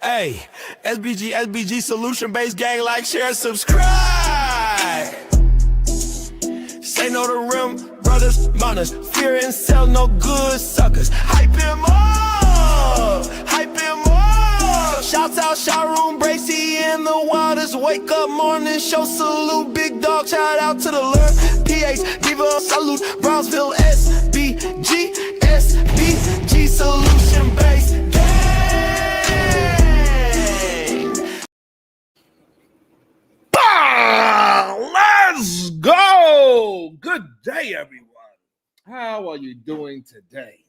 Hey, SBG solution-based gang, like, share, subscribe. Say no to rim, brothers, mothers, fear and sell no good suckers. Hype him up, hype him up. Shouts out Sharoon, Bracy, and the Waters. Wake up, morning show, salute, big dog. Shout out to the Lord, PH, Diva, salute, Brownsville, SBG solution-based gang. Let's go. Good day, everyone. How are you doing today?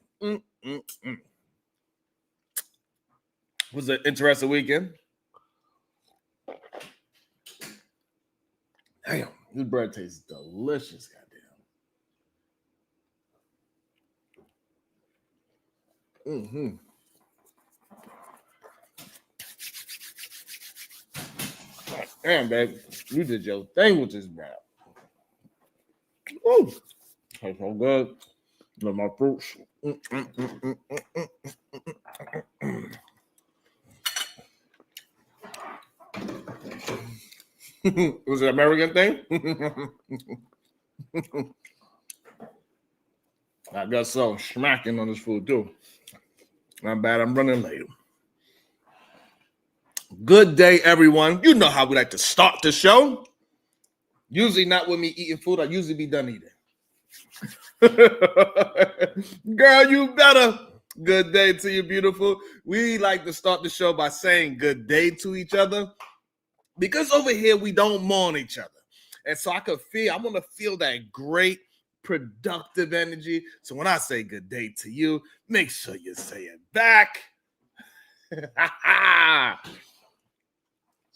Was it an interesting weekend? Damn, this bread tastes delicious, goddamn. Damn, babe, you did your thing with this bread. Ooh, tastes so good. Love my fruits. Was it an American thing? I got some smacking on this food too. Not bad, I'm running late. Good day, everyone. You know how we like to start the show. Usually not with me eating food. I usually be done eating. Girl, you better. Good day to you, beautiful. We like to start the show by saying good day to each other because over here we don't mourn each other. And so I want to feel that great, productive energy. So when I say good day to you, make sure you say it back.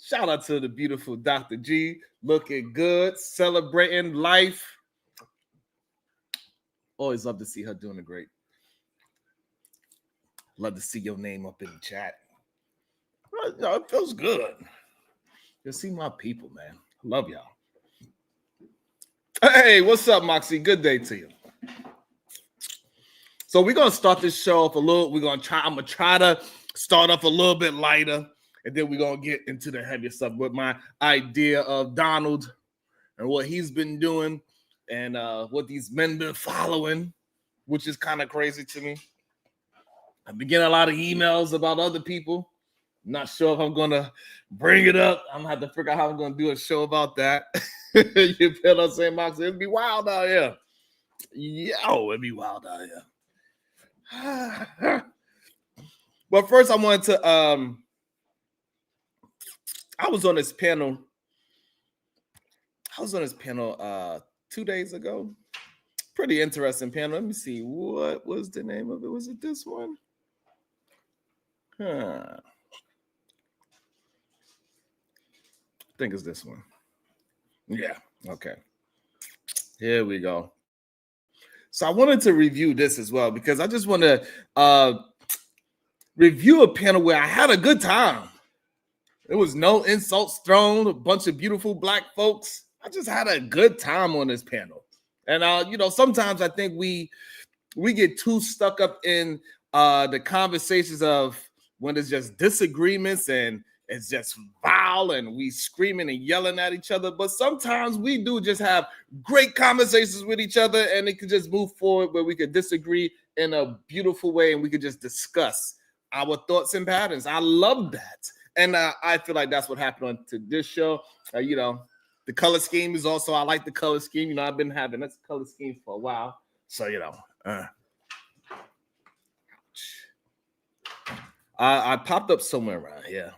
Shout out to the beautiful Dr. G, looking good, celebrating life. Always love to see her doing great. Love to see your name up in the chat. It feels good. You see my people, man. Love y'all. Hey, what's up, Moxie? Good day to you. So we're gonna start this show off a little. I'm gonna try to start off a little bit lighter. And then we're going to get into the heavier stuff with my idea of Donald and what he's been doing and what these men been following, which is kind of crazy to me. I've been getting a lot of emails about other people. Not sure if I'm going to bring it up. I'm going to have to figure out how I'm going to do a show about that. You feel what I'm saying, Max? It'd be wild out here. Yo, it'd be wild out here. But first, I wanted to... I was on this panel 2 days ago. Pretty interesting panel. Let me see. What was the name of it? Was it this one? I think it's this one. Yeah. Okay. Here we go. So I wanted to review this as well because I just want to review a panel where I had a good time. There was no insults thrown, a bunch of beautiful Black folks. I just had a good time on this panel. And, sometimes I think we get too stuck up in the conversations of when it's just disagreements and it's just vile and we screaming and yelling at each other. But sometimes we do just have great conversations with each other and it could just move forward where we could disagree in a beautiful way and we could just discuss our thoughts and patterns. I love that. And I feel like that's what happened on to this show. The color scheme is also, I like the color scheme. I've been having this color scheme for a while. So, I popped up somewhere around here.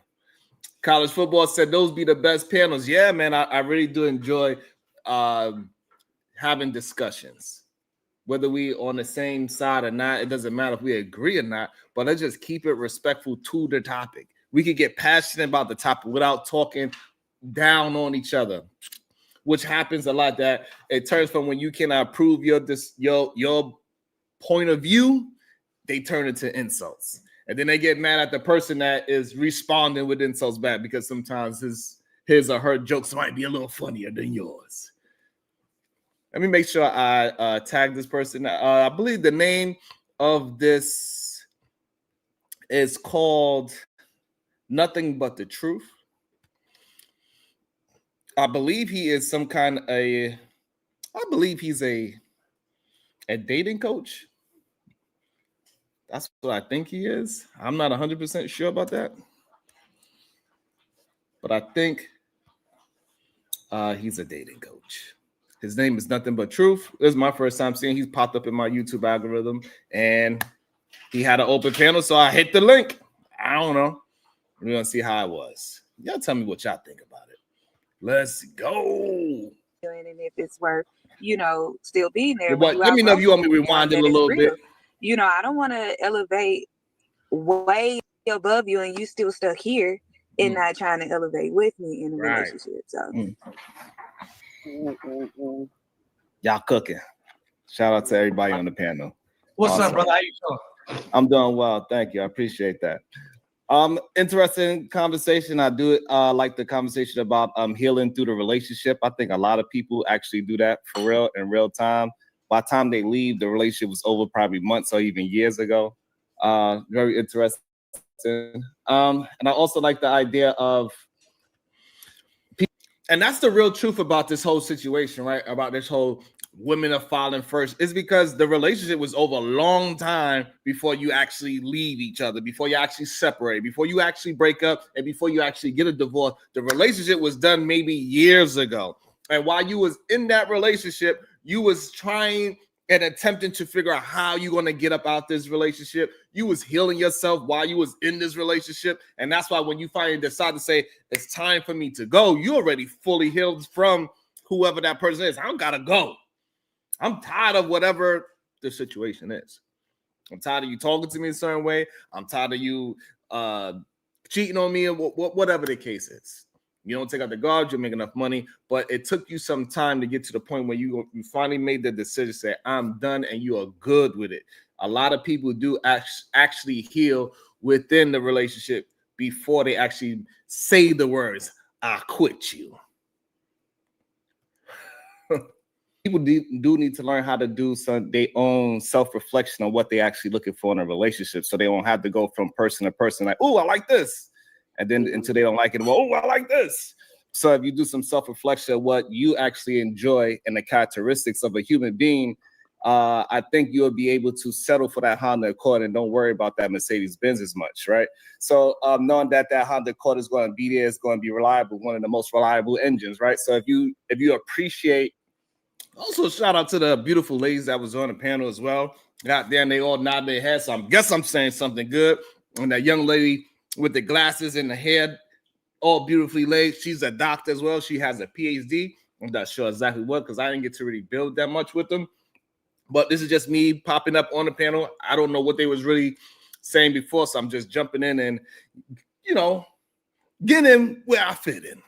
College football said those be the best panels. Yeah, man, I really do enjoy having discussions. Whether we on the same side or not, it doesn't matter if we agree or not, but let's just keep it respectful to the topic. We could get passionate about the topic without talking down on each other, which happens a lot. That it turns from when you cannot prove your point of view, they turn into insults. And then they get mad at the person that is responding with insults back because sometimes his or her jokes might be a little funnier than yours. Let me make sure I tag this person. I believe the name of this It's called Nothing But the Truth. I believe he is some kind of I believe he's a dating coach. That's what I think he is. I'm not 100% sure about that. But I think he's a dating coach. His name is Nothing But Truth. This is my first time seeing he's popped up in my YouTube algorithm, and he had an open panel, so I hit the link. I don't know. We're gonna see how it was. Y'all tell me what y'all think about it. Let's go. And if it's worth, still being there. But let me know if you want me to rewind it a little bit. I don't want to elevate way above you and you still stuck here and not trying to elevate with me in a relationship. So y'all cooking. Shout out to everybody on the panel. What's up, brother? How you doing? I'm doing well. Thank you. I appreciate that. Interesting conversation. I do like the conversation about healing through the relationship. I think a lot of people actually do that for real in real time. By the time they leave, the relationship was over probably months or even years ago. Very interesting. And I also like the idea of people, and that's the real truth about this whole situation, right? About this whole women are falling first, is because the relationship was over a long time before you actually leave each other, before you actually separate, before you actually break up, and before you actually get a divorce. The relationship was done maybe years ago. And while you was in that relationship, you was trying and attempting to figure out how you're going to get up out this relationship. You was healing yourself while you was in this relationship. And that's why when you finally decide to say, it's time for me to go, you already fully healed from whoever that person is. I don't got to go. I'm tired of whatever the situation is. I'm tired of you talking to me a certain way. I'm tired of you cheating on me, or whatever the case is. You don't take out the garbage, you make enough money, but it took you some time to get to the point where you finally made the decision to say, I'm done, and you are good with it. A lot of people do actually heal within the relationship before they actually say the words, I quit you. People do need to learn how to do their own self-reflection on what they actually looking for in a relationship, so they don't have to go from person to person like, oh, I like this, and then until they don't like it, well, oh, I like this. So if you do some self-reflection of what you actually enjoy and the characteristics of a human being, I think you'll be able to settle for that Honda Accord and don't worry about that Mercedes-Benz as much, right? So knowing that Honda Accord is going to be there, it's going to be reliable, one of the most reliable engines, right? So if you appreciate. Also, shout out to the beautiful ladies that was on the panel as well. Got there and they all nodded their heads. So I guess I'm saying something good. And that young lady with the glasses and the hair, all beautifully laid. She's a doctor as well. She has a PhD. I'm not sure exactly what, because I didn't get to really build that much with them. But this is just me popping up on the panel. I don't know what they was really saying before, so I'm just jumping in and, getting in where I fit in.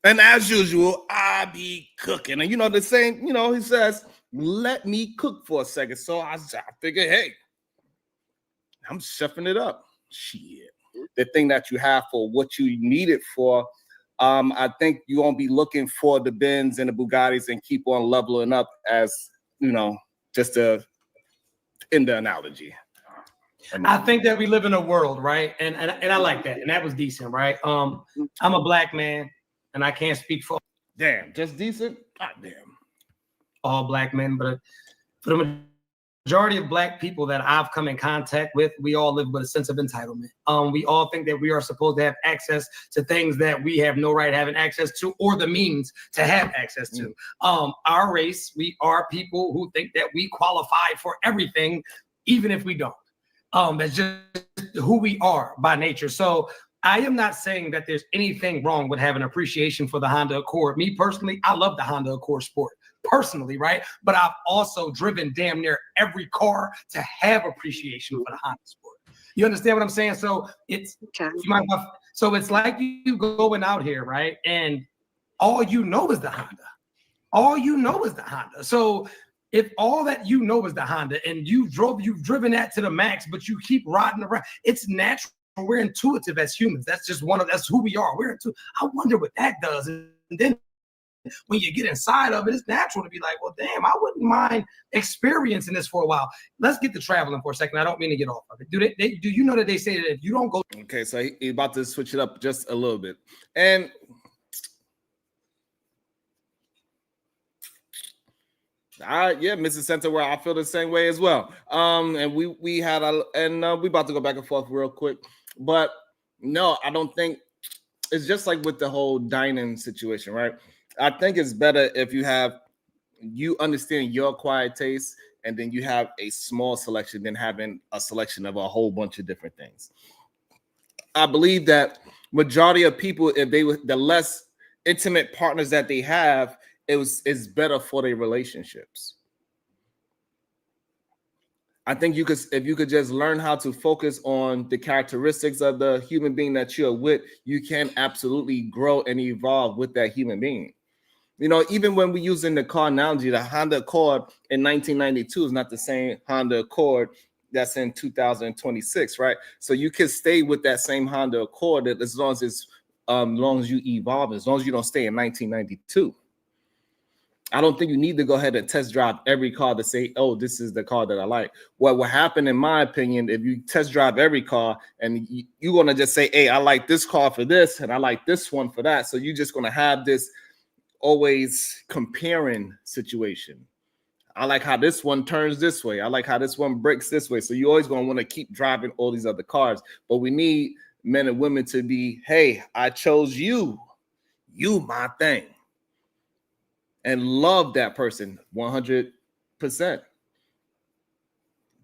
And as usual, I be cooking. And the same, he says, let me cook for a second. So I figured, hey, I'm chefing it up. Shit. The thing that you have for what you need it for, I think you won't be looking for the Benz and the Bugattis and keep on leveling up as, just in the analogy. I think that we live in a world, right? And I like that. And that was decent, right? I'm a black man. And I can't speak for just decent. God damn. All black men, but for the majority of black people that I've come in contact with, we all live with a sense of entitlement. We all think that we are supposed to have access to things that we have no right having access to, or the means to have access to. Our race, we are people who think that we qualify for everything, even if we don't. That's just who we are by nature. So I am not saying that there's anything wrong with having appreciation for the Honda Accord. Me personally, I love the Honda Accord Sport personally, right? But I've also driven damn near every car to have appreciation for the Honda Sport. You understand what I'm saying? So it's like you going out here, right? And all you know is the Honda. All you know is the Honda. So if all that you know is the Honda and you've driven that to the max, but you keep riding around, it's natural. We're intuitive as humans. That's who we are. We're intuitive. I wonder what that does. And then when you get inside of it, it's natural to be like, well, damn, I wouldn't mind experiencing this for a while. Let's get to traveling for a second. I don't mean to get off of it. Do you know that they say that if you don't go? Okay, so he's about to switch it up just a little bit. And yeah, Mrs. Center, where I feel the same way as well. And we had we about to go back and forth real quick, but no, I don't think it's just like with the whole dining situation, right? I think it's better if you understand your quiet taste, and then you have a small selection than having a selection of a whole bunch of different things. I believe that majority of people, if they were the less intimate partners that they have, it's better for their relationships. I think if you could just learn how to focus on the characteristics of the human being that you're with, you can absolutely grow and evolve with that human being. You know, even when we're using the car analogy, the Honda Accord in 1992 is not the same Honda Accord that's in 2026, right? So you can stay with that same Honda Accord as long as you evolve, as long as you don't stay in 1992. I don't think you need to go ahead and test drive every car to say, oh, this is the car that I like. What will happen, in my opinion, if you test drive every car and you're going to just say, hey, I like this car for this and I like this one for that. So you're just going to have this always comparing situation. I like how this one turns this way. I like how this one breaks this way. So you're always going to want to keep driving all these other cars. But we need men and women to be, hey, I chose you. You my thing. And love that person 100%.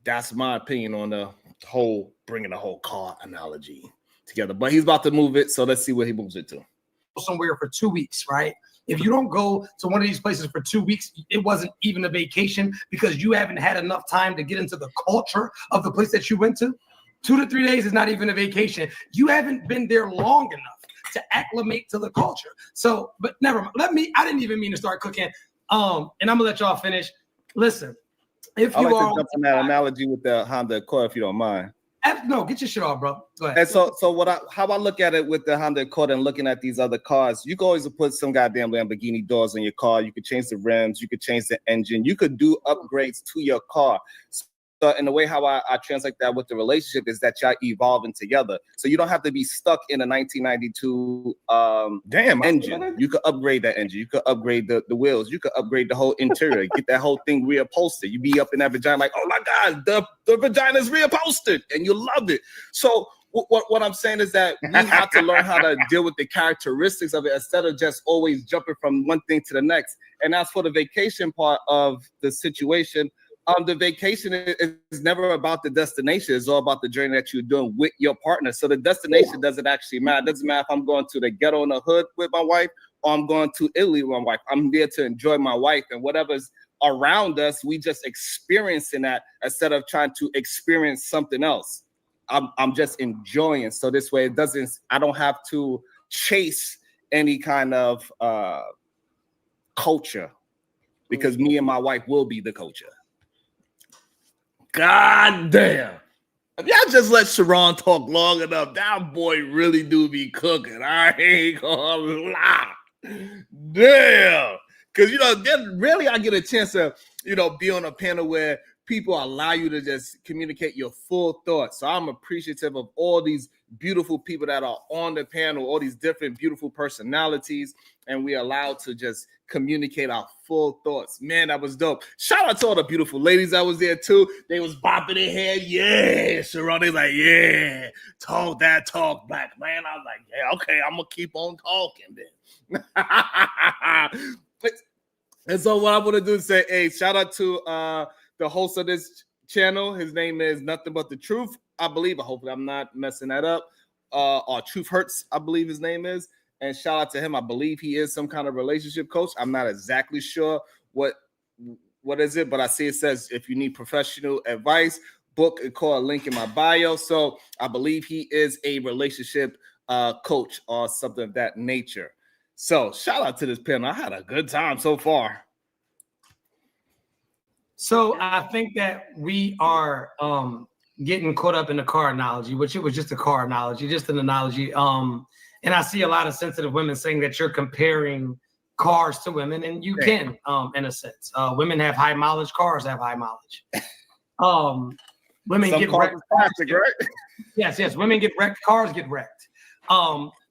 That's my opinion on the whole bringing the whole car analogy together. But he's about to move it, so let's see where he moves it to. Somewhere for 2 weeks, right? If you don't go to one of these places for 2 weeks, it wasn't even a vacation because you haven't had enough time to get into the culture of the place that you went to. 2 to 3 days is not even a vacation. You haven't been there long enough to acclimate to the culture. So, but never mind. I didn't even mean to start cooking. And I'm gonna let y'all finish. Listen, if you to jump on that analogy with the Honda Accord, if you don't mind. No, get your shit off, bro. Go ahead. And so how I look at it with the Honda Accord and looking at these other cars, you can always put some goddamn Lamborghini doors on your car. You could change the rims. You could change the engine. You could do upgrades to your car. So in the way how I translate that with the relationship is that y'all evolving together. So you don't have to be stuck in a 1992 engine. You could upgrade that engine. You could upgrade the wheels. You could upgrade the whole interior. Get that whole thing reupholstered. You be up in that vagina like, oh my God, the vagina's reupholstered, and you love it. So what I'm saying is that we have to learn how to deal with the characteristics of it instead of just always jumping from one thing to the next. And as for the vacation part of the situation, the vacation is never about the destination. It's all about the journey that you're doing with your partner. So the destination doesn't actually matter. It doesn't matter if I'm going to the ghetto in the hood with my wife or I'm going to Italy with my wife. I'm there to enjoy my wife, and whatever's around us, we just experiencing that instead of trying to experience something else. I'm just enjoying. So this way I don't have to chase any kind of culture, because me and my wife will be the culture. God damn. If y'all just let Sharon talk long enough, that boy really do be cooking. I ain't gonna lie. Damn. Because, then really I get a chance to, be on a panel where people allow you to just communicate your full thoughts. So I'm appreciative of all these beautiful people that are on the panel, all these different beautiful personalities, and we allowed to just communicate our full thoughts. Man, that was dope. Shout out to all the beautiful ladies that was there too. They was bopping their head. Yeah, Sharon, they like, yeah, talk that talk back, man. I was like, yeah, okay, I'm gonna keep on talking then. And so what I want to do is say, hey, shout out to the host of this channel. His name is Nothing But the Truth, I believe. Hopefully I'm not messing that up. Or Truth Hurts, I believe his name is. And shout out to him. I believe he is some kind of relationship coach. I'm not exactly sure what is it, but I see it says if you need professional advice, book and call, a link in my bio. So I believe he is a relationship coach or something of that nature. So shout out to this panel. I had a good time so far. So I think that we are getting caught up in the car analogy, which it was just a car analogy, just an analogy. And I see a lot of sensitive women saying that you're comparing cars to women, and you can, in a sense. Women have high mileage, cars have high mileage. Women get wrecked. Plastic, right? Yes. Women get wrecked, cars get wrecked.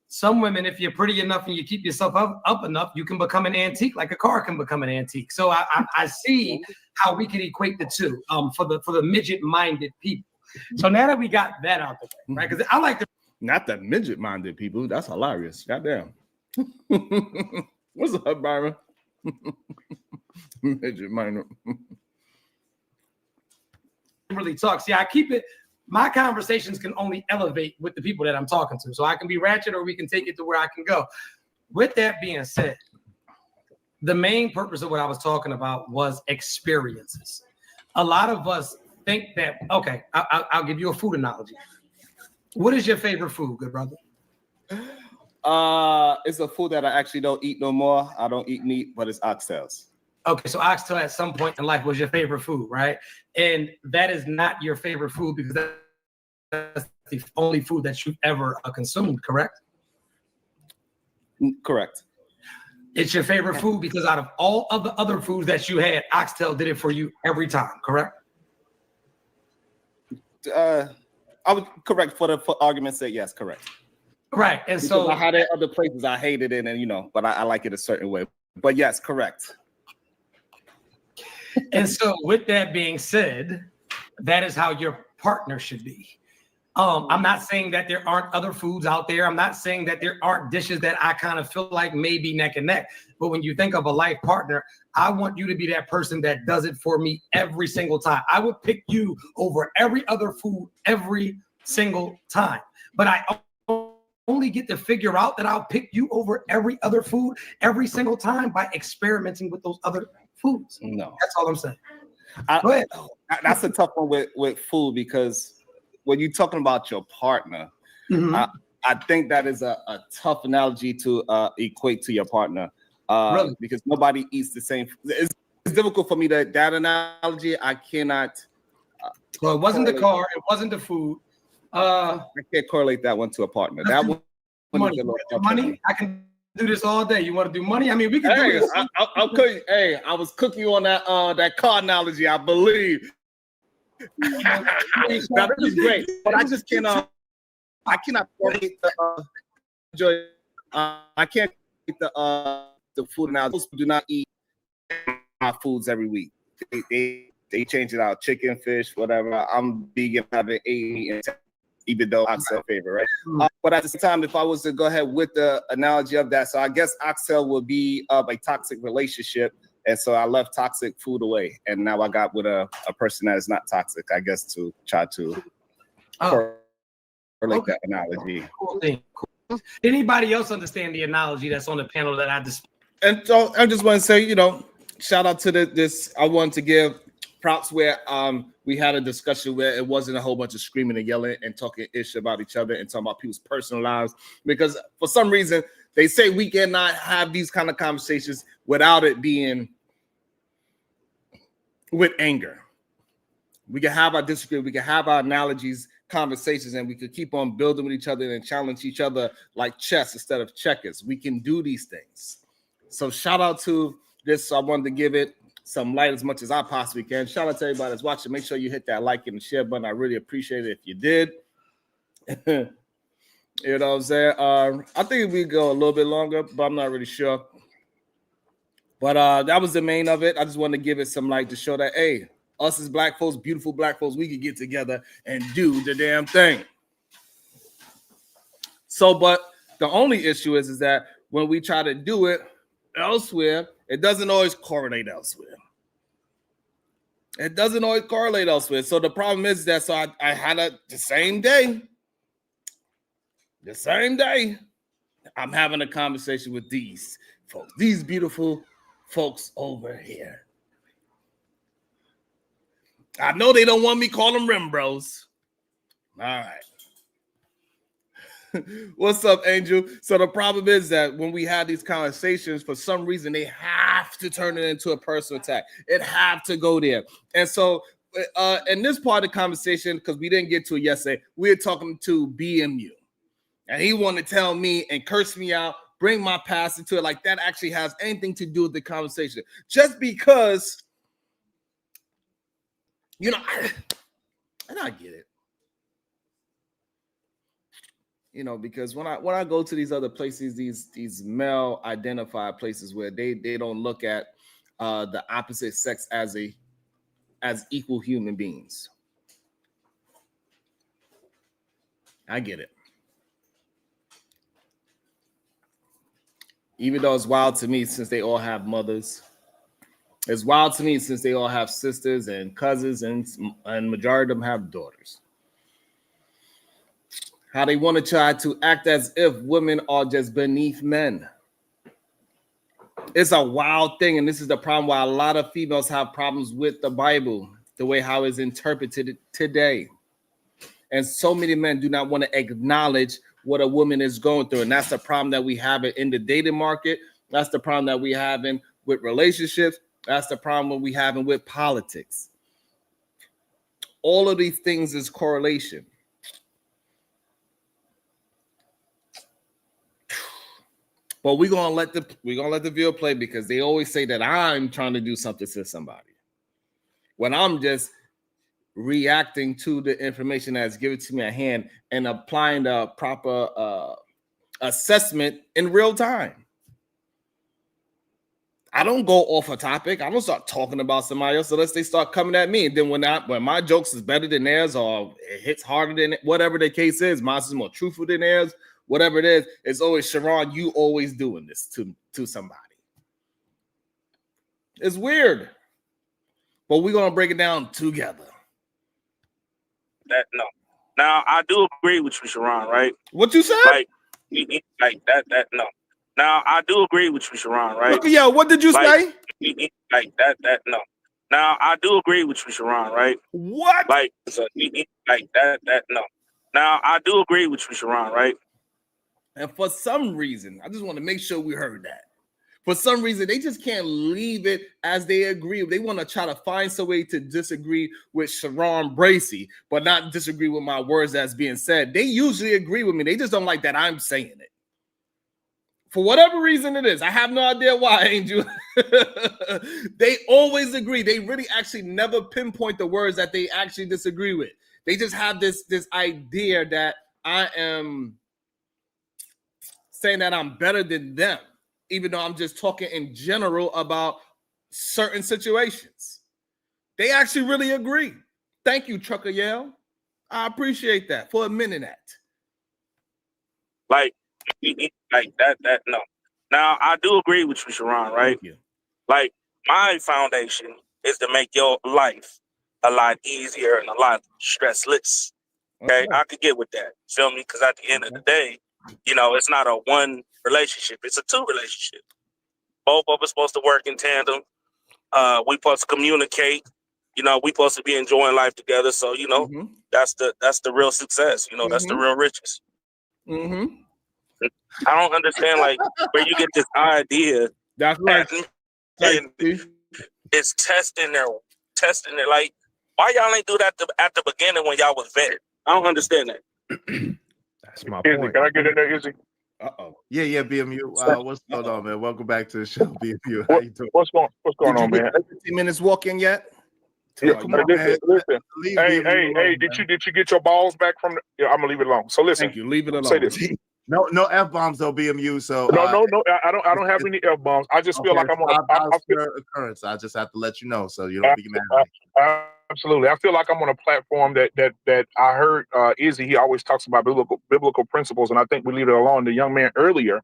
Some women, if you're pretty enough and you keep yourself up enough, you can become an antique, like a car can become an antique. So I see how we can equate the two for the midget-minded people. So now that we got that out the way, right? Because I like to not the midget-minded people. That's hilarious. Goddamn. What's up, Byron? Midget-minded. really talk. See, I keep it. My conversations can only elevate with the people that I'm talking to. So I can be ratchet or we can take it to where I can go. With that being said, the main purpose of what I was talking about was experiences. A lot of us think that, okay, I'll give you a food analogy. What is your favorite food, good brother? It's a food that I actually don't eat no more. I don't eat meat, but it's oxtails. Okay, so oxtail at some point in life was your favorite food, right? And that is not your favorite food because that's the only food that you've ever consumed, correct? Correct. It's your favorite food because out of all of the other foods that you had, oxtail did it for you every time, correct? I would correct for argument's sake, yes, correct. Right, and because so I had it other places I hated it, and but I like it a certain way. But yes, correct. And so with that being said, that is how your partner should be. I'm not saying that there aren't other foods out there. I'm not saying that there aren't dishes that I kind of feel like may be neck and neck. But when you think of a life partner, I want you to be that person that does it for me every single time. I would pick you over every other food every single time. But I only get to figure out that I'll pick you over every other food every single time by experimenting with those other foods. No, that's all I'm saying. Go ahead. That's a tough one with food because when you're talking about your partner, I think that is a tough analogy to equate to your partner really? Because nobody eats the same. It's difficult for me that analogy. I cannot. Well, it wasn't the car. It wasn't the food. I can't correlate that one to a partner. That one. Money. I can do this all day. You want to do money? I mean, we can do this. I was cooking you on that car analogy, I believe. That is great, but I just cannot. I cannot correlate the I can't eat the food now. Those do not eat my foods every week. They change it out: chicken, fish, whatever. I'm vegan. I haven't eaten meat, even though oxtail favorite, right? But at the same time, if I was to go ahead with the analogy of that, so I guess oxtail would be of a toxic relationship. And so I left toxic food away, and now I got with a person that is not toxic, I guess, to try to correlate that analogy. Cool thing. Cool. Anybody else understand the analogy that's on the panel that I just? And so I just want to say, shout out to this. I want to give props where we had a discussion where it wasn't a whole bunch of screaming and yelling and talking ish about each other and talking about people's personal lives, because for some reason they say we cannot have these kind of conversations without it being with anger. We can have our disagreement, we can have our analogies, conversations, and we could keep on building with each other and challenge each other like chess instead of checkers. We can do these things. So shout out to this. I wanted to give it some light as much as I possibly can. Shout out to everybody that's watching. Make sure you hit that like and share button. I really appreciate it if you did. You know what I'm saying? I think we go a little bit longer, but I'm not really sure. But that was the main of it. I just wanted to give it some light to show that, hey, us as black folks, beautiful black folks, we could get together and do the damn thing. So, but the only issue is that when we try to do it elsewhere, it doesn't always correlate elsewhere. It doesn't always correlate elsewhere. So the problem is that I had the same day, I'm having a conversation with these folks, these beautiful folks over here. I know they don't want me call them rim bros. All right. What's up, Angel? So the problem is that when we have these conversations, for some reason, they have to turn it into a personal attack. It have to go there. And so in this part of the conversation, because we didn't get to it yesterday, we were talking to BMU. And he wanted to tell me and curse me out bring my past into it, like that actually has anything to do with the conversation. Just because, you know, and I get it. You know, because when I go to these other places, these male identified places where they don't look at the opposite sex as equal human beings. I get it. Even though it's wild to me since they all have mothers. It's wild to me since they all have sisters and cousins and majority of them have daughters. How they want to try to act as if women are just beneath men. It's a wild thing, and this is the problem why a lot of females have problems with the Bible, the way how it's interpreted today. And so many men do not want to acknowledge what a woman is going through, and that's the problem that we have in the dating market. That's the problem that we have with relationships. That's the problem we have with politics. All of these things is correlation. But we're gonna let the viewer play because they always say that I'm trying to do something to somebody when I'm just reacting to the information that's given to me at hand and applying the proper assessment in real time. I don't go off a topic. I don't start talking about somebody else unless they start coming at me. And then when my jokes is better than theirs or it hits harder than it, whatever the case is, mine is more truthful than theirs. Whatever it is, it's always Sharon, you always doing this to somebody. It's weird. But we're gonna break it down together. That no. Now I do agree with you, Sharon, right? What you said? Like that no. Now I do agree with you, Sharon, right? Look, yo, what did you say? Like that no. Now I do agree with you, Sharon, right? What? Like that no. Now I do agree with you, Sharon, right? And for some reason, I just want to make sure we heard that. For some reason, they just can't leave it as they agree. They want to try to find some way to disagree with Sharon Bracey, but not disagree with my words that's being said. They usually agree with me. They just don't like that I'm saying it. For whatever reason it is. I have no idea why, Angel. They always agree. They really actually never pinpoint the words that they actually disagree with. They just have this idea that I am saying that I'm better than them, even though I'm just talking in general about certain situations. They actually really agree. Thank you, Trucker Yale. I appreciate that for admitting that. Like that no. Now I do agree with you, Sharon, right? Like my foundation is to make your life a lot easier and a lot stressless. Okay, I could get with that. Feel me? Because at the end of the day, you know, it's not a one relationship; it's a two relationship. Both of us supposed to work in tandem. We supposed to communicate. You know, we supposed to be enjoying life together. So you know, that's the real success. You know, that's the real riches. I don't understand like where you get this idea. That's right. And it's testing their like. Why y'all ain't do that at the beginning when y'all was vetted? I don't understand that. That's my point. Can I get in there, Izzy? Yeah, BMU. What's going on, man? Welcome back to the show, BMU. How you doing? What's going on, man? 15 minutes walking yet? Yeah, come on, listen. Hey, did you get your balls back from the, yeah, I'm gonna leave it alone. So listen. Thank you. Leave it alone. Say this. No F-bombs though, BMU. So no, I don't have any F-bombs. I just feel like I'm on a occurrence. I just have to let you know so you don't be mad. Absolutely. I feel like I'm on a platform that I heard Izzy, he always talks about biblical principles, and I think we leave it alone. The young man earlier,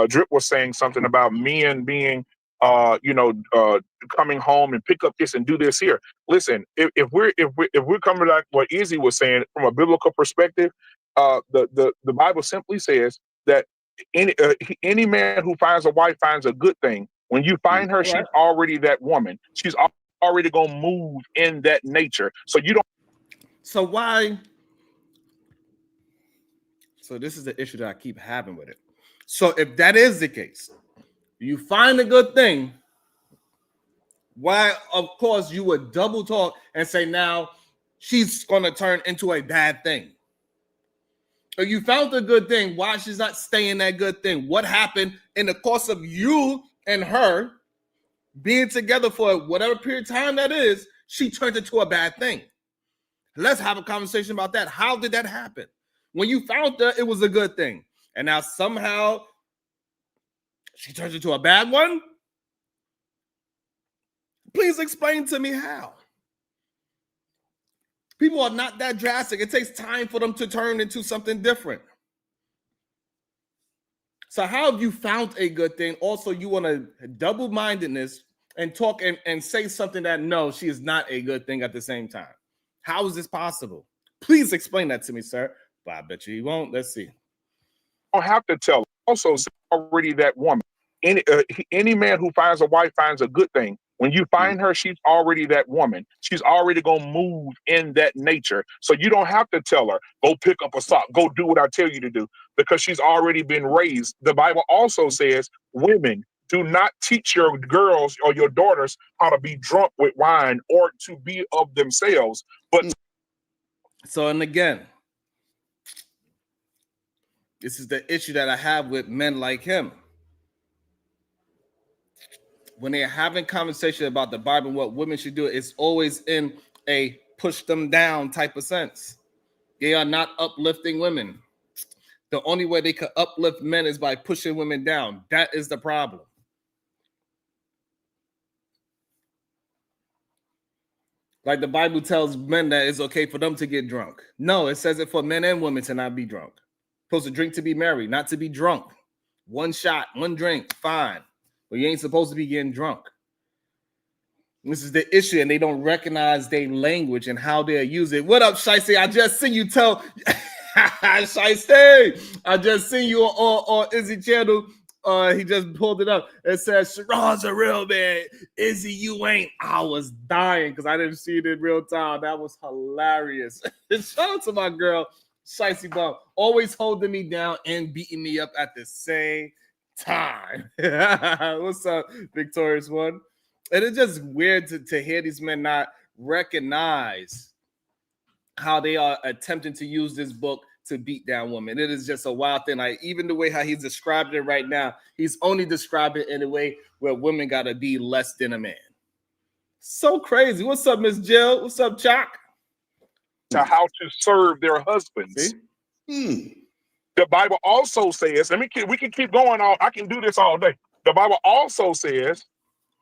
Drip was saying something about men being coming home and pick up this and do this here. Listen, if we're coming like what Izzy was saying from a biblical perspective, the Bible simply says that any man who finds a wife finds a good thing. When you find her, she's already that woman. She's already gonna move in that nature. So you don't. So why? So this is the issue that I keep having with it. So if that is the case, you find a good thing, why, of course, you would double talk and say now she's going to turn into a bad thing. Or you found a good thing. Why she's not staying that good thing? What happened in the course of you and her being together for whatever period of time that is? She turned into a bad thing. Let's have a conversation about that. How did that happen? When you found her, it was a good thing. And now somehow she turns into a bad one? Please explain to me how. People are not that drastic. It takes time for them to turn into something different. So how have you found a good thing? Also, you want to double-mindedness and talk and say something that, no, she is not a good thing at the same time. How is this possible? Please explain that to me, sir. But I bet you won't. Let's see. Don't have to tell. Also, already that woman. Any man who finds a wife finds a good thing. When you find her, she's already that woman. She's already going to move in that nature. So you don't have to tell her, go pick up a sock, go do what I tell you to do, because she's already been raised. The Bible also says, women, do not teach your girls or your daughters how to be drunk with wine or to be of themselves. But so, and again, this is the issue that I have with men like him. When they're having conversation about the Bible and what women should do, it's always in a push them down type of sense. They are not uplifting women. The only way they could uplift men is by pushing women down. That is the problem. Like the Bible tells men that it's okay for them to get drunk. No, it says it for men and women to not be drunk. Supposed to drink to be merry, not to be drunk. One shot, one drink, fine. But you ain't supposed to be getting drunk. This is the issue, and they don't recognize their language and how they use it. What up, Shiesty? I just seen you tell Shiesty. I just seen you on Izzy channel. He just pulled it up. It says Sharon's a real man. Izzy, you ain't. I was dying because I didn't see it in real time. That was hilarious. Shout out to my girl, Shiesty Bum, always holding me down and beating me up at the same time. What's up, Victorious One? And it's just weird to hear these men not recognize how they are attempting to use this book to beat down women. It is just a wild thing. Like, even the way how he's describing it right now, he's only describing it in a way where women gotta be less than a man. So crazy. What's up, Miss Jill? What's up, Chuck? To how to serve their husbands. The Bible also says, we can keep going on. I can do this all day. The Bible also says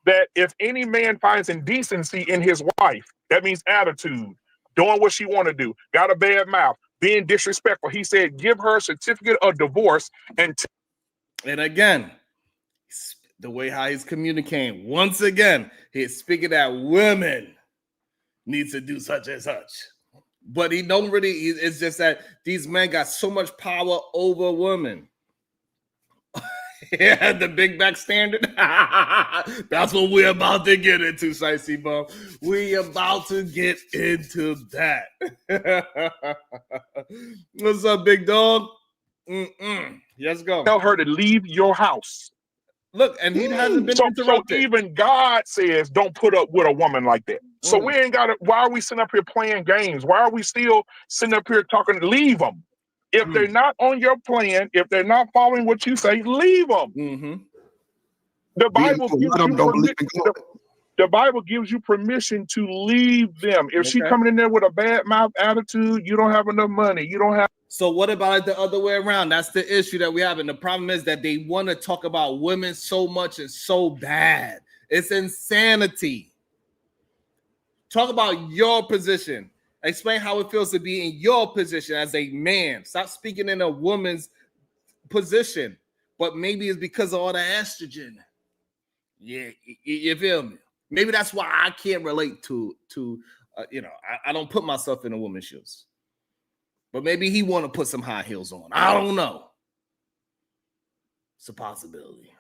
that if any man finds indecency in his wife, that means attitude, doing what she want to do, got a bad mouth, being disrespectful. He said, give her a certificate of divorce. And again, the way how he's communicating, once again, he's speaking that women need to do such and such. But he don't really, it's just that these men got so much power over women. Yeah, the big back standard. That's what we're about to get into, Shiesty Bum. We about to get into that. What's up, big dog? Let's go. Tell her to leave your house. Look, and he hasn't been interrupted. So even God says, don't put up with a woman like that. So we ain't got to, why are we sitting up here playing games? Why are we still sitting up here talking? Leave them. If they're not on your plan, if they're not following what you say, leave them. The Bible gives you permission to leave them. If she coming in there with a bad mouth attitude, you don't have enough money. You don't have. So what about it the other way around? That's the issue that we have. And the problem is that they want to talk about women so much and so bad. It's insanity. Talk about your position. Explain how it feels to be in your position as a man. Stop speaking in a woman's position. But maybe it's because of all the estrogen. Yeah, you feel me? Maybe that's why I can't relate to I don't put myself in a woman's shoes. But maybe he want to put some high heels on. I don't know. It's a possibility.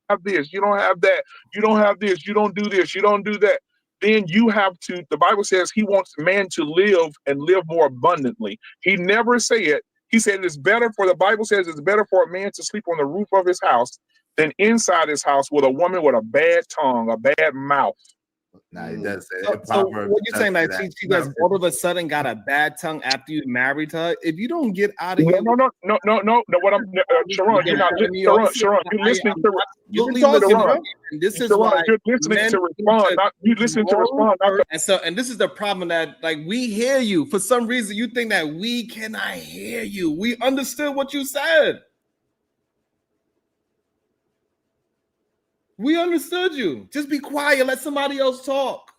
Have this, you don't have that, you don't have this, you don't do this, you don't do that. Then you have to, the Bible says he wants man to live and live more abundantly. He never said, he said it's better for, the Bible says it's better for a man to sleep on the roof of his house than inside his house with a woman with a bad tongue, a bad mouth. Nah, he does say So what you're saying that she does all of a sudden got a bad tongue after you married her? If you don't get out of here, No. What I'm Sharon, you're not Sharon. You're listening to. Absolutely listening. And this is why you're listening to respond. Not you listening to respond. And this is the problem that like we hear you. For some reason, you think that we cannot hear you. We understood what you said. We understood you. Just be quiet. Let somebody else talk.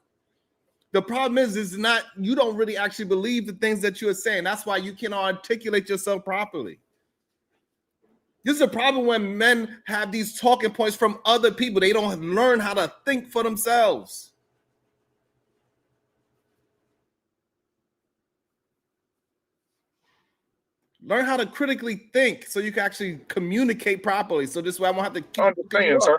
The problem is not you don't really actually believe the things that you are saying. That's why you cannot articulate yourself properly. This is a problem when men have these talking points from other people. They don't learn how to think for themselves. Learn how to critically think so you can actually communicate properly. So this way I won't have to keep understand, sir.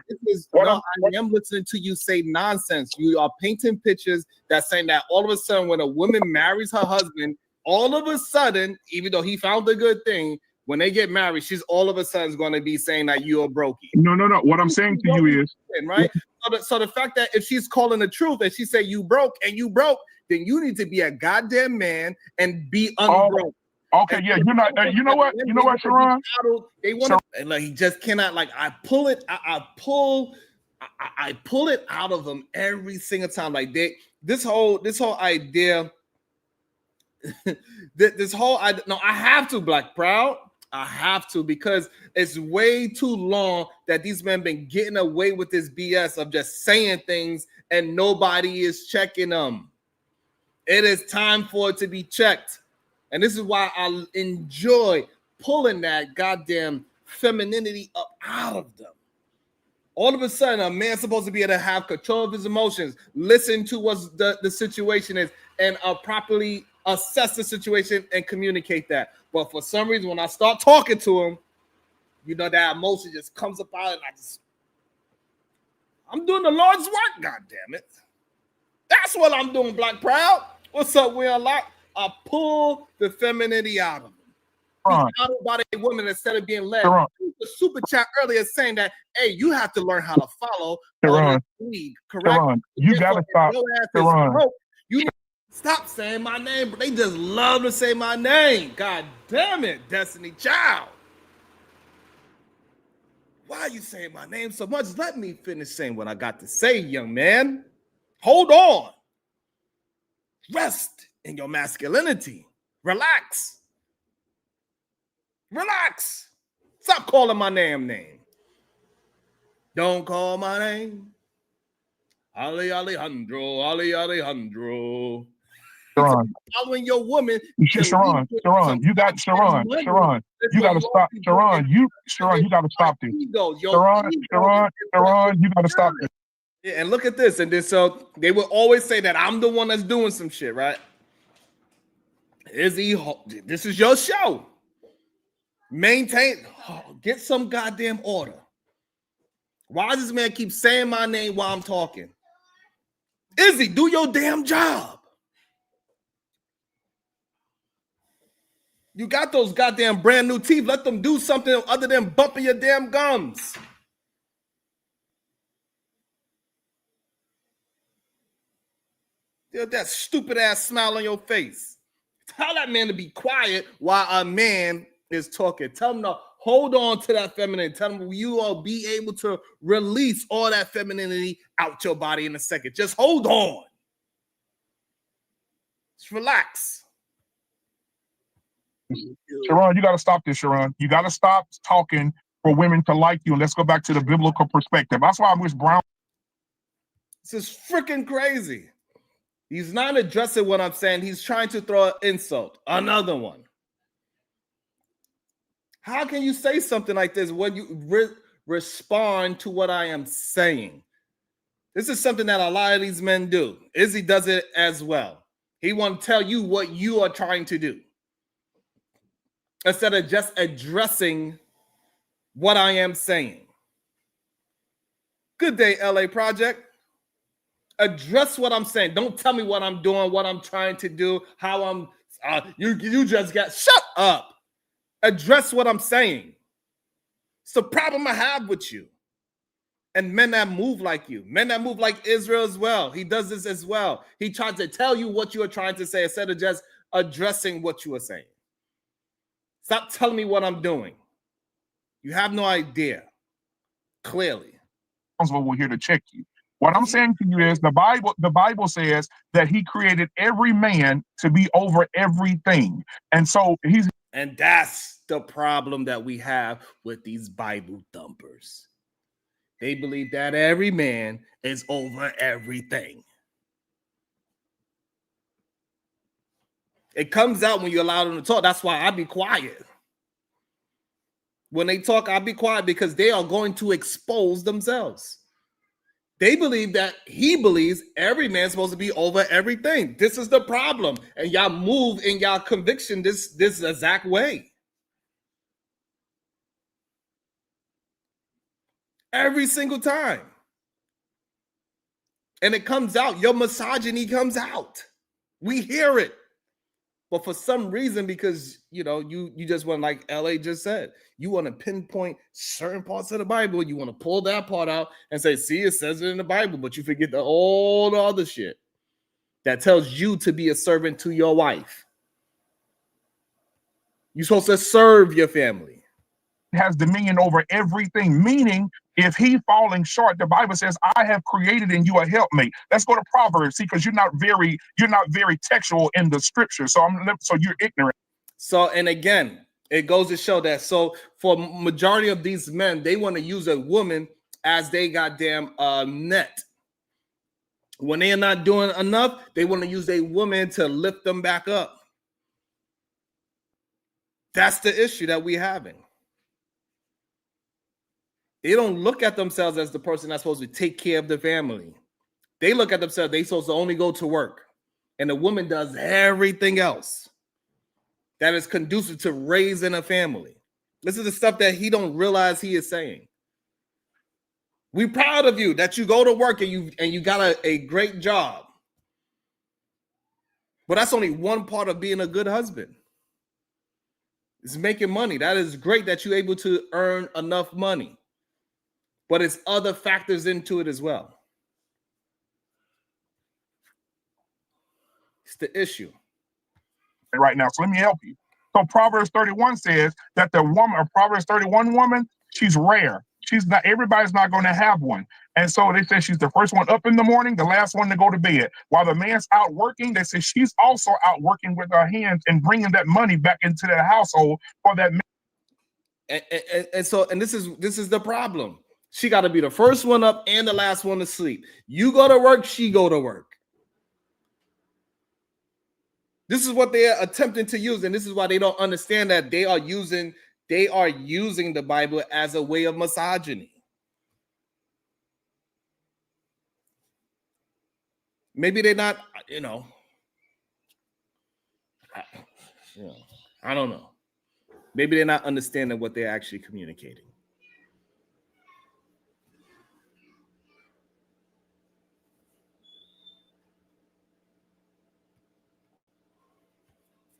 I am listening to you say nonsense. You are painting pictures that's saying that all of a sudden when a woman marries her husband, all of a sudden, even though he found a good thing, when they get married, she's all of a sudden going to be saying that you're brokey. No. What I'm saying to you is, right? So the fact that if she's calling the truth and she say you broke, then you need to be a goddamn man and be unbroke. Okay, yeah, you're not. You know what, Sharon? They want to, and like he just cannot. Like I pull it out of them every single time. Like this whole idea. I have to Black Proud. I have to because it's way too long that these men been getting away with this BS of just saying things and nobody is checking them. It is time for it to be checked. And this is why I enjoy pulling that goddamn femininity up out of them. All of a sudden, a man's supposed to be able to have control of his emotions, listen to what the situation is, and properly assess the situation and communicate that. But for some reason, when I start talking to him, you know, that emotion just comes up out, and I'm doing the Lord's work, God damn it. That's what I'm doing, Black Proud. What's up, Will Lock? I pull the femininity out of them. Out about a woman instead of being led. The super chat earlier saying that, hey, you have to learn how to follow. Lead, correct? You gotta stop. You need to stop saying my name, but they just love to say my name. God damn it, Destiny Child. Why are you saying my name so much? Let me finish saying what I got to say, young man. Hold on. Rest in your masculinity. Relax. Stop calling my damn name. Don't call my name. Alejandro. Following your woman. Sharon, you gotta stop. Sharon, you gotta stop this. Sharon, you gotta stop this. Yeah, and look at this. And then so they will always say that I'm the one that's doing some shit, right? This is your show. Get some goddamn order. Why does this man keep saying my name while I'm talking? Izzy, do your damn job. You got those goddamn brand new teeth. Let them do something other than bumping your damn gums. That stupid ass smile on your face. Tell that man to be quiet while a man is talking. Tell him to hold on to that femininity. Tell him you will be able to release all that femininity out your body in a second. Just hold on. Just relax. Sharon, you got to stop this, Sharon. You got to stop talking for women to like you. And let's go back to the biblical perspective. That's why I wish Brown. This is freaking crazy. He's not addressing what I'm saying. He's trying to throw an insult. Another one. How can you say something like this when you respond to what I am saying? This is something that a lot of these men do. Izzy does it as well. He wants to tell you what you are trying to do instead of just addressing what I am saying. Good day, LA Project. Address what I'm saying. Don't tell me what I'm doing, what I'm trying to do, how I'm. You just got shut up. Address what I'm saying. It's the problem I have with you. And men that move like you, men that move like Israel as well. He does this as well. He tries to tell you what you are trying to say instead of just addressing what you are saying. Stop telling me what I'm doing. You have no idea. Clearly. We're here to check you. What I'm saying to you is the Bible says that he created every man to be over everything. And so and that's the problem that we have with these Bible thumpers. They believe that every man is over everything. It comes out when you allow them to talk. That's why I be quiet. When they talk, I'll be quiet because they are going to expose themselves. They believe that he believes every man's supposed to be over everything. This is the problem. And y'all move in y'all conviction this exact way. Every single time. And it comes out. Your misogyny comes out. We hear it. But for some reason, because, you just want, like LA just said, you want to pinpoint certain parts of the Bible. You want to pull that part out and say, see, it says it in the Bible, but you forget all the other shit that tells you to be a servant to your wife. You're supposed to serve your family. Has dominion over everything, meaning if he falling short, the Bible says, I have created in you a helpmate. Let's go to Proverbs, see, because you're not very textual in the scripture. So you're ignorant. So, and again, it goes to show that. So for majority of these men, they want to use a woman as they goddamn net. When they are not doing enough, they want to use a woman to lift them back up. That's the issue that we're having. They don't look at themselves as the person that's supposed to take care of the family. They look at themselves, they're supposed to only go to work. And the woman does everything else that is conducive to raising a family. This is the stuff that he don't realize he is saying. We're proud of you that you go to work and you got a great job. But that's only one part of being a good husband. It's making money. That is great that you're able to earn enough money. But it's other factors into it as well. It's the issue. Right now, so let me help you. So Proverbs 31 says that Proverbs 31 woman, she's rare. Everybody's not going to have one. And so they say she's the first one up in the morning, the last one to go to bed. While the man's out working, they say she's also out working with her hands and bringing that money back into the household for that man. And this is the problem. She got to be the first one up and the last one to sleep. You go to work, she go to work. This is what they are attempting to use, and this is why they don't understand that they are using the Bible as a way of misogyny. Maybe they're not, I don't know. Maybe they're not understanding what they're actually communicating.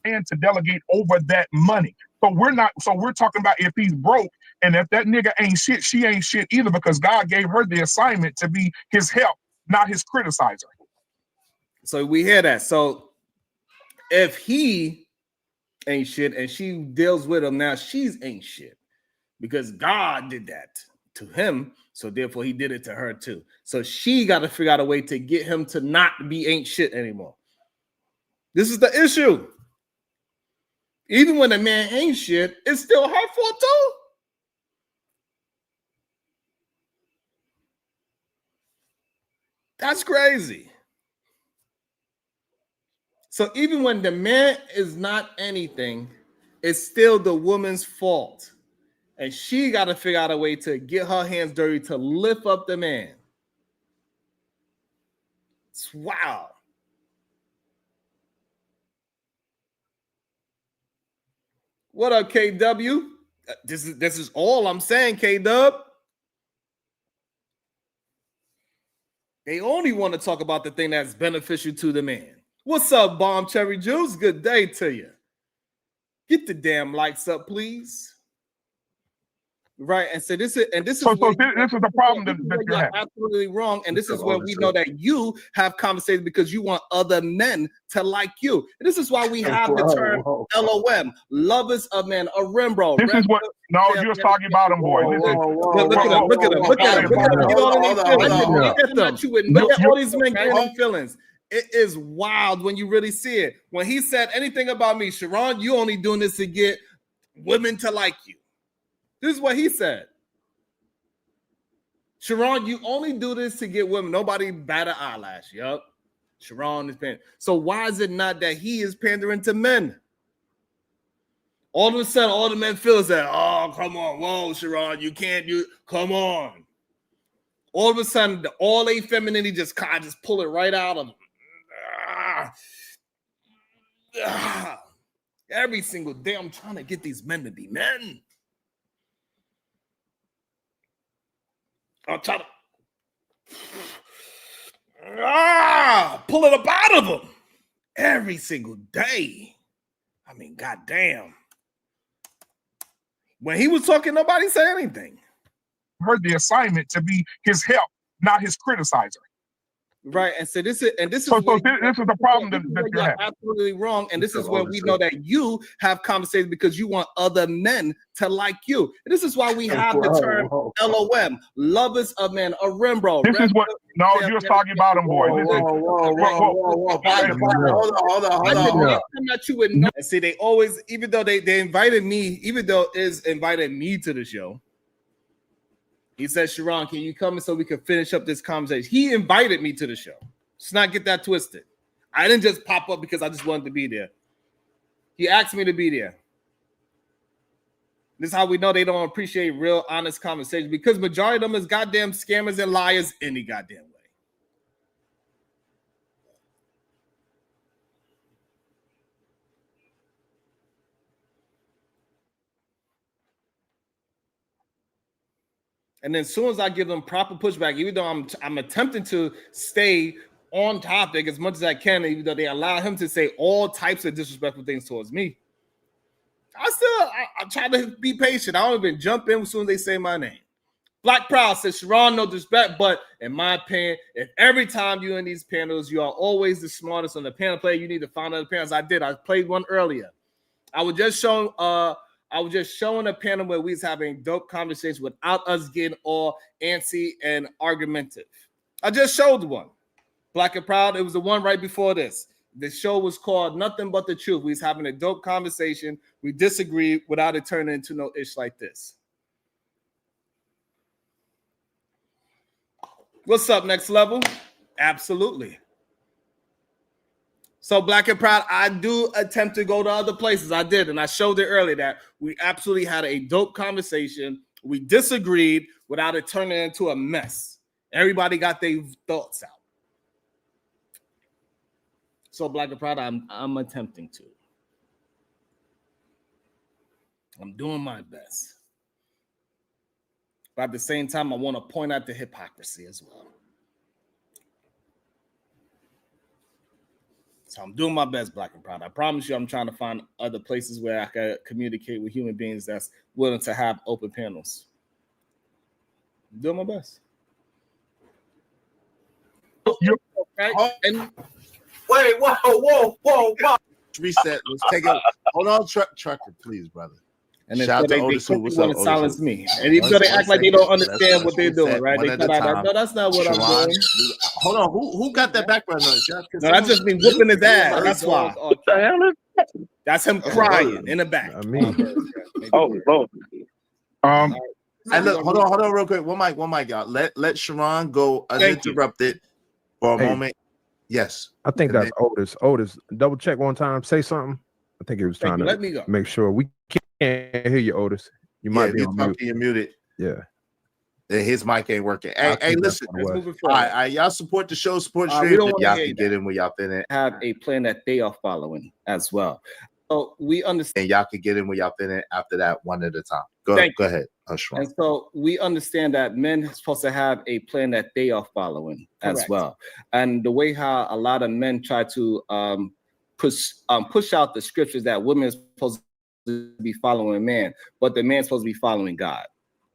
And to delegate over that money. So we're talking about if he's broke and if that nigga ain't shit, she ain't shit either, because God gave her the assignment to be his help, not his criticizer. So we hear that. So if he ain't shit and she deals with him, now she's ain't shit because God did that to him. So therefore he did it to her too. So she got to figure out a way to get him to not be ain't shit anymore. This is the issue. Even when a man ain't shit, it's still her fault too. That's crazy. So even when the man is not anything, it's still the woman's fault. And she got to figure out a way to get her hands dirty to lift up the man. Wow. What up, KW? This is all I'm saying, K-Dub. They only want to talk about the thing that's beneficial to the man. What's up, Bomb Cherry Juice? Good day to you. Get the damn lights up, please. Right, and so this is this is the problem that you're having. Absolutely wrong, and this is where we know that you have conversations because you want other men to like you. And this is why we have the term LOM, lovers of men, or Rembrandt. This is what you're talking about them, boy. Look at them. Get all in these feelings. Look at them. Look at all these men getting feelings. It is wild when you really see it. When he said anything about me, Sharon, you only doing this to get women to like you. This is what he said. Sharon, you only do this to get women. Nobody bat an eyelash. Yup. Sharon is pandering. So why is it not that he is pandering to men? All of a sudden, all the men feel is that, oh, come on. Whoa, Sharon, you can't do, come on. All of a sudden, all a femininity just pull it right out of them. Every single day, I'm trying to get these men to be men. I'll try to pull it up out of them every single day. I mean, goddamn. When he was talking, nobody said anything. Heard the assignment to be his help, not his criticizer. Right, and so this is this is the problem that you're having. Absolutely wrong, and this is where we know that you have conversations because you want other men to like you. And this is why we have the term LOM, lovers of men, or Rembrandt. This is what you're talking about them, boy. Hold on. And see, they always, even though they invited me, even though Iz invited me to the show. He said, Sharon, can you come in so we can finish up this conversation? He invited me to the show. Let's not get that twisted. I didn't just pop up because I just wanted to be there. He asked me to be there. This is how we know they don't appreciate real, honest conversation because majority of them is goddamn scammers and liars any goddamn way. And then as soon as I give them proper pushback, even though I'm attempting to stay on topic as much as I can, even though they allow him to say all types of disrespectful things towards me, I try to be patient. I don't even jump in as soon as they say my name. Black Proud says, Sharon, no disrespect, but in my opinion, if every time you're in these panels, you are always the smartest on the panel player, you need to find other panels. I did. I played one earlier. I was just showing a panel where we was having dope conversations without us getting all antsy and argumentative. I just showed one. Black and Proud. It was the one right before this. The show was called Nothing But the Truth. We was having a dope conversation. We disagreed without it turning into no ish like this. What's up, Next Level? Absolutely. So Black and Proud, I do attempt to go to other places. I did, and I showed it earlier that we absolutely had a dope conversation. We disagreed without it turning into a mess. Everybody got their thoughts out. So Black and Proud, I'm attempting to. I'm doing my best. But at the same time, I want to point out the hypocrisy as well. So I'm doing my best, Black and Proud. I promise you I'm trying to find other places where I can communicate with human beings that's willing to have open panels. I'm doing my best. Okay? And wait, whoa. Reset. Let's take it. Hold on, Trucker, please, brother. And then so they want to silence me. And even though they act like they don't understand what they're doing, right? They cut out, no, that's not what I'm doing. Hold on, who got that background noise? No, that's just me whooping his ass. That's why. That's him crying in the back. I mean, and look, hold on, real quick. One mic, y'all. Let Sharon go uninterrupted for a moment. Yes, I think that's Otis. Otis, double check one time. Say something. I think he was trying to make sure we can't hear you, Otis. You might be on mute. You're muted. Yeah. His mic ain't working. Hey, listen. All right, y'all support the show, support the stream. Y'all can get in where y'all fit in. Have a plan that they are following as well. So we understand. And y'all can get in where y'all fit in after that one at a time. Go ahead. And so we understand that men are supposed to have a plan that they are following as well. And the way how a lot of men try to push out the scriptures that women are supposed to be following man, but the man's supposed to be following God.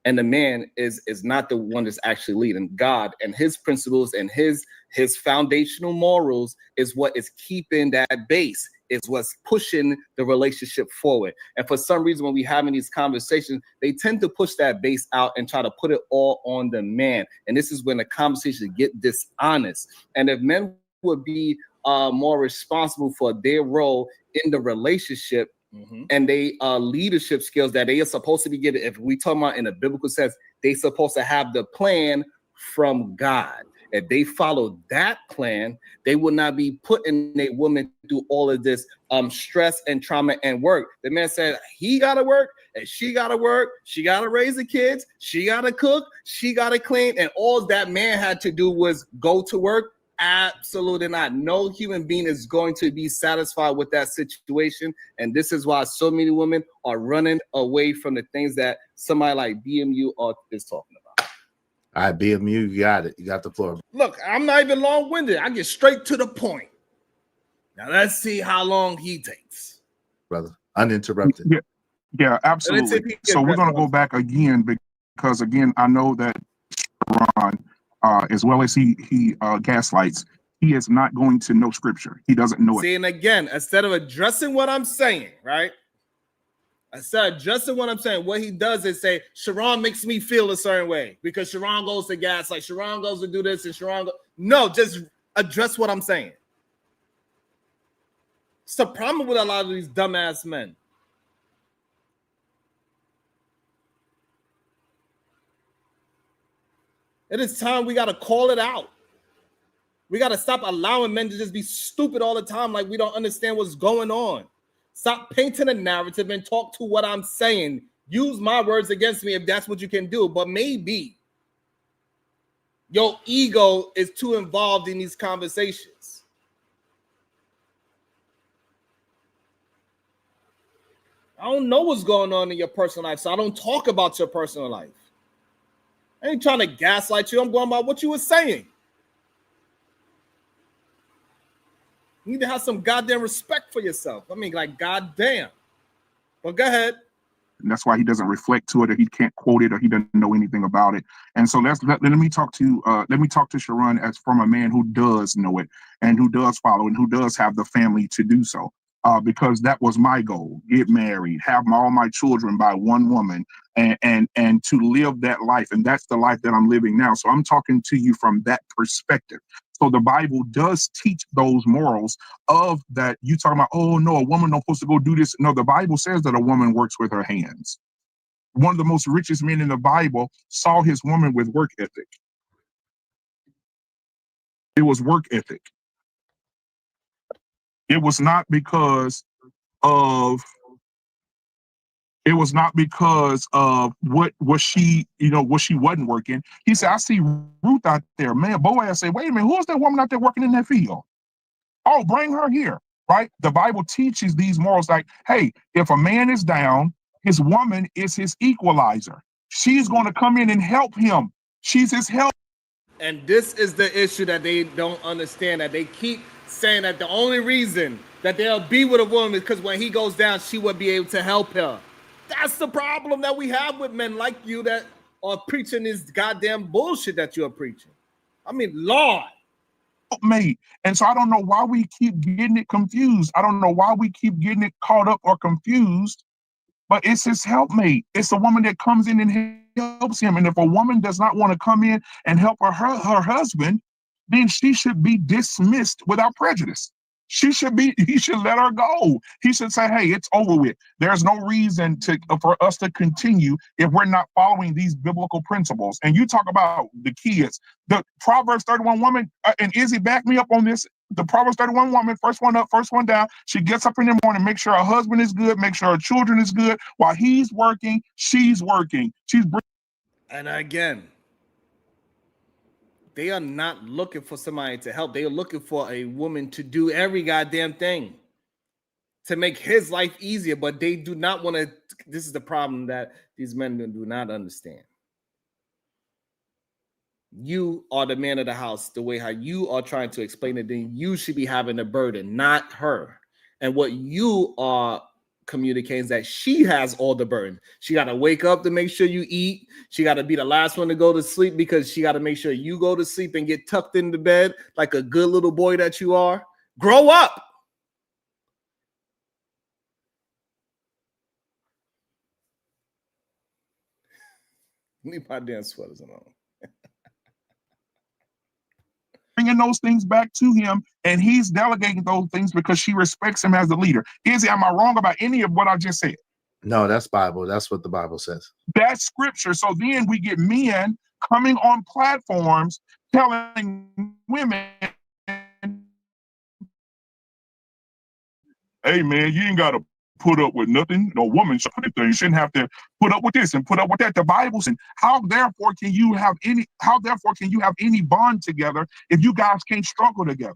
and the man is not the one that's actually leading. God and his principles and his foundational morals is what is keeping that base, is what's pushing the relationship forward. And for some reason, when we having these conversations, they tend to push that base out and try to put it all on the man. And this is when the conversations get dishonest. And if men would be more responsible for their role in the relationship, and they leadership skills that they are supposed to be getting, if we talk about in a biblical sense, they supposed to have the plan from God. If they follow that plan, they will not be putting a woman through all of this stress and trauma and work. The man said he got to work and she got to work. She got to raise the kids. She got to cook. She got to clean. And all that man had to do was go to work. Absolutely not. No human being is going to be satisfied with that situation. And this is why so many women are running away from the things that somebody like BMU is talking about. All right, BMU, you got it. You got the floor. Look, I'm not even long-winded. I get straight to the point. Now let's see how long he takes. Brother, uninterrupted. Yeah, absolutely. So we're going to go back again because, again, I know that Ron, as well as he gaslights, he is not going to know scripture. He doesn't know it. See, and again, instead of addressing what I'm saying, right? Instead of addressing what I'm saying, what he does is say, Sharon makes me feel a certain way because Sharon goes to gaslight, Sharon goes to do this, and Sharon no, just address what I'm saying. It's the problem with a lot of these dumbass men. It is time we got to call it out. We got to stop allowing men to just be stupid all the time like we don't understand what's going on. Stop painting a narrative and talk to what I'm saying. Use my words against me if that's what you can do. But maybe your ego is too involved in these conversations. I don't know what's going on in your personal life, so I don't talk about your personal life. I ain't trying to gaslight you. I'm going by what you were saying. You need to have some goddamn respect for yourself. I mean, like, goddamn. But go ahead. And that's why he doesn't reflect to it, or he can't quote it, or he doesn't know anything about it. And so let me talk to Sharon as from a man who does know it and who does follow and who does have the family to do so. Because that was my goal: get married, have all my children by one woman, and to live that life. And that's the life that I'm living now. So I'm talking to you from that perspective. So the Bible does teach those morals of that. You talking about, oh no, a woman not supposed to go do this. No, the Bible says that a woman works with her hands. One of the most richest men in the Bible saw his woman with work ethic. It was work ethic. It was not because of what she wasn't working. He said, I see Ruth out there. Man, Boaz said, wait a minute, who is that woman out there working in that field? Oh, bring her here, right? The Bible teaches these morals like, hey, if a man is down, his woman is his equalizer. She's going to come in and help him. She's his help. And this is the issue that they don't understand, that they keep saying that the only reason that they'll be with a woman is because when he goes down, she will be able to help her. That's the problem that we have with men like you that are preaching this goddamn bullshit that you're preaching. I mean, Lord. Mate. And so I don't know why we keep getting it confused. I don't know why we keep getting it caught up or confused, but it's his helpmate. It's a woman that comes in and helps him. And if a woman does not want to come in and help her husband, then she should be dismissed without prejudice. He should let her go. He should say, hey, it's over with. There's no reason for us to continue if we're not following these biblical principles. And you talk about the kids, the Proverbs 31 woman, and Izzy, back me up on this. The Proverbs 31 woman, first one up, first one down. She gets up in the morning, make sure her husband is good, make sure her children is good. While he's working, she's working. And again, they are not looking for somebody to help. They are looking for a woman to do every goddamn thing to make his life easier, but they do not want to. This is the problem that these men do not understand. You are the man of the house, the way how you are trying to explain it, then you should be having the burden, not her. And what you are communicating that she has all the burden. She got to wake up to make sure you eat. She got to be the last one to go to sleep because she got to make sure you go to sleep and get tucked into bed like a good little boy that you are. Grow up. Leave my damn sweaters alone. Bringing those things back to him, and he's delegating those things because she respects him as the leader. Am I wrong about any of what I just said? No, that's Bible. That's what the Bible says. That's scripture. So then we get men coming on platforms telling women, hey man, you ain't got to put up with nothing. No woman you shouldn't have to put up with this and put up with that. The Bible says, how therefore can you have any bond together if you guys can't struggle together?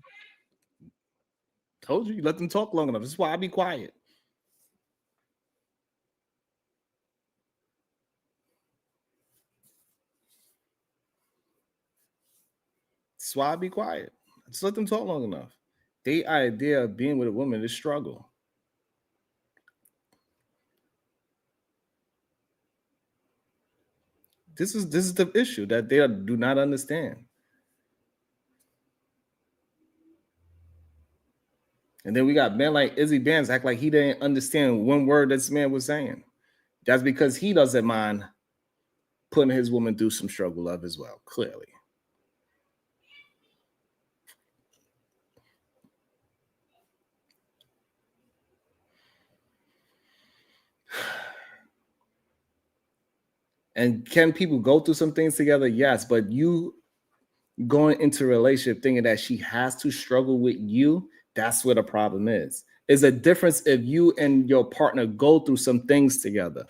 Told you, let them talk long enough. This is why I be quiet. That's why I be quiet. Just let them talk long enough. The idea of being with a woman is struggle. This is the issue that they do not understand. And then we got men like Izzy Bands act like he didn't understand one word this man was saying. That's because he doesn't mind putting his woman through some struggle of as well, clearly. And can people go through some things together? Yes, but you going into a relationship thinking that she has to struggle with you, that's where the problem is. It's a difference if you and your partner go through some things together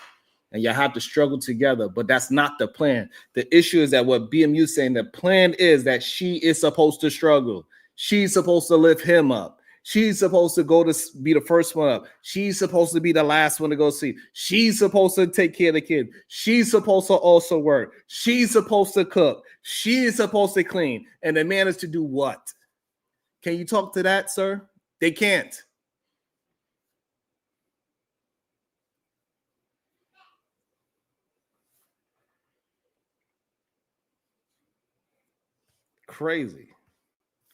and you have to struggle together, but that's not the plan. The issue is that what BMU is saying, the plan is that she is supposed to struggle. She's supposed to lift him up. She's supposed to go to be the first one up. She's supposed to be the last one to go sleep. She's supposed to take care of the kid. She's supposed to also work. She's supposed to cook. She is supposed to clean. And the man is to do what? Can you talk to that, sir? They can't. Crazy.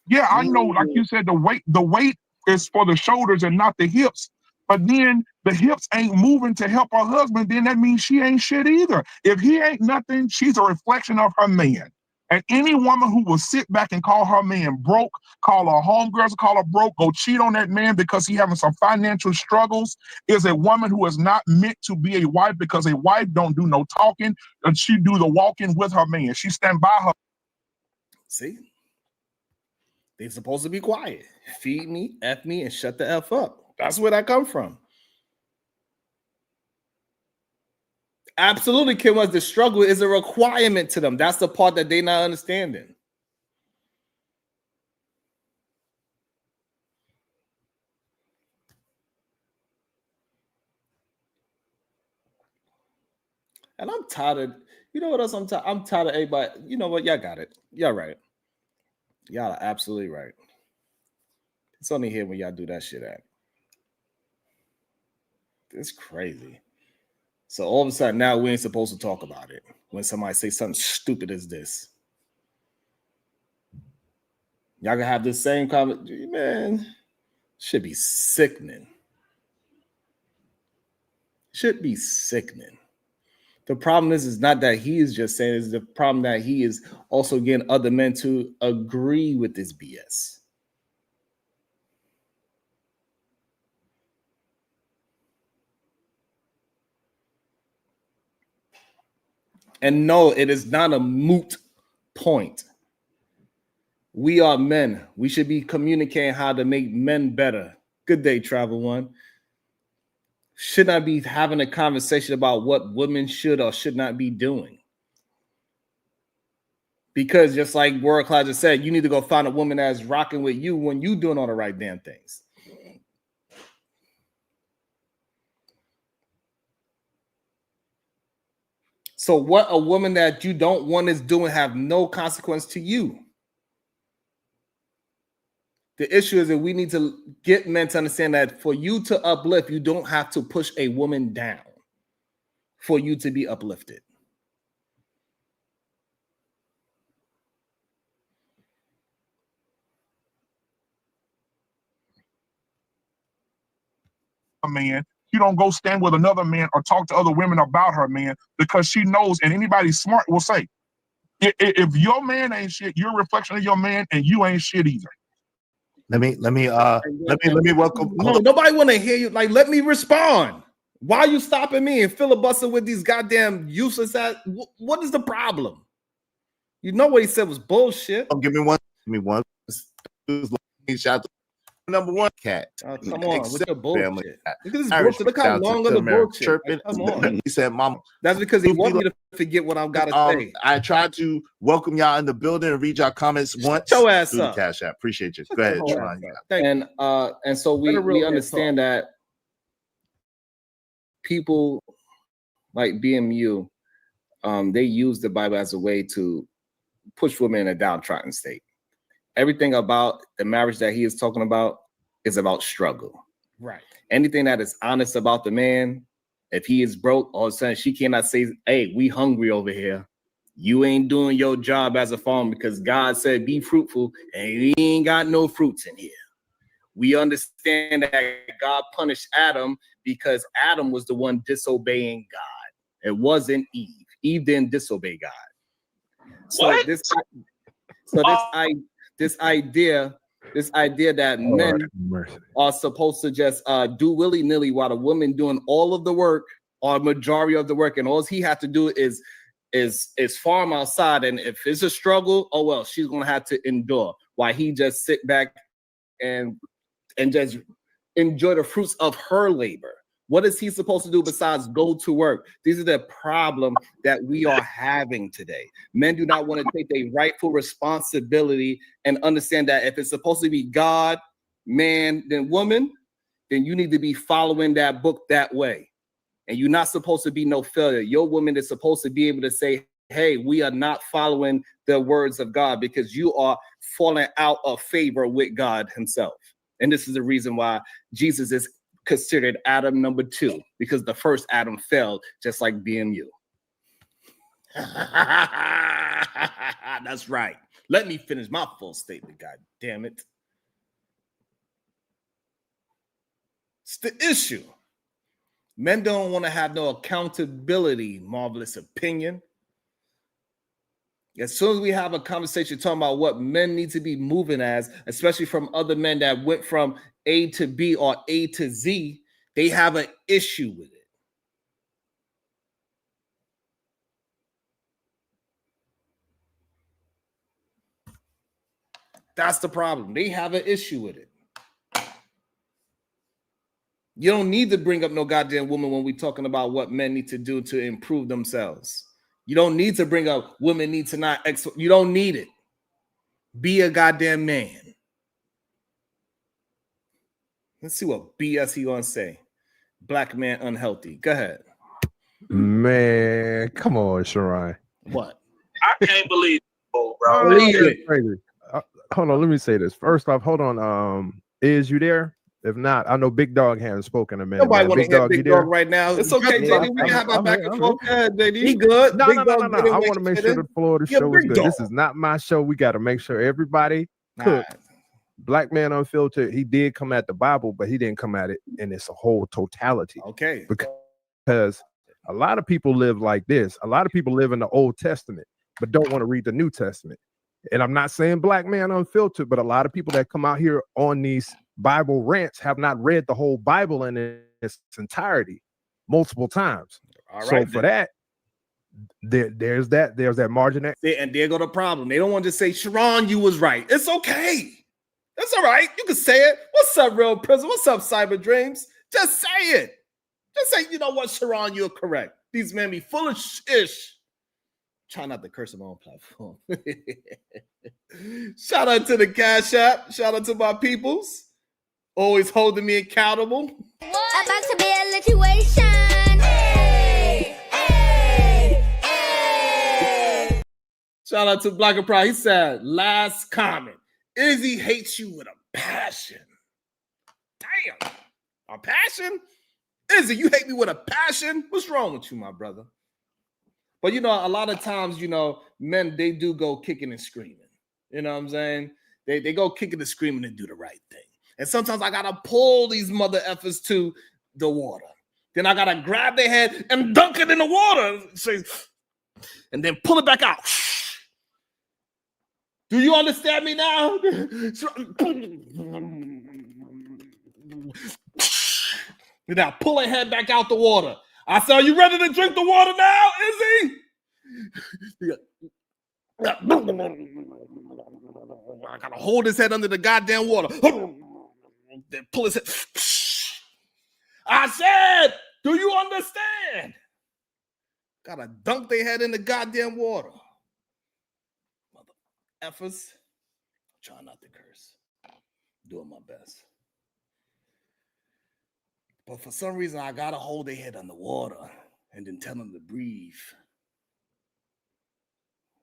Yeah, I know, like you said, the weight is for the shoulders and not the hips. But then the hips ain't moving to help her husband, then that means she ain't shit either. If he ain't nothing, she's a reflection of her man. And any woman who will sit back and call her man broke, call her homegirls, call her broke, go cheat on that man because he having some financial struggles, is a woman who is not meant to be a wife, because a wife don't do no talking, and she do the walking with her man. She stand by her. See? They're supposed to be quiet. Feed me, F me, and shut the F up. That's where that come from. Absolutely, Kim, was the struggle is a requirement to them. That's the part that they're not understanding. And I'm tired of, you know what else I'm tired? I'm tired of everybody. You know what? Y'all got it. Y'all right. Y'all are absolutely right. It's only here when y'all do that shit at. It's crazy. So all of a sudden now we ain't supposed to talk about it when somebody say something stupid as this. Y'all gonna have this same comment, man. Should be sickening. Should be sickening. The problem is not that he is just saying, it's the problem that he is also getting other men to agree with this BS. And no, it is not a moot point. We are men. We should be communicating how to make men better. Good day, Travel One. Should not be having a conversation about what women should or should not be doing. Because just like World Class just said, you need to go find a woman that's rocking with you when you doing all the right damn things. So what a woman that you don't want is doing have no consequence to you. The issue is that we need to get men to understand that for you to uplift, you don't have to push a woman down for you to be uplifted. A man, you don't go stand with another man or talk to other women about her, man, because she knows, and anybody smart will say, if your man ain't shit, you're a reflection of your man, and you ain't shit either. Let me welcome. No, nobody want to hear you. Like, let me respond. Why are you stopping me and filibuster with these goddamn useless ass? What is the problem? You know what he said was bullshit. Oh, give me one. Shout out number one cat. Oh, come on, with your bullshit. Look at this bullshit. Look how long of the bullshit. Like, come on. He said, "Mama." That's because he want me to forget what I've got to say. I tried to welcome y'all in the building and read y'all comments once. Show ass up. The Cash App. Appreciate you. Go ahead, Sharon. And so we understand that people like BMU, they use the Bible as a way to push women in a downtrodden state. Everything about the marriage that he is talking about is about struggle. Right. Anything that is honest about the man, if he is broke, all of a sudden she cannot say, hey, we hungry over here. You ain't doing your job as a farmer because God said be fruitful and we ain't got no fruits in here. We understand that God punished Adam because Adam was the one disobeying God. It wasn't Eve. Eve didn't disobey God. So What? This idea that men are supposed to just do willy-nilly while the woman doing all of the work or majority of the work, and all he had to do is farm outside, and if it's a struggle, oh well, she's gonna have to endure while he just sit back and just enjoy the fruits of her labor. What is he supposed to do besides go to work? These are the problem that we are having today. Men do not want to take their rightful responsibility and understand that if it's supposed to be God, man, then woman, then you need to be following that book that way. And you're not supposed to be no failure. Your woman is supposed to be able to say, hey, we are not following the words of God because you are falling out of favor with God himself. And this is the reason why Jesus is considered Adam number 2, because the first Adam failed, just like BMU. That's right. Let me finish my full statement, God damn it. It's the issue. Men don't want to have no accountability, marvelous opinion. As soon as we have a conversation talking about what men need to be moving as, especially from other men that went from A to B or A to Z, they have an issue with it. That's the problem. They have an issue with it. You don't need to bring up no goddamn woman when we're talking about what men need to do to improve themselves. You don't need to bring up women need to not. You don't need it. Be a goddamn man. Let's see what BS he gonna say. Black man unhealthy. Go ahead. Man, come on, Sharon. What? I can't believe it, bro. Believe it. Crazy. Hold on, let me say this. First off, hold on. Is you there? If not, I know Big Dog hasn't spoken a minute. Nobody want to hear Big Dog right now. It's okay, JD. We can have our back and forth. JD. He good. No. I want to make sure the floor of the show is good. This is not my show. We got to make sure everybody could. Black Man Unfiltered, he did come at the Bible, but he didn't come at it in its whole totality. Okay. Because a lot of people live like this. A lot of people live in the Old Testament, but don't want to read the New Testament. And I'm not saying Black Man Unfiltered, but a lot of people that come out here on these Bible rants have not read the whole Bible in its entirety multiple times. All right, so for that, there's that margin. And there go the problem. They don't want to say, Sharon, you was right. It's okay. That's all right. You can say it. What's up, Real Prison? What's up, Cyber Dreams? Just say it. Just say, you know what, Sharon, you're correct. These men be full of ish. Try not to curse on my own platform. Shout out to the Cash App. Shout out to my peoples. Always holding me accountable. About to be a situation. Hey, hey, hey. Shout out to Black and Proud. He said, last comment. Izzy hates you with a passion. Damn. A passion? Izzy, you hate me with a passion? What's wrong with you, my brother? But, you know, a lot of times, you know, men, they do go kicking and screaming. You know what I'm saying? They go kicking and screaming and do the right thing. And sometimes I got to pull these mother effers to the water. Then I got to grab their head and dunk it in the water. And then pull it back out. Do you understand me now? Now pull her head back out the water. I said, are you ready to drink the water now, Izzy? I gotta hold his head under the goddamn water. Then pull his head. I said, do you understand? Gotta dunk their head in the goddamn water. Mother effers. Try not to curse. Doing my best. But for some reason, I gotta hold their head under water and then tell them to breathe.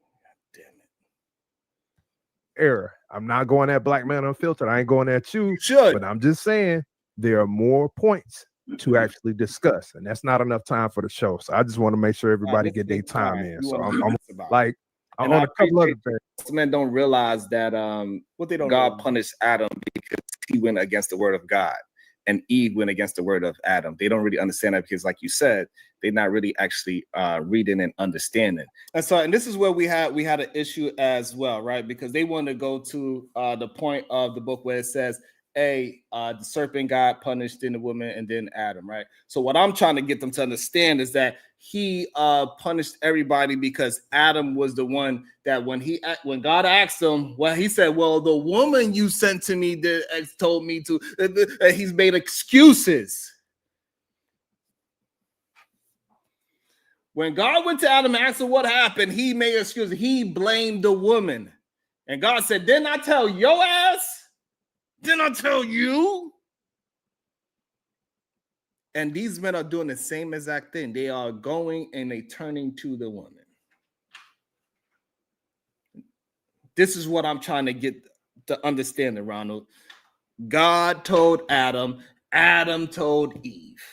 God damn it. Error. I'm not going at Black Man Unfiltered. I ain't going at you. Should. But I'm just saying there are more points to actually discuss, and that's not enough time for the show. So I just want to make sure everybody get their time in. So I'm on a couple other things. Most men don't realize that God punished Adam because he went against the word of God, and Eve went against the word of Adam. They don't really understand that because, like you said, they're not really actually reading and understanding. And this is where we had an issue as well, right? Because they want to go to the point of the book where it says, the serpent God punished in the woman and then Adam, right? So what I'm trying to get them to understand is that he punished everybody because Adam was the one that when God asked him, well, he said, well, the woman you sent to me told me to, he's made excuses. When God went to Adam and asked him what happened, he made excuses. He blamed the woman. And God said, didn't I tell your ass? Didn't I tell you? And these men are doing the same exact thing. They are going and they turning to the woman. This is what I'm trying to get to understand, Ronald. God told Adam, Adam told Eve.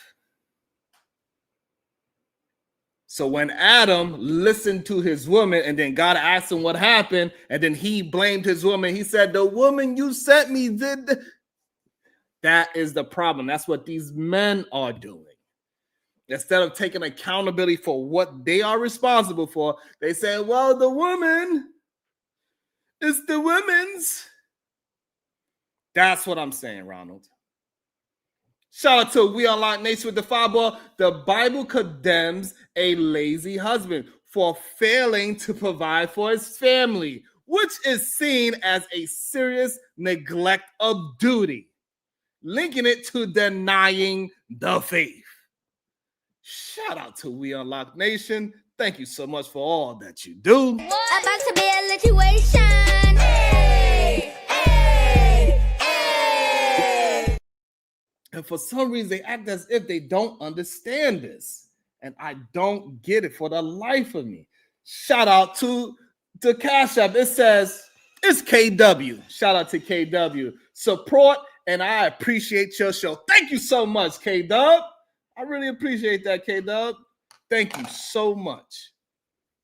So when Adam listened to his woman and then God asked him what happened and then he blamed his woman, he said, the woman you sent me did. That is the problem. That's what these men are doing. Instead of taking accountability for what they are responsible for, they say, well, the woman, it's the women's. That's what I'm saying, Ronald. Shout out to We Unlock Nation with the Fireball. The Bible condemns a lazy husband for failing to provide for his family, which is seen as a serious neglect of duty, linking it to denying the faith. Shout out to We Unlock Nation. Thank you so much for all that you do. About to be a situation. Hey, hey, hey. And for some reason, they act as if they don't understand this. And I don't get it for the life of me. Shout out to the Cash App. It says, it's KW. Shout out to KW. Support, and I appreciate your show. Thank you so much, K-Dub. I really appreciate that, K-Dub. Thank you so much.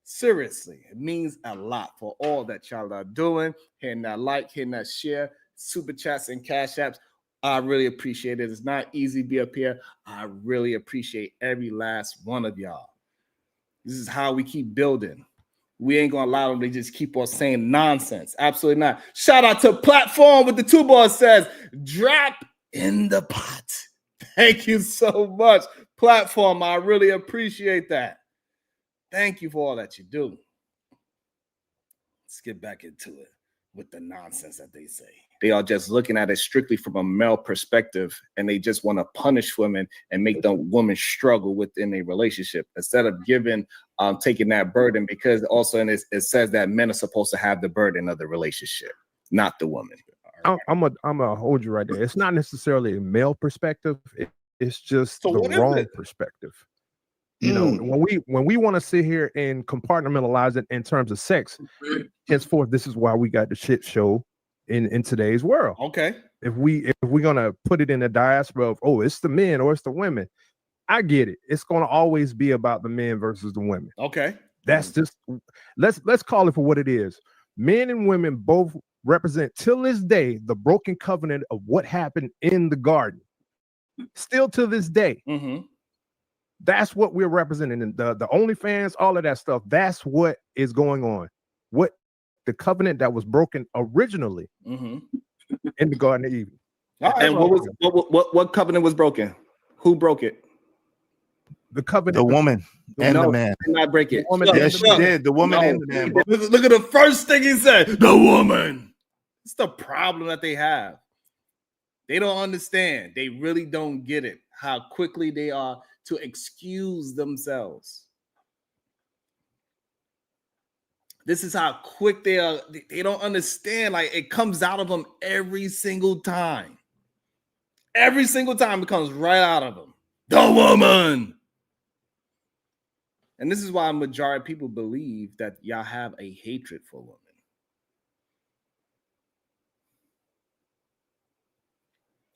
Seriously, it means a lot for all that y'all are doing. Hitting that like, hitting that share, super chats and Cash Apps. I really appreciate it. It's not easy to be up here. I really appreciate every last one of y'all. This is how we keep building. We ain't gonna allow them to just keep on saying nonsense. Absolutely not. Shout out to Platform with the 2 bars says, drop in the pot. Thank you so much, Platform. I really appreciate that. Thank you for all that you do. Let's get back into it with the nonsense that they say. They are just looking at it strictly from a male perspective, and they just want to punish women and make the woman struggle within a relationship instead of taking that burden, because also in this, it says that men are supposed to have the burden of the relationship, not the woman. I'm gonna hold you right there. It's not necessarily a male perspective. It's just the wrong perspective. You know, when we want to sit here and compartmentalize it in terms of sex, henceforth, this is why we got the shit show in today's world. Okay. If we're gonna put it in the diaspora of, oh, it's the men or it's the women, I get it. It's gonna always be about the men versus the women. Okay. That's just, let's call it for what it is. Men and women both represent till this day the broken covenant of what happened in the garden. Still to this day. Mm-hmm. That's what we're representing. And the OnlyFans, all of that stuff, that's what is going on. What the covenant that was broken originally in the Garden of Eden. And what covenant was broken? Who broke it? The covenant. The woman and the man. Did not break it. Yes, she did. The woman and the man. Look at the first thing he said. The woman. It's the problem that they have. They don't understand. They really don't get it. How quickly they are to excuse themselves. This is how quick they are. They don't understand. Like, it comes out of them every single time. Every single time it comes right out of them. The woman. And this is why a majority of people believe that y'all have a hatred for women.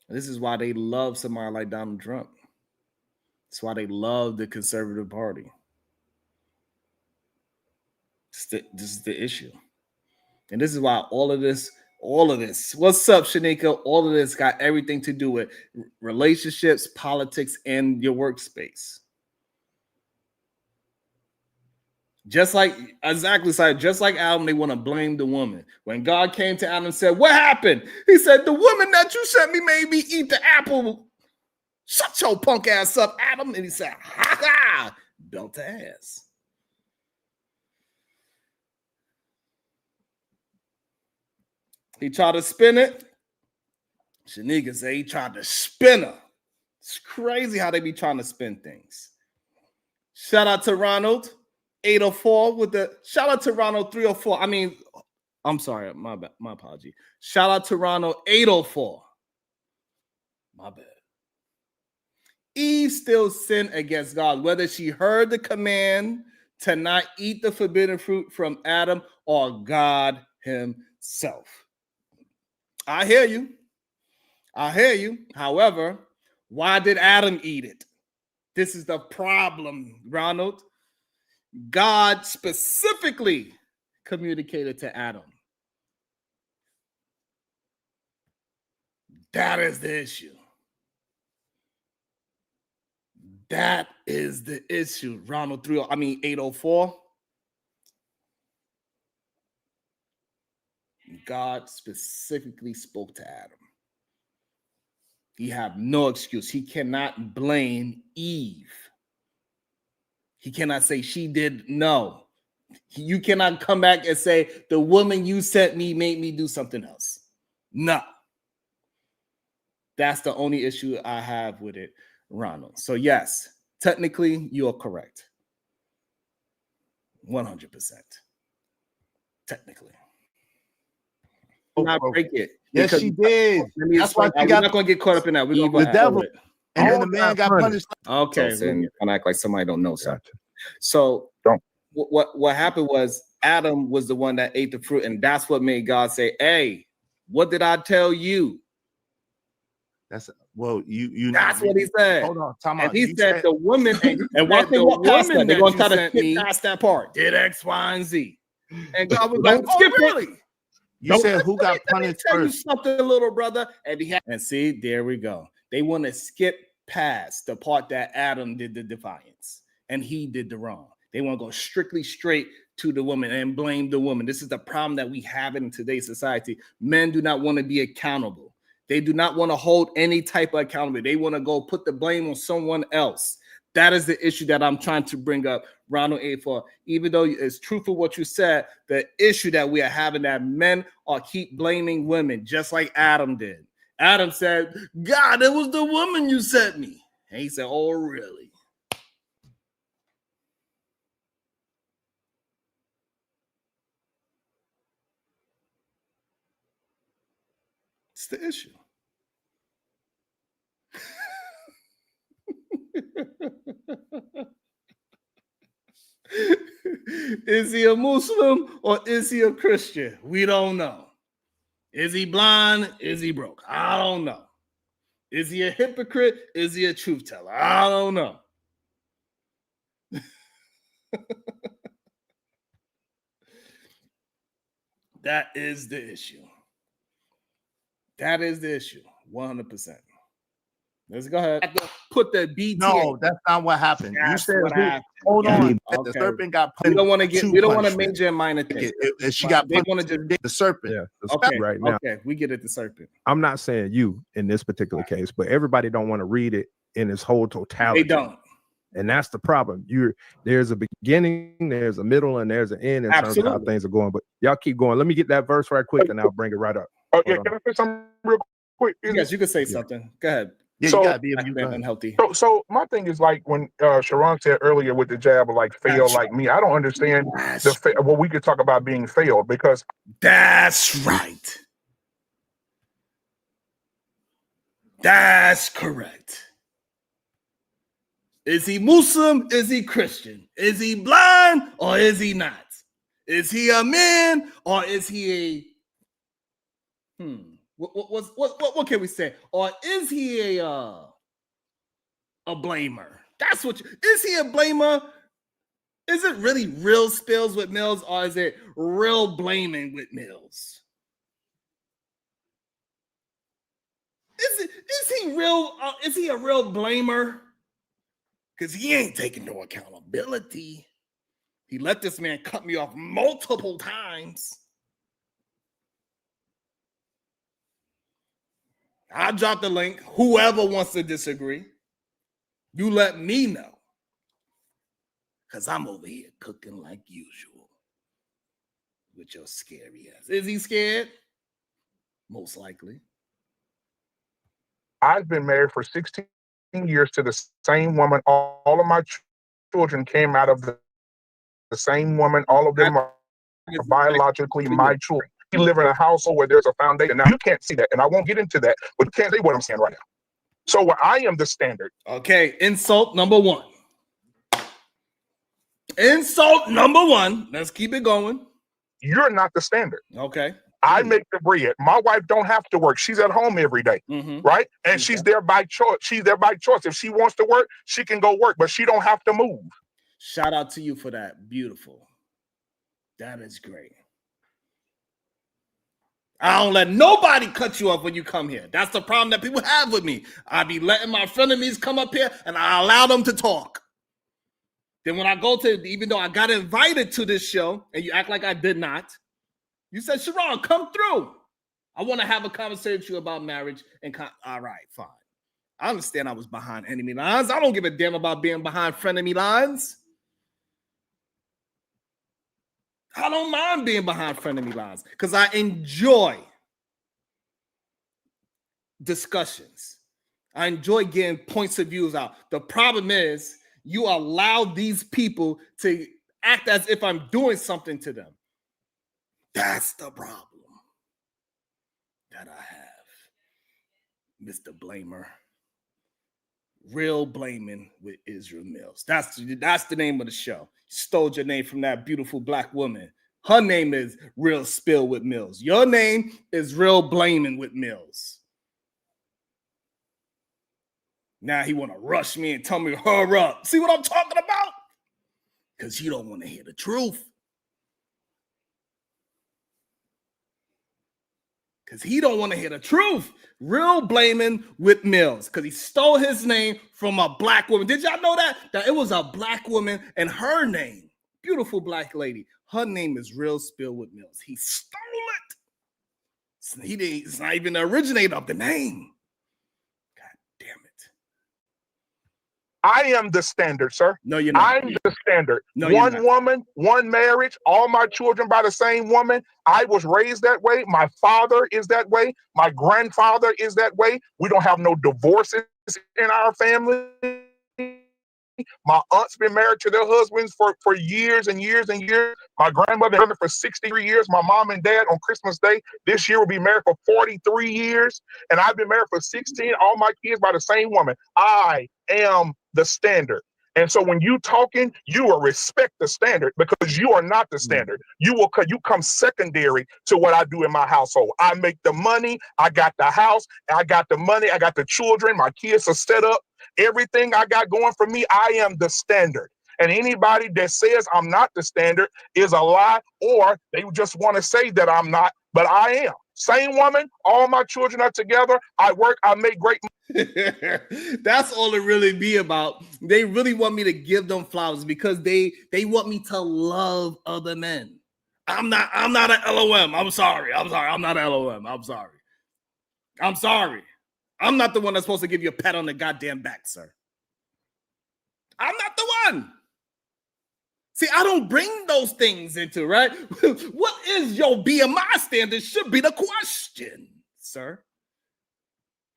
This is why they love somebody like Donald Trump. That's why they love the conservative party. This is the issue. And this is why all of this, what's up, Shanika? All of this got everything to do with relationships, politics, and your workspace. Just like Adam, they want to blame the woman. When God came to Adam and said, what happened? He said, the woman that you sent me made me eat the apple. Shut your punk ass up, Adam. And he said, ha ha, belt the ass. He tried to spin it. Shanika said he tried to spin her. It's crazy how they be trying to spin things. Shout out to Ronald. 804 with the shout out to Ronald 304. I mean, I'm sorry, my apology. Shout out to Ronald 804. My bad. Eve still sinned against God, whether she heard the command to not eat the forbidden fruit from Adam or God himself. I hear you. However, why did Adam eat it? This is the problem, Ronald. God specifically communicated to Adam. That is the issue. That is the issue. Ronald 804. God specifically spoke to Adam. He had no excuse. He cannot blame Eve. He cannot say she did. No. You cannot come back and say the woman you sent me made me do something else. No. That's the only issue I have with it, Ronald. So yes, technically you are correct. 100%. Technically. Not break it. Yes, she did. That's why we're not going to get caught up in that. We're going to the devil. And then the man got punished. Okay, and act like somebody don't know something. So what happened was Adam was the one that ate the fruit, and that's what made God say, "Hey, what did I tell you?" That's you. That's what he said. Hold on, time out. And he said the woman, and what the woman they're going to try to skip past that part. Did X, Y, and Z, and God was like, "Oh, really?" You said who got punished tell first? You something, little brother, and see, there we go. They want to skip past the part that Adam did the defiance and he did the wrong. They want to go strictly straight to the woman and blame the woman. This is the problem that we have in today's society. Men do not want to be accountable. They do not want to hold any type of accountability. They want to go put the blame on someone else. That is the issue that I'm trying to bring up, Ronald A4. Even though it's true for what you said, the issue that we are having that men are keep blaming women, just like Adam did. Adam said, God, it was the woman you sent me. And he said, oh, really? It's the issue. Is he a Muslim or is he a Christian? We don't know. Is he blind? Is he broke? I don't know. Is he a hypocrite? Is he a truth teller? I don't know. That is the issue. That is the issue. 100%. Let's go ahead. Put the BT. No, that's not what happened. That's you said what happened. hold on. Okay. The serpent got We punished. don't want to get. We don't want to major and minor things. She got They want to just the serpent. Yeah, the okay serpent right now. Okay, we get it. The serpent. I'm not saying you in this particular case, but everybody don't want to read it in its whole totality. They don't. And that's the problem. There's a beginning, there's a middle, and there's an end in terms of how things are going. But y'all keep going. Let me get that verse right quick, and I'll bring it right up. Oh yeah, can I say something real quick? Yes, you can say something. Go ahead. Yeah, so, you gotta be unhealthy. So my thing is like when Sharon said earlier with the jab of like fail like me, I don't understand well, we could talk about being failed because that's right. That's correct. Is he Muslim? Is he Christian? Is he blind or is he not? Is he a man or is he a what can we say? Or is he a blamer? That's what is he a blamer? Is it really real spills with Mills or is it real blaming with Mills? Is he real? Is he a real blamer? Because he ain't taking no accountability. He let this man cut me off multiple times. I'll drop the link. Whoever wants to disagree, you let me know. Because I'm over here cooking like usual with your scary ass. Is he scared? Most likely. I've been married for 16 years to the same woman. All of my children came out of the same woman. All of them are biologically my children. We live in a household where there's a foundation. Now, you can't see that, and I won't get into that, but you can't see what I'm saying right now. So where I am the standard. Okay, insult number one. Insult number one. Let's keep it going. You're not the standard. Okay. I make the bread. My wife don't have to work. She's at home every day, right? And she's there by choice. She's there by choice. If she wants to work, she can go work, but she don't have to move. Shout out to you for that. Beautiful. That is great. I don't let nobody cut you off when you come here. That's the problem that people have with me. I be letting my frenemies come up here and I allow them to talk. Then when I go to, even though I got invited to this show and you act like I did not, you said, Sharon, come through. I want to have a conversation with you about marriage. All right, fine. I understand I was behind enemy lines. I don't give a damn about being behind frenemy lines. I don't mind being behind frenemy lines because I enjoy discussions. I enjoy getting points of views out. The problem is you allow these people to act as if I'm doing something to them. That's the problem that I have, Mr. Blamer. Real blaming with Israel Mills. That's the name of the show. Stole your name from that beautiful black woman. Her name is Real Spill with Mills. Your name is Real Blaming with Mills. Now he want to rush me and tell me, hurry up. See what I'm talking about? Because you don't want to hear the truth. Because he don't want to hear the truth. Real blaming with Mills. Because he stole his name from a black woman. Did y'all know that? That it was a black woman and her name. Beautiful black lady. Her name is Real Spill with Mills. He stole it. It's not even the originator of the name. God damn it. I am the standard, sir. No, you're not. I'm the standard. No, one woman, one marriage, all my children by the same woman. I was raised that way. My father is that way. My grandfather is that way. We don't have no divorces in our family. My aunt's been married to their husbands for years and years and years. My grandmother been married for 63 years. My mom and dad on Christmas Day this year will be married for 43 years. And I've been married for 16. All my kids by the same woman. I am the standard. And so when you talking, you will respect the standard because you are not the standard. You come secondary to what I do in my household. I make the money, I got the house, I got the money, I got the children, my kids are set up. Everything I got going for me, I am the standard. And anybody that says I'm not the standard is a lie, or they just want to say that I'm not, but I am. Same woman, all my children are together. I work, I make great money. That's all it really be about. They really want me to give them flowers because they want me to love other men. I'm not an LOM. I'm sorry. I'm not an LOM. I'm sorry. I'm not the one that's supposed to give you a pat on the goddamn back, sir. I'm not the one. See, I don't bring those things into, right? What is your BMI standard should be the question, sir.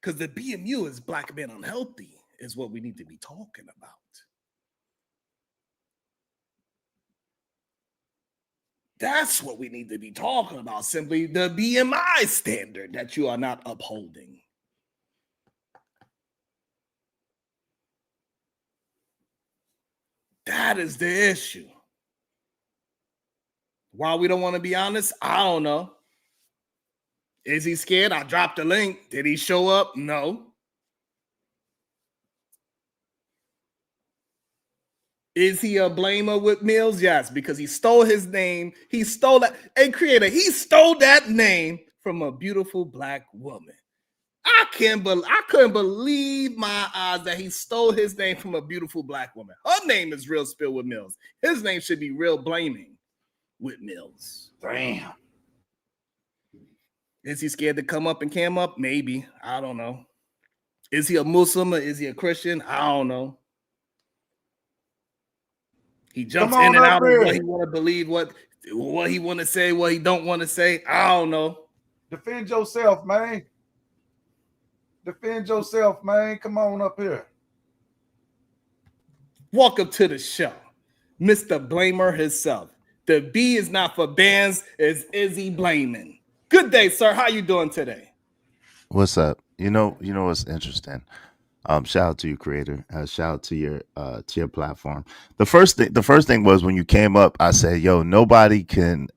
Because the BMU is black men unhealthy is what we need to be talking about. That's what we need to be talking about. Simply the BMI standard that you are not upholding. That is the issue. Why we don't want to be honest, I don't know. Is he scared? I dropped the link. Did he show up? No. Is he a blamer with Mills? Yes, because he stole his name. He stole that. Hey, creator, he stole that name from a beautiful black woman. I couldn't believe my eyes that he stole his name from a beautiful black woman. Her name is Real Spill with Mills. His name should be Real Blaming with Mills. Damn. Is he scared to come up and cam up? Maybe. I don't know. Is he a Muslim or is he a Christian? I don't know. He jumps in and out of what he want to believe, what he want to say, what he don't want to say. I don't know. Defend yourself, man. Defend yourself, man. Come on up here. Welcome to the show, Mr. Blamer himself. The B is not for bands, it's Izzy Blaming. Good day, sir. How you doing today? What's up? You know what's interesting. Shout out to you, creator. Shout out to your platform. The first thing was when you came up, I said, "Yo, nobody can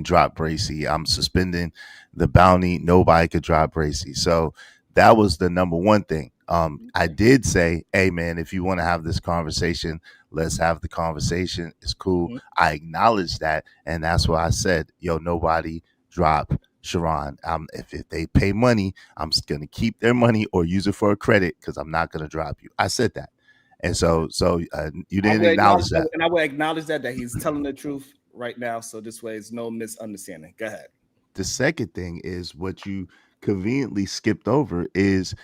drop Bracy. I'm suspending the bounty. Nobody could drop Bracy." So that was the number one thing. I did say, "Hey, man, if you want to have this conversation, let's have the conversation. It's cool." Mm-hmm. I acknowledged that, and that's why I said, "Yo, nobody drop Sharon. If they pay money, I'm just gonna keep their money or use it for a credit because I'm not gonna drop you." I said that, and so you didn't acknowledge that, and I will acknowledge that he's telling the truth right now. So this way, it's no misunderstanding. Go ahead. The second thing is what you conveniently skipped over is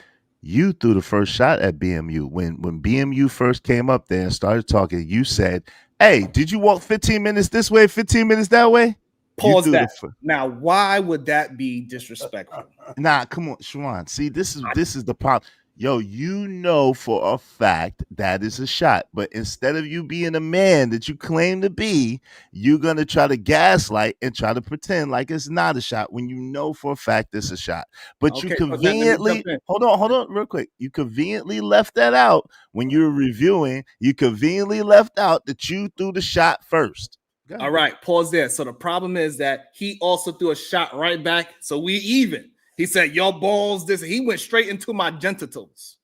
you threw the first shot at BMU when BMU first came up there and started talking. You said, "Hey, did you walk 15 minutes this way, 15 minutes that way?" Pause that. Now, why would that be disrespectful? Nah, come on, Sharon. See, this is the problem. Yo, you know for a fact that is a shot, but instead of you being a man that you claim to be, you're gonna try to gaslight and try to pretend like it's not a shot when you know for a fact it's a shot. But okay, you conveniently hold on, real quick. You conveniently left that out when you were reviewing. You conveniently left out that you threw the shot first. All right, pause there. So the problem is that he also threw a shot right back. So we even. He said, "Your balls." This. He went straight into my genitals.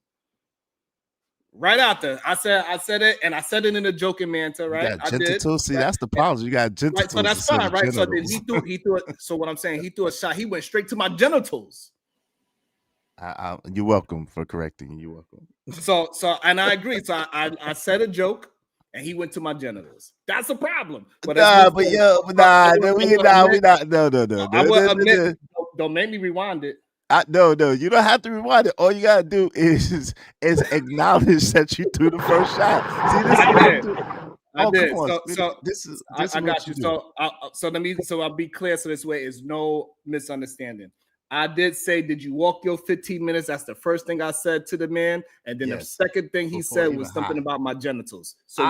Right after I said it, and I said it in a joking manner. Right? I did. See, that's the problem. You got genitals. Right, so that's fine, right? So then he threw it. So what I'm saying, he threw a shot. He went straight to my genitals. You're welcome for correcting. You're welcome. So and I agree. So I said a joke. And he went to my genitals. That's a problem. But we not. No. I will admit. Don't make me rewind it. No, you don't have to rewind it. All you gotta do is acknowledge that you threw the first shot. See, this I did. So this is I got you. So I'll be clear. So this way is no misunderstanding. I did say, "Did you walk your 15 minutes?" That's the first thing I said to the man, and then the second thing he said was something about my genitals. So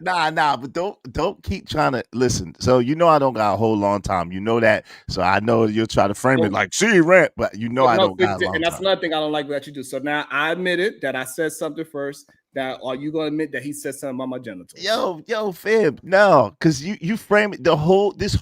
but don't keep trying to listen. So I don't got a whole long time. You know that. So I know you'll try to frame it like she rant, but I don't got a long and that's another thing I don't like that you do. So now I admitted that I said something first. Now, are you gonna admit that he said something about my genitals? Yo, fam, no, because you frame it, this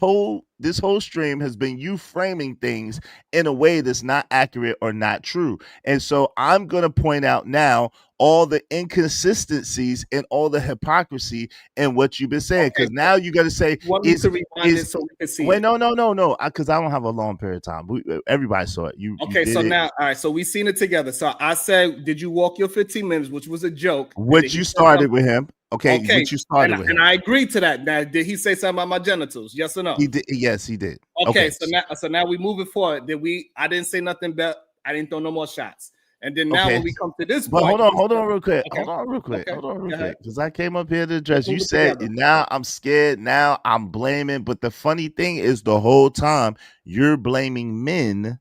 whole stream has been you framing things in a way that's not accurate or not true. And so I'm gonna point out now all the inconsistencies and all the hypocrisy in what you've been saying. Because now you gotta say You want me to rewind it so we can see wait, it? no, because I don't have a long period of time. Everybody saw it. You Okay, did so it. now, all right, so we seen it together. So I said, did you walk your 15 minutes, which was a joke? What you started with him. Okay, what you started with him. And I agree to that. Now, did he say something about my genitals? Yes or no? He did. Yes, he did. Okay, so now we moving forward. I didn't say nothing but I didn't throw no more shots. And then now when we come to this but point, hold on real quick. Okay. Hold on real quick. Okay. Because I came up here to address. You Move it said together. now I'm scared. Now I'm blaming. But the funny thing is, the whole time you're blaming men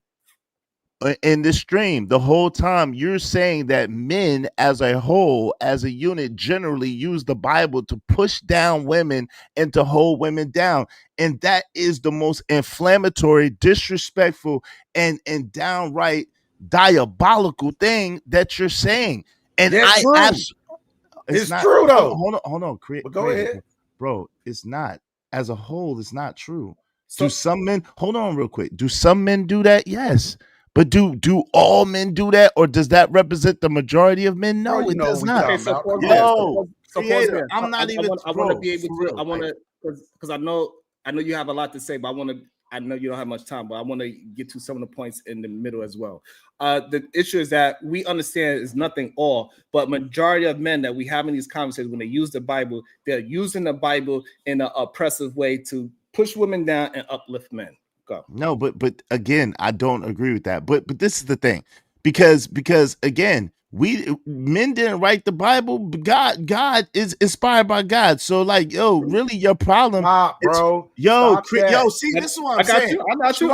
in the stream. The whole time you're saying that men as a whole, as a unit, generally use the Bible to push down women and to hold women down. And that is the most inflammatory, disrespectful, and downright diabolical thing that you're saying. And That's true. It's not true though. Hold on. But go ahead. Bro, it's not. As a whole, it's not true. Do some men, hold on real quick. Do some men do that? Yes. But do all men do that, or does that represent the majority of men? No, it does not. Okay, so Creator, I'm not even. I want to be able to. I want to because I know you have a lot to say, but I know you don't have much time, but I want to get to some of the points in the middle as well. The issue is that we understand is nothing all, but majority of men that we have in these conversations, when they use the Bible, they're using the Bible in an oppressive way to push women down and uplift men. Go. No, but again, I don't agree with that. But this is the thing, because again, men didn't write the Bible. God is inspired by God. So like, really, your problem, bro. See, this is what I'm saying. I got you.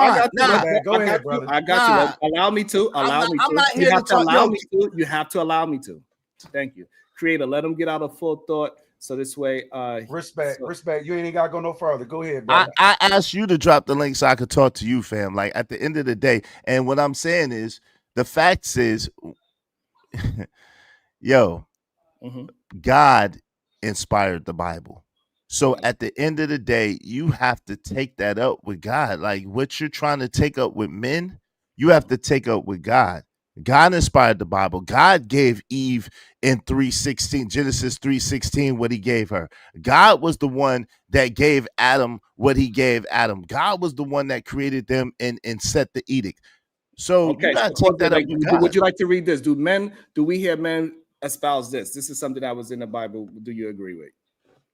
Go ahead, brother. I got you. Allow me to. I'm not here to talk. You have to allow me to. Thank you, Creator. Let them get out of full thought. So this way, respect. You ain't gotta go no further. Go ahead, brother. I asked you to drop the link so I could talk to you, fam. Like at the end of the day, and what I'm saying is, the facts is, God inspired the Bible. So at the end of the day, you have to take that up with God. Like what you're trying to take up with men, you have to take up with God. God inspired the Bible. God gave Eve in Genesis 3:16, what he gave her. God was the one that gave Adam what he gave Adam. God was the one that created them and set the edict. So you gotta take that up with God. Would you like to read this? Do we hear men espouse this? This is something that was in the Bible. Do you agree with?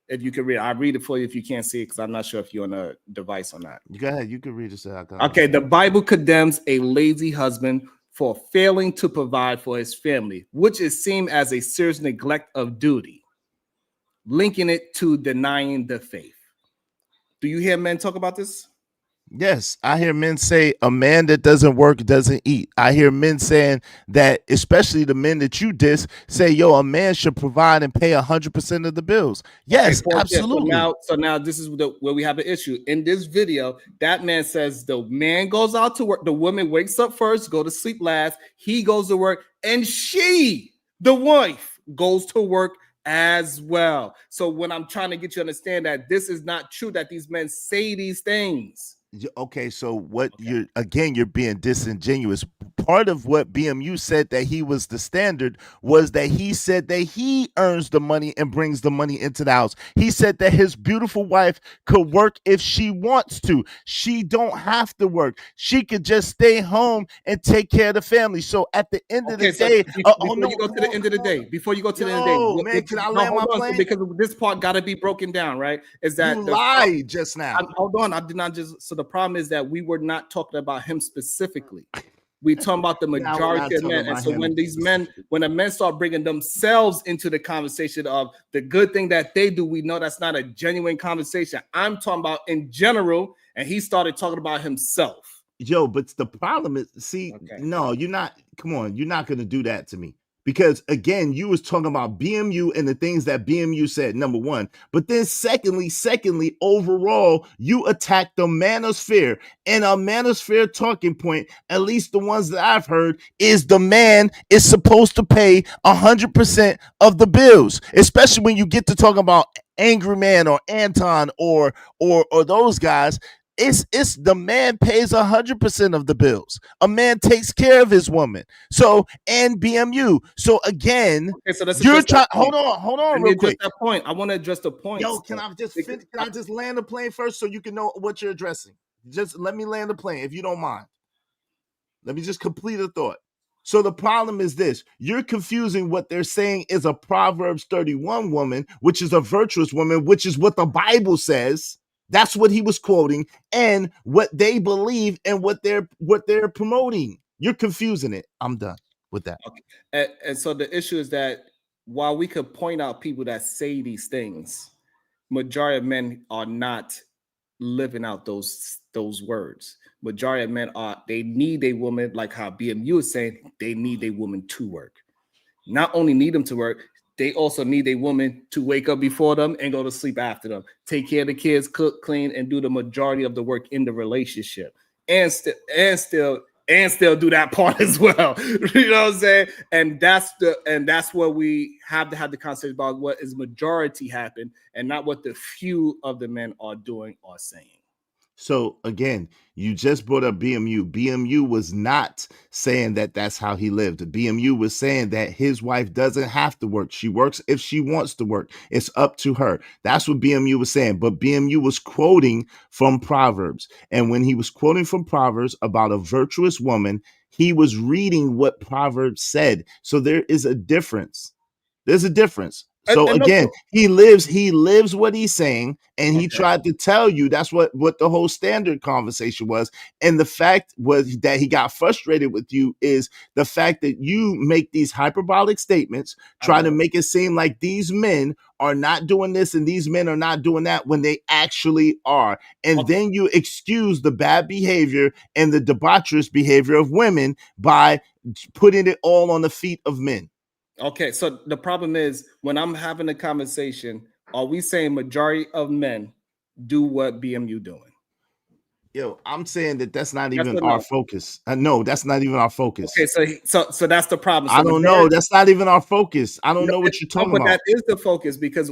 If you can read it, I'll read it for you if you can't see it, because I'm not sure if you're on a device or not. Go ahead, you can read it. Okay, the Bible condemns a lazy husband for failing to provide for his family, which is seen as a serious neglect of duty, linking it to denying the faith. Do you hear men talk about this? Yes, I hear men say a man that doesn't work doesn't eat. I hear men saying that, especially the men that you diss, say, a man should provide and pay 100% of the bills. Yes, absolutely. So now this is where we have an issue. In this video, that man says the man goes out to work, the woman wakes up first, go to sleep last, he goes to work, and she, the wife, goes to work as well. So when I'm trying to get you to understand that this is not true, that these men say these things. Okay, so you're being disingenuous. Part of what BMU said that he was the standard was that he said that he earns the money and brings the money into the house. He said that his beautiful wife could work if she wants to. She don't have to work. She could just stay home and take care of the family. So at the end of the day, before you go to the end of the day, man, can I land my plane? Because this part got to be broken down, right? Is that you lied just now? Hold on, I did not just. So the problem is that we were not talking about him specifically. We talking about the majority of men. And so when a men start bringing themselves into the conversation of the good thing that they do, we know that's not a genuine conversation. I'm talking about in general, and he started talking about himself. But the problem is, no, you're not. Come on, you're not going to do that to me. Because again, you was talking about BMU and the things that BMU said, number one. But then secondly, overall, you attacked the manosphere. And a manosphere talking point, at least the ones that I've heard, is the man is supposed to pay 100% of the bills, especially when you get to talking about Angry Man or Anton or those guys. It's the man pays 100% of the bills. A man takes care of his woman. So, and BMU. So again, Okay, so let's you're trying. trying. Hold on, real quick. That point. I want to address the point. Yo, can I just finish? Can I just land the plane first so you can know what you're addressing? Just let me land the plane if you don't mind. Let me just complete a thought. So the problem is this: you're confusing what they're saying is a Proverbs 31 woman, which is a virtuous woman, which is what the Bible says. That's what he was quoting, and what they believe and what they're promoting. You're confusing it. I'm done with that. Okay. And so the issue is that while we could point out people that say these things, majority of men are not living out those words. Majority of men they need a woman, like how BMU is saying, they need a woman to work. Not only need them to work, they also need a woman to wake up before them and go to sleep after them, take care of the kids, cook, clean, and do the majority of the work in the relationship, and still do that part as well. You know what I'm saying? And that's where we have to have the conversation about what is majority happen and not what the few of the men are doing or saying. So again, you just brought up BMU. BMU was not saying that that's how he lived. BMU was saying that his wife doesn't have to work. She works if she wants to work. It's up to her. That's what BMU was saying. But BMU was quoting from Proverbs. And when he was quoting from Proverbs about a virtuous woman, he was reading what Proverbs said. So there is a difference. There's a difference. So again, he lives what he's saying, and he tried to tell you that's what the whole standard conversation was. And the fact was that he got frustrated with you is the fact that you make these hyperbolic statements, try to make it seem like these men are not doing this and these men are not doing that when they actually are. And then you excuse the bad behavior and the debaucherous behavior of women by putting it all on the feet of men. Okay, so the problem is when I'm having a conversation, are we saying majority of men do what BMU doing? Yo, I'm saying that's not even our focus. No, that's not even our focus. Okay, so that's the problem. So I don't know. That's not even our focus. I don't know what you're talking about. That is the focus because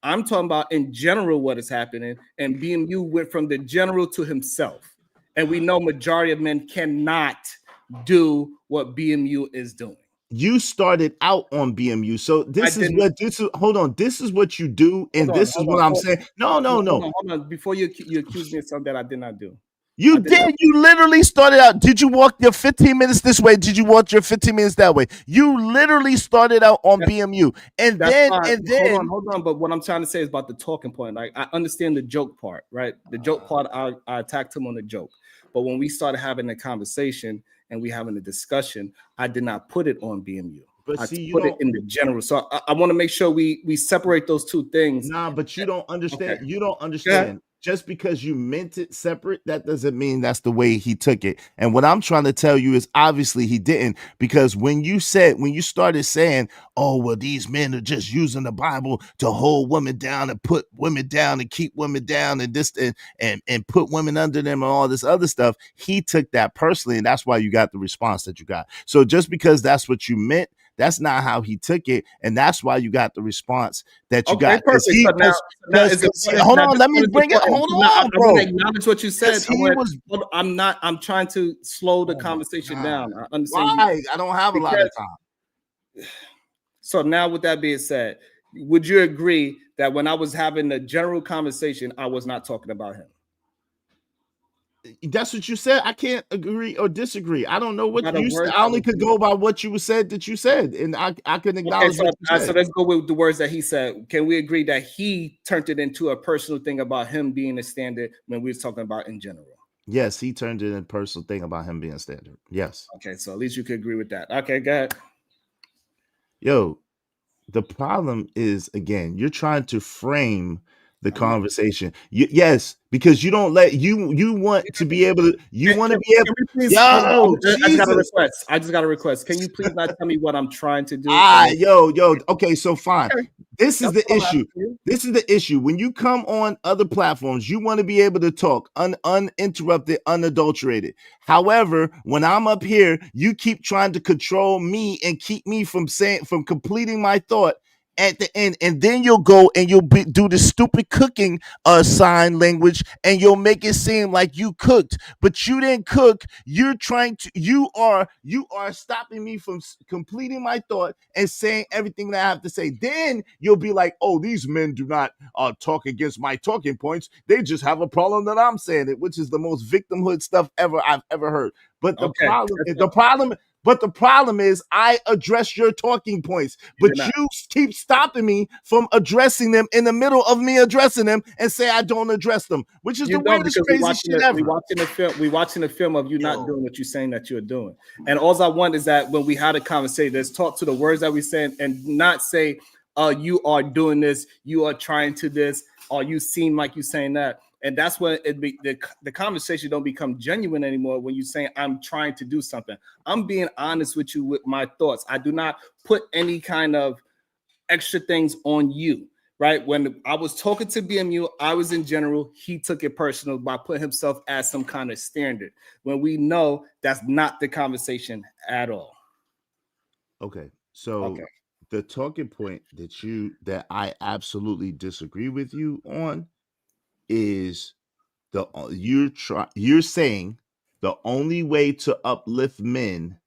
I'm talking about in general what is happening, and BMU went from the general to himself, and we know majority of men cannot do what BMU is doing. You started out on BMU, so this is what you do, and this is what I'm saying. No. Hold on. Before you accuse me of something that I did not do. You did. You literally started out. Did you walk your 15 minutes this way? Did you walk your 15 minutes that way? You literally started out on BMU, and then hold on. But what I'm trying to say is about the talking point. Like I understand the joke part, right? The joke part, I attacked him on the joke, but when we started having a conversation and we having a discussion, I did not put it on BMU. But I see, put it in the general. So I want to make sure we separate those two things. Nah, but you don't understand. Okay. You don't understand. Just because you meant it separate, that doesn't mean that's the way he took it. And what I'm trying to tell you is obviously he didn't, because when you started saying, oh, well, these men are just using the Bible to hold women down and put women down and keep women down and this and put women under them and all this other stuff, he took that personally. And that's why you got the response that you got. So just because that's what you meant, that's not how he took it, and that's why you got the response that you got. Perfect. Hold on, let me bring it. Hold on, bro. I want to acknowledge what you said. I'm trying to slow the conversation down. I understand. Why? I don't have a lot of time. So now, with that being said, would you agree that when I was having a general conversation, I was not talking about him? That's what you said. I can't agree or disagree. I don't know what you said. I only could go by what you said that you said, and I can acknowledge what you said. So let's go with the words that he said. Can we agree that he turned it into a personal thing about him being a standard when we were talking about in general? Yes, he turned it into a personal thing about him being a standard. Yes. Okay, so at least you could agree with that. Okay, go ahead. Yo, the problem is, again, you're trying to frame the conversation. Yes, because you don't let you want to be able to Can we please, hold on, I just got a Jesus. request. I just got a request. Can you please not tell me what I'm trying to do? Yo. Okay, so fine. Okay. This is That's the all I'm issue. asking you. This is the issue. When you come on other platforms, you want to be able to talk uninterrupted, unadulterated. However, when I'm up here, you keep trying to control me and keep me from completing my thought at the end, and then you'll go and do the stupid cooking sign language, and you'll make it seem like you cooked, but you didn't cook. You are stopping me from completing my thought and saying everything that I have to say. Then you'll be like, oh, these men do not talk against my talking points. They just have a problem that I'm saying it, which is the most victimhood stuff I've ever heard. But the problem is I address your talking points, but you keep stopping me from addressing them in the middle of me addressing them and say I don't address them, which is the weirdest, crazy shit ever. We watching the film of you not doing what you're saying that you're doing. And all I want is that when we had a conversation, let's talk to the words that we saying and not say, you are doing this, you are trying to this, or you seem like you're saying that. And that's when the conversation don't become genuine anymore when you're saying I'm trying to do something. I'm being honest with you with my thoughts. I do not put any kind of extra things on you, right? When I was talking to BMU, I was in general. He took it personal by putting himself as some kind of standard when we know that's not the conversation at all. Okay, so the talking point that I absolutely disagree with you on is you're saying the only way to uplift men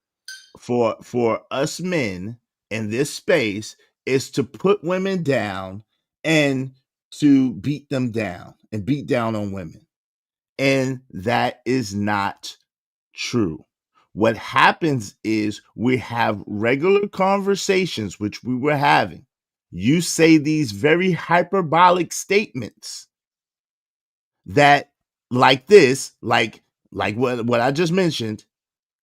for us men in this space is to put women down and to beat them down and beat down on women. And that is not true. What happens is we have regular conversations, which we were having. You say these very hyperbolic statements that like this, like what I just mentioned,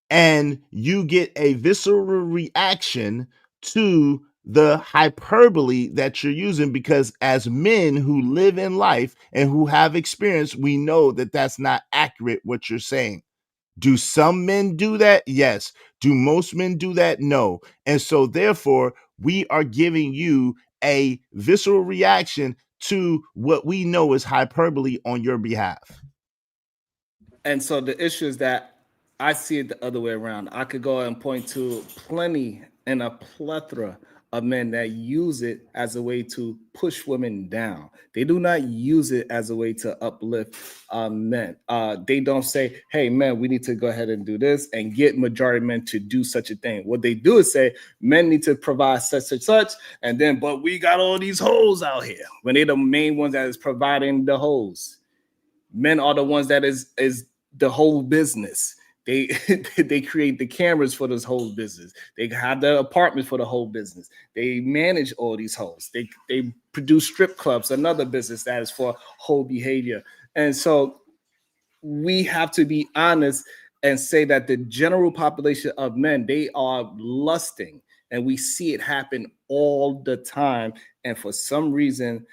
and you get a visceral reaction to the hyperbole that you're using, because as men who live in life and who have experience, we know that that's not accurate what you're saying. Do some men do that? Yes. Do most men do that? No. And so therefore, we are giving you a visceral reaction to what we know is hyperbole on your behalf. And so the issue is that I see it the other way around. I could go and point to plenty and a plethora of men that use it as a way to push women down. They do not use it as a way to uplift men. They don't say, hey, man, we need to go ahead and do this and get majority men to do such a thing. What they do is say, men need to provide such, and then, but we got all these hoes out here. When they're the main ones that is providing the hoes. Men are the ones that is the whole business. They they create the cameras for this whole business. They have the apartments for the whole business. They manage all these hoes. They produce strip clubs, another business that is for whole behavior. And so we have to be honest and say that the general population of men, they are lusting, and we see it happen all the time. And for some reason,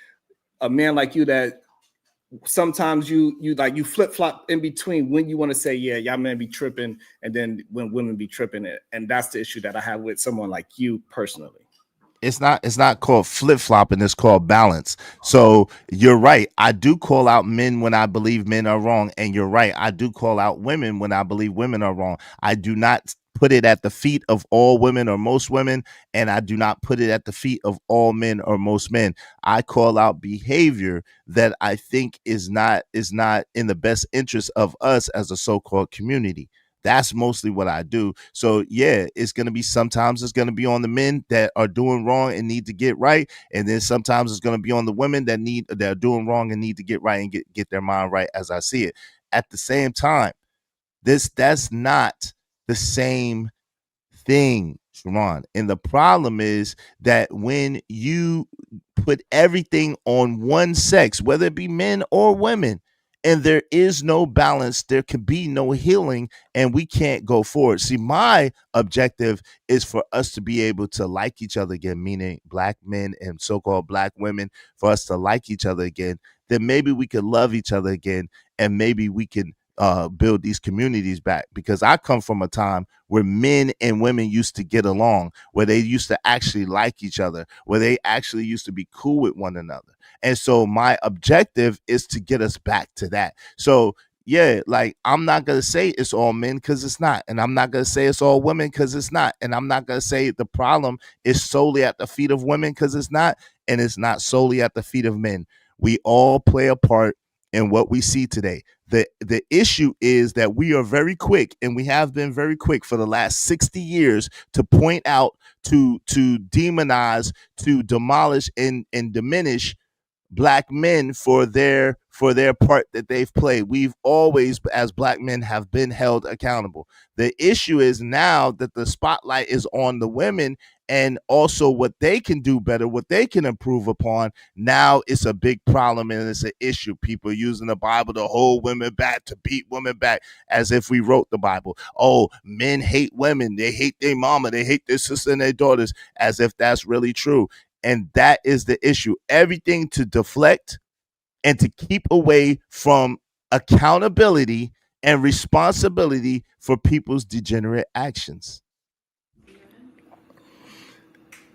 a man like you that sometimes you flip-flop in between when you want to say, yeah, y'all men be tripping, and then when women be tripping it. And that's the issue that I have with someone like you personally. It's not called flip-flopping, it's called balance. So you're right. I do call out men when I believe men are wrong. And you're right. I do call out women when I believe women are wrong. I do not put it at the feet of all women or most women, and I do not put it at the feet of all men or most men. I call out behavior that I think is not in the best interest of us as a so-called community. That's mostly what I do. So yeah, sometimes it's going to be on the men that are doing wrong and need to get right. And then sometimes it's going to be on the women that are doing wrong and need to get right and get their mind right, as I see it. At the same time, that's not the same thing, Sharon. And the problem is that when you put everything on one sex, whether it be men or women, and there is no balance, there can be no healing, and we can't go forward. See, my objective is for us to be able to like each other again, meaning black men and so-called black women, for us to like each other again. Then maybe we could love each other again, and maybe we can build these communities back. Because I come from a time where men and women used to get along, where they used to actually like each other, where they actually used to be cool with one another. And so my objective is to get us back to that. So yeah, like I'm not going to say it's all men because it's not. And I'm not going to say it's all women because it's not. And I'm not going to say the problem is solely at the feet of women because it's not. And it's not solely at the feet of men. We all play a part in what we see today. The issue is that we are very quick, and we have been very quick for the last 60 years to point out, to demonize, to demolish and diminish black men for their part that they've played. We've always, as black men, have been held accountable. The issue is now that the spotlight is on the women, and also what they can do better, what they can improve upon. Now it's a big problem, and it's an issue. People using the Bible to hold women back, to beat women back, as if we wrote the Bible. Oh, men hate women, they hate their mama, they hate their sister and their daughters, as if that's really true. And that is the issue. Everything to deflect and to keep away from accountability and responsibility for people's degenerate actions.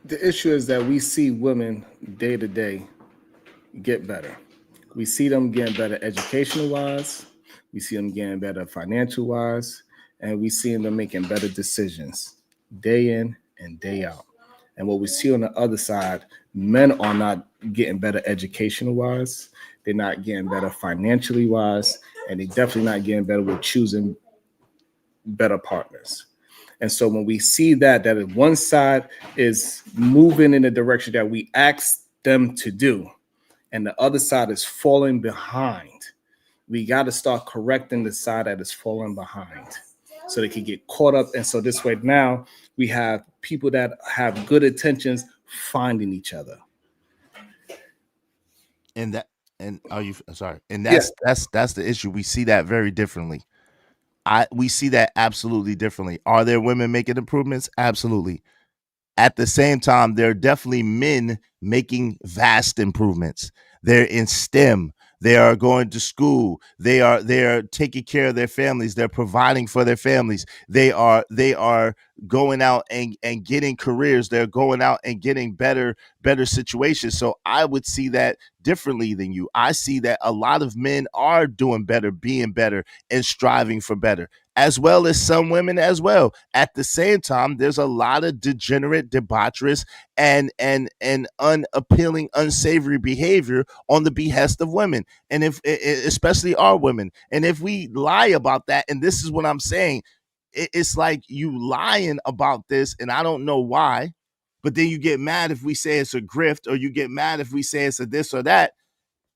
The issue is that we see women day to day get better. We see them getting better educational wise. We see them getting better financial wise. And we see them making better decisions day in and day out. And what we see on the other side, men are not getting better educational wise. They're not getting better financially wise. And they're definitely not getting better with choosing better partners. And so when we see that one side is moving in the direction that we asked them to do, and the other side is falling behind, we got to start correcting the side that is falling behind so they can get caught up. And so this way now we have people that have good intentions finding each other. And that's the issue. We see that very differently. We see that absolutely differently. Are there women making improvements? Absolutely. At the same time, there are definitely men making vast improvements. They're in STEM. They are going to school. They are taking care of their families. They're providing for their families. They are going out and getting careers. They're going out and getting better situations. So I would see that differently than you. I see that a lot of men are doing better, being better, and striving for better, as well as some women as well. At the same time, there's a lot of degenerate, debaucherous, and unappealing, unsavory behavior on the behest of women, and especially our women. And if we lie about that, and this is what I'm saying, it's like you lying about this, and I don't know why, but then you get mad if we say it's a grift, or you get mad if we say it's a this or that.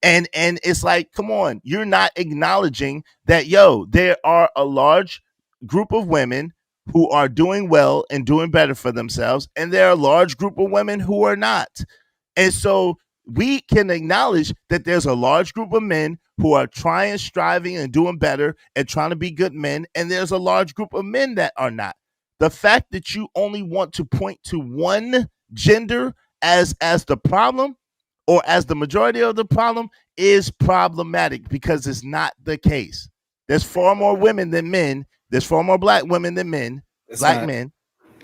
And it's like, come on, you're not acknowledging that, there are a large group of women who are doing well and doing better for themselves, and there are a large group of women who are not. And so we can acknowledge that there's a large group of men who are trying, striving, and doing better and trying to be good men, and there's a large group of men that are not. The fact that you only want to point to one gender as the problem, or as the majority of the problem, is problematic, because it's not the case. There's far more women than men. There's far more black women than men, men.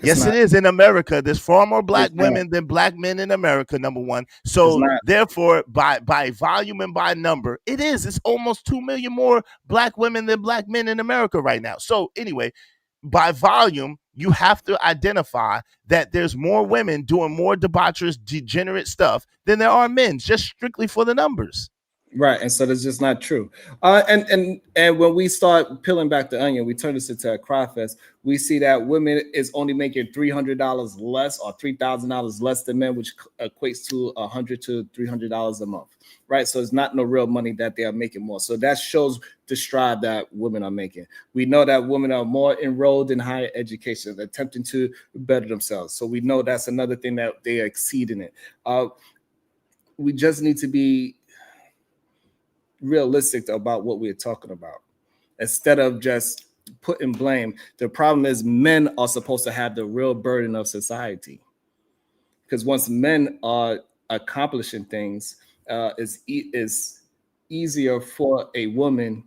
Yes, it is in America. There's far more black women than black men in America, number one. So therefore, by volume and by number, it's almost 2 million more black women than black men in America right now. So anyway, by volume, you have to identify that there's more women doing more debaucherous, degenerate stuff than there are men, just strictly for the numbers. Right, and so that's just not true. And when we start peeling back the onion, we turn this into a cry fest. We see that women is only making $300 less, or $3,000 less than men, which equates to $100 to $300 a month. Right, so it's not no real money that they are making more. So that shows the stride that women are making. We know that women are more enrolled in higher education, attempting to better themselves. So we know that's another thing that they are exceeding it. We just need to be realistic about what we're talking about instead of just putting blame. The problem is men are supposed to have the real burden of society, because once men are accomplishing things, is easier for a woman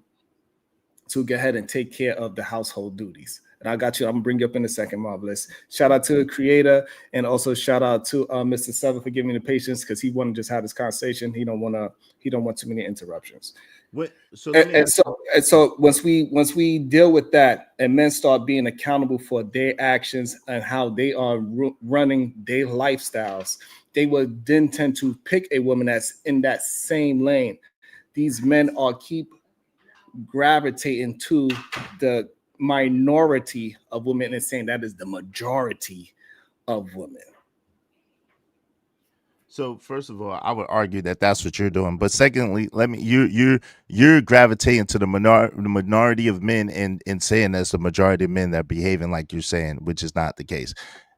to go ahead and take care of the household duties. And I got you. I'm gonna bring you up in a second, Marvelous. Shout out to the creator, and also shout out to Mr. Seven for giving me the patience, because he want to just have this conversation. He don't want too many interruptions. So once we deal with that, and men start being accountable for their actions and how they are running their lifestyles, they will then tend to pick a woman that's in that same lane. These men are keep gravitating to the minority of women and saying that is the majority of women. So first of all, I would argue that that's what you're doing. But secondly, you're gravitating to the minority of men and saying that's the majority of men that are behaving like you're saying, which is not the case.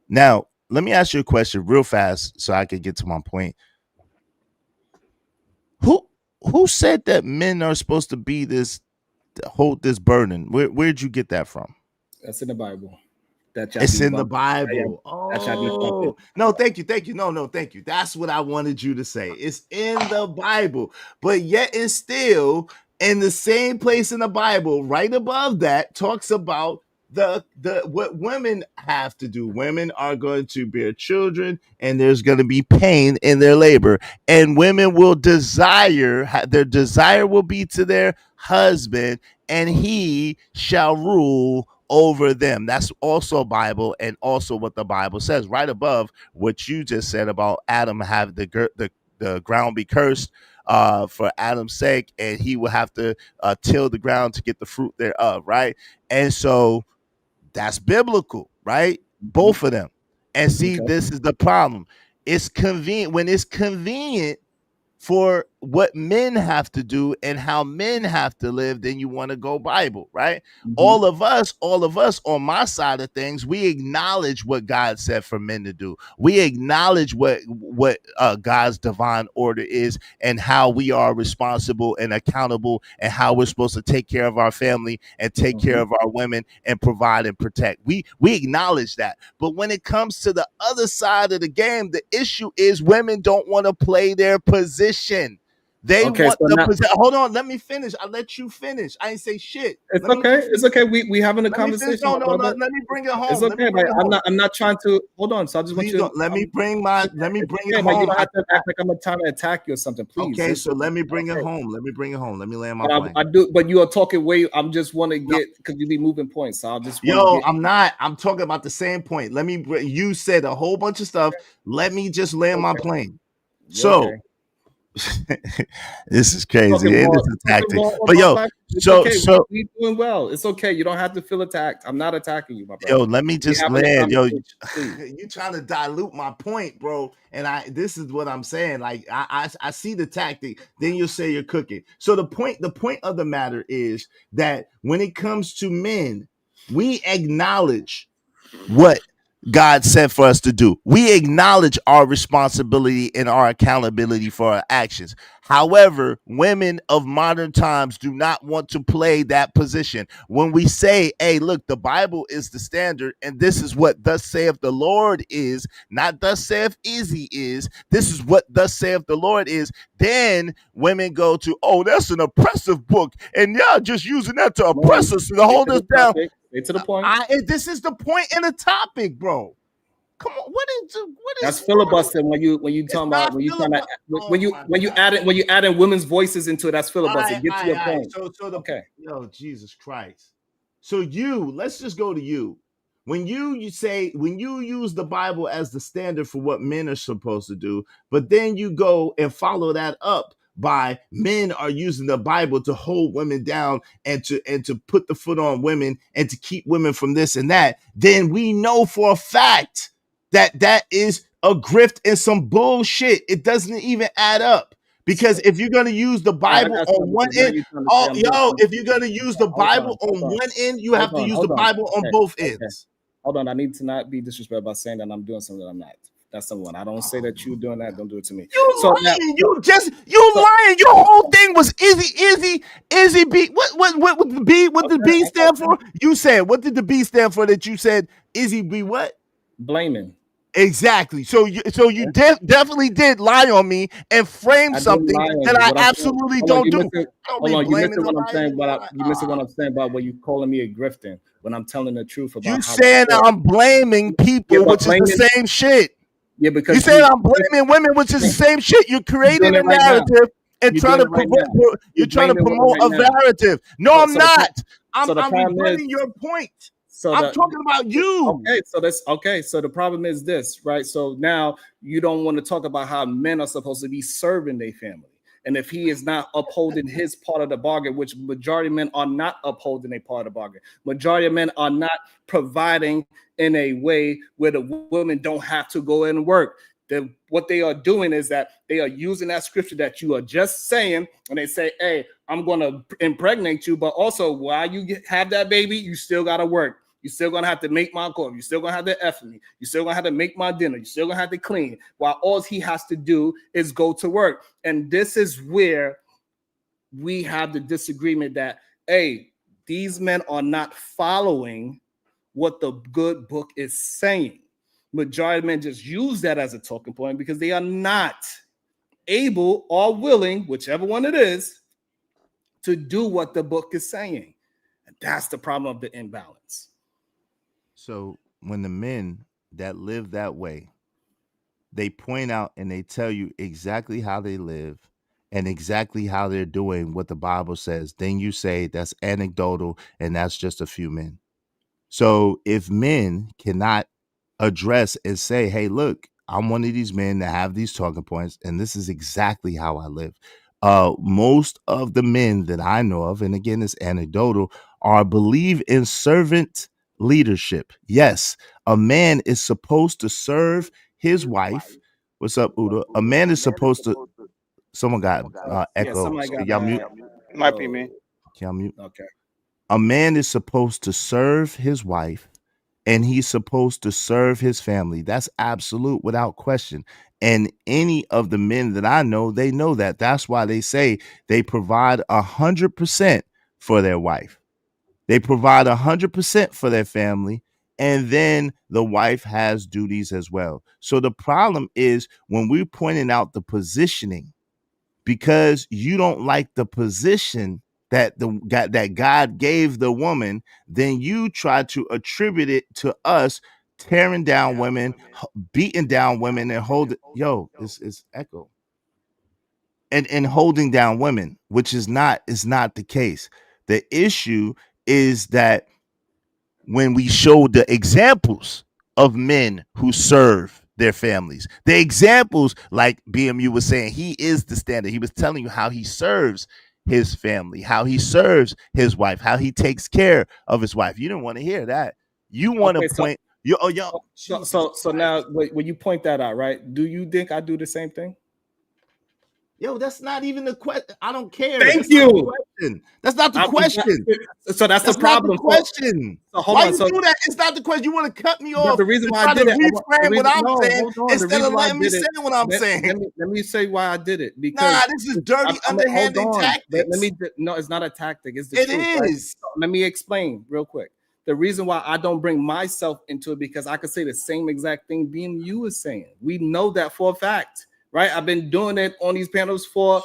Now, let me ask you a question real fast so I can get to my point. Who said that men are supposed to be hold this burden? Where'd you get that from? That's in the Bible. It's in the Bible. Oh, no, thank you. No, thank you. That's what I wanted you to say. It's in the Bible, but yet it's still in the same place in the Bible, right above that, talks about the what women have to do. Women are going to bear children, and there's going to be pain in their labor, and women will their desire will be to their husband, and he shall rule over them. That's also Bible, and also what the Bible says right above what you just said about Adam have the ground be cursed for Adam's sake, and he will have to till the ground to get the fruit thereof, right? And so that's biblical, right? Both of them. And see, this is the problem. It's convenient when it's convenient for what men have to do and how men have to live, then you want to go Bible, right? All of us on my side of things, we acknowledge what God said for men to do. We acknowledge what God's divine order is, and how we are responsible and accountable, and how we're supposed to take care of our family and take care of our women and provide and protect. We acknowledge that. But when it comes to the other side of the game, the issue is women don't want to play their position. They want the position. Hold on, let me finish. I let you finish. I ain't say shit. It's okay. We having a conversation. No, let me bring it home. It's okay. I'm not trying to hold on. So I just want you to let me bring it home. You don't have to act like I'm trying to attack you or something, please. Okay, so let me bring it home. Let me land my plane. I do, but you are talking way. I'm just want to get, because you be moving points. So I'll just I'm not. I'm talking about the same point. You said a whole bunch of stuff. Let me just land my plane. So this is crazy. This is tactic. But we doing well. It's okay. You don't have to feel attacked. I'm not attacking you, my brother. Yo, let me just land. Yo, you trying to dilute my point, bro. And this is what I'm saying. Like I see the tactic. Then you'll say you're cooking. So the point of the matter is that when it comes to men, we acknowledge what God said for us to do. We acknowledge our responsibility and our accountability for our actions. However, women of modern times do not want to play that position. When we say, hey, look, the Bible is the standard, and this is what thus saith the Lord is, not thus saith Izzy is, this is what thus saith the Lord is, then women go to, oh, that's an oppressive book, and y'all just using that to oppress us and to hold us down. To the point. This is the point in the topic, bro. Come on, what is that's filibustering when you talking about when you add in women's voices into it, that's filibustering. Get to your point. Yo, Jesus Christ. So let's just go to you. When you use the Bible as the standard for what men are supposed to do, but then you go and follow that up by men are using the Bible to hold women down and to put the foot on women and to keep women from this and that, then we know for a fact that is a grift and some bullshit. It doesn't even add up. Because if you're going to use the Bible on one end, if you're going to use the Bible on one end, you have to use the Bible on both ends. Hold on, I need to not be disrespectful by saying that I'm doing something that I'm not. That's the one. I don't say that you doing that. Don't do it to me. You So lying. now, You lying. Your whole thing was Izzy B. What the B? What did the B stand for? You said, what did the B stand for that you said Izzy B what? Blaming. Exactly. So you definitely did lie on me and frame something that I absolutely don't do. Hold on, you missing what I'm saying about you missing what I'm saying about what you calling me a grifting when I'm telling the truth about you saying I'm blaming people, which is the same shit. Yeah, because you saying I'm blaming women, which is the same shit. You're creating a narrative and trying to promote. You're trying to promote a narrative. No, I'm not. I'm rebutting your point. So I'm talking about you. Okay, so that's okay. So the problem is this, right? So now you don't want to talk about how men are supposed to be serving their family. And if he is not upholding his part of the bargain, which majority of men are not upholding a part of the bargain. Majority of men are not providing in a way where the women don't have to go in and work. What they are doing is that they are using that scripture that you are just saying, and they say, hey, I'm going to impregnate you, but also while you have that baby, you still got to work. You're still going to have to make my call. You're still going to have to F me. You're still going to have to make my dinner. You're still going to have to clean, while all he has to do is go to work. And this is where we have the disagreement that, hey, these men are not following what the good book is saying. Majority of men just use that as a talking point because they are not able or willing, whichever one it is, to do what the book is saying. And that's the problem of the imbalance. So when the men that live that way, they point out and they tell you exactly how they live and exactly how they're doing what the Bible says, then you say that's anecdotal and that's just a few men. So if men cannot address and say, hey, look, I'm one of these men that have these talking points, and this is exactly how I live. Most of the men that I know of, and again, it's anecdotal, believe in servant leadership. Yes, a man is supposed to serve his wife. What's up, Uda? A man is supposed to. Someone got echo. Y'all mute. Might be me. Y'all mute. Okay. A man is supposed to serve his wife, and he's supposed to serve his family. That's absolute, without question. And any of the men that I know, they know that. That's why they say they provide 100% for their wife. They provide 100% for their family. And then the wife has duties as well. So the problem is when we're pointing out the positioning, because you don't like the position that God gave the woman, then you try to attribute it to us tearing down women, beating down women, and it's echo. And holding down women, which is not the case. The issue is that when we show the examples of men who serve their families, the examples, like BMU was saying, he is the standard. He was telling you how he serves his family, how he serves his wife, how he takes care of his wife. You didn't want to hear that. You want to point. So now when you point that out, right? Do you think I do the same thing? Yo, that's not even the question. I don't care. Thank you. That's not the question. So that's the problem. Not the question. So hold why on. you do that? It's not the question. You want to cut me off. The reason why I did it, reframe what I'm saying instead of letting me say what I'm saying. Let me say why I did it. Because this is dirty, underhanded tactics. No, it's not a tactic. It's the truth. It is. Right? Let me explain real quick. The reason why I don't bring myself into it because I could say the same exact thing being you is saying. We know that for a fact. Right, I've been doing it on these panels for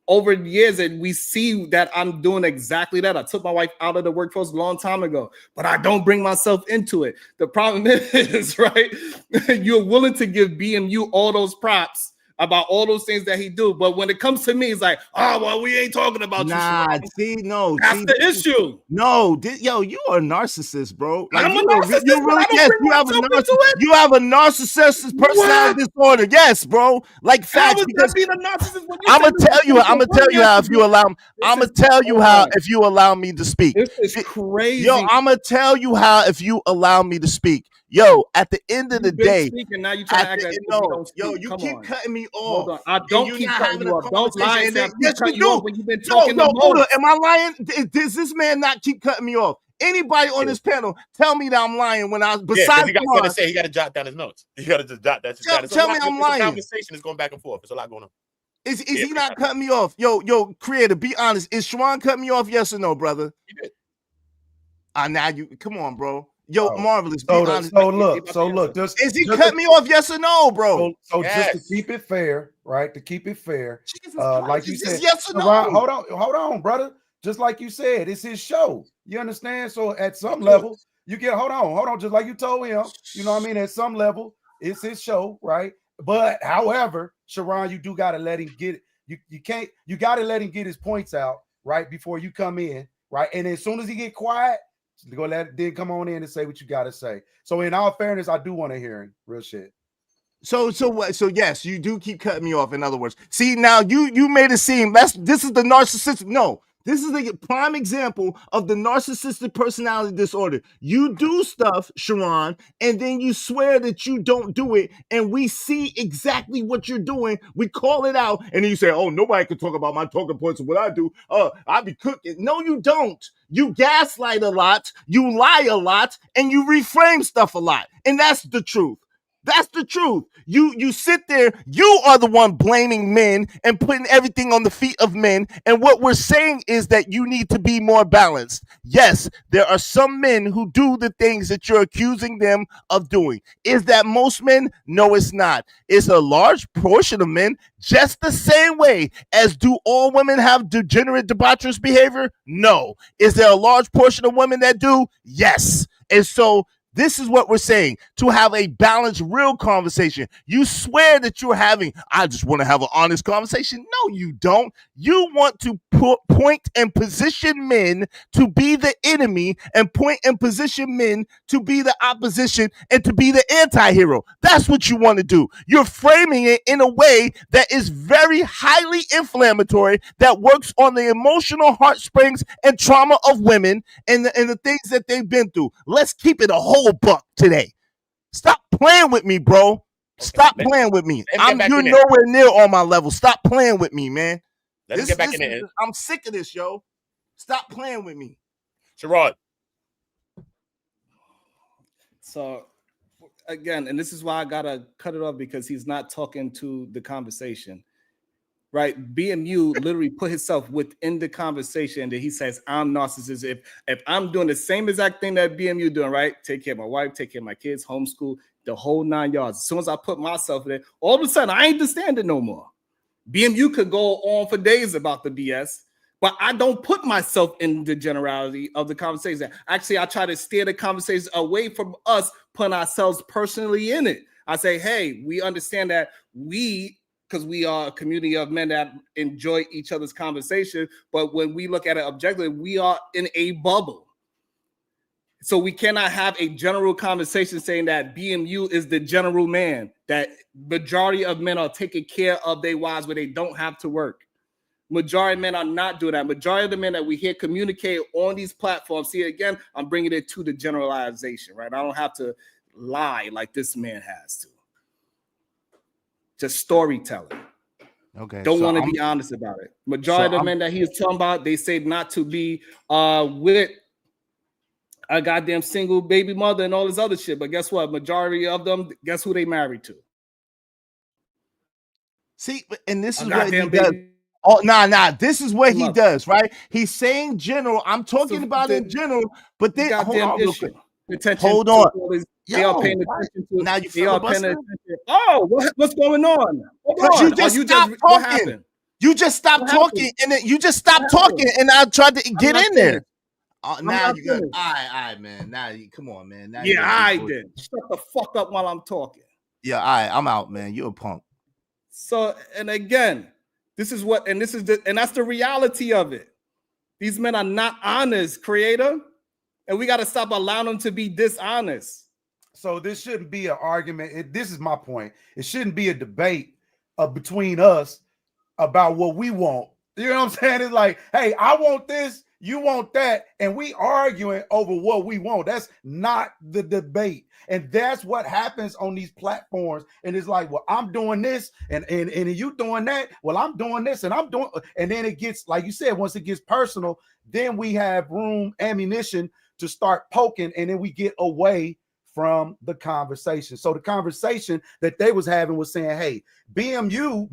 over years, and we see that I'm doing exactly that. I took my wife out of the workforce a long time ago, but I don't bring myself into it. The problem is, right, you're willing to give BMU all those props about all those things that he do, but when it comes to me, it's like, oh well, we ain't talking about you. That's the issue. No, you are a narcissist, bro. Like, I'm a narcissist. You have a narcissistic personality disorder. Yes, bro. Like facts. I'm gonna tell you how if you allow me. I'm gonna tell you how if you allow me to speak. This is crazy. Yo, I'm gonna tell you how if you allow me to speak. Yo, at the end of the day, now you trying to act you keep cutting me off. Hold on. I don't keep cutting you off. Don't lie. Yes, you do. When you've been talking the most. Am I lying? Does this man not keep cutting me off? Anybody on this panel tell me that I'm lying when I Yeah, besides he got to say he got to jot down his notes. You got to just jot that shit down. tell me I'm lying. The conversation is going back and forth. There's a lot going on. Is he not cutting me off? Yo, creator, be honest. Is Sharon cutting me off? Yes or no, brother? He did. Now you come on, bro. Yo, Marvelous. So, be honest. So look. Is he cutting me off? Yes or no, bro? So just to keep it fair, right? To keep it fair, like you said, yes or no? Hold on, brother. Just like you said, it's his show. You understand? So at some level, you get hold on. Just like you told him, you know what I mean? At some level, it's his show, right? But however, Sharon, you do gotta let him get it. You gotta let him get his points out, right? Before you come in, right? And as soon as he get quiet, then come on in and say what you gotta say. So in all fairness, I do want to hear him. Real shit. So yes, you do keep cutting me off. In other words, see now you made it seem this is the narcissistic. No, this is the prime example of the narcissistic personality disorder. You do stuff, Sharon, and then you swear that you don't do it, and we see exactly what you're doing. We call it out, and then you say, "Oh, nobody can talk about my talking points of what I do. I be cooking." No, you don't. You gaslight a lot, you lie a lot, and you reframe stuff a lot, and that's the truth. That's the truth. You sit there, you are the one blaming men and putting everything on the feet of men. And what we're saying is that you need to be more balanced. Yes, there are some men who do the things that you're accusing them of doing. Is that most men? No, it's not. It's a large portion of men, just the same way as do all women have degenerate, debaucherous behavior? No. Is there a large portion of women that do? Yes. And so this is what we're saying, to have a balanced, real conversation. You swear that you're having, I just want to have an honest conversation. No, you don't. You want to point and position men to be the enemy and point and position men to be the opposition and to be the anti-hero. That's what you want to do. You're framing it in a way that is very highly inflammatory, that works on the emotional heartstrings and trauma of women and the things that they've been through. Let's keep it a whole buck today. Stop playing with me, bro. Stop playing with me. You're nowhere near on my level. Stop playing with me, man. Let's get back in there. I'm sick of this, yo. Stop playing with me. Sherrod. So again, and this is why I gotta cut it off, because he's not talking to the conversation. Right, BMU literally put himself within the conversation that he says, I'm narcissist. If I'm doing the same exact thing that BMU doing, right? Take care of my wife, take care of my kids, homeschool, the whole 9 yards. As soon as I put myself there, all of a sudden I ain't the standard no more. BMU could go on for days about the BS, but I don't put myself in the generality of the conversation. Actually, I try to steer the conversation away from us putting ourselves personally in it. I say, hey, we understand that because we are a community of men that enjoy each other's conversation. But when we look at it objectively, we are in a bubble. So we cannot have a general conversation saying that BMU is the general man, that majority of men are taking care of their wives where they don't have to work. Majority of men are not doing that. Majority of the men that we hear communicate on these platforms, see, again, I'm bringing it to the generalization, right? I don't have to lie like this man has to. Just storytelling. Okay. Don't want to be honest about it. Majority of the men that he was talking about, they say not to be with a goddamn single baby mother and all this other shit. But guess what? Majority of them, guess who they married to? See, and this is what he does. Oh, nah. This is what he does, right? He's saying general. I'm talking about in general, but then hold on. They are paying attention to. Now you are paying attention. Oh, what's going on? You just stopped talking. You just stopped talking, and then you just stopped talking, and I tried to get in there. Now you got. All right, man. Now come on, man. Now I did. Shut the fuck up while I'm talking. Yeah, all right. I'm out, man. You're a punk. So, and again, this is what, and that's the reality of it. These men are not honest, creator, and we got to stop allowing them to be dishonest. So this shouldn't be an argument. This is my point. It shouldn't be a debate between us about what we want. You know what I'm saying? It's like, hey, I want this, you want that, and we arguing over what we want. That's not the debate. And that's what happens on these platforms. And it's like, well, I'm doing this, and you doing that. Well, I'm doing this, and I'm doing, and then it gets, like you said, once it gets personal, then we have ammunition to start poking, and then we get away from the conversation. So the conversation that they was having was saying, hey, BMU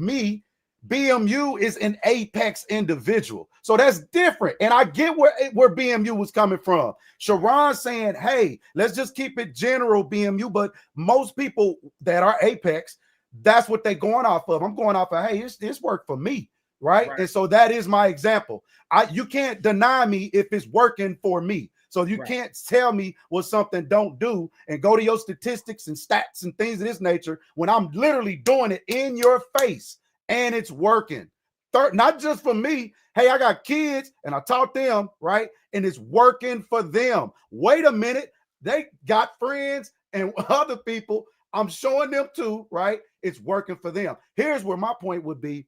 is an apex individual. So that's different. And I get where BMU was coming from. Sharon saying, hey, let's just keep it general BMU, but most people that are apex, that's what they're going off of. I'm going off of, hey, it's worked for me, right? And so that is my example. You can't deny me if it's working for me. So you can't tell me what something don't do and go to your statistics and stats and things of this nature when I'm literally doing it in your face and it's working. Not just for me. Hey, I got kids and I taught them, right? And it's working for them. Wait a minute. They got friends and other people. I'm showing them too, right? It's working for them. Here's where my point would be.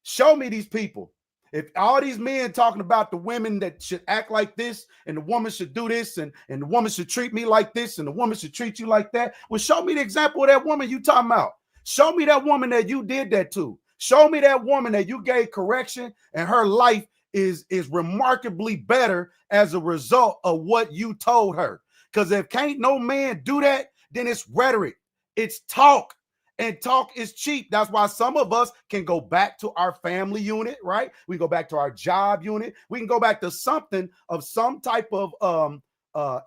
Show me these people. If all these men talking about the women that should act like this and the woman should do this and the woman should treat me like this and the woman should treat you like that, well, show me the example of that woman you talking about. Show me that woman that you did that to. Show me that woman that you gave correction and her life is remarkably better as a result of what you told her. Because if can't no man do that, then it's rhetoric. It's talk. And talk is cheap. That's why some of us can go back to our family unit, right? We go back to our job unit. We can go back to something of some type of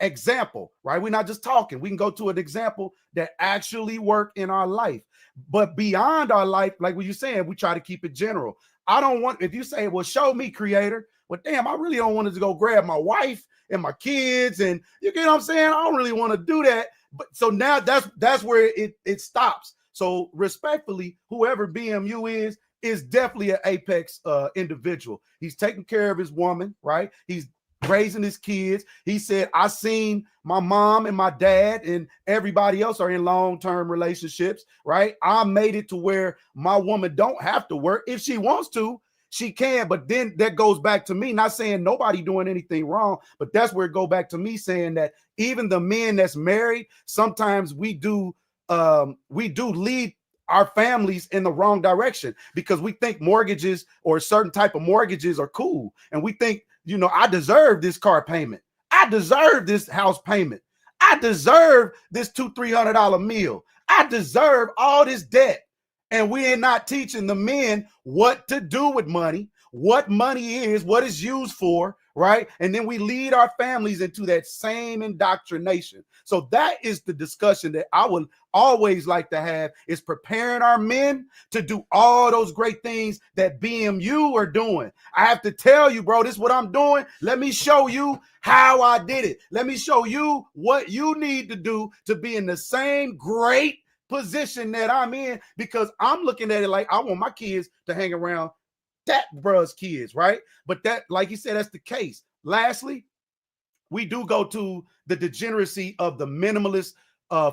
example, right? We're not just talking. We can go to an example that actually worked in our life. But beyond our life, like what you're saying, we try to keep it general. I don't want, if you say, well, show me, creator. Well, damn, I really don't want to go grab my wife and my kids. And you get what I'm saying? I don't really want to do that. But so now that's where it stops. So respectfully, whoever BMU is definitely an apex individual. He's taking care of his woman, right? He's raising his kids. He said, I seen my mom and my dad and everybody else are in long-term relationships, right? I made it to where my woman don't have to work. If she wants to, she can. But then that goes back to me, not saying nobody doing anything wrong, but that's where it go back to me saying that even the men that's married, sometimes we do lead our families in the wrong direction because we think mortgages or a certain type of mortgages are cool. And we think, I deserve this car payment. I deserve this house payment. I deserve this $200-300 meal. I deserve all this debt. And we are not teaching the men what to do with money, what money is, what it's used for, right? And then we lead our families into that same indoctrination. So that is the discussion that I would always like to have, is preparing our men to do all those great things that BMU are doing. I have to tell you, bro, this is what I'm doing. Let me show you how I did it. Let me show you what you need to do to be in the same great position that I'm in, because I'm looking at it like I want my kids to hang around that bruh's kids, right? But that, like you said, that's the case. Lastly, we do go to the degeneracy of the minimalist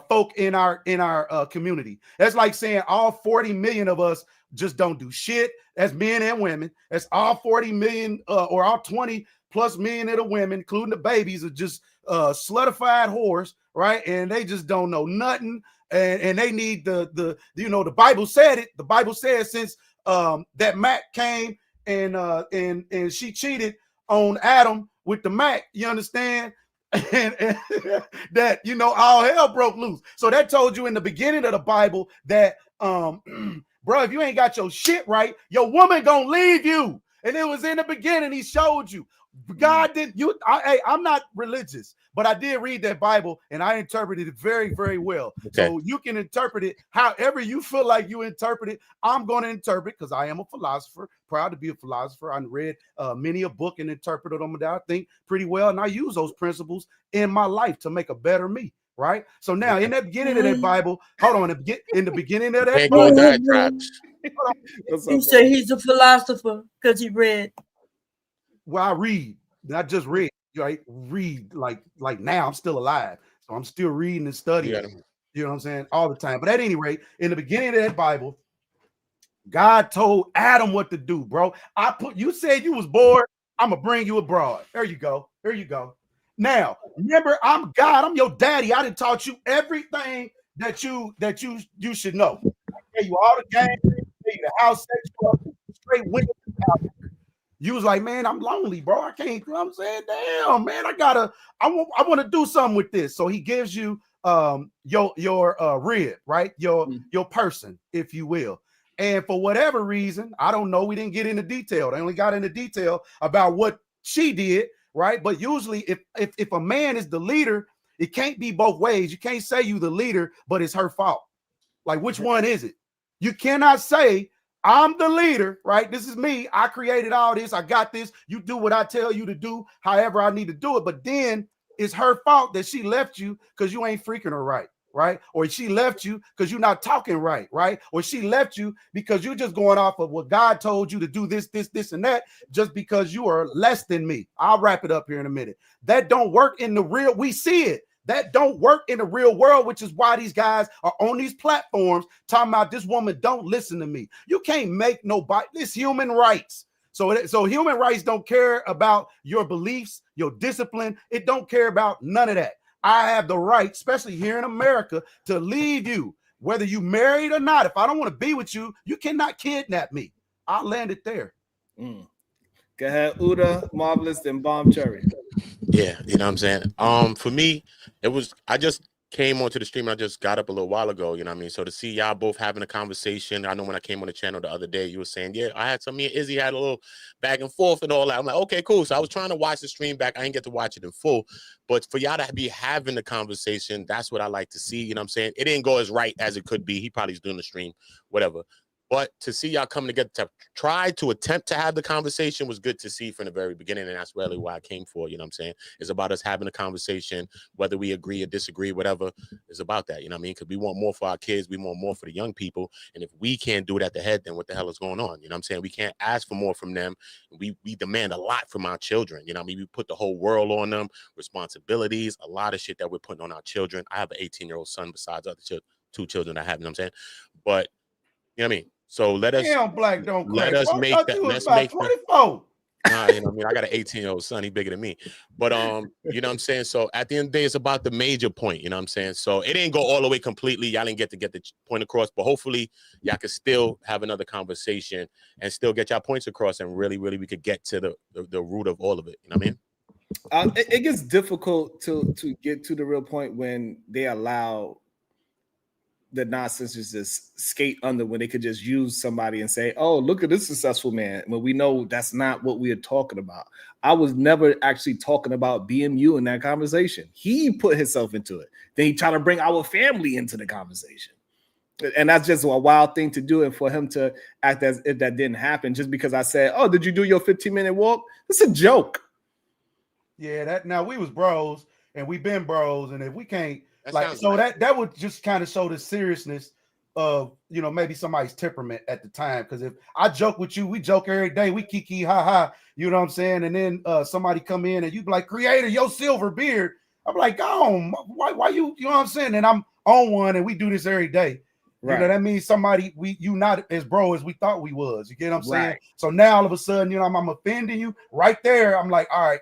folk in our community. That's like saying all 40 million of us just don't do shit. That's men and women. That's all 40 million or all 20 plus million of the women, including the babies, are just slutified whores, right? And they just don't know nothing. And they need the Bible said it. The Bible says since that Mac came and she cheated on Adam with the Mac, you understand? And that, all hell broke loose. So that told you in the beginning of the Bible that, bro, if you ain't got your shit right, your woman gonna leave you. And it was in the beginning, he showed you. God didn't, I'm not religious, but I did read that Bible and I interpreted it very, very well. Okay. So you can interpret it however you feel like you interpret it. I'm going to interpret because I am a philosopher, proud to be a philosopher. I read many a book and interpreted them that I think pretty well. And I use those principles in my life to make a better me. Right. So now in the beginning of that Bible, hold on, in the beginning of that Bible, he said he's a philosopher because he read. Well, I read, not just read. I read like now I'm still alive, so I'm still reading and studying. You know what I'm saying, all the time. But at any rate, in the beginning of that Bible, God told Adam what to do, bro. You said you was bored. I'm gonna bring you a broad. There you go. There you go. Now, remember, I'm God. I'm your daddy. I done taught you everything that you should know. I gave you all the games, I gave you the house sexual, straight windows out. You was like, man, I'm lonely, bro. I can't. You know what I'm saying, damn, man, I want to do something with this. So he gives you your rib, right? Your person, if you will. And for whatever reason, I don't know. We didn't get into detail. They only got into detail about what she did, right? But usually, if a man is the leader, it can't be both ways. You can't say you the leader, but it's her fault. Like, which one is it? You cannot say, I'm the leader, right? This is me. I created all this. I got this. You do what I tell you to do, however I need to do it. But then it's her fault that she left you because you ain't freaking her right, right? Or she left you because you're not talking right, right? Or she left you because you're just going off of what God told you to do this, and that, just because you are less than me. I'll wrap it up here in a minute. That don't work in the real. We see it. That don't work in the real world, which is why these guys are on these platforms talking about this woman don't listen to me. You can't make nobody. It's human rights. So human rights don't care about your beliefs, your discipline. It don't care about none of that. I have the right, especially here in America, to leave you, whether you married or not. If I don't want to be with you, you cannot kidnap me. I'll land it there. Go ahead, Uda, Marvelous, and Bomb Cherry. Yeah, you know what I'm saying? For me, I just came onto the stream and I just got up a little while ago, you know what I mean? So to see y'all both having a conversation, I know when I came on the channel the other day, you were saying, yeah, me and Izzy had a little back and forth and all that. I'm like, okay, cool. So I was trying to watch the stream back. I didn't get to watch it in full, but for y'all to be having the conversation, that's what I like to see, you know what I'm saying? It didn't go as right as it could be. He probably's doing the stream, whatever. But to see y'all coming together to try to attempt to have the conversation was good to see from the very beginning. And that's really why I came for, you know what I'm saying? It's about us having a conversation, whether we agree or disagree, whatever. It's about that, you know what I mean? Because we want more for our kids. We want more for the young people. And if we can't do it at the head, then what the hell is going on? You know what I'm saying? We can't ask for more from them. We demand a lot from our children. You know what I mean? We put the whole world on them, responsibilities, a lot of shit that we're putting on our children. I have an 18-year-old son besides other two children I have, you know what I'm saying? But, you know what I mean? So let us black don't crack. let us Well, make that. Let's make 24. Nah, you know what I mean? I got an 18-year-old son. He's bigger than me. But you know what I'm saying? So at the end of the day, it's about the major point, you know what I'm saying? So it didn't go all the way completely. Y'all didn't get the point across, but hopefully y'all could still have another conversation and still get y'all points across, and really, really we could get to the root of all of it. You know what I mean? It gets difficult to get to the real point when they allow the nonsense just skate under, when they could just use somebody and say, oh, look at this successful man, when we know that's not what we are talking about. I was never actually talking about BMU in that conversation. He put himself into it. Then he tried to bring our family into the conversation. And that's just a wild thing to do. And for him to act as if that didn't happen just because I said, oh, did you do your 15-minute walk? It's a joke. Yeah, now we was bros and we been bros. And if we can't, that that would just kind of show the seriousness of, you know, maybe somebody's temperament at the time. Because if I joke with you, we joke every day, we kiki ha ha, you know what I'm saying? And then somebody come in and you be like, creator, your silver beard. I'm like, oh, why you know what I'm saying? And I'm on one and we do this every day. Right. You know, that means somebody you not as bro as we thought we was. You get what I'm saying? Right. So now all of a sudden, you know, I'm offending you right there. I'm like, all right,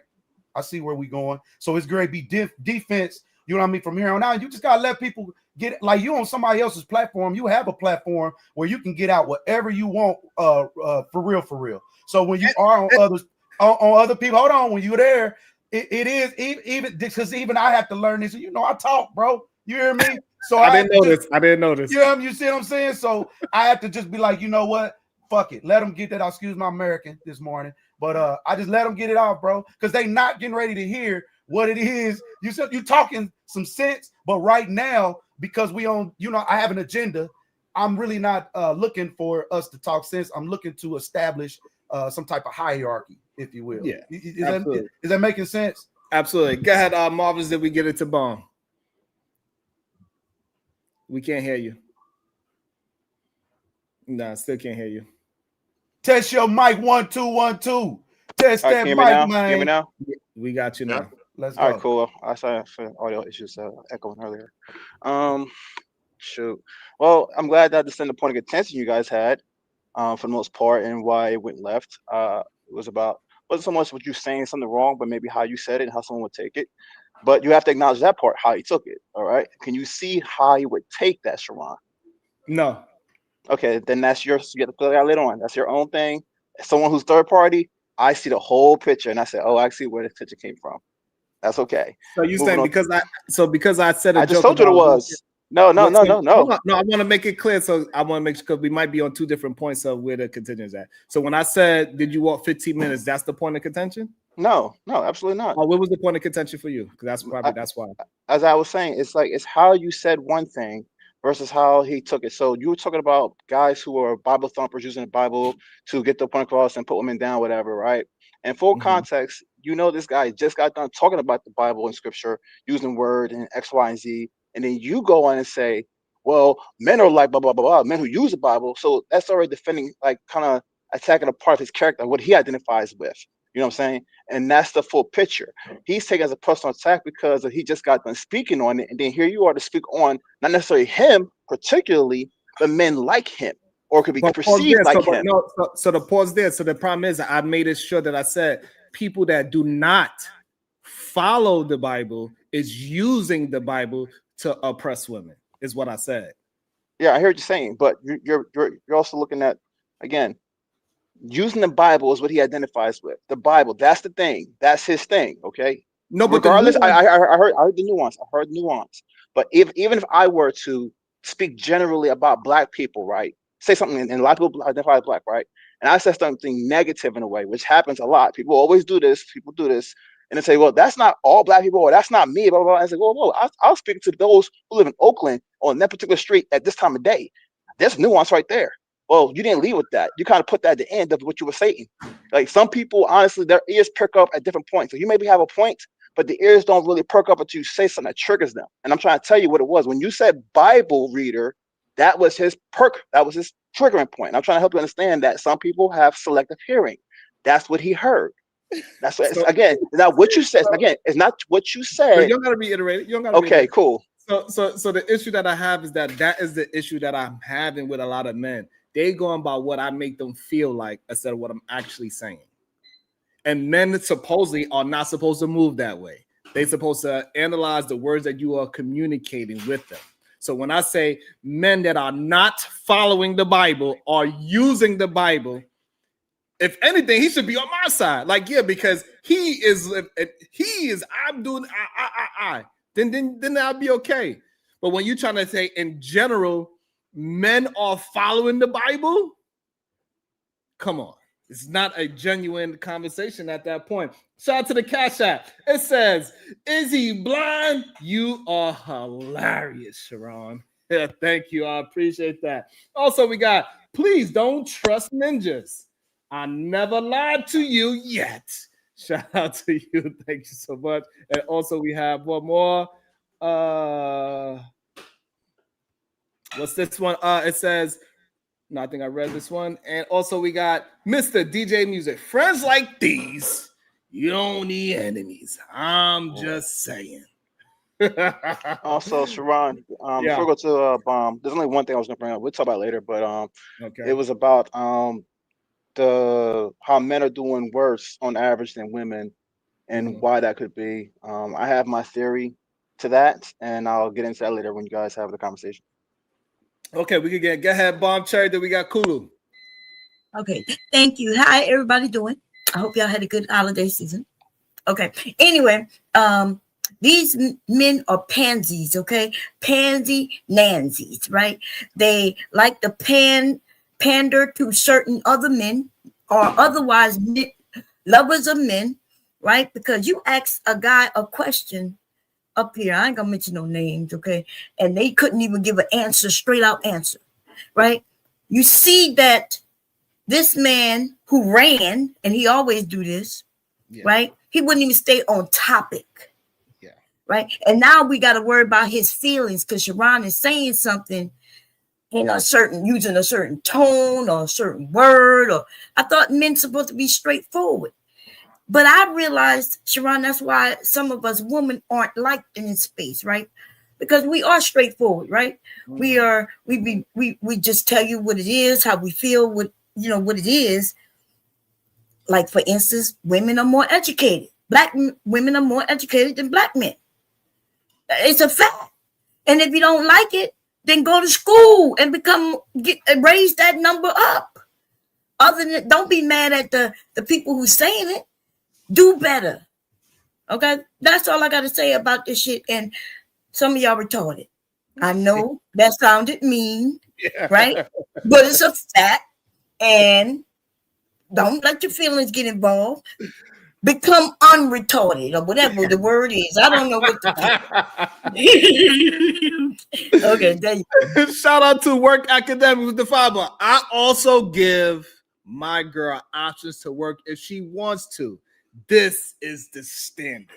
I see where we going. So it's great to be defense. You know what I mean? From here on out, you just gotta let people get, like, you on somebody else's platform. You have a platform where you can get out whatever you want, for real. So when you are on other people, hold on, when you're there, it is even because even I have to learn this. You know, I talk, bro. You hear me? So I didn't know this. You know, you see what I'm saying? So I have to just be like, you know what? Fuck it. Let them get that. Excuse my American this morning, but I just let them get it off, bro, because they not getting ready to hear what it is. You said you talking some sense, but right now, because we on, you know, I have an agenda. I'm really not looking for us to talk sense. I'm looking to establish some type of hierarchy, if you will. Yeah, is that making sense? Absolutely. Go ahead, Marvelous. Did we get it to Bomb? We can't hear you. No, still can't hear you. Test your mic 1 2 1 2. Test that mic, man. Hear me now? We got you now. Let's go. All right, cool. I saw audio issues echoing earlier. Shoot. Well, I'm glad that the point of attention you guys had, for the most part, and why it went left. It wasn't so much what you saying something wrong, but maybe how you said it and how someone would take it. But you have to acknowledge that part, how he took it. All right. Can you see how he would take that, Sharon? No. Okay, then that's you get to play that later on. That's your own thing. As someone who's third party, I see the whole picture, and I said, "Oh, I see where this picture came from." That's okay. So you Moving saying on. because I said a I just joke told you it about was. No. hold on, no, I want to make it clear. So I want to make sure, because we might be on two different points of where the contention is at. So when I said, did you walk 15 minutes? That's the point of contention? No, absolutely not. Oh, what was the point of contention for you? Because that's why. As I was saying, it's how you said one thing versus how he took it. So you were talking about guys who are Bible thumpers using the Bible to get the point across and put women down, whatever, right? And full context, this guy just got done talking about the Bible and scripture, using word and X, Y, and Z. And then you go on and say, well, men are like blah, blah, blah, blah, men who use the Bible. So that's already defending, like kind of attacking a part of his character, what he identifies with. You know what I'm saying? And that's the full picture. He's taken as a personal attack because he just got done speaking on it. And then here you are to speak on not necessarily him particularly, but men like him, or could be perceived like him. So the pause there. So the problem is, I made it sure that I said people that do not follow the Bible is using the Bible to oppress women, is what I said. Yeah, I hear what you're saying, but you're also looking at, again, using the Bible is what he identifies with. The Bible, that's the thing. That's his thing. Okay. No, but regardless, I heard the nuance. I heard nuance. But even if I were to speak generally about Black people, right? Say something, and a lot of people identify as Black, right? And I said something negative in a way, which happens a lot. People always do this. People do this, and they say, "Well, that's not all Black people, or that's not me." Blah blah blah. I say, "Whoa, I'll speak to those who live in Oakland on that particular street at this time of day." There's nuance right there. Well, you didn't lead with that. You kind of put that at the end of what you were saying. Like some people, honestly, their ears perk up at different points. So you maybe have a point, but the ears don't really perk up until you say something that triggers them. And I'm trying to tell you what it was. When you said Bible reader, that was his perk. That was his triggering point. I'm trying to help you understand that some people have selective hearing. That's what he heard. That's what, again, now what you said, again, it's not what you said. You don't got to reiterate it. You don't got to okay, cool. So the issue that I have is that is the issue that I'm having with a lot of men. They going by what I make them feel like instead of what I'm actually saying. And men supposedly are not supposed to move that way. They're supposed to analyze the words that you are communicating with them. So when I say men that are not following the Bible are using the Bible, if anything, he should be on my side. Like, yeah, because I'm doing I. Then I'll be okay. But when you're trying to say in general, men are following the Bible, come on. It's not a genuine conversation at that point. Shout out to the Cash App. It says, is he blind? You are hilarious, Sharon. Yeah, thank you. I appreciate that. Also, we got, please don't trust ninjas. I never lied to you yet. Shout out to you. Thank you so much. And also, we have one more. What's this one? It says, no, I think I read this one. And also we got Mr. DJ Music. Friends like these, you don't need enemies. I'm just saying. Also, Sharon, before we go to bomb, there's only one thing I was gonna bring up. We'll talk about it later, but okay. It was about how men are doing worse on average than women, and why that could be. I have my theory to that, and I'll get into that later when you guys have the conversation. Okay, we can go ahead, Bomb Cherry. Then we got Kulu. Okay, thank you. How everybody doing? I hope y'all had a good holiday season. Okay. Anyway, these men are pansies. Okay, pansy nansies, right? They like to pander to certain other men or otherwise lovers of men, right? Because you ask a guy a question up here, I ain't gonna mention no names, okay? And they couldn't even give an answer, straight out answer, right? You see that this man who ran, and he always do this, right? He wouldn't even stay on topic, right? And now we got to worry about his feelings because Sharon is saying something in using a certain tone or a certain word, or I thought men supposed to be straightforward. But I realized, Sharon, that's why some of us women aren't liked in this space, right? Because we are straightforward, right? We just tell you what it is, how we feel, what it is. Like, for instance, women are more educated. Black women are more educated than Black men. It's a fact. And if you don't like it, then go to school and raise that number up. Other than, don't be mad at the people who saying it. Do better. Okay, that's all I got to say about this shit. And some of y'all retarded. I know that sounded mean, right? But it's a fact. And don't let your feelings get involved. Become unretarded or whatever the word is. I don't know what Okay, there you go. Shout out to Work Academics with the fiber. I also give my girl options to work if she wants to. This is the standard.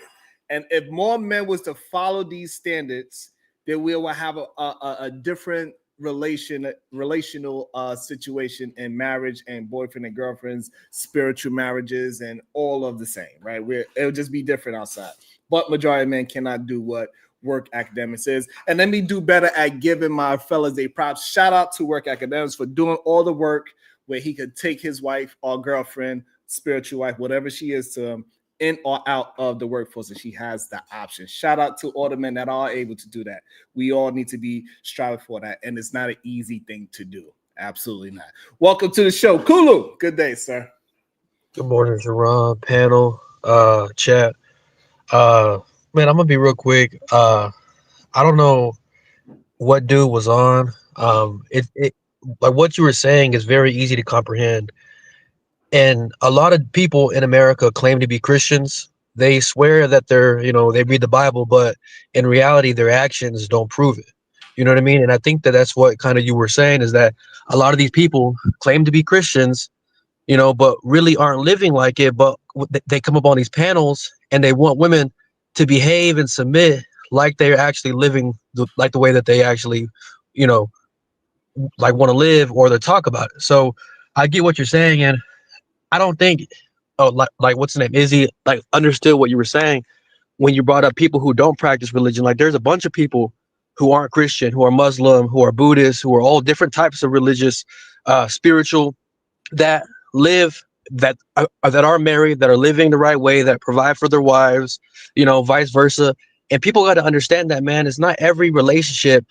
And if more men was to follow these standards, then we will have a different relational situation in marriage and boyfriend and girlfriends, spiritual marriages, and all of the same, right? It'll just be different outside. But majority of men cannot do what Work Academics is. And let me do better at giving my fellas a props. Shout out to Work Academics for doing all the work where he could take his wife or girlfriend, spiritual wife, whatever she is to him, in or out of the workforce, and she has the option. Shout out to all the men that are able to do that. We all need to be striving for that, and it's not an easy thing to do. Absolutely not. Welcome to the show, Kulu. Good day, sir. Good morning, Jerron, panel, chat. Man, I'm gonna be real quick. I don't know what dude was on. It like what you were saying is very easy to comprehend. And a lot of people in America claim to be Christians. They swear that they're, they read the Bible, but in reality, their actions don't prove it. You know what I mean? And I think that that's what kind of you were saying, is that a lot of these people claim to be Christians, but really aren't living like it. But they come up on these panels and they want women to behave and submit like they're actually living like the way that they actually, like want to live, or they talk about it. So I get what you're saying, and I don't think, like what's the name? Izzy, like, understood what you were saying when you brought up people who don't practice religion. Like, there's a bunch of people who aren't Christian, who are Muslim, who are Buddhist, who are all different types of religious, spiritual, that live, that are married, that are living the right way, that provide for their wives, vice versa. And people got to understand that, man, it's not every relationship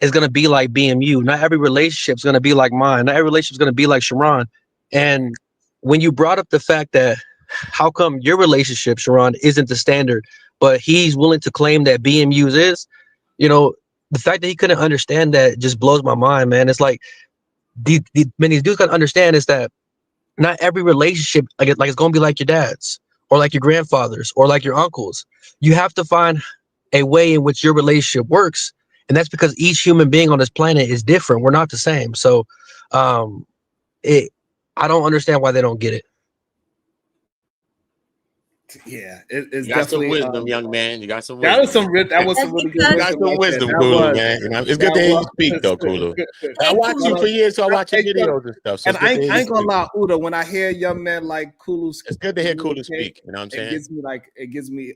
is going to be like BMU. Not every relationship is going to be like mine. Not every relationship is going to be like Sharon. And when you brought up the fact that how come your relationship, Sharon, isn't the standard, but he's willing to claim that BMU's is, the fact that he couldn't understand that just blows my mind, man. It's like these dudes gotta understand is that not every relationship like it's gonna be like your dad's, or like your grandfather's, or like your uncle's. You have to find a way in which your relationship works, and that's because each human being on this planet is different. We're not the same. So I don't understand why they don't get it. Yeah, it's you got definitely some wisdom, young man. You got some wisdom. That was some really good wisdom. You got some wisdom, that Kulu, was, man. It's good to hear you speak, though, Kulu. I watch you for years, so I watch your videos and stuff. So and I ain't gonna lie, Uda, when I hear young men like Kulu, it's good to hear Kulu speak. You know what I'm saying? It gives me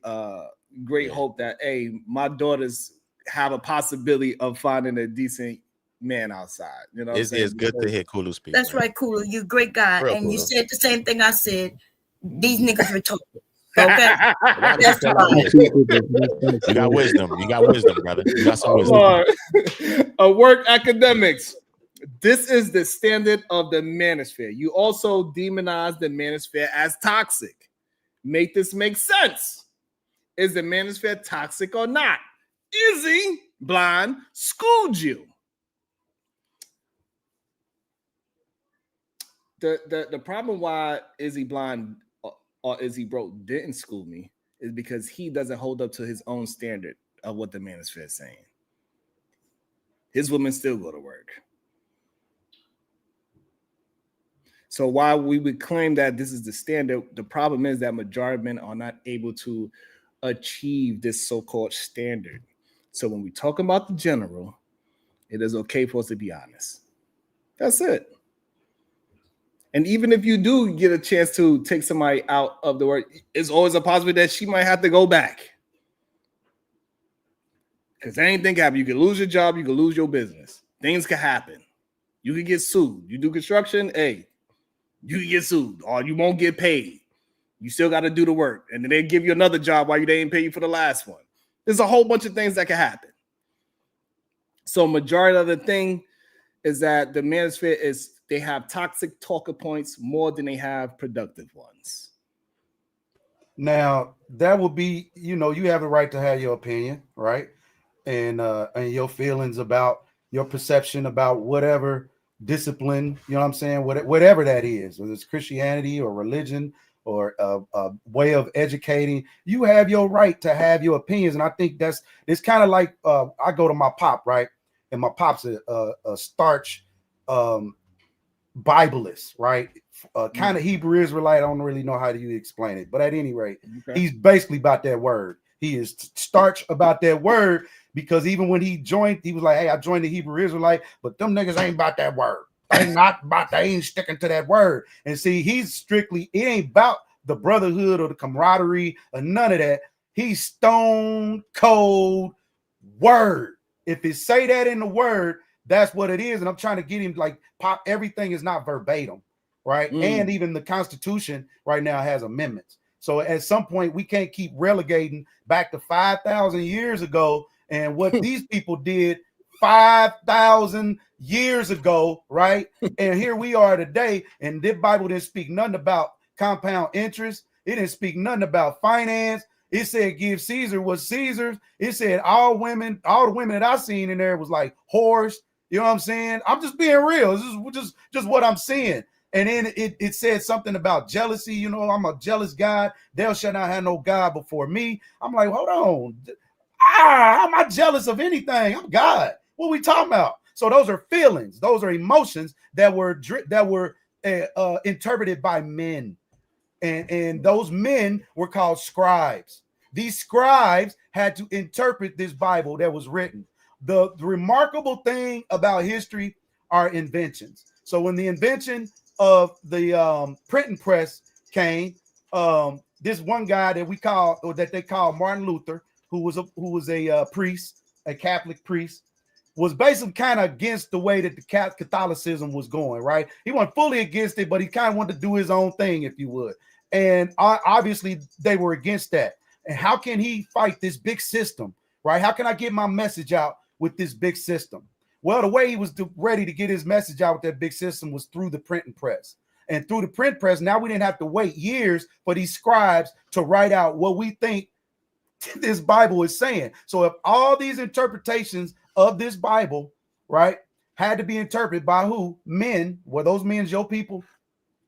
great hope that, hey, my daughters have a possibility of finding a decent man outside. It's good to hear Kulu speak. That's right, Kulu. You're a great guy. Real and Kulu. You said the same thing I said. These niggas retarded. Okay. That's You got wisdom. You got wisdom, brother. You got some wisdom. Work Academics. This is the standard of the manosphere. You also demonize the manosphere as toxic. Make this make sense. Is the manosphere toxic or not? Izzy Blind schooled you. The problem why Izzy Blind or Izzy Broke didn't school me is because he doesn't hold up to his own standard of what the manosphere is saying. His women still go to work. So while we would claim that this is the standard, the problem is that majority of men are not able to achieve this so-called standard. So when we talk about the general, it is okay for us to be honest. That's it. And even if you do get a chance to take somebody out of the work, it's always a possibility that she might have to go back. Because anything can happen. You can lose your job. You can lose your business. Things can happen. You can get sued. You do construction, hey, you can get sued or you won't get paid. You still got to do the work. And then they give you another job while they didn't pay you for the last one. There's a whole bunch of things that can happen. So majority of the thing is that the manosphere is they have toxic talker points more than they have productive ones. Now that would be, you know, you have the right to have your opinion, right? And your feelings about your perception about whatever discipline, you know what I'm saying, whatever that is, whether it's Christianity or religion or a way of educating, you have your right to have your opinions. And I think it's kind of like I go to my pop, right? And my pop's a starch Bibleist, right? Kind of Hebrew Israelite. I don't really know how you explain it, but at any rate, he's basically about that word. He is starch about that word, because even when he joined, he was like, "Hey, I joined the Hebrew Israelite, but them niggas ain't about that word. They ain't sticking to that word." And see, he's strictly, it ain't about the brotherhood or the camaraderie or none of that. He's stone cold word. If it say that in the word, that's what it is. And I'm trying to get him like, Pop, everything is not verbatim, right? And even the Constitution right now has amendments. So at some point, we can't keep relegating back to 5,000 years ago and what these people did 5,000 years ago, right? And here we are today, and this Bible didn't speak nothing about compound interest. It didn't speak nothing about finance. It said give Caesar what's Caesar's. It said all the women that I seen in there was like whores. You know what I'm saying? I'm just being real. This is just what I'm seeing. And then it said something about jealousy. You know, I'm a jealous God. Thou shalt not have no God before me. I'm like, hold on. How am I jealous of anything? I'm God. What are we talking about? So those are feelings. Those are emotions that were interpreted by men. And those men were called scribes. These scribes had to interpret this Bible that was written. The remarkable thing about history are inventions. So when the invention of the printing press came, this one guy that they call Martin Luther, who was a priest, a Catholic priest, was basically kind of against the way that the Catholicism was going, right? He wasn't fully against it, but he kind of wanted to do his own thing, if you would. And obviously they were against that. And how can he fight this big system, right? How can I get my message out with this big system? Well, the way he was ready to get his message out with that big system was through the printing press. And through the print press, now we didn't have to wait years for these scribes to write out what we think this Bible is saying. So if all these interpretations of this Bible, right, had to be interpreted by who? Men. Were those men your people?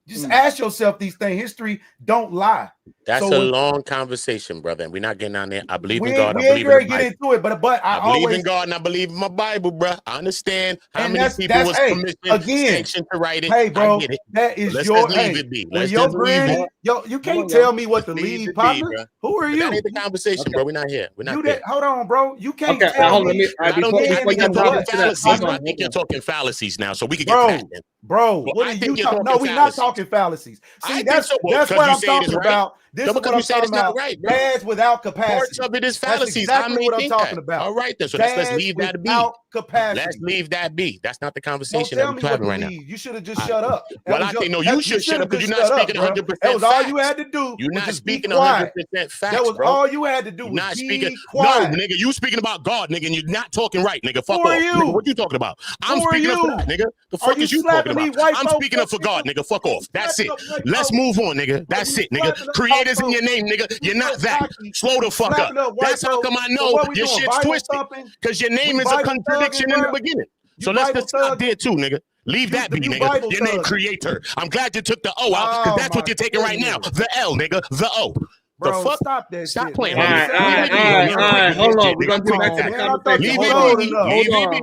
Just ask yourself these things. History don't lie. That's so a long conversation, brother. And we're not getting on there. I believe in we God. I ain't believe ready in to the get Bible. into it, but I believe in God and I believe in my Bible, bro. I understand how and many people was hey, commissioned, again, sanctioned to write it. Hey, bro, I get it. that is Let's your just leave hey, it be. when Let's your just leave granny, it. you can't tell me what to Leave leave, it be, partner. bro. Who are But you? that ain't the conversation, bro. We're not here. We're not there. Hold on, bro. You can't Okay, tell hold on, me. I don't think before you're y'all talking dive into that, fallacies. hold I on, think you're talking fallacies now, so we can get Bro, past it. bro, Well, what I are think you you're talking? talking No, we're not fallacies. talking fallacies. See, I think that's so. that's Because what you I'm say it is talking right. about. This No, is what because you I'm say it's talking not about. right, bro. Dads without Parts capacity. of it is That's fallacies. I exactly may what I'm think talking that. about. All right, then. So let's Dads leave that be. without capacity. Let's leave that be. That's not the Don't conversation tell that me we're what having to right now. leave. You should have just All shut right. up. Well, I think no, you should shut up because you're not speaking bro. 100% That was all you facts. had to do. You're was not just be speaking quiet. 100% facts, That was bro. all you had to do. You're Was not be speaking. quiet. No, nigga, you speaking about God, nigga, and you're not talking right, nigga. Fuck Who are off. you? Nigga, what you talking about? I'm Who are speaking up for you? that, nigga. The Are fuck you is you talking slapping about? these white I'm folks speaking up up, for God, nigga. Fuck Are you off. That's slapping it. up white Let's folks? move on, nigga. Are That's you it, nigga. slapping up white Creators in your folks? name, nigga. You You're not so that. cocky. Slow the You fuck up. slapping up white That's how folks. come I So know what we your doing? shit's Bible twisted. thumping? Because your name We is a Bible contradiction thugging, in the bro. beginning. You So let's Bible just stop there thugging. too, nigga. Leave that be, You nigga. Bible Your name thugging. creator. I'm glad you took the O out because Oh that's what my you're taking right now. goodness. The L, nigga. The O. The Bro, fuck? stop that Stop shit, playing, man. homie. You sound like you Leave it be, real homie. quick. Leave hold that on. shit, We're nigga. gonna I'm get cool back with to the that. Man, I thought you Leave was it old be. enough. Leave it be.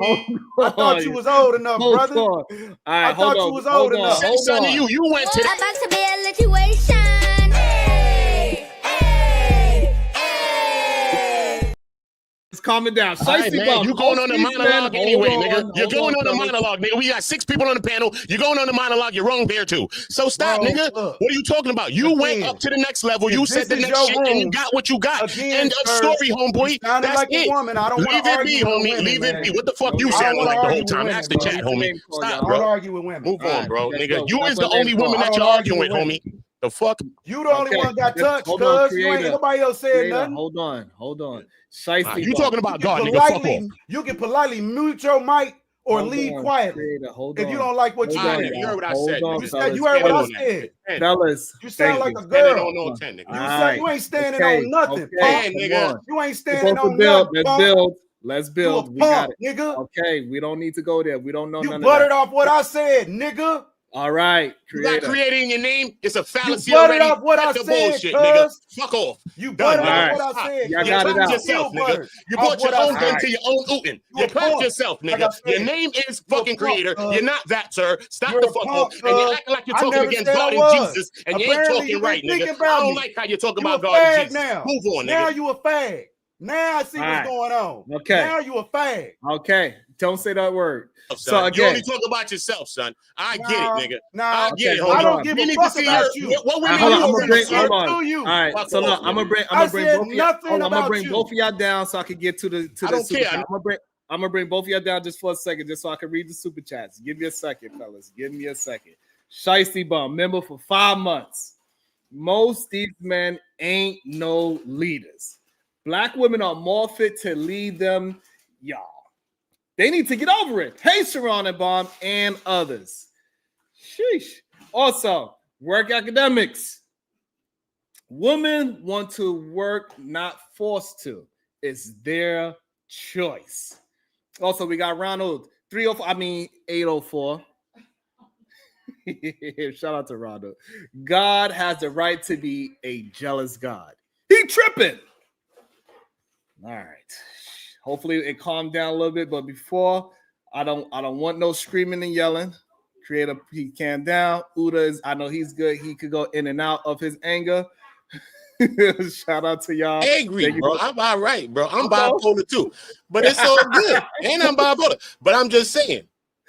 I thought you was old enough, Hold brother. on. All right, I thought you was old enough. Say something to you. You went to that. About to be a situation. Hey, hey, hey. Let's calm it down. All right, Shiesty man. Bum, You going most on a these men, monologue anyway, hold nigga. on, You're hold going on a fellas. monologue, nigga. We got 6 people on the panel. You're going on a monologue. You're wrong there too. So stop, Bro, nigga. look, What are you talking about? You went again, up to the next level. if You this said the is next your shit, and you room, got what you got. again, End of sir, story, you homeboy. sounded That's like a it. woman. I don't want Leave to it argue be, with homie. women, Leave it man. be. What the fuck No, you we I don't sounding want to like the argue whole with time? women, Ask the bro. chat, what's the homie. name called, Stop, I y'all? don't bro. argue with women. Move All on, right, bro. let's Nigga, go. you That's is what the the name's only called. woman I that don't you're argue arguing with with, women. homie. The fuck? You the only Okay, one got touched, hold on, cuz you ain't creator. nobody else said Creator, nothing. hold on. Shiesty You Bum. talking about God, nigga. Fuck off. You can politely mute your mic or leave quietly. If you don't like what you hear. You heard what I said. You heard what I said. Fellas, you sound like a Standing girl. on 10, nigga. You ain't standing on nothing, punk. Nigga. You ain't We're standing supposed on to build. nothing, Let's punk. build. Let's build. You a We got punk, it. nigga. Okay, we don't need to go there. We don't know You none of buttered that. off what I said, nigga. All right, You got creating your name. It's a fallacy You buttered already. off what I That's the said, bullshit, nigga. cuz. Fuck off. You Done, buttered nigga. off what I said. Y'all cuz. got it out. Yourself, nigga. Buttered You off brought your what I own gun said. to your own ootin'. You You a clapped punk, yourself, like nigga. I said. Your name is You a fucking punk, creator. cuz. You're not that, sir. Stop You're the a fuck punk, up. And you're cuz. acting like you're I talking never against said I God and was. Jesus, and you ain't Apparently, talking you right, been nigga. thinking I about don't me. like how you're talking You about a God and fag Jesus. now. Move on, Now nigga. you a fag. Now I see All what's right. going on. Okay. Now you a fag. Okay, don't say that word. Son. So You again, only talk about yourself, son. I get it, nigga. Now, I get it. okay, Hold I on. don't give We a need to fuck see about your, you. what women hold on, you I'm gonna bring. represent. Hold on. To you. All right, Fuck so look, off, I'm nigga. gonna bring both of y'all. nothing Hold on, I'm gonna about bring you. both of y'all down so I can get to the I don't super care. chat. I'm gonna bring both of y'all down just for a second, just so I can read the super chats. Give me a second, fellas. Give me a second. Shiesty Bum, member for 5 months. Most these men ain't no leaders. Black women are more fit to lead them, y'all. They need to get over it. Hey, Sharon and Bomb and others. Sheesh. Also, work academics. Women want to work, not forced to. It's their choice. Also, we got Ronald 804. Shout out to Ronald. God has the right to be a jealous God. He tripping. All right. Hopefully it calmed down a little bit, but before I don't want no screaming and yelling. Creator, he calmed down. Uda is, I know he's good. He could go in and out of his anger. Shout out to y'all. Angry, bro. I'm all right, bro. I'm bipolar too, but it's all good. And I'm bipolar, but I'm just saying.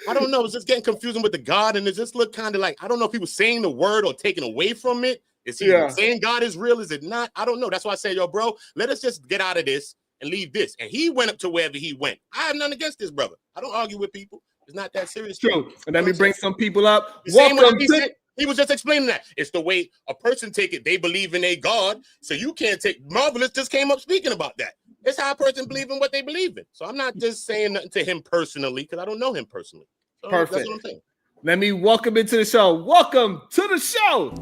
I don't know. It's just getting confusing with the God, and it just look kind of like I don't know if he was saying the word or taking away from it. Is he saying God is real? Is it not? I don't know. That's why I say, yo, bro, let us just get out of this and leave this. And he went up to wherever he went. I have nothing against this brother. I don't argue with people. It's not that serious. True. And let me bring some people up. The same way Welcome he to said, he was just explaining that. It's the way a person take it. They believe in a God. So you can't take Marvelous just came up speaking about that. It's how a person believes in what they believe in. So I'm not just saying nothing to him personally because I don't know him personally. So Perfect. That's what I'm saying. Let me welcome into the show. Welcome to the show.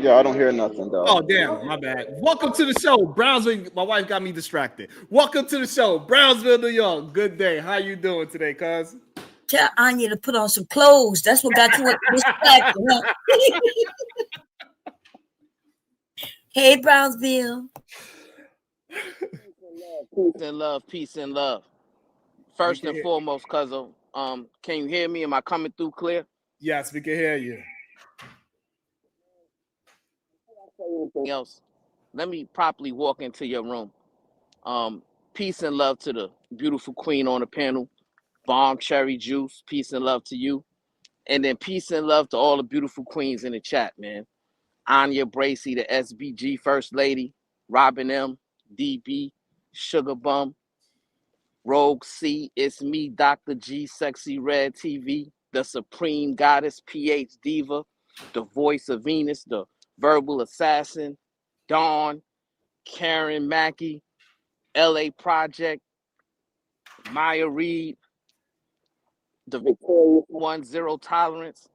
Yeah, I don't hear nothing though. Oh, damn, my bad. Welcome to the show, Brownsville. My wife got me distracted. Welcome to the show, Brownsville, New York. Good day. How you doing today, cuz? Tell Anya to put on some clothes. That's what got you distracted. Huh? Hey, Brownsville. Peace and love, peace and love. First and foremost, cousin, can you hear me? Am I coming through clear? Yes, we can hear you. Anything else? Let me properly walk into your room. Peace and love to the beautiful queen on the panel. Bomb Cherry Juice. Peace and love to you. And then peace and love to all the beautiful queens in the chat, man. Anya Bracy, the SBG First Lady. Robin M, DB, Sugar Bum, Rogue C, it's me, Dr. G, Sexy Red TV, the Supreme Goddess, PH Diva, the voice of Venus, the verbal assassin, Dawn, Karen Mackey, LA Project, Maya Reed, the Victorious One, Zero Tolerance,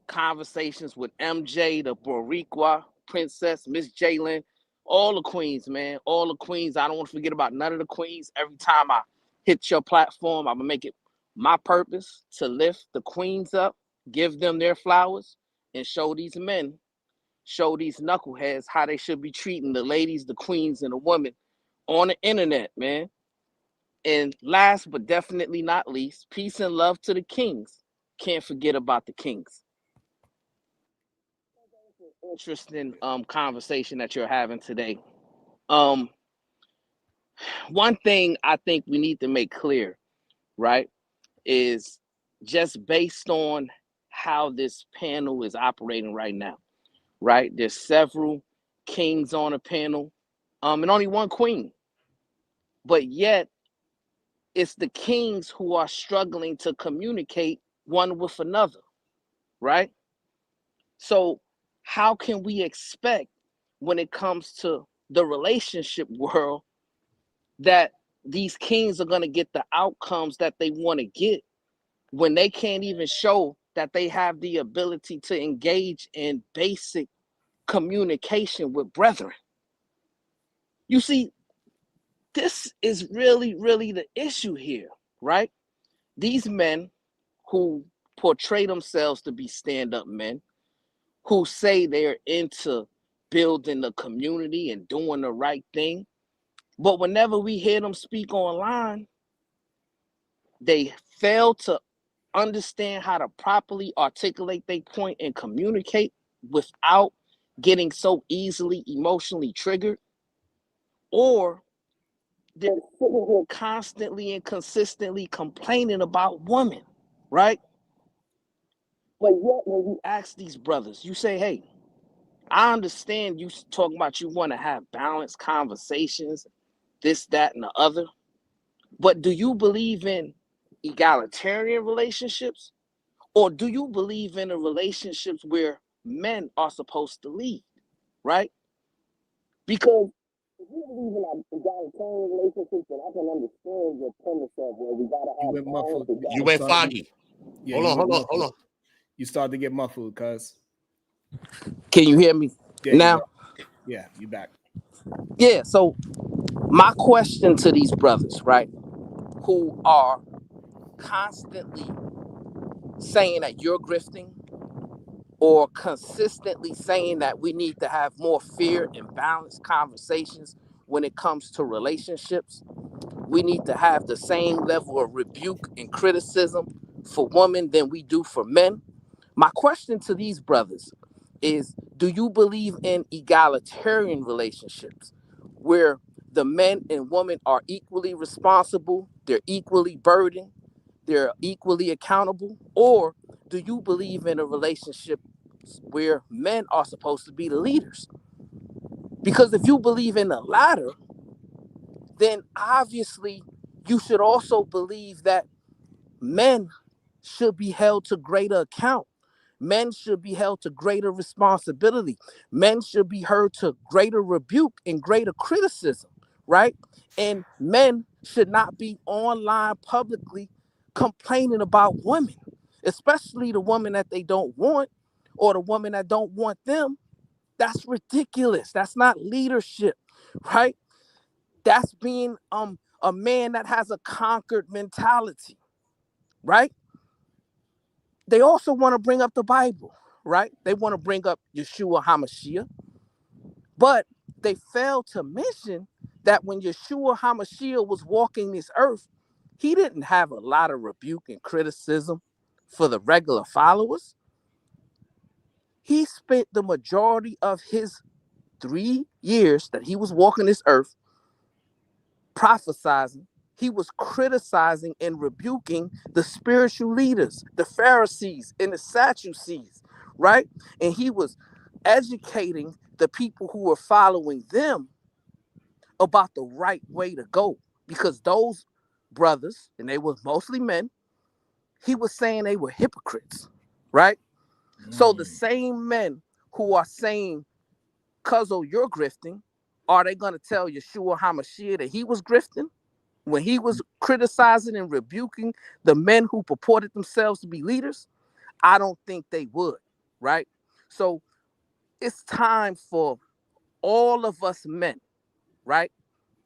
Conversations with MJ, the Boricua, Princess, Miss Jalen, all the queens, man. All the queens. I don't want to forget about none of the queens. Every time I hit your platform, I'm going to make it my purpose to lift the queens up, give them their flowers, and show these men, show these knuckleheads how they should be treating the ladies, the queens, and the women on the internet, man. And last but definitely not least, peace and love to the kings. Can't forget about the kings. Interesting conversation that you're having today. One thing I think we need to make clear, right, is just based on how this panel is operating right now, right? There's several kings on a panel, and only one queen. But yet, it's the kings who are struggling to communicate one with another, right? So how can we expect when it comes to the relationship world that these kings are going to get the outcomes that they want to get when they can't even show that they have the ability to engage in basic communication with brethren? You see, this is really, really the issue here, right? These men who portray themselves to be stand-up men, who say they're into building the community and doing the right thing, but whenever we hear them speak online, they fail to understand how to properly articulate their point and communicate without getting so easily emotionally triggered, or they're sitting here constantly and consistently complaining about women, right? But yet when you ask these brothers, you say, hey, I understand you talking about you want to have balanced conversations, this, that, and the other, but do you believe in egalitarian relationships? Or do you believe in a relationships where men are supposed to lead, right? Because if you believe in egalitarian relationships, then I can understand your premise of where we gotta have balance. You went foggy. Yeah, Hold on. You start to get muffled, cuz. Can you hear me now? Yeah, you back. Yeah, so my question to these brothers, right, who are constantly saying that you're grifting or consistently saying that we need to have more fair and balanced conversations when it comes to relationships. We need to have the same level of rebuke and criticism for women than we do for men. My question to these brothers is, do you believe in egalitarian relationships where the men and women are equally responsible, they're equally burdened, they're equally accountable? Or do you believe in a relationship where men are supposed to be the leaders? Because if you believe in the latter, then obviously you should also believe that men should be held to greater account. Men should be held to greater responsibility. Men should be heard to greater rebuke and greater criticism, right? And men should not be online publicly complaining about women, especially the woman that they don't want or the woman that don't want them. That's ridiculous. That's not leadership, right? That's being a man that has a conquered mentality, right? They also want to bring up the Bible, right? They want to bring up Yeshua HaMashiach, but they fail to mention that when Yeshua HaMashiach was walking this earth, he didn't have a lot of rebuke and criticism for the regular followers. He spent the majority of his 3 years that he was walking this earth prophesizing. He was criticizing and rebuking the spiritual leaders, the Pharisees and the Sadducees, right? And he was educating the people who were following them about the right way to go, because those brothers, and they were mostly men, he was saying they were hypocrites, right? So the same men who are saying, Cuzzo, you're grifting, are they going to tell Yeshua HaMashiach that he was grifting when he was criticizing and rebuking the men who purported themselves to be leaders? I don't think they would, right? So it's time for all of us men, right,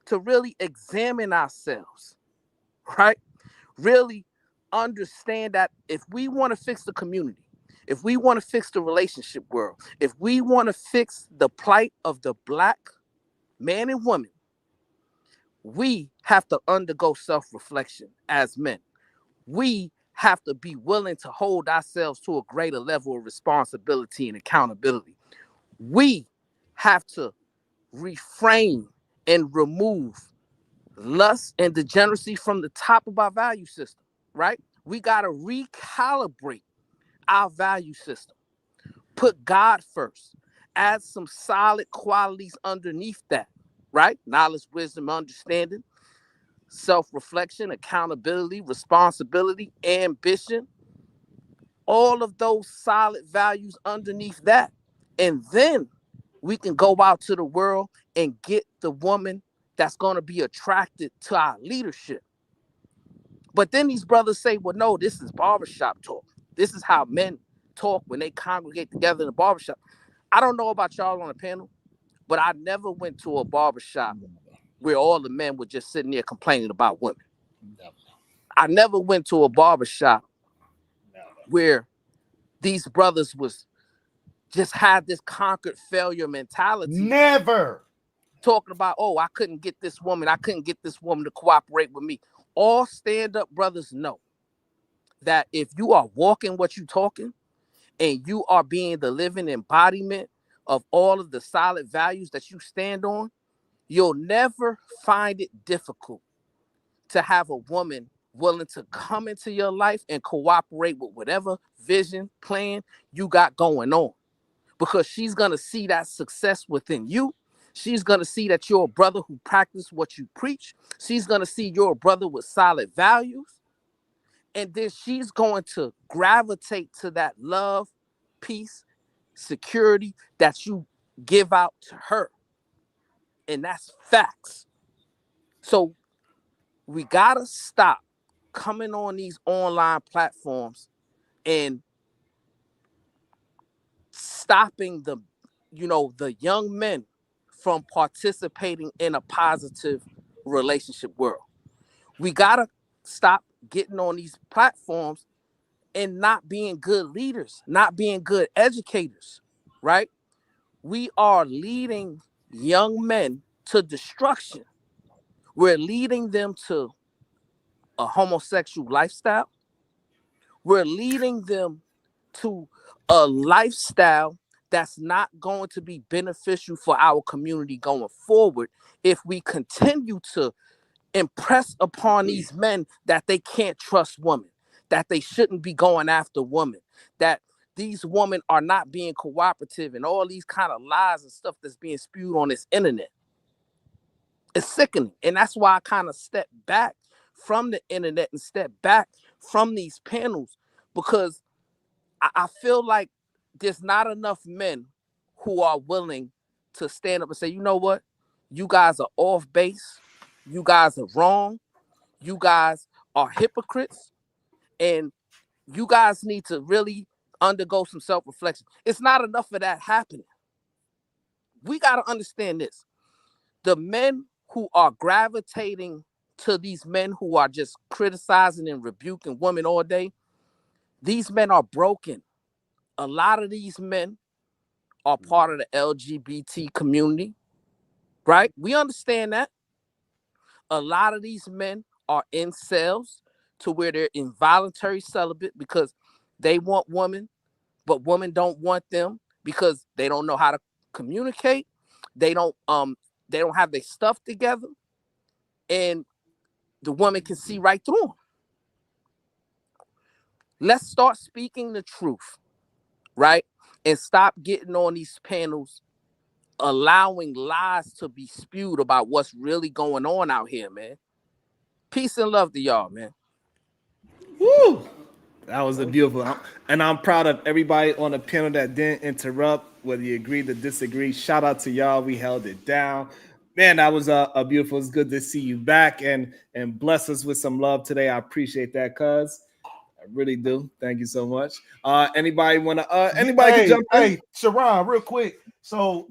to really examine ourselves, right? Really understand that if we want to fix the community, if we want to fix the relationship world, if we want to fix the plight of the Black man and woman, we have to undergo self-reflection as men. We have to be willing to hold ourselves to a greater level of responsibility and accountability. We have to refrain and remove lust and degeneracy from the top of our value system, right? We got to recalibrate our value system. Put God first. add some solid qualities underneath that, right? Knowledge, wisdom, understanding, self-reflection, accountability, responsibility, ambition, all of those solid values underneath that. And then we can go out to the world and get the woman that's going to be attracted to our leadership. But then these brothers say, well, no, this is barbershop talk. This is how men talk when they congregate together in a barbershop. I don't know about y'all on the panel, but I never went to a barbershop where all the men were just sitting there complaining about women. I never went to a barbershop where these brothers was just had this conquered failure mentality. Never. Talking about, oh, I couldn't get this woman to cooperate with me. All stand-up brothers know that if you are walking what you talking and you are being the living embodiment of all of the solid values that you stand on, you'll never find it difficult to have a woman willing to come into your life and cooperate with whatever vision, plan you got going on. Because she's going to see that success within you. She's going to see that you're a brother who practices what you preach. She's going to see you're a brother with solid values. And then she's going to gravitate to that love, peace, security that you give out to her. And that's facts. So we got to stop coming on these online platforms and stopping the young men from participating in a positive relationship world. We got to stop getting on these platforms and not being good leaders, not being good educators, right? We are leading young men to destruction. We're leading them to a homosexual lifestyle. We're leading them to a lifestyle that's not going to be beneficial for our community going forward if we continue to impress upon these men that they can't trust women, that they shouldn't be going after women, that these women are not being cooperative, and all these kind of lies and stuff that's being spewed on this internet. It's sickening. And that's why I kind of step back from the internet and step back from these panels, because I feel like there's not enough men who are willing to stand up and say, you know what? You guys are off base. You guys are wrong. You guys are hypocrites. And you guys need to really undergo some self-reflection. It's not enough of that happening. We got to understand this. The men who are gravitating to these men who are just criticizing and rebuking women all day, these men are broken. A lot of these men are part of the LGBT community, right? We understand that. A lot of these men are incels, to where they're involuntary celibate because they want women, but women don't want them because they don't know how to communicate. They don't have their stuff together, and the woman can see right through them. Let's start speaking the truth, right? And stop getting on these panels allowing lies to be spewed about what's really going on out here, man. Peace and love to y'all, man. Woo! That was a beautiful, and I'm proud of everybody on the panel that didn't interrupt, whether you agreed or disagree. Shout out to y'all. We held it down. Man, that was a beautiful. It's good to see you back and bless us with some love today. I appreciate that, cuz. I really do. Thank you so much. Anybody want to anybody can jump in? Hey, Sharon, real quick. So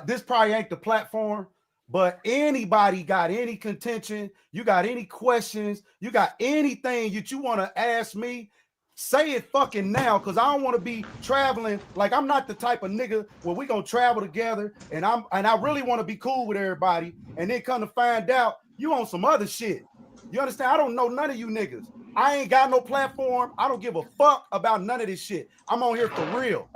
this probably ain't the platform, but anybody got any contention, you got any questions, you got anything that you want to ask me, say it fucking now, because I don't want to be traveling. Like, I'm not the type of nigga where we gonna travel together and I really want to be cool with everybody, and then come to find out you on some other shit. You understand? I don't know none of you niggas. I ain't got no platform. I don't give a fuck about none of this shit. I'm on here for real.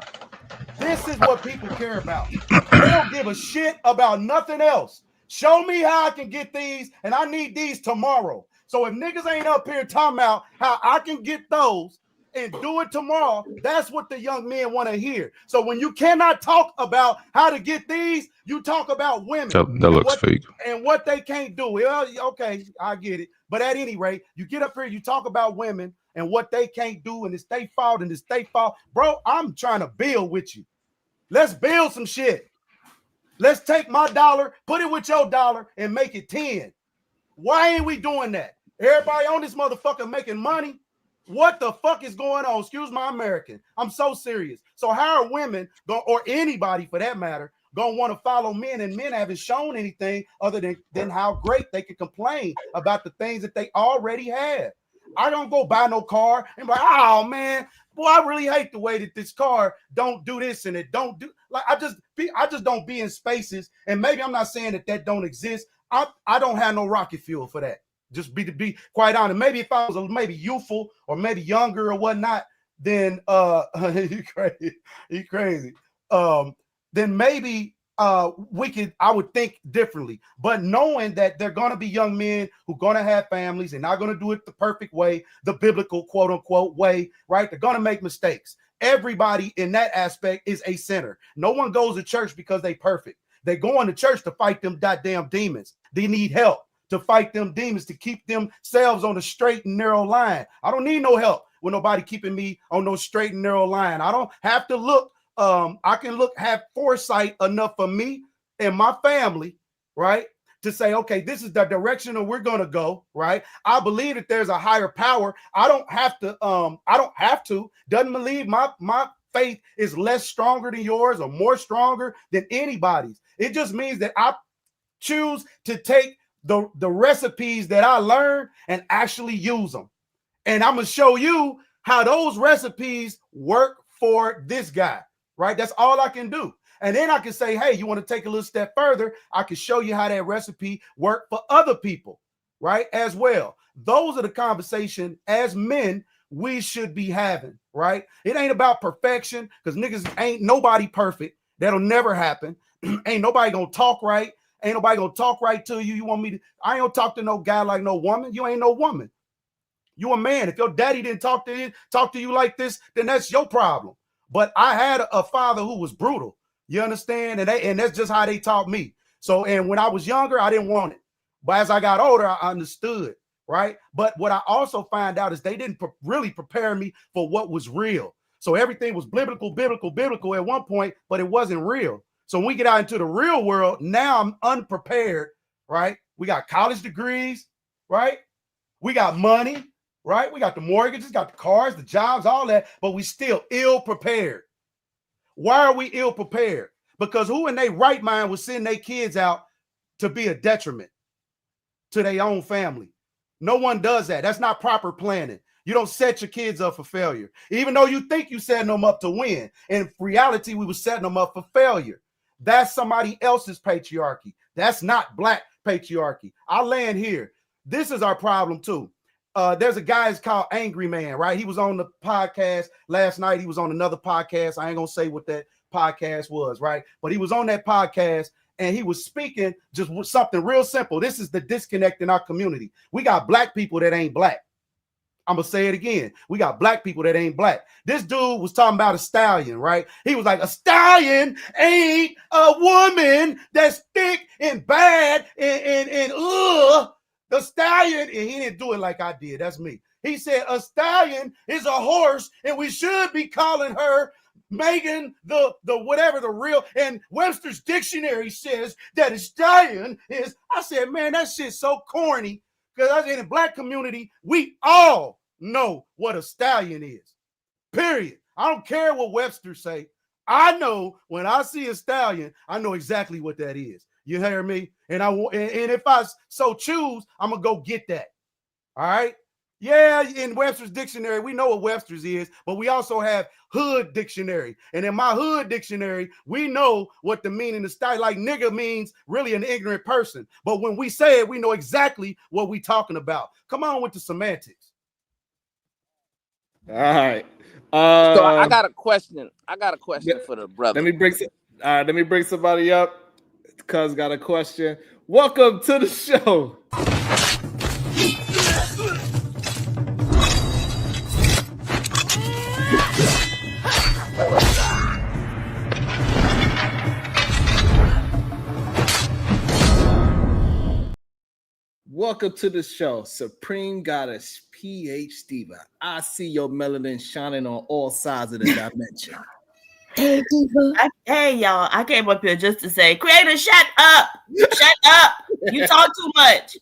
This is what people care about. They don't give a shit about nothing else. Show me how I can get these, and I need these tomorrow. So if niggas ain't up here talking about how I can get those, and do it tomorrow. That's what the young men want to hear. So when you cannot talk about how to get these, you talk about women. That looks fake. And what they can't do. Well, okay, I get it. But at any rate, you get up here, you talk about women and what they can't do, and it's their fault, and it's their fault. Bro, I'm trying to build with you. Let's build some shit. Let's take my dollar, put it with your dollar, and make it 10. Why ain't we doing that? Everybody on this motherfucker making money. What the fuck is going on? Excuse my American. I'm so serious. So how are women, or anybody for that matter, gonna want to follow men, and men haven't shown anything other than how great they can complain about the things that they already have. I don't go buy no car and be like, oh man, boy, I really hate the way that this car don't do this and it don't do. Like I just don't be in spaces, and maybe I'm not saying that don't exist. I don't have no rocket fuel for that. Just to be quite honest. Maybe if I was maybe youthful or maybe younger or whatnot, then you crazy. Then maybe I would think differently. But knowing that they're gonna be young men who are gonna have families and not gonna do it the perfect way, the biblical quote unquote way, right? They're gonna make mistakes. Everybody in that aspect is a sinner. No one goes to church because they perfect. They go into church to fight them goddamn demons. They need help to fight them demons, to keep themselves on the straight and narrow line. I don't need no help with nobody keeping me on no straight and narrow line. I don't have to look. I can have foresight enough for me and my family, right, to say, okay, this is the direction that we're gonna go, right? I believe that there's a higher power. I don't have to. Doesn't believe my faith is less stronger than yours or more stronger than anybody's. It just means that I choose to take the recipes that I learned and actually use them. And I'm gonna show you how those recipes work for this guy, right? That's all I can do. And then I can say, hey, you want to take a little step further? I can show you how that recipe worked for other people, right? As well. Those are the conversation as men we should be having, right? It ain't about perfection, because niggas ain't nobody perfect. That'll never happen. Ain't nobody gonna talk right. Ain't nobody gonna talk right to you. You want me to? I ain't gonna talk to no guy like no woman. You ain't no woman. You a man. If your daddy didn't talk to you like this, then that's your problem. But I had a father who was brutal. You understand? And that's just how they taught me. So, and when I was younger, I didn't want it. But as I got older, I understood, right? But what I also find out is they didn't really prepare me for what was real. So everything was biblical at one point, but it wasn't real. So when we get out into the real world, now I'm unprepared, right? We got college degrees, right? We got money, right? We got the mortgages, got the cars, the jobs, all that, but we still ill prepared. Why are we ill prepared? Because who in their right mind would send their kids out to be a detriment to their own family? No one does that. That's not proper planning. You don't set your kids up for failure, even though you think you're setting them up to win. In reality, we were setting them up for failure. That's somebody else's patriarchy. That's not black patriarchy. I'll land here. This is our problem too. There's a guy who's called Angry Man, right? He was on the podcast last night. He was on another podcast. I ain't gonna say what that podcast was, right? But he was on that podcast and he was speaking just with something real simple. This is the disconnect in our community. We got black people that ain't black. I'm gonna say it again. We got black people that ain't black. This dude was talking about a stallion, right? He was like, a stallion ain't a woman that's thick and bad and the stallion, and he didn't do it like I did. That's me. He said a stallion is a horse, and we should be calling her Megan the whatever the real. And Webster's dictionary says that a stallion is. I said, man, that shit's so corny. Because in the black community, we all know what a stallion is. Period. I don't care what Webster say. I know when I see a stallion, I know exactly what that is. You hear me? And if I so choose, I'm gonna go get that. All right. Yeah, in Webster's dictionary, we know what Webster's is, but we also have hood dictionary. And in my hood dictionary, we know what the meaning of style, like nigga means really an ignorant person. But when we say it, we know exactly what we talking about. Come on with the semantics. All right. So I got a question. For the brother. Let me bring somebody up. Cuz got a question. Welcome to the show. welcome to the show, Supreme Goddess PhD. I see your melanin shining on all sides of the dimension. Hey, y'all, I came up here just to say, Creator, shut up. Shut up. You talk too much.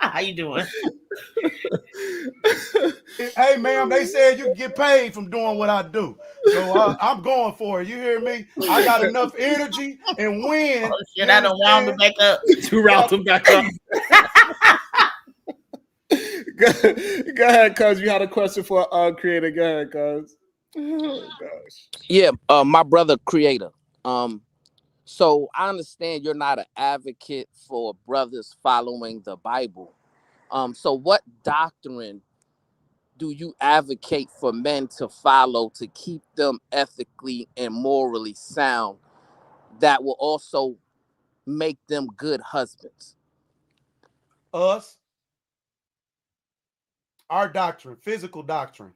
How you doing? Hey, ma'am, they said you can get paid from doing what I do. So I'm going for it. You hear me? I got enough energy and wind. Oh, shit, I don't round them back up. To round them back up. Go ahead, cuz. You had a question for Creator. Go ahead, cuz. Oh, gosh. Yeah, my brother Creator. So I understand you're not an advocate for brothers following the Bible. So what doctrine do you advocate for men to follow to keep them ethically and morally sound that will also make them good husbands? Us. Our doctrine, physical doctrine.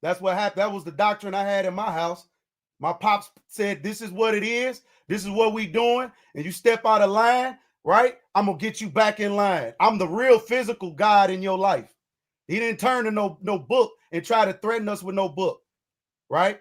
That's what happened. That was the doctrine I had in my house. My pops said, this is what it is. This is what we doing. And you step out of line, right? I'm going to get you back in line. I'm the real physical God in your life. He didn't turn to no book and try to threaten us with no book, right?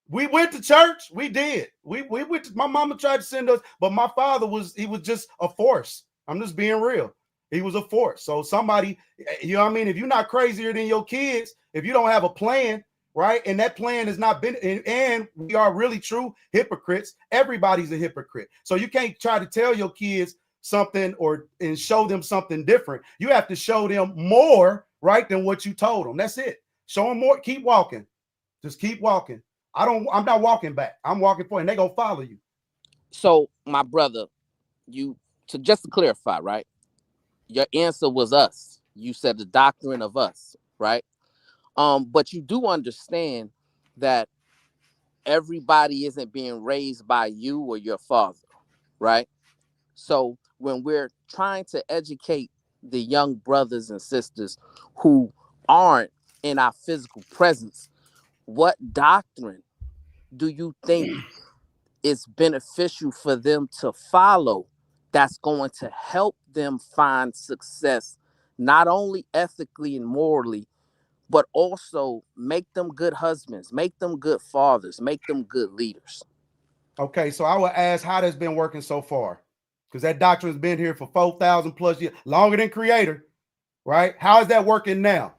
We went to church. We did. We went to, my mama tried to send us, but my father was just a force. I'm just being real. He was a force. So somebody, you know what I mean? If you're not crazier than your kids, if you don't have a plan, right? And that plan has not been, and we are really true hypocrites. Everybody's a hypocrite. So you can't try to tell your kids something and show them something different. You have to show them more, right, than what you told them. That's it. Show them more. Keep walking. Just keep walking. I'm not walking back. I'm walking forward, and they gonna follow you. So, my brother, so just to clarify, right? Your answer was us. You said the doctrine of us, right? But you do understand that everybody isn't being raised by you or your father, right? So when we're trying to educate the young brothers and sisters who aren't in our physical presence, what doctrine do you think is beneficial for them to follow that's going to help them find success, not only ethically and morally, but also make them good husbands, make them good fathers, make them good leaders? Okay, so I would ask how that's been working so far, because that doctrine has been here for 4,000 plus years, longer than Creator, right? How is that working now?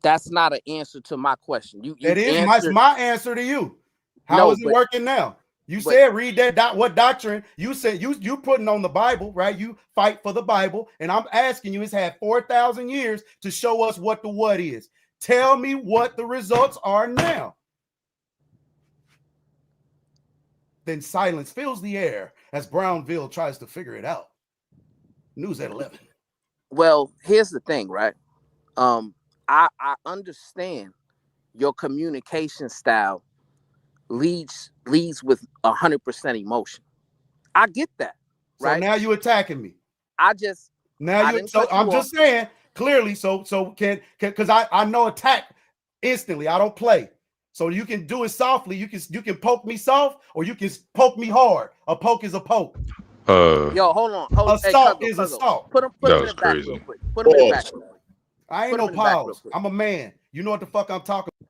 That's not an answer to my question. You That is answered my answer to you. How is it working now? You said read that what doctrine? You said you putting on the Bible, right? You fight for the Bible, and I'm asking you, it's had 4,000 years to show us what the what is. Tell me what the results are now. Then silence fills the air as Brownville tries to figure it out. News at 11. Well, here's the thing, right? I understand your communication style leads with 100% emotion. I get that, right? So now you attacking me. I'm just saying clearly. So can because I know attack instantly. I don't play. So you can do it softly. You can poke me soft, or you can poke me hard. A poke is a poke. Yo, hold on. Assault is assault. Put him in the back real quick. Put him in the back real quick. I ain't no pause. I'm a man. You know what the fuck I'm talking about.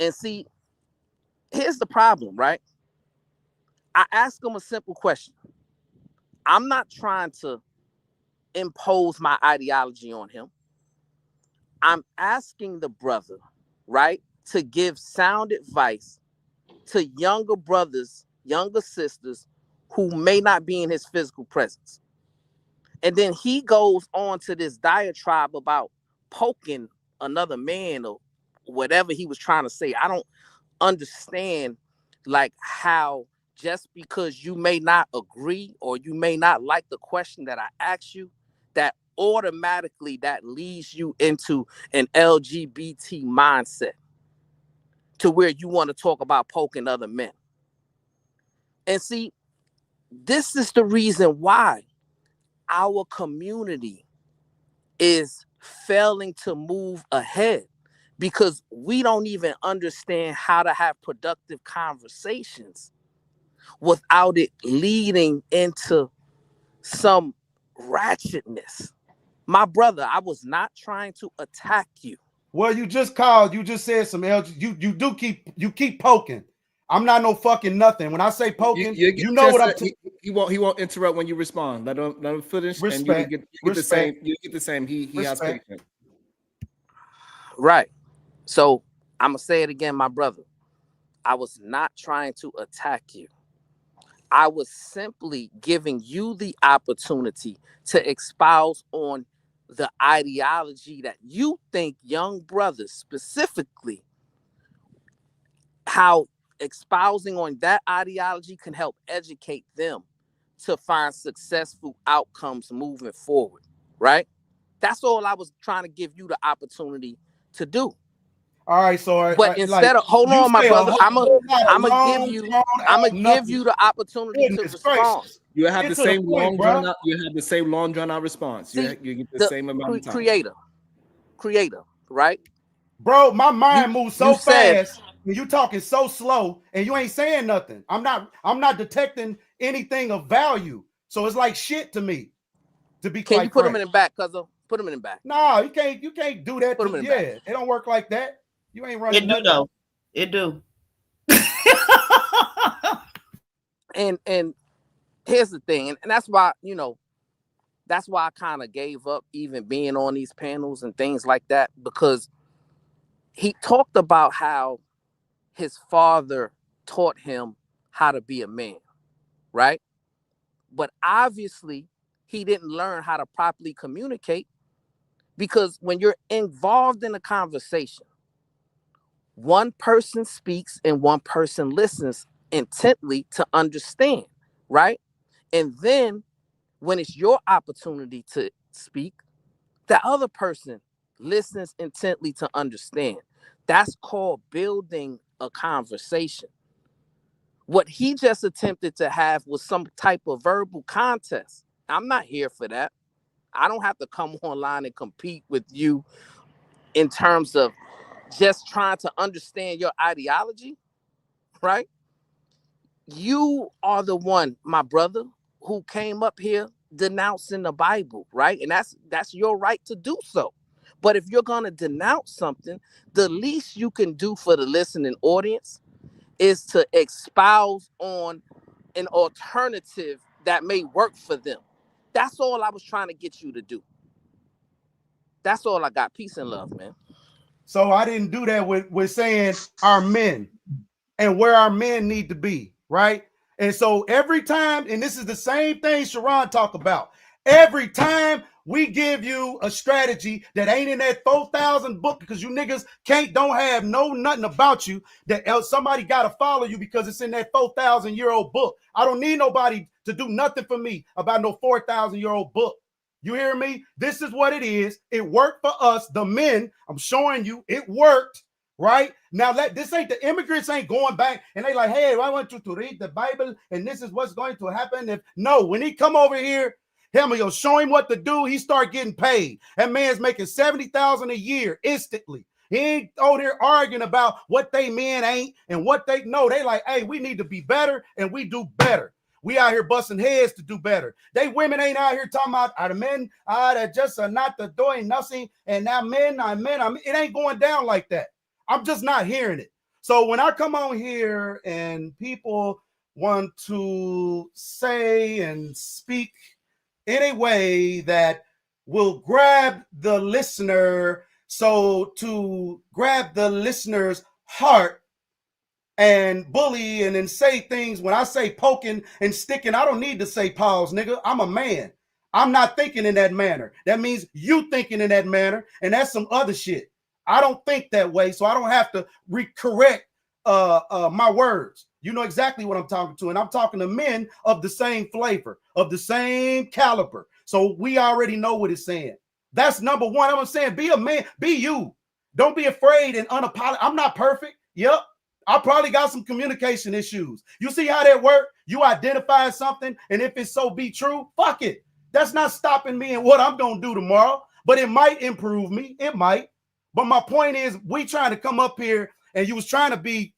And see, here's the problem, right? I ask him a simple question. I'm not trying to impose my ideology on him. I'm asking the brother, right, to give sound advice to younger brothers, younger sisters who may not be in his physical presence. And then he goes on to this diatribe about poking another man or whatever he was trying to say. I don't understand like how just because you may not agree or you may not like the question that I asked you, that automatically that leads you into an LGBT mindset to where you want to talk about poking other men. And see, this is the reason why our community is failing to move ahead, because we don't even understand how to have productive conversations without it leading into some ratchetness. My brother, I was not trying to attack you. Well, you just said some you keep poking. I'm not no fucking nothing. When I say poking, you know what I'm he won't interrupt when you respond. Let him finish. Respect. And you get the same. You get the same. He has patience. Right. So I'm gonna say it again, my brother. I was not trying to attack you. I was simply giving you the opportunity to espouse on the ideology that you think young brothers specifically, how espousing on that ideology can help educate them to find successful outcomes moving forward, right? That's all I was trying to give you the opportunity to do. All right, so but instead of hold on, my brother, I'm gonna give you the opportunity to respond. You have the same long drawn out. You have the same long drawn out response. You get the same amount of time. Creator, right? Bro, my mind moves so fast. And you talking so slow, and you ain't saying nothing. I'm not detecting anything of value. So it's like shit to me. To be Can you put him in the back, cuzzo? Put him in the back. No, you can't do that. Put him in the back. It don't work like that. You ain't running. It do though. It do. And here's the thing, and that's why, that's why I kind of gave up even being on these panels and things like that, because he talked about how his father taught him how to be a man, right? But obviously he didn't learn how to properly communicate, because when you're involved in a conversation, one person speaks and one person listens intently to understand, right? And then when it's your opportunity to speak, the other person listens intently to understand. That's called building a conversation. What he just attempted to have was some type of verbal contest. I'm not here for that. I don't have to come online and compete with you in terms of just trying to understand your ideology, right? You are the one, my brother, who came up here denouncing the Bible, right? And that's your right to do so. But if you're going to denounce something, the least you can do for the listening audience is to espouse on an alternative that may work for them. That's all I was trying to get you to do. That's all I got. Peace and love, man. So I didn't do that with saying our men and where our men need to be, right? And so every time, and this is the same thing Sharon talked about, every time we give you a strategy that ain't in that 4,000 book, because you niggas don't have nothing about you, that somebody got to follow you because it's in that 4,000-year-old book. I don't need nobody to do nothing for me about no 4,000-year-old book. You hear me? This is what it is. It worked for us, the men. I'm showing you it worked, right? Now, this ain't the immigrants ain't going back and they like, hey, I want you to read the Bible and this is what's going to happen. When he come over here, you'll show him what to do. He start getting paid. That man's making $70,000 a year instantly. He ain't over there arguing about what they men ain't and what they know. They like, hey, we need to be better and we do better. We out here busting heads to do better. They women ain't out here talking about the men that just are not the doing nothing. And now men, it ain't going down like that. I'm just not hearing it. So when I come on here and people want to say and speak in a way that will grab the listener, so to grab the listener's heart and bully and then say things, when I say poking and sticking, I don't need to say pause, nigga. I'm a man. I'm not thinking in that manner. That means you thinking in that manner, and that's some other shit. I don't think that way, so I don't have to correct my words. You know exactly what I'm talking to, and I'm talking to men of the same flavor, of the same caliber. So we already know what it's saying. That's number one. I'm saying be a man, be you. Don't be afraid and unapologetic. I'm not perfect. Yep. I probably got some communication issues. You see how that work? You identify something, and if it's so be true, fuck it. That's not stopping me in what I'm going to do tomorrow, but it might improve me. It might. But my point is, we trying to come up here, and you was trying to be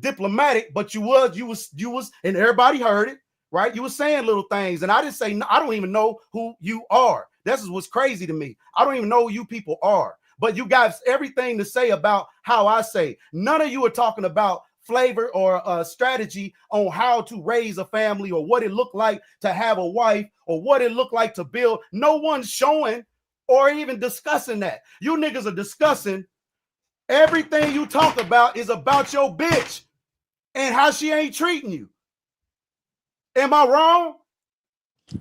diplomatic, but you was, and everybody heard it, right? You was saying little things, and I didn't say, I don't even know who you are. This is what's crazy to me. I don't even know who you people are, but you guys everything to say about how I say. None of you are talking about flavor or strategy on how to raise a family, or what it looked like to have a wife, or what it looked like to build. No one's showing or even discussing that. You niggas are discussing everything you talk about is about your bitch and how she ain't treating you. Am I wrong?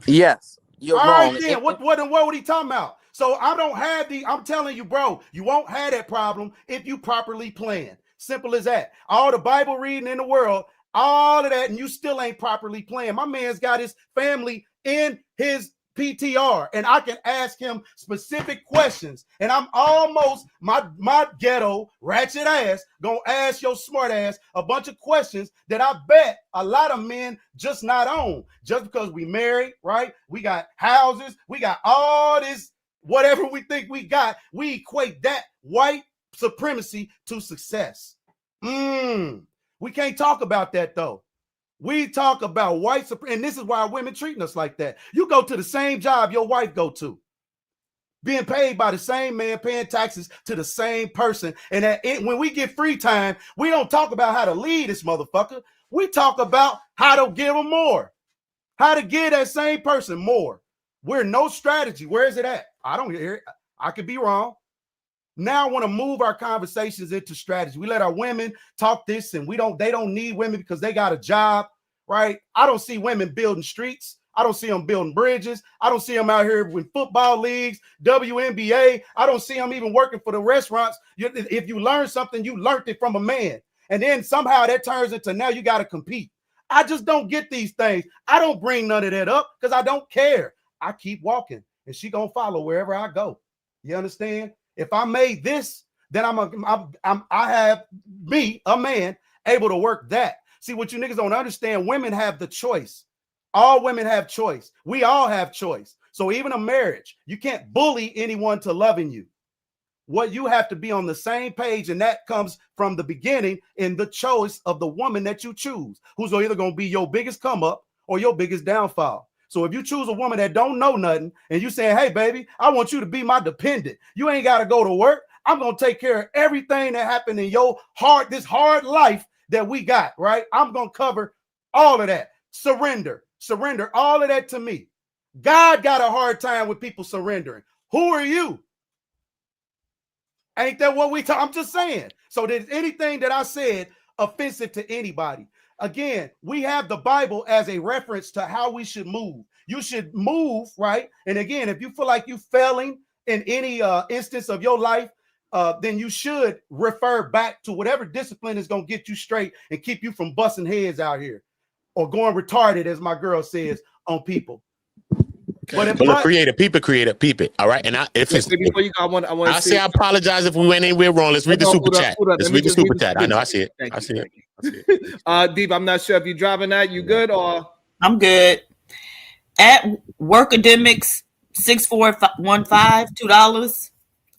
Yes, you're All wrong. right, then what would he talking about? So I don't have I'm telling you, bro, you won't have that problem if you properly plan. Simple as that. All the Bible reading in the world, all of that, and you still ain't properly playing. My man's got his family in his PTR, and I can ask him specific questions. And I'm almost my ghetto ratchet ass gonna ask your smart ass a bunch of questions that I bet a lot of men just not on. Just because we married, right? We got houses, we got all this, whatever we think we got, we equate that white supremacy to success. We can't talk about that though. We talk about white supremacy, and this is why women treating us like that. You go to the same job your wife go to, being paid by the same man, paying taxes to the same person, and when we get free time, we don't talk about how to lead this motherfucker. We talk about how to give them more, how to give that same person more. We're no strategy. Where is it at? I don't hear it. I could be wrong. Now I want to move our conversations into strategy. We let our women talk this, and they don't need women because they got a job, right? I don't see women building streets. I don't see them building bridges. I don't see them out here with football leagues, WNBA. I don't see them even working for the restaurants. If you learn something, you learned it from a man. And then somehow that turns into now you got to compete. I just don't get these things. I don't bring none of that up because I don't care. I keep walking, and she gonna follow wherever I go. You understand? If I made this, then I have me, a man, able to work that. See, what you niggas don't understand, women have the choice. All women have choice. We all have choice. So even a marriage, you can't bully anyone to loving you. What you have to be on the same page, and that comes from the beginning in the choice of the woman that you choose, who's either going to be your biggest come up or your biggest downfall. So if you choose a woman that don't know nothing and you saying, hey, baby, I want you to be my dependent. You ain't got to go to work. I'm going to take care of everything that happened in your this hard life that we got, right? I'm going to cover all of that. Surrender all of that to me. God got a hard time with people surrendering. Who are you? Ain't that what we talk? I'm just saying. So there's anything that I said offensive to anybody. Again, we have the Bible as a reference to how we should move. You should move, right? And again, if you feel like you failing in any instance of your life, then you should refer back to whatever discipline is going to get you straight and keep you from busting heads out here or going retarded, as my girl says, on people. Okay. But people create it. All right. And before you go, I say I apologize if we went anywhere wrong. Let's read the super chat. Let's read the super chat. I know. I see it. I see it. Deep, I'm not sure if you're driving that. You good or? I'm good. At Workademics 6415 $2.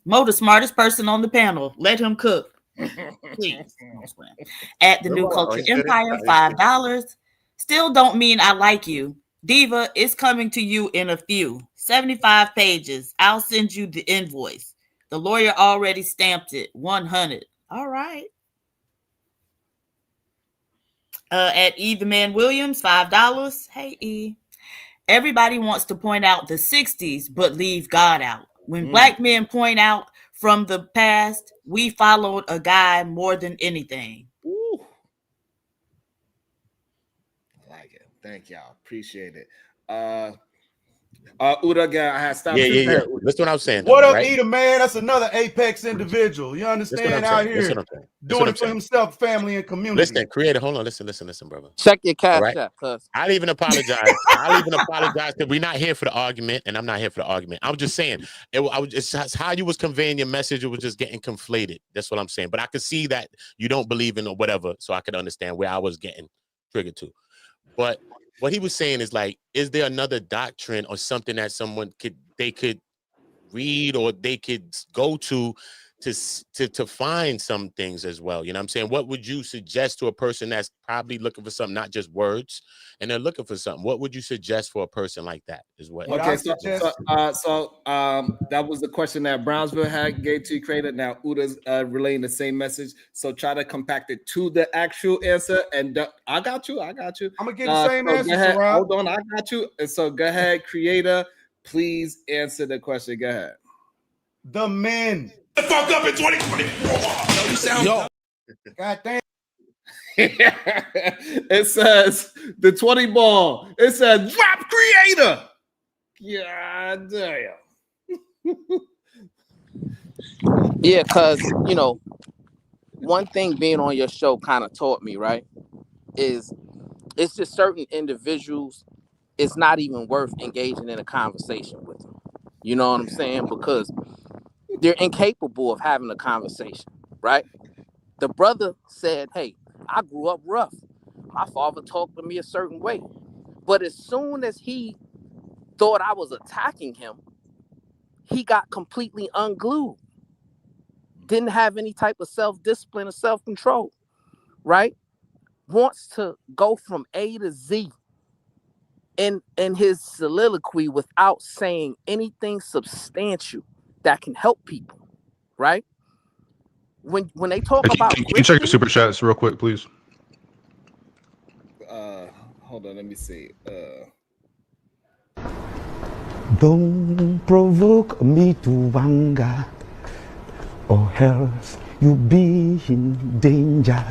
Mo, the smartest person on the panel. Let him cook. Please. At the New Culture Empire, $5. Still don't mean I like you. Diva, it's coming to you in a few. 75 pages. I'll send you the invoice. The lawyer already stamped it. 100. All right. At E the Man Williams, $5. Hey E. Everybody wants to point out the 60s, but leave God out. When black men point out from the past, we followed a guy more than anything. Ooh. I like it. Thank y'all. Appreciate it. Uda again, I had stopped. Yeah. That's what I was saying. What up, Eda, man? That's another apex individual. You understand? Out here doing it for himself, family, and community. Listen, creator, hold on. Listen, brother. Check your cash app, cuz. I'll even apologize. Because we're not here for the argument, and I'm not here for the argument. I'm just saying, it's how you was conveying your message. It was just getting conflated. That's what I'm saying. But I could see that you don't believe in or whatever, so I could understand where I was getting triggered to. But what he was saying is like, is there another doctrine or something that they could read or they could go to to find some things as well. You know what I'm saying? What would you suggest to a person that's probably looking for something, not just words, and they're looking for something? What would you suggest for a person like that as well? Okay, so that was the question that Brownsville had gave to Creator. Now Uda's relaying the same message. So try to compact it to the actual answer. And I got you. I'm gonna get the same answer. Go ahead. Hold on, I got you. And so go ahead, Creator. Please answer the question. Go ahead. The men. The fuck up in 2024. You sound God damn. It says the 20 ball. It says drop Creator. God damn. Yeah, because you know, one thing being on your show kind of taught me, right, is it's just certain individuals, it's not even worth engaging in a conversation with them. You know what I'm saying? Because they're incapable of having a conversation, right? The brother said, hey, I grew up rough. My father talked to me a certain way. But as soon as he thought I was attacking him, he got completely unglued. Didn't have any type of self-discipline or self-control, right? Wants to go from A to Z in his soliloquy without saying anything substantial that can help people, right? When they talk about can you check your super chats real quick, please? Hold on, let me see. Don't provoke me to anger, or else you'll be in danger.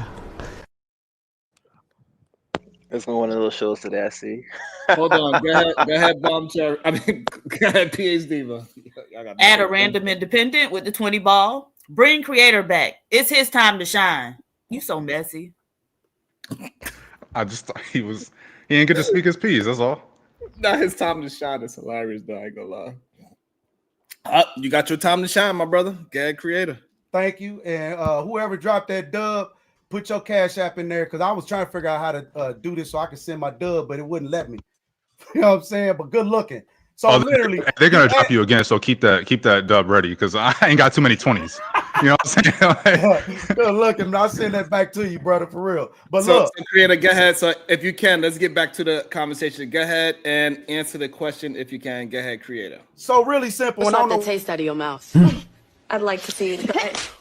It's one of those shows today, I see. Hold on, go ahead, Bomb Cherry. I mean, go ahead, PhD. Add a random independent with the 20 ball. Bring Creator back. It's his time to shine. You so messy. I just thought he didn't get to speak his piece. That's all. Not his time to shine. It's hilarious, though. I ain't gonna lie. You got your time to shine, my brother. Go ahead, Creator. Thank you. And whoever dropped that dub, put your Cash App in there because I was trying to figure out how to do this so I could send my dub, but it wouldn't let me. You know what I'm saying? But good looking. So literally, they're gonna drop you again. So keep that dub ready because I ain't got too many 20s. You know what I'm saying? Good looking. I'll send that back to you, brother, for real. But So, look, Creator, go ahead. So if you can, let's get back to the conversation. Go ahead and answer the question if you can. Go ahead, Creator. So really simple. What's And I don't the know. taste out of your mouth? I'd like to see you try it.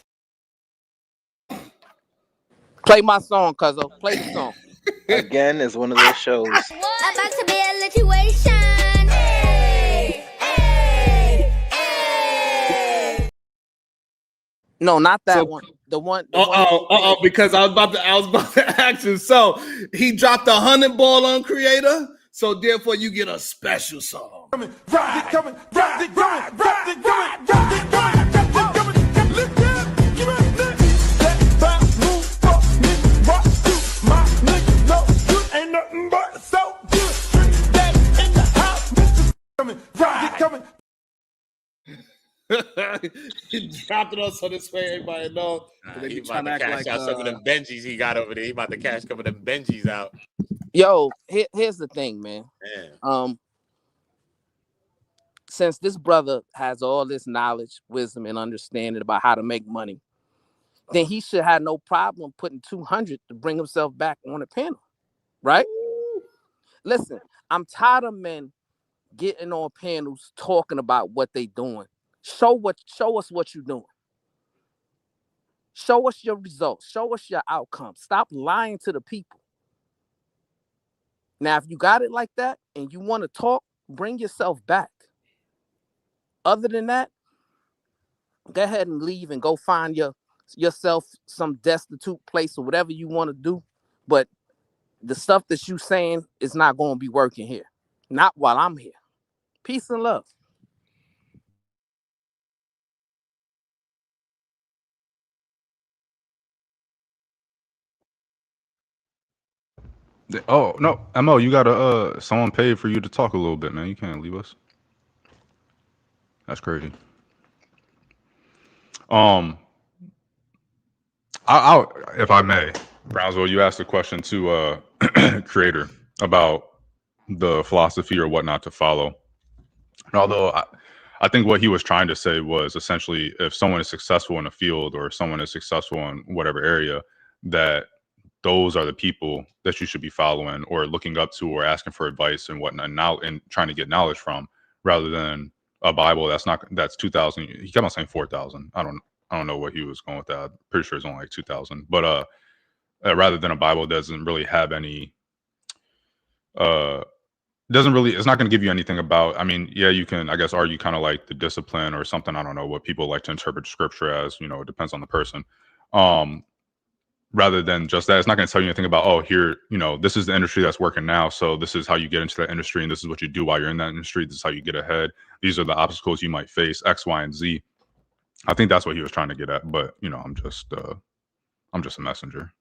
Play my song, cuzzo. Play the song. Again, it's one of those shows. About to be a situation. Hey, hey, hey. No, not that one. The one. Because I was about to ask you. So he dropped 100 ball on Creator. So therefore, you get a special song. He dropped it on so this way everybody know. He about to cash out some of them Benjis he got over there. He about to cash some of them Benjis out. Yo, here's the thing, man. Since this brother has all this knowledge, wisdom, and understanding about how to make money, then he should have no problem putting 200 to bring himself back on the panel, right? Listen, I'm tired of men getting on panels talking about what they doing. Show us what you're doing. Show us your results. Show us your outcomes. Stop lying to the people. Now, if you got it like that and you want to talk, bring yourself back. Other than that, go ahead and leave and go find yourself some destitute place or whatever you want to do. But the stuff that you saying is not going to be working here. Not while I'm here. Peace and love. Oh no, Mo, you gotta someone paid for you to talk a little bit, man. You can't leave us. That's crazy. I if I may, Brownsville, you asked a question to Creator about the philosophy or what not to follow. And although I think what he was trying to say was essentially if someone is successful in a field or someone is successful in whatever area, that those are the people that you should be following or looking up to or asking for advice and whatnot now and trying to get knowledge from, rather than a Bible that's 2,000. He kept on saying 4,000. I don't know what he was going with that. I'm pretty sure it's only like 2,000. But rather than a Bible that doesn't really have any it's not going to give you anything about, I mean, yeah, you can, I guess, argue kind of like the discipline or something. I don't know what people like to interpret scripture as, it depends on the person. Rather than just that, it's not going to tell you anything about, oh, here, this is the industry that's working now. So this is how you get into that industry. And this is what you do while you're in that industry. This is how you get ahead. These are the obstacles you might face, X, Y, and Z. I think that's what he was trying to get at. But, I'm just a messenger.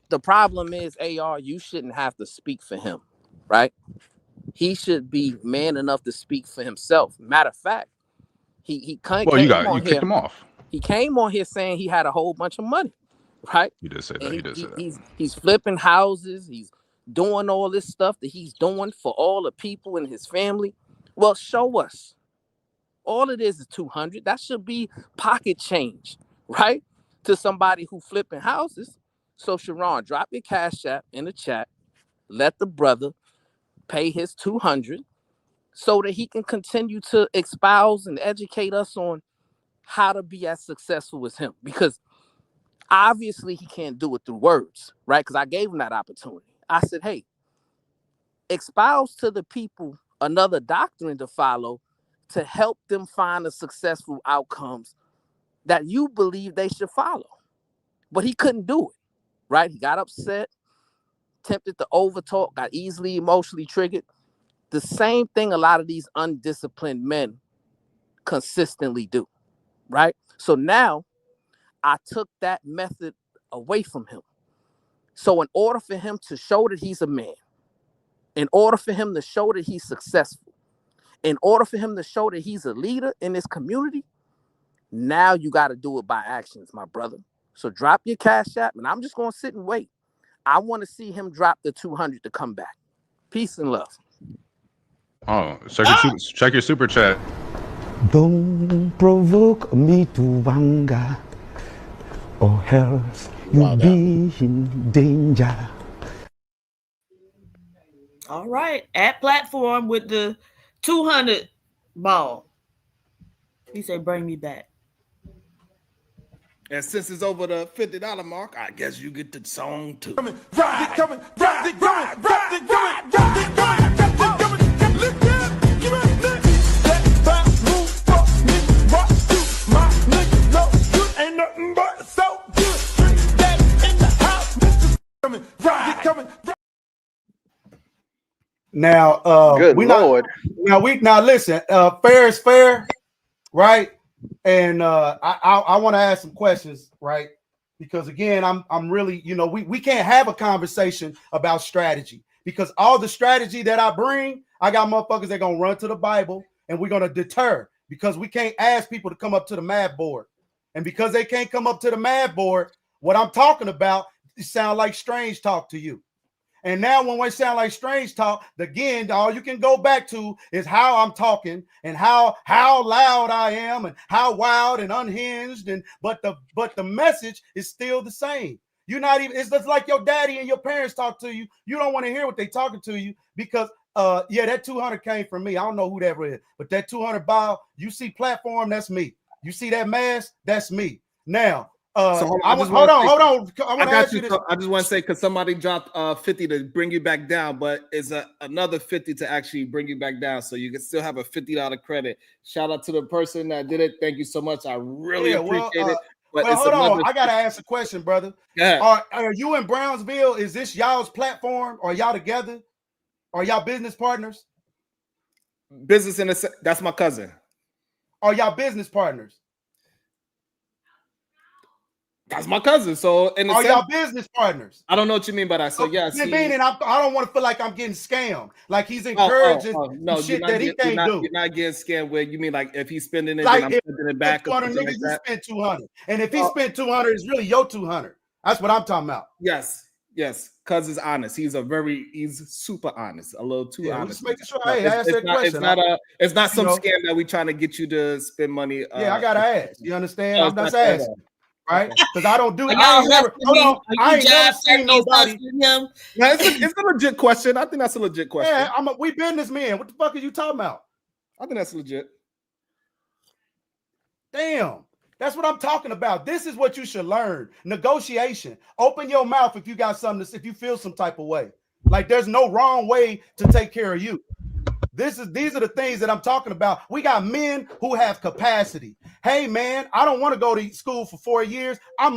The problem is, AR, you shouldn't have to speak for him, right? He should be man enough to speak for himself. Matter of fact, he came on kicked him off. He came on here saying he had a whole bunch of money, right? He did say that. He's flipping houses. He's doing all this stuff that he's doing for all the people in his family. Well, show us. All it is 200. That should be pocket change, right? To somebody who flipping houses. So Sharon, drop your Cash App in the chat. Let the brother pay his 200 so that he can continue to espouse and educate us on how to be as successful as him. Because obviously he can't do it through words, right? Because I gave him that opportunity. I said, hey, espouse to the people another doctrine to follow to help them find the successful outcomes that you believe they should follow. But he couldn't do it, right? He got upset, tempted to overtalk, got easily emotionally triggered. The same thing a lot of these undisciplined men consistently do, right? So now I took that method away from him. So in order for him to show that he's a man, in order for him to show that he's successful, in order for him to show that he's a leader in this community, now you got to do it by actions, my brother. So drop your Cash App, and I'm just going to sit and wait. I want to see him drop the 200 to come back. Peace and love. Oh, check your super chat. Don't provoke me to anger, or else you'll be in danger. All right, at platform with the 200 ball. He said, "Bring me back." And since it's over the $50 mark, I guess you get the song too. Now, good Lord. Now listen, fair is fair, right? And I want to ask some questions, right? Because again, I'm really, we can't have a conversation about strategy because all the strategy that I bring, I got motherfuckers that gonna run to the Bible and we're gonna deter because we can't ask people to come up to the math board. And because they can't come up to the math board, what I'm talking about, it sound like strange talk to you. And now when we sound like strange talk, again, all you can go back to is how I'm talking and how loud I am and how wild and unhinged. But the message is still the same. You're not even, it's just like your daddy and your parents talk to you. You don't want to hear what they talking to you because that 200 came from me. I don't know who that is, but that 200 ball, you see platform, that's me. You see that mask, that's me. Now, so hold on. I just want to say because somebody dropped 50 to bring you back down, but it's another 50 to actually bring you back down, so you can still have a $50 credit. Shout out to the person that did it. Thank you so much. I really appreciate it. But hold on, I gotta ask a question, brother. Yeah. Are you in Brownsville? Is this y'all's platform? Are y'all together? Are y'all business partners? That's my cousin. Are y'all business partners? That's my cousin. So, are y'all business partners? I don't know what you mean by that. So, yes. Meaning I don't want to feel like I'm getting scammed. Like he's encouraging shit that he can't do. You're not getting scammed. Where you mean like if he's spending it, like then I'm spending it back. 200 niggas, like you spent 200, and if he spent 200, it's really your 200. That's what I'm talking about. Yes. Cuz is honest. He's super honest, a little too honest. Just making sure. Hey, I asked that question. It's not some scam that we trying to get you to spend money. Yeah, I gotta ask. You understand? No, I'm just asking, right? Because I don't do. Are I y'all ain't never. hustling Hold on. me? I Are ain't you never job seen searching, nobody. hustling him? No, it's a legit question. I think that's a legit question. Yeah, we businessmen. What the fuck are you talking about? I think that's legit. Damn. That's what I'm talking about. This is what you should learn. Negotiation. Open your mouth if you got something if you feel some type of way. Like there's no wrong way to take care of you. These are the things that I'm talking about. We got men who have capacity. Hey man, I don't want to go to school for 4 years. I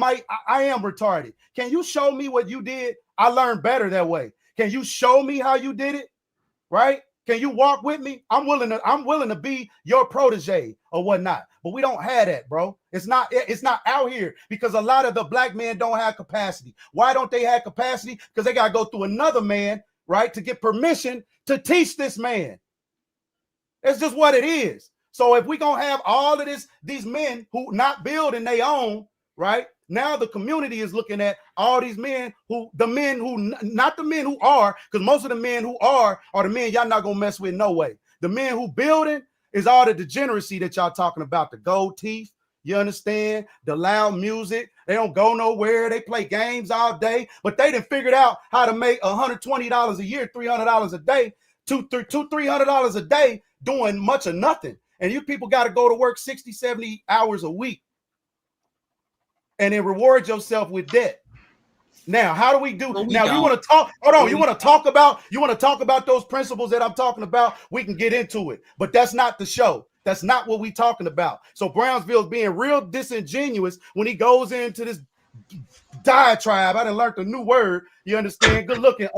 am retarded. Can you show me what you did? I learned better that way. Can you show me how you did it? Right? Can you walk with me? I'm willing to be your protege or whatnot. But we don't have that, bro. It's not out here because a lot of the black men don't have capacity. Why don't they have capacity? Because they gotta go through another man, right, to get permission to teach this man. It's just what it is. So if we gonna have all of these men who not building their own, right? Now the community is looking at all these men not the men who are, because most of the men who are the men y'all not gonna mess with no way. The men who building is all the degeneracy that y'all talking about, the gold teeth, you understand? The loud music, they don't go nowhere, they play games all day, but they done figured out how to make $120 a year, $300 a day, $300 a day doing much of nothing. And you people got to go to work 60, 70 hours a week and then reward yourself with debt. Now, how do we do? Now, you want to talk? Hold on. You want to talk about those principles that I'm talking about? We can get into it, but that's not the show. That's not what we talking about. So Brownsville's being real disingenuous when he goes into this diatribe. I done learned a new word. You understand? Good looking,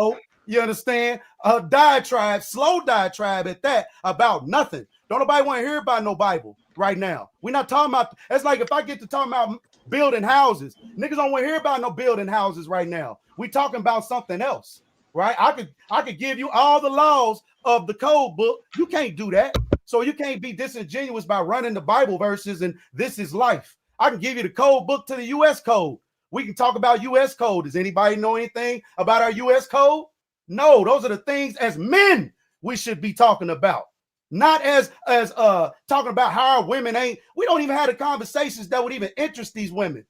you understand? A diatribe, slow diatribe at that, about nothing. Don't nobody want to hear about no Bible right now. We're not talking about. It's like if I get to talking about building houses, niggas don't want to hear about no building houses right now. We talking about something else, right? I could give you all the laws of the code book. You can't do that. So you can't be disingenuous by running the Bible verses and this is life. I can give you the code book to the U.S. code. We can talk about U.S. code. Does anybody know anything about our U.S. code? No, those are the things as men we should be talking about. Not as talking about how our women ain't. We don't even have the conversations that would even interest these women.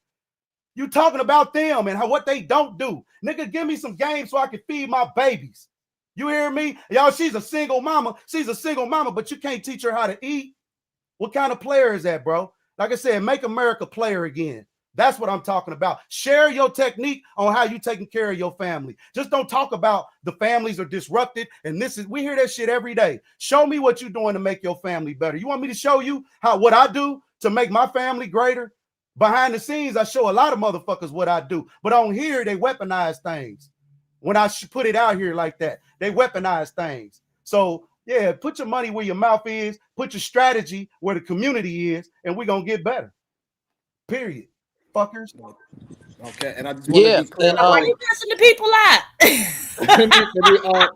You talking about them and what they don't do. Nigga, give me some game so I can feed my babies. You hear me? Y'all, she's a single mama. She's a single mama, but you can't teach her how to eat. What kind of player is that, bro? Like I said, make America player again. That's what I'm talking about. Share your technique on how you taking care of your family. Just don't talk about the families are disrupted. And we hear that shit every day. Show me what you're doing to make your family better. You want me to show you what I do to make my family greater? Behind the scenes, I show a lot of motherfuckers what I do. But on here, they weaponize things. When I put it out here like that, they weaponize things. So yeah, put your money where your mouth is. Put your strategy where the community is, and we're going to get better. Period. Fuckers. Okay, and I just want to be clear. Why are you messing the people out?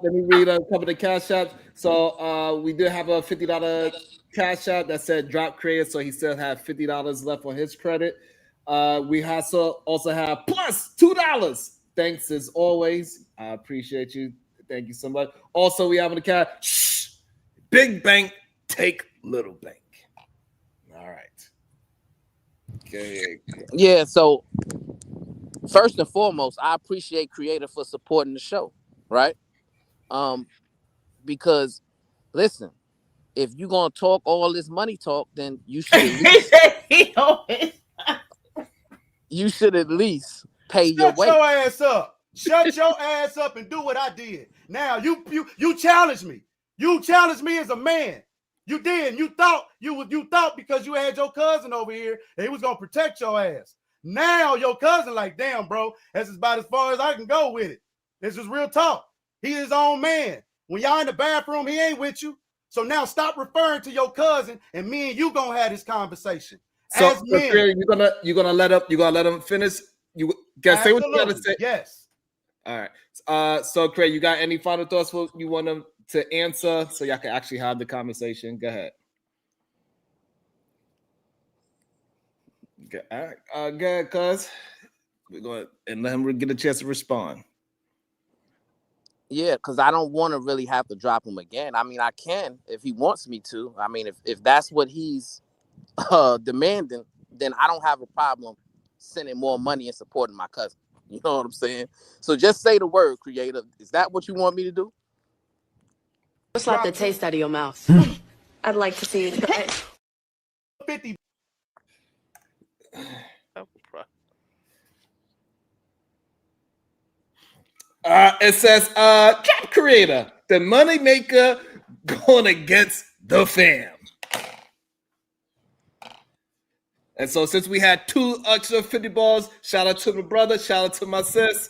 let me read a couple of the cash apps. So we did have a $50 cash app that said drop creator, so he still have $50 left on his credit. We also have plus $2. Thanks as always. I appreciate you. Thank you so much. Also, we have in the cash. Big bank, take little bank. All right. Okay. Yeah, so first and foremost, I appreciate Creator for supporting the show, right? Because listen, if you're gonna talk all this money talk, then you should at least pay your way. Shut your ass up. Shut your ass up and do what I did. Now you challenged me. You challenged me as a man. You did. You thought because you had your cousin over here, he was gonna protect your ass. Now your cousin like, damn, bro, that's about as far as I can go with it. This is real talk. He is his own man. When y'all in the bathroom, he ain't with you. So now stop referring to your cousin, and me and you gonna have this conversation. So as men. you're gonna let him finish. You guys say what you gotta say. Yes. All right. So Craig, you got any final thoughts you want them to answer so y'all can actually have the conversation? Go ahead. Okay. All right. Go ahead, cuz. We're going and let him get a chance to respond. Yeah, because I don't want to really have to drop him again. I mean, I can if he wants me to. I mean, if that's what he's demanding, then I don't have a problem sending more money and supporting my cousin. You know what I'm saying? So just say the word, creator. Is that what you want me to do? Slap the taste out of your mouth. I'd like to see you try it. 50. It says, Trap Creator, the money maker going against the fam. And so since we had 2 extra 50 balls, shout out to my brother, shout out to my sis.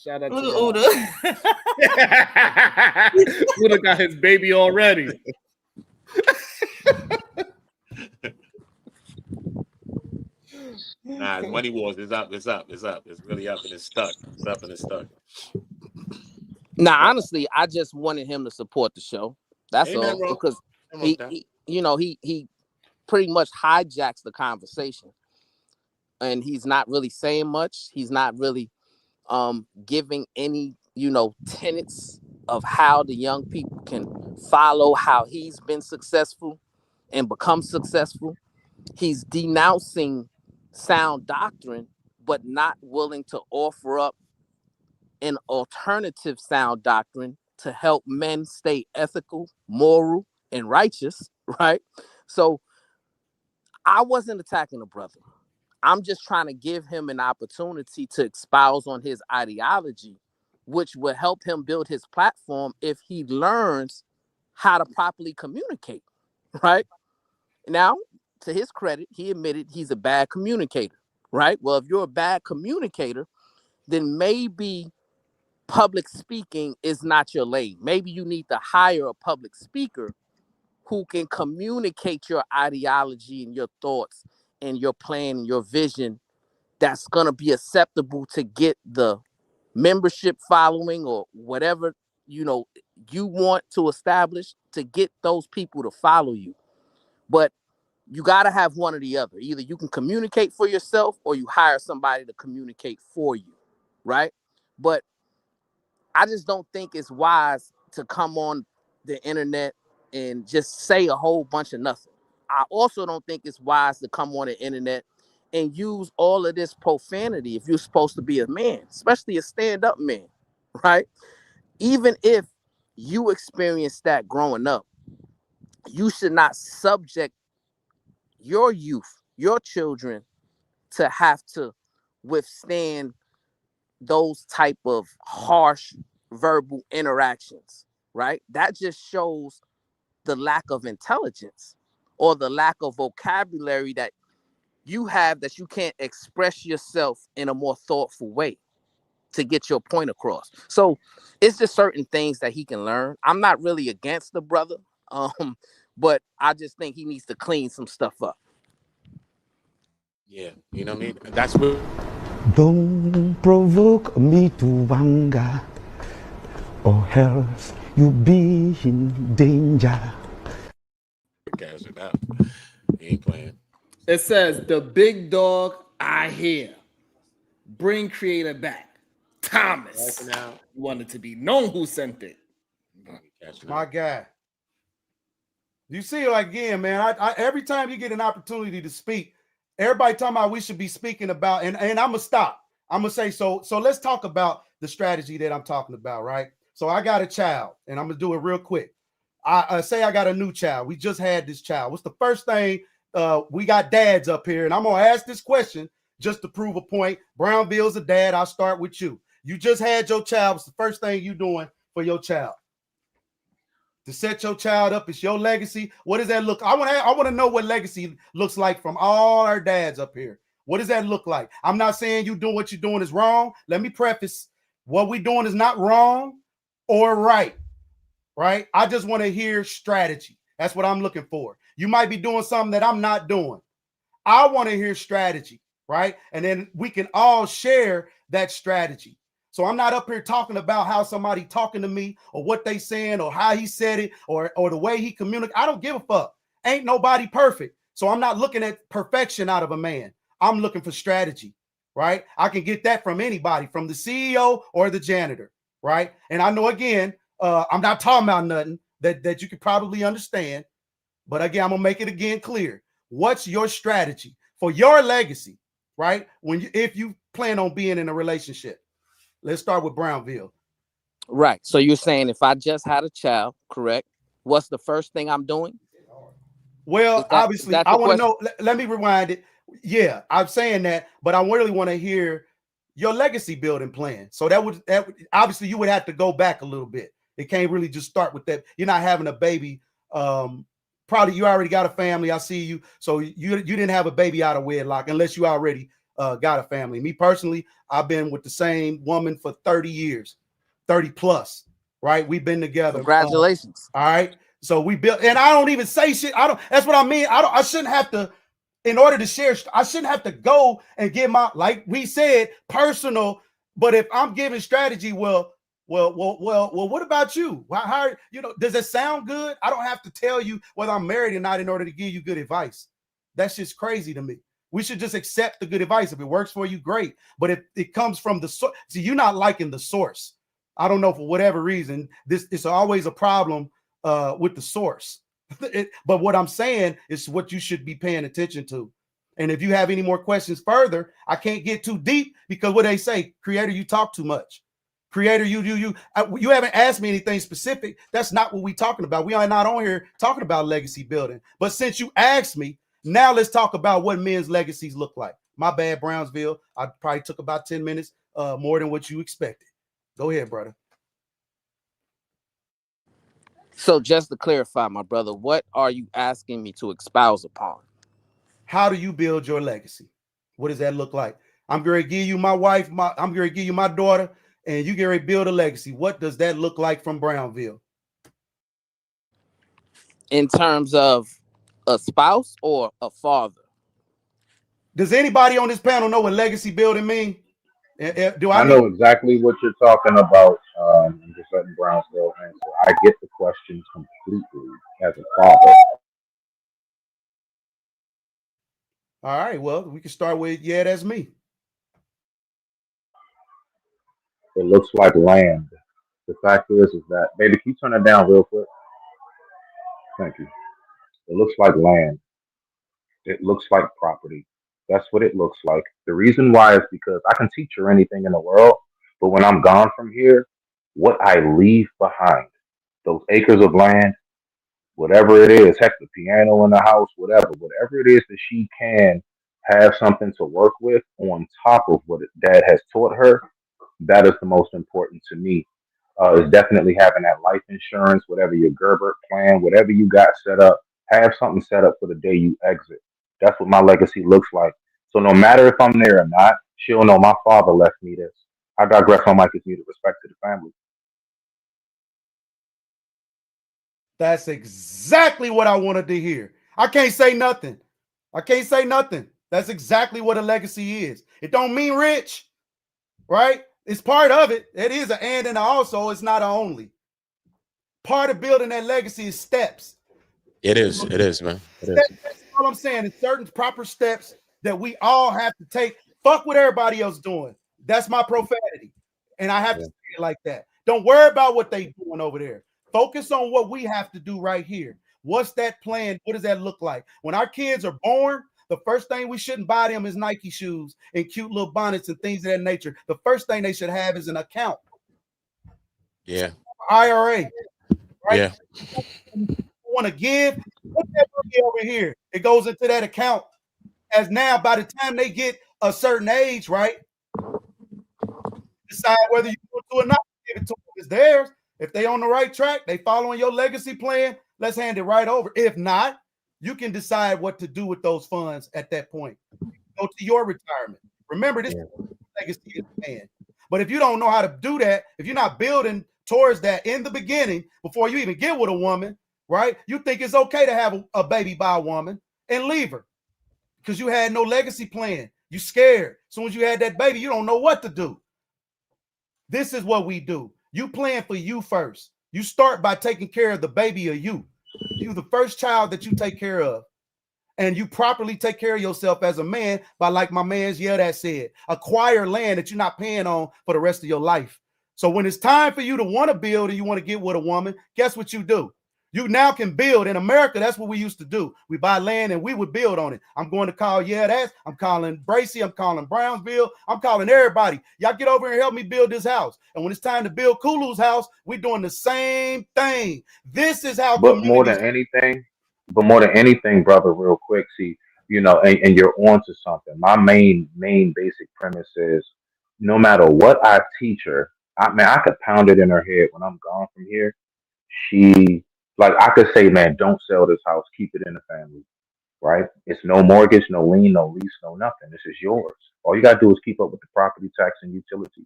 Shout out Look to at Uda. Uda got his baby already. Nah, it's Money Wars. It's up. It's up. It's up. It's really up and it's stuck. It's up and it's stuck. Now, honestly, I just wanted him to support the show. That's Ain't all. nothing wrong. Because Nothing wrong with he pretty much hijacks the conversation, and he's not really saying much. He's not really giving any tenets of how the young people can follow how he's been successful and become successful. He's denouncing sound doctrine, but not willing to offer up an alternative sound doctrine to help men stay ethical, moral, and righteous, right? So I wasn't attacking the brother. I'm just trying to give him an opportunity to espouse on his ideology, which will help him build his platform if he learns how to properly communicate, right? Now, to his credit, he admitted he's a bad communicator, right? Well, if you're a bad communicator, then maybe public speaking is not your lane. Maybe you need to hire a public speaker who can communicate your ideology and your thoughts and your plan and your vision that's going to be acceptable to get the membership following or whatever you want to establish to get those people to follow you. But you got to have one or the other. Either you can communicate for yourself or you hire somebody to communicate for you, right? But I just don't think it's wise to come on the internet and just say a whole bunch of nothing. I also don't think it's wise to come on the internet and use all of this profanity if you're supposed to be a man, especially a stand-up man, right? Even if you experienced that growing up, you should not subject your youth, your children, to have to withstand those type of harsh verbal interactions, right? That just shows the lack of intelligence or the lack of vocabulary that you have, that you can't express yourself in a more thoughtful way to get your point across. So it's just certain things that he can learn. I'm not really against the brother, but I just think he needs to clean some stuff up. Yeah, you know what I mean? That's what. Don't provoke me to anger, or else you'll be in danger. Cash it out. He ain't playing. It says, the big dog I hear. Bring creator back. Thomas. Wanted to be known who sent it. My guy. You see, like, again, man, I every time you get an opportunity to speak, everybody talking about we should be speaking about, and I'm gonna stop. I'm gonna say, so let's talk about the strategy that I'm talking about, right? So I got a child, and I'm gonna do it real quick. I say I got a new child. We just had this child. What's the first thing? We got dads up here, and I'm gonna ask this question just to prove a point. Brownville's a dad. I'll start with you. You just had your child. What's the first thing you doing for your child? To set your child up, it's your legacy. What does that look? I want to know what legacy looks like from all our dads up here. What does that look like? I'm not saying you doing what you're doing is wrong. Let me preface, what we're doing is not wrong or right. Right? I just want to hear strategy. That's what I'm looking for. You might be doing something that I'm not doing. I want to hear strategy, right? And then we can all share that strategy. So I'm not up here talking about how somebody talking to me or what they saying or how he said it or the way he communicates. I don't give a fuck. Ain't nobody perfect. So I'm not looking at perfection out of a man. I'm looking for strategy, right? I can get that from anybody, from the CEO or the janitor, right? And I know, again, I'm not talking about nothing that you could probably understand. But again, I'm going to make it again clear. What's your strategy for your legacy, right? If you plan on being in a relationship. Let's start with Brownville. Right. So you're saying if I just had a child, correct? What's the first thing I'm doing? Well, obviously, I want to know. Let me rewind it. Yeah, I'm saying that, but I really want to hear your legacy building plan. So that would obviously you would have to go back a little bit. It can't really just start with that. You're not having a baby. Probably you already got a family. I see you. So you didn't have a baby out of wedlock unless you already got a family. Me personally, I've been with the same woman for 30 years, 30 plus, right? We've been together. Congratulations. All right. So we built, and I don't even say shit. That's what I mean. I shouldn't have to, in order to share, I shouldn't have to go and give my, like we said, personal. But if I'm giving strategy, well, what about you? How does it sound good? I don't have to tell you whether I'm married or not in order to give you good advice. That's just crazy to me. We should just accept the good advice. If it works for you, great. But if it comes from the source, see, you're not liking the source. I don't know, for whatever reason, it's always a problem with the source. But what I'm saying is what you should be paying attention to. And if you have any more questions further, I can't get too deep because what they say, creator, you talk too much. Creator, you haven't asked me anything specific. That's not what we're talking about. We are not on here talking about legacy building. But since you asked me, now let's talk about what men's legacies look like. My bad, Brownsville. I probably took about 10 minutes more than what you expected. Go ahead, brother. So just to clarify, my brother, what are you asking me to espouse upon? How do you build your legacy? What does that look like? I'm going to give you my wife, I'm going to give you my daughter, and you going to build a legacy. What does that look like from Brownville? In terms of a spouse or a father? Does anybody on this panel know what legacy building mean? I know exactly what you're talking about. I'm just letting Brownsville answer. I get the question completely as a father. All right, well, we can start with, yeah, that's me. It looks like land. The fact is that, baby, can you turn that down real quick? Thank you. It looks like land. It looks like property. That's what it looks like. The reason why is because I can teach you anything in the world, but when I'm gone from here, what I leave behind, those acres of land, whatever it is, heck, the piano in the house, whatever it is that she can have something to work with on top of what dad has taught her, that is the most important to me. Is definitely having that life insurance, whatever your Gerber plan, whatever you got set up, have something set up for the day you exit. That's what my legacy looks like. So no matter if I'm there or not, she'll know my father left me this. I digress. My mic is muted. Respect to the family. That's exactly what I wanted to hear. I can't say nothing. That's exactly what a legacy is. It don't mean rich, right? It's part of it. It is an and an also. It's not an only. Part of building that legacy is steps. It is, man. That's all I'm saying. It's certain proper steps that we all have to take. Fuck what everybody else doing. That's my profanity. And I have to say it like that. Don't worry about what they doing over there. Focus on what we have to do right here. What's that plan? What does that look like? When our kids are born, the first thing we shouldn't buy them is Nike shoes and cute little bonnets and things of that nature. The first thing they should have is an account. Yeah. IRA. Right? Yeah. Want to give, put that money over here. It goes into that account. As now, by the time they get a certain age, right? Decide whether you want to or not. Give it to them. It's theirs. If they on the right track, they following your legacy plan, let's hand it right over. If not, you can decide what to do with those funds at that point. Go to your retirement. Remember, this legacy is man. But if you don't know how to do that, if you're not building towards that in the beginning, before you even get with a woman, right? You think it's okay to have a baby by a woman and leave her because you had no legacy plan. You scared. As soon as you had that baby, you don't know what to do. This is what we do. You plan for you first. You start by taking care of the baby of you. You the first child that you take care of. And you properly take care of yourself as a man by, like my man's that said, acquire land that you're not paying on for the rest of your life. So when it's time for you to want to build and you want to get with a woman, guess what you do? You now can build. In America, that's what we used to do. We buy land and we would build on it. I'm going to call I'm calling Bracy. I'm calling Brownsville. I'm calling everybody. Y'all get over and help me build this house. And when it's time to build Kulu's house, we're doing the same thing. This is how But more than anything, brother, real quick, see, and you're on to something. My main basic premise is no matter what I teach her, I could pound it in her head when I'm gone from here. She, like, I could say, man, don't sell this house, keep it in the family, right? It's no mortgage, no lien, no lease, no nothing. This is yours. All you got to do is keep up with the property tax and utilities.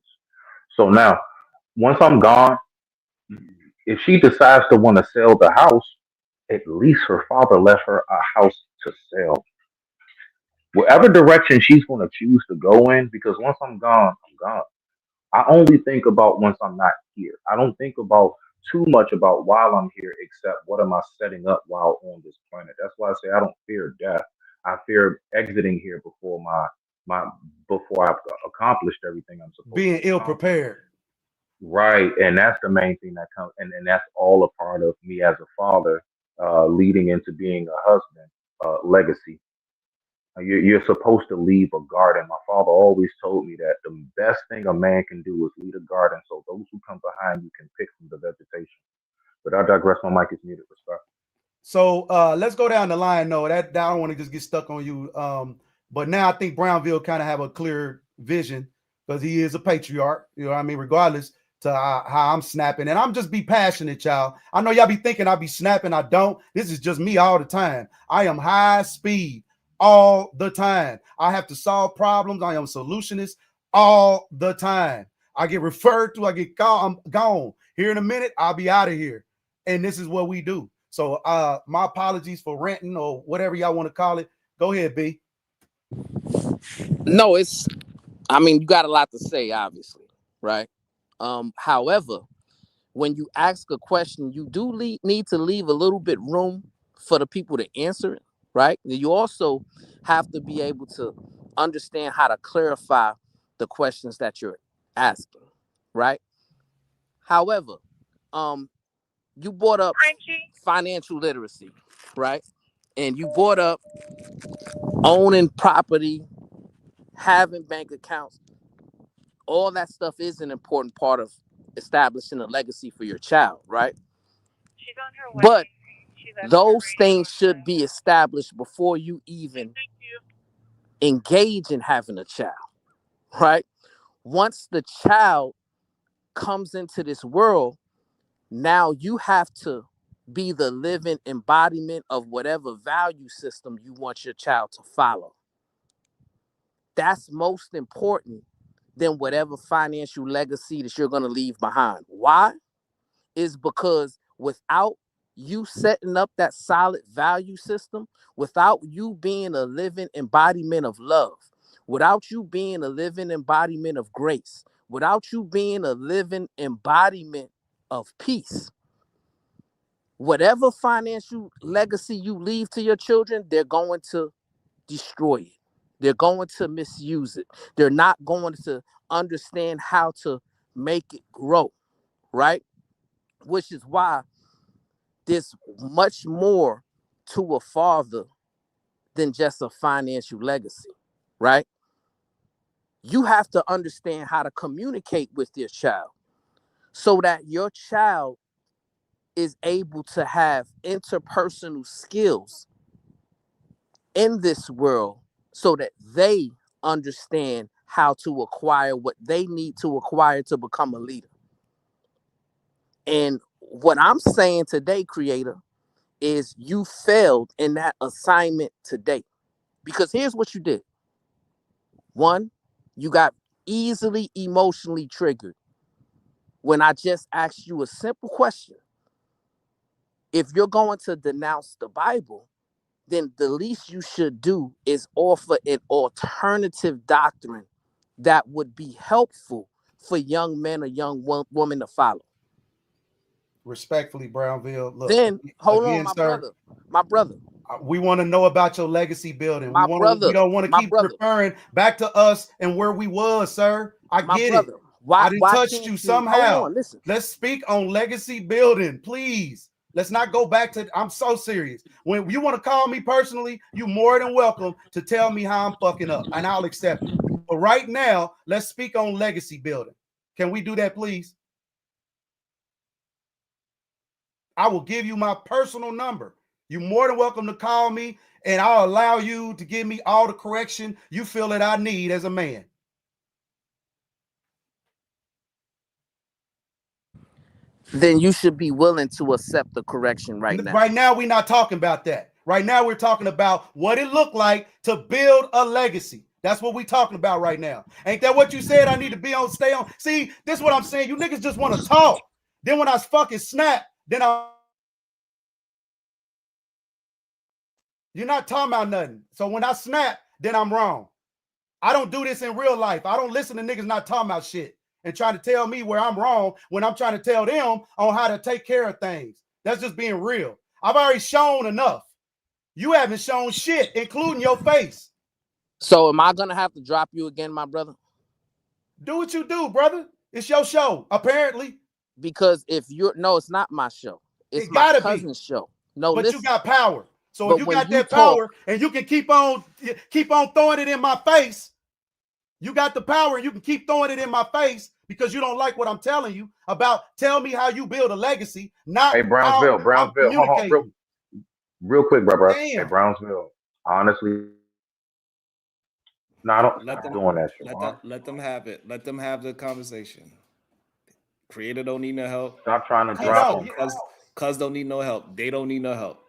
So now, once I'm gone, if she decides to want to sell the house, at least her father left her a house to sell. Whatever direction she's going to choose to go in, because once I'm gone, I'm gone. I only think about once I'm not here. I don't think about too much about while I'm here, except what am I setting up while on this planet. That's why I say I don't fear death. I fear exiting here before before I've accomplished everything I'm supposed being to. ill prepared. Right, and that's the main thing that comes, and that's all a part of me as a father, leading into being a husband, legacy. You're supposed to leave a garden. My father always told me that the best thing a man can do is lead a garden, so those who come behind you can pick from the vegetation. But I digress. My mic is muted. Respect. So let's go down the line. No, that I don't want to just get stuck on you. But now I think Brownville kind of have a clear vision because he is a patriarch. You know what I mean? Regardless to how I'm snapping. And I'm just be passionate, y'all. I know y'all be thinking I be snapping. I don't. This is just me all the time. I am high speed all the time. I have to solve problems. I am a solutionist all the time. I get referred to. I get called. I'm gone. Here in a minute, I'll be out of here. And this is what we do. So my apologies for ranting or whatever y'all want to call it. Go ahead, B. No, I mean, you got a lot to say, obviously, right? However, when you ask a question, you do need to leave a little bit room for the people to answer it, right? You also have to be able to understand how to clarify the questions that you're asking, right? However, you brought up financial literacy, right? And you brought up owning property, having bank accounts. All that stuff is an important part of establishing a legacy for your child, right? But those things should be established before you even engage in having a child, right? Once the child comes into this world, now you have to be the living embodiment of whatever value system you want your child to follow. That's most important than whatever financial legacy that you're going to leave behind. Why? Is because without you setting up that solid value system, without you being a living embodiment of love, without you being a living embodiment of grace, without you being a living embodiment of peace, whatever financial legacy you leave to your children, they're going to destroy it. They're going to misuse it. They're not going to understand how to make it grow, right? Which is why there's much more to a father than just a financial legacy, right? You have to understand how to communicate with your child so that your child is able to have interpersonal skills in this world so that they understand how to acquire what they need to acquire to become a leader. And what I'm saying today, creator, is you failed in that assignment today. Because here's what you did. One, you got easily emotionally triggered when I just asked you a simple question. If you're going to denounce the Bible, then the least you should do is offer an alternative doctrine that would be helpful for young men or young women to follow? Respectfully, Brownville. Look, Then hold on, again, my sir. brother. We want to know about your legacy building. My brother, We don't want to my keep brother. referring back to us and where we was, sir. I My get brother, it. why I done touched can't you you hold somehow. on? Listen, Let's speak on legacy building, please. Let's not go back to. I'm so serious. When you want to call me personally, you're more than welcome to tell me how I'm fucking up, and I'll accept it. But right now, let's speak on legacy building. Can we do that, please? I will give you my personal number. You're more than welcome to call me, and I'll allow you to give me all the correction you feel that I need as a man. then you should be willing to accept the correction right now. Right now, we're not talking about that. Right now, we're talking about what it looked like to build a legacy. That's what we're talking about right now. Ain't that what you said? I need to be on, stay on. See, this is what I'm saying. You niggas just want to talk. Then when I fucking snap, then you're not talking about nothing. So when I snap, then I'm wrong. I don't do this in real life. I don't listen to niggas not talking about shit and trying to tell me where I'm wrong when I'm trying to tell them on how to take care of things. That's just being real. I've already shown enough. You haven't shown shit, including your face. So am I gonna have to drop you again, my brother? Do what you do, brother. It's your show, apparently. Because if you're it's not my show. It's my cousin's show. No, but listen. you got power. So But if you when got you that talk- power and you can keep on throwing it in my face, you got the power and you can keep throwing it in my face because you don't like what I'm telling you about. Tell me how you build a legacy, not Hey, Brownsville, how I'm hold on, communicating. real quick, bro. Hey, Damn. Brownsville, honestly, no, I don't Let stop them doing that shit. let them have it. Let them have the conversation. Creator don't need no help. Stop trying to drop them. Cuz don't need no help. They don't need no help.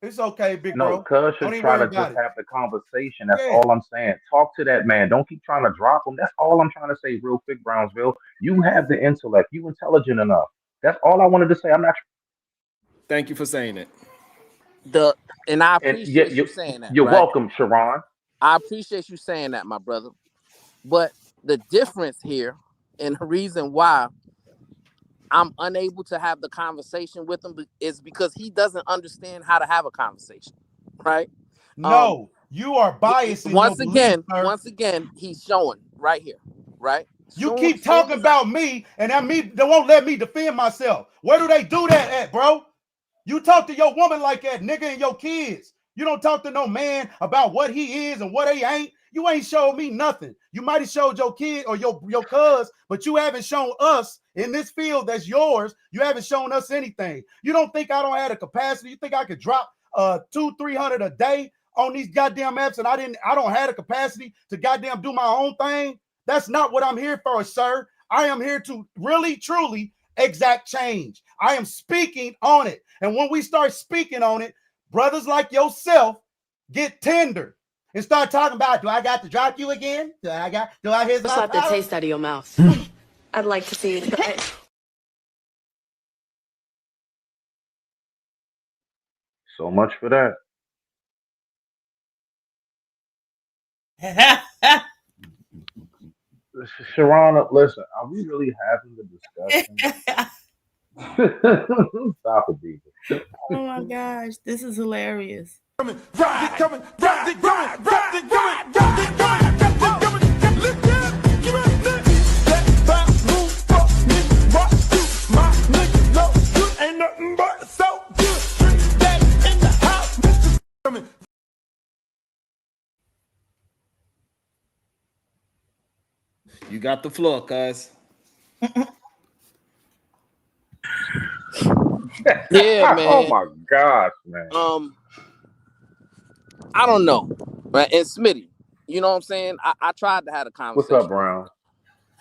It's okay, big No, bro. cuz should Don't even try worry to about just it. have the conversation. That's Yeah. all I'm saying. Talk to that man. Don't keep trying to drop him. That's all I'm trying to say, real quick, Brownsville. You have the intellect. You intelligent enough. That's all I wanted to say. I'm not. Thank you for saying it. And I appreciate you saying that. You're right? welcome, Sharon. I appreciate you saying that, my brother. But the difference here and the reason why I'm unable to have the conversation with him is because he doesn't understand how to have a conversation, right? No, you are biased in once your again, belief, sir. once again, he's showing right here, right? You keep talking about me, and they won't let me defend myself. Where do they do that at, bro? You talk to your woman like that, nigga, and your kids. You don't talk to no man about what he is and what he ain't. You ain't showed me nothing. You might have showed your kid or your cuz, but you haven't shown us in this field that's yours. You haven't shown us anything. You don't think I don't have the capacity? You think I could drop 200-300 a day on these goddamn apps, and I don't have the capacity to goddamn do my own thing? That's not what I'm here for, sir. I am here to really, truly exact change. I am speaking on it. And when we start speaking on it, brothers like yourself get tender and start talking about, do I got to drop you again? Do I hear Just slap the taste out of your mouth. I'd like to see you try it. So much for that. Sharon, listen, are we really having the discussion? Stop it, people. Oh my gosh, this is hilarious. You got the floor, cuz. Yeah, man. Oh my gosh, man. I don't know, right? And Smitty, you know what I'm saying? I tried to have a What's conversation. up, Brown?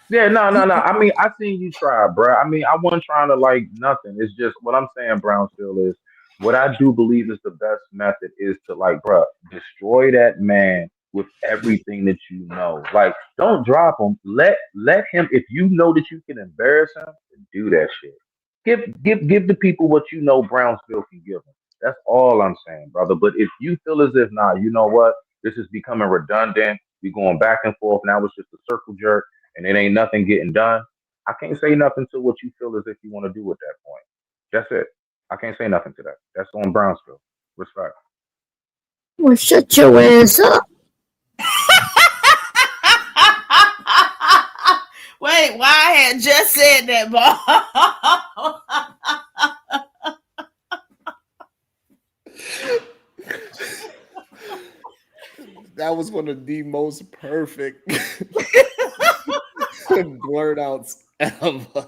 Yeah, no. I mean, I seen you try, bro. I mean, I wasn't trying to like nothing. It's just what I'm saying, Brownsville, is what I do believe is the best method is to like, bro, destroy that man with everything that you know. Like, don't drop him. Let him. If you know that you can embarrass him, do that shit. Give the people what you know Brownsville can give them. That's all I'm saying, brother. But if you feel as if, nah, you know what, this is becoming redundant. We going back and forth. Now it's just a circle jerk and it ain't nothing getting done. I can't say nothing to what you feel as if you want to do at that point. That's it. I can't say nothing to that. That's on Brownsville. Respect. Well, shut your ass up. Wait, why I had just said that, Bob? That was one of the most perfect blurt outs ever.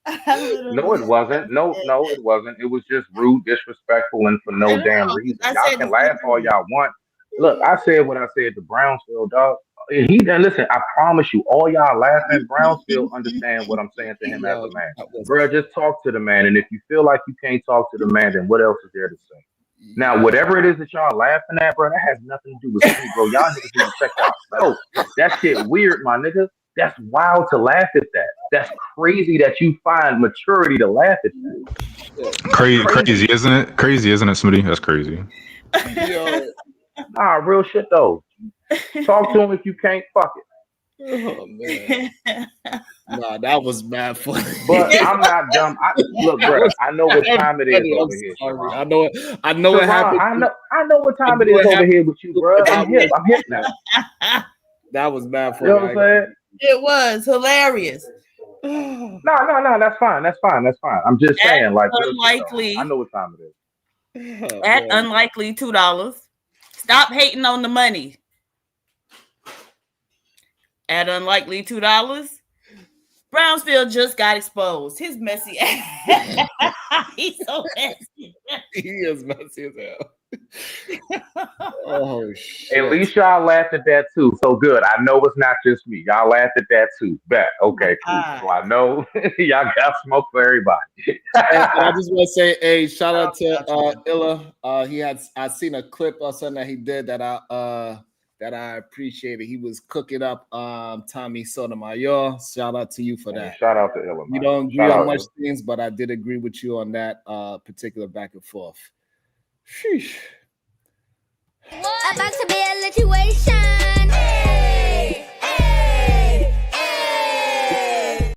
No, it wasn't. No, it wasn't. It was just rude, disrespectful, and for no damn reason. Y'all can laugh all y'all want. Look, I said what I said to Brownsville, dog. And he done listen. I promise you, all y'all laughing, Brownsville understand what I'm saying to him as a man. Bro, just talk to the man. And if you feel like you can't talk to the man, then what else is there to say? Now, whatever it is that y'all laughing at, bro, that has nothing to do with me, bro. Y'all niggas need to check yourself. That shit weird, my nigga. That's wild to laugh at that. That's crazy that you find maturity to laugh at that. Crazy, isn't it? Crazy, isn't it, Smitty? That's crazy. Yo. Nah, real shit though. Talk to him if you can't. Fuck it. Oh man. Nah, that was mad funny. But I'm not dumb. Look, bro, I know what time it is over here. Sharon. I know it. I know what happened. I know what time it is over here with you, bro. I'm hip. I'm hip now. That was bad for you. Know what I'm saying? It was hilarious. No, that's fine. That's fine. I'm just saying, like, unlikely. I know what time it is. At unlikely $2. Stop hating on the money. At unlikely $2. Brownsville just got exposed. His messy ass. He's so messy. He is messy as hell. Oh shit. At least y'all laughed at that too. So good. I know it's not just me. Y'all laughed at that too. Bet. Okay, cool. So I know y'all got smoke for everybody. And I just want to say, hey, shout out to Illa. I seen a clip or something that he did that I appreciated. He was cooking up Tommy Sotomayor. Shout out to you for that. Shout out to Illa. We don't agree on much things, but I did agree with you on that particular back and forth. Sheesh. About to be a situation. Hey, hey, hey.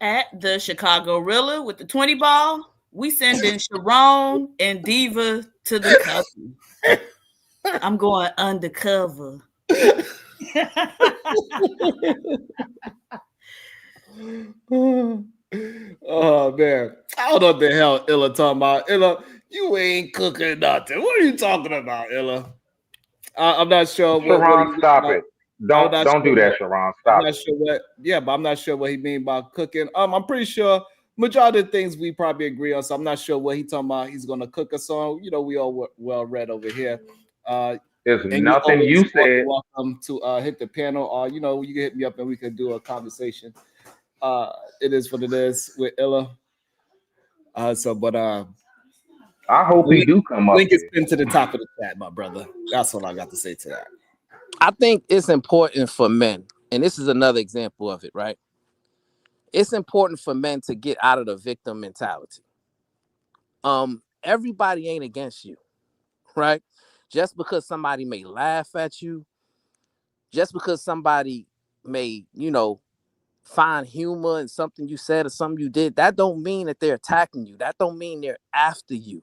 At the Chicago Rilla with the 20 ball, we sending Sharon and Diva to the cover. I'm going undercover. Oh man, I don't know what the hell Illa talking about. Illa, you ain't cooking nothing. What are you talking about, Illa? I'm not sure. Sharon, stop it. Don't do that, Sharon. Stop. I'm not sure what. Yeah, but I'm not sure what he mean by cooking. I'm pretty sure majority of things we probably agree on. So I'm not sure what he talking about. He's gonna cook us on. You know, we all well read over here. There's nothing you said. Welcome to hit the panel, or you know, you can hit me up and we can do a conversation. It is what it is with Illa. I hope he do come up. Link is pinned to the top of the chat, my brother. That's what I got to say to that. I think it's important for men, and this is another example of it, right? It's important for men to get out of the victim mentality. Everybody ain't against you, right? Just because somebody may laugh at you, just because somebody may, find humor in something you said or something you did, that don't mean that they're attacking you. That don't mean they're after you.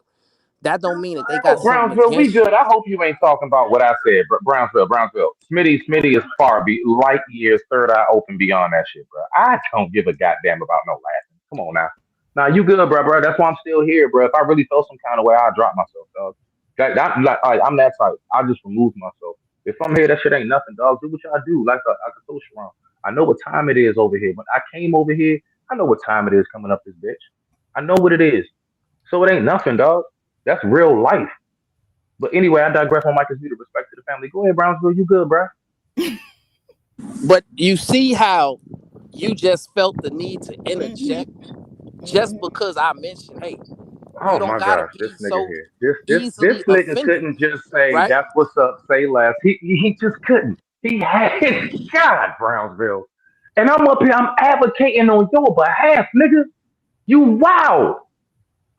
That don't mean that they got Brownsville, we good. I hope you ain't talking about what I said, but Brownsville. Smitty is far light years, third eye open beyond that shit, bro. I don't give a goddamn about no laughing. Come on now. Nah, you good, bro. That's why I'm still here, bro. If I really felt some kind of way, I'd drop myself, dog. I'm that type. I'll just remove myself. If I'm here, that shit ain't nothing, dog. Do what y'all do. Like I told Sharon. I know what time it is over here. When I came over here, I know what time it is coming up this bitch. I know what it is. So it ain't nothing, dog. That's real life. But anyway, I digress on Mike's view to respect to the family. Go ahead, Brownsville. You good, bro? But you see how you just felt the need to interject just because I mentioned, hey, oh my gosh, this nigga here. This nigga offended, couldn't just say, right? That's what's up, say less. He just couldn't. He had God, Brownsville. And I'm up here, I'm advocating on your behalf, nigga. You wow.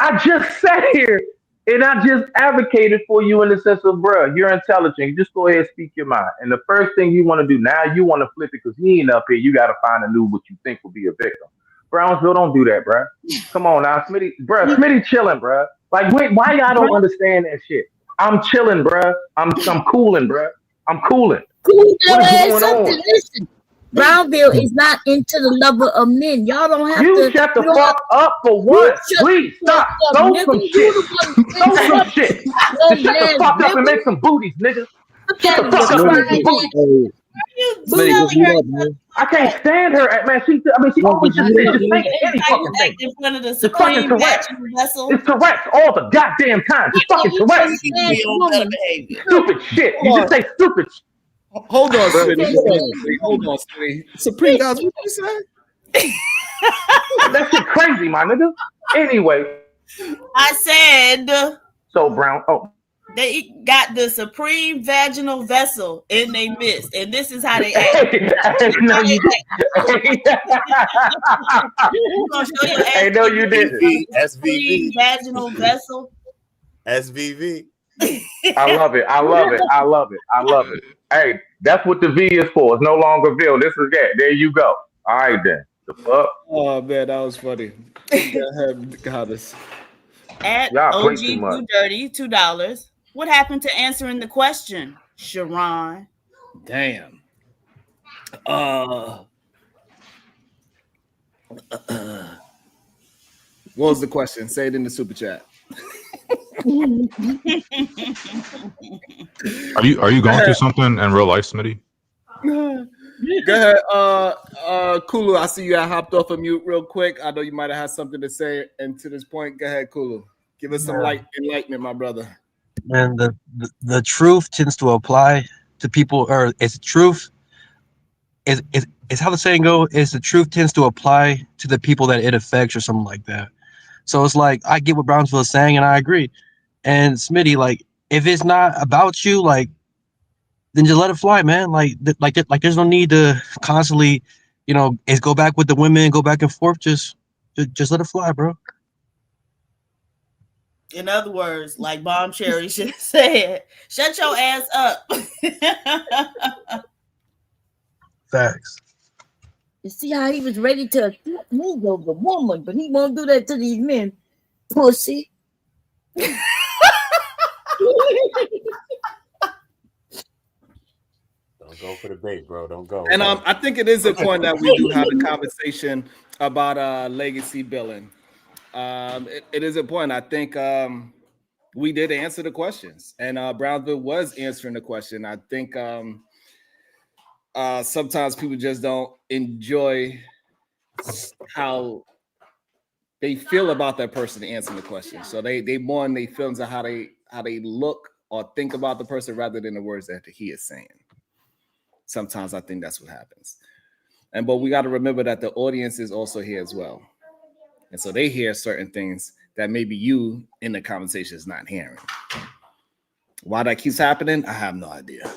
I just sat here And I just advocated for you in the sense of, bruh, you're intelligent. Just go ahead and speak your mind. And the first thing you want to do now, you want to flip it because he ain't up here. You got to find a new what you think will be a victim. Brownsville, don't do that, bruh. Come on now, Smitty, bruh. Smitty chilling, bruh. Like, wait, why y'all don't understand that shit? I'm chilling, bruh. I'm cooling, bruh. I'm cooling. Cool What your is ass going up to on? listen. Brownville is not into the level of men. Y'all don't have You to. shut the You don't have. fuck up for You once. shut Please the fuck stop. up, Throw nigga. some You shit. the one Throw that some shut shit. your Just shut the ass, fuck up and nigga. make some booties, nigga. Look Shut at the him, your fuck up and fine make some ass. booties. You Smitty, tell just mute her up, man. I can't stand her, man. She always just says, just saying any how you fucking thing. act in front of the It's fucking supreme Tourette's. vaginal vessel. It's Tourette's all the goddamn time. It's fucking You Tourette's. need to be on better behavior. Stupid shit. You just say stupid shit. Hold on, Bro, Smitty. come on. Hold on, Smitty. Supreme God's what you say? That shit crazy, my nigga. Anyway, I said so Brown. Oh, they got the supreme vaginal vessel in their midst, and this is how they act. no, you You gonna show your hey, no, you didn't. supreme vaginal vessel? SVV. I love it. I love it. I love it. I love it. Hey, that's what the V is for. It's no longer Ville. This is that. There you go. All right then. The fuck? Oh man, that was funny. Go ahead, Goddess. At Y'all OG play too much. Blue Dirty, $2. What happened to answering the question, Sharon? Damn. What was the question? Say it in the super chat. Are you going through something in real life, Smitty? Go ahead. Kulu, I see you. I hopped off of mute real quick. I know you might have had something to say. And to this point, go ahead, Kulu. Give us some light enlightenment, my brother. And the truth tends to apply to people, or it's truth is how the saying go, is the truth tends to apply to the people that it affects or something like that. So it's like, I get what Brownsville is saying and I agree. And Smitty, like, if it's not about you, like, then just let it fly, man. Like there's no need to constantly, is go back with the women, go back and forth. Just let it fly, bro. In other words, like Bomb Cherry should have said, shut your ass up. Facts. You see how he was ready to move over the woman, but he won't do that to these men. Pussy. Don't go for the bait, bro. Don't go. And I think it is important that we do have a conversation about legacy billing. It is important. I think we did answer the questions, and Brownsville was answering the question. I think sometimes people just don't enjoy how they feel about that person answering the question. So they more in their feelings of how they look or think about the person rather than the words that he is saying. Sometimes I think that's what happens. But we got to remember that the audience is also here as well. And so they hear certain things that maybe you in the conversation is not hearing. Why that keeps happening, I have no idea.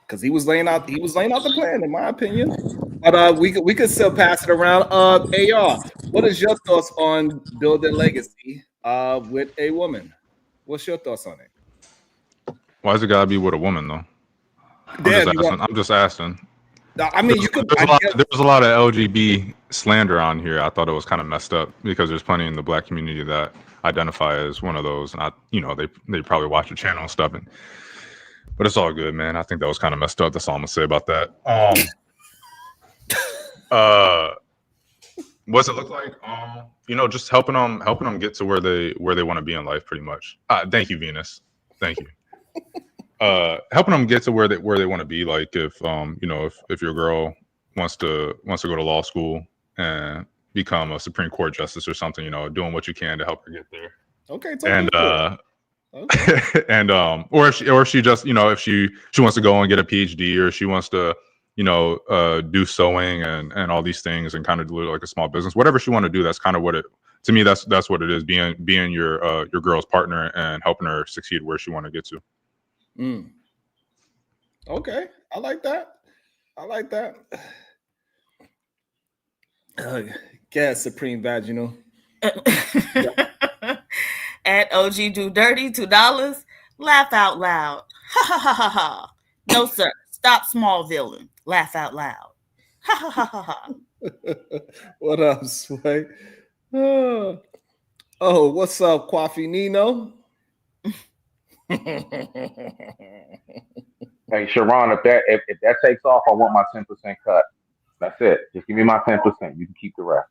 Because he was laying out the plan, in my opinion. But we could still pass it around. AR, what is your thoughts on building legacy with a woman? What's your thoughts on it? Why does it gotta be with a woman though? I'm just asking. I mean, you could. There's a lot of LGB slander on here. I thought it was kind of messed up because there's plenty in the black community that identify as one of those, and they probably watch your channel and stuff. But it's all good, man. I think that was kind of messed up. That's all I'm gonna say about that. What's it look like? Just helping them get to where they want to be in life, pretty much. Thank you, Venus. Thank you. Helping them get to where they want to be. Like if your girl wants to go to law school and become a Supreme Court justice or something, doing what you can to help her get there. Okay. Or if she just, if she wants to go and get a PhD, or she wants to, do sewing and all these things and kind of do like a small business, whatever she want to do. That's kind of what it, to me, that's what it is, being your girl's partner and helping her succeed where she want to get to. Okay. I like that. Yeah, Supreme Vaginal. At OG Do Dirty, $2. Laugh out loud. Ha ha ha ha ha. No, sir. Stop Smallville. Laugh out loud. Ha ha ha ha ha. What up, Sway? Oh, what's up, Coffee Nino? Hey, Sharon, if that takes off, I want my 10% cut. That's it. Just give me my 10%. You can keep the rest.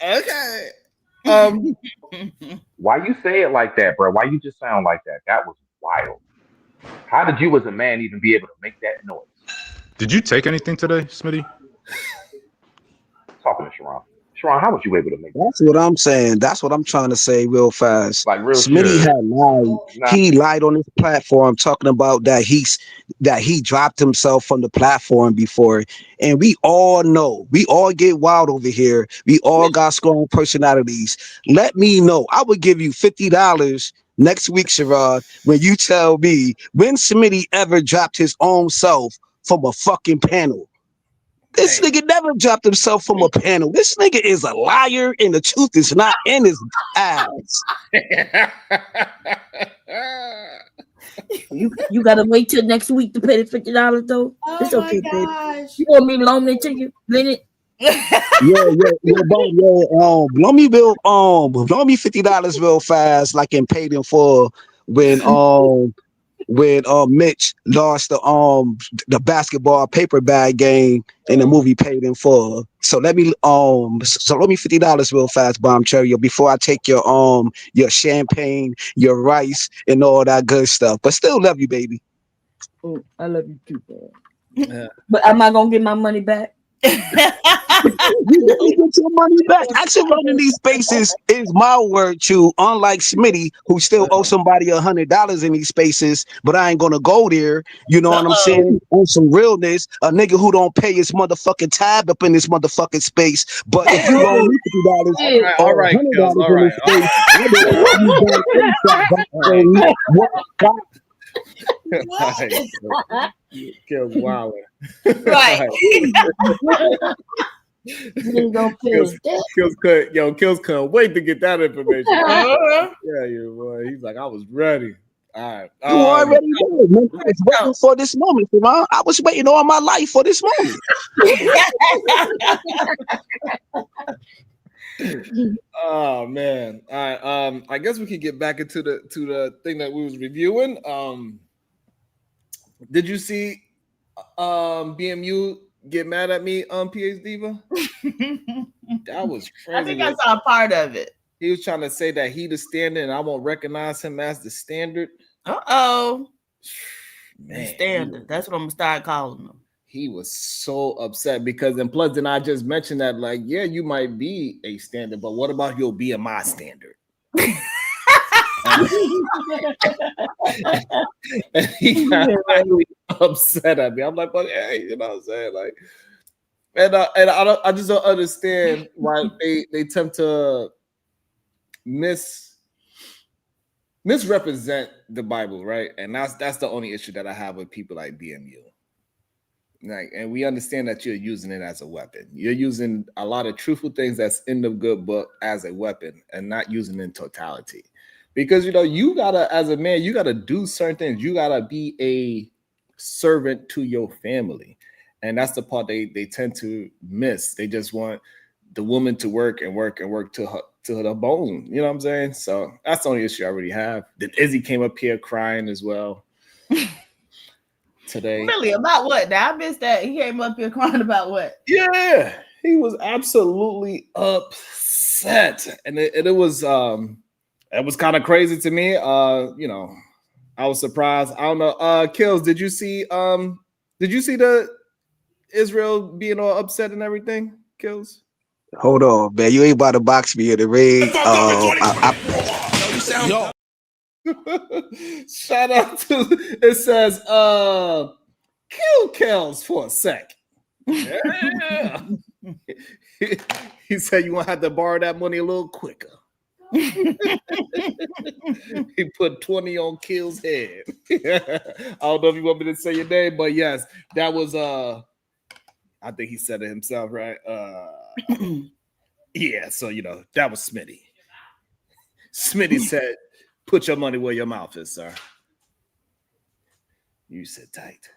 Okay. Why you say it like that, bro? Why you just sound like that? That was wild. How did you as a man even be able to make that noise? Did you take anything today, Smitty? Talking to Sharon. Sharon, how was you able to make that? That's what I'm saying. That's what I'm trying to say real fast. Like real Smitty shit. had lied. Nah. He lied on his platform talking about that he dropped himself from the platform before. And we all know, we all get wild over here. We all got strong personalities. Let me know. I would give you $50 next week, Sherrod, when you tell me when Smitty ever dropped his own self from a fucking panel. This nigga never dropped himself from a panel. This nigga is a liar, and the truth is not in his ass. You gotta wait till next week to pay the $50 though. Oh it's okay, my baby. gosh. You want me to loan it to you, Bennett? Blow me $50 real fast, like in paid in full when Mitch lost the basketball paper bag game in the movie Paid in Full. So let me $50 real fast, Bomb Cherry, before I take your champagne, your rice, and all that good stuff. But still love you, baby. Oh, I love you too, man. Yeah. But am I gonna get my money back? You get your money back. Actually, running these spaces is my word too. Unlike Smitty, who still owes somebody $100 in these spaces, but I ain't gonna go there. You know what I'm saying? On some realness, a nigga who don't pay his motherfucking tab up in this motherfucking space. But if you loan me $50 All or right, $100 all in right, this space, I will pay you back ASAP. What? Kills wild. Right. Kills couldn't wait to get that information. Uh-huh. Yeah, you boy. He's like, I was ready. All right. You already know. Man, I was waiting for this moment, Ron. I was waiting all my life for this moment. Oh man. All right. I guess we could get back into the thing that we was reviewing. Did you see BMU get mad at me on PH Diva? That was crazy. I think I saw a part of it. He was trying to say that he the standard and I won't recognize him as the standard. Uh-oh. Man, The standard. That's what I'm gonna start calling him. He was so upset because, and plus, then I just mentioned that, like, yeah, you might be a standard, but what about your BMI standard? And he got really upset at me. I'm like, but hey, you know what I'm saying? Like, and I just don't understand why they attempt to misrepresent the Bible, right? And that's the only issue that I have with people like BMU. Like, and we understand that you're using it as a weapon. You're using a lot of truthful things that's in the good book as a weapon and not using it in totality. Because, you know, you gotta, as a man, you gotta do certain things. You gotta be a servant to your family. And that's the part they tend to miss. They just want the woman to work and work and work to her bone. You know what I'm saying? So that's the only issue I already have. Then Izzy came up here crying as well today. Really? About what? Now I missed that. He came up here crying about what? Yeah, he was absolutely upset. And it was kind of crazy to me. You know, I was surprised. I don't know. Kills, did you see the Israel being all upset and everything? Kills? Hold on, man. You ain't about to box me in the ring. Yo. Shout out to it says kill Kells for a sec. Yeah. He said you want to have to borrow that money a little quicker. He put 20 on Kill's head. I don't know if you want me to say your name, but yes, that was I think he said it himself, right? Yeah, so that was Smitty. Smitty said, "Put your money where your mouth is, sir." You sit tight.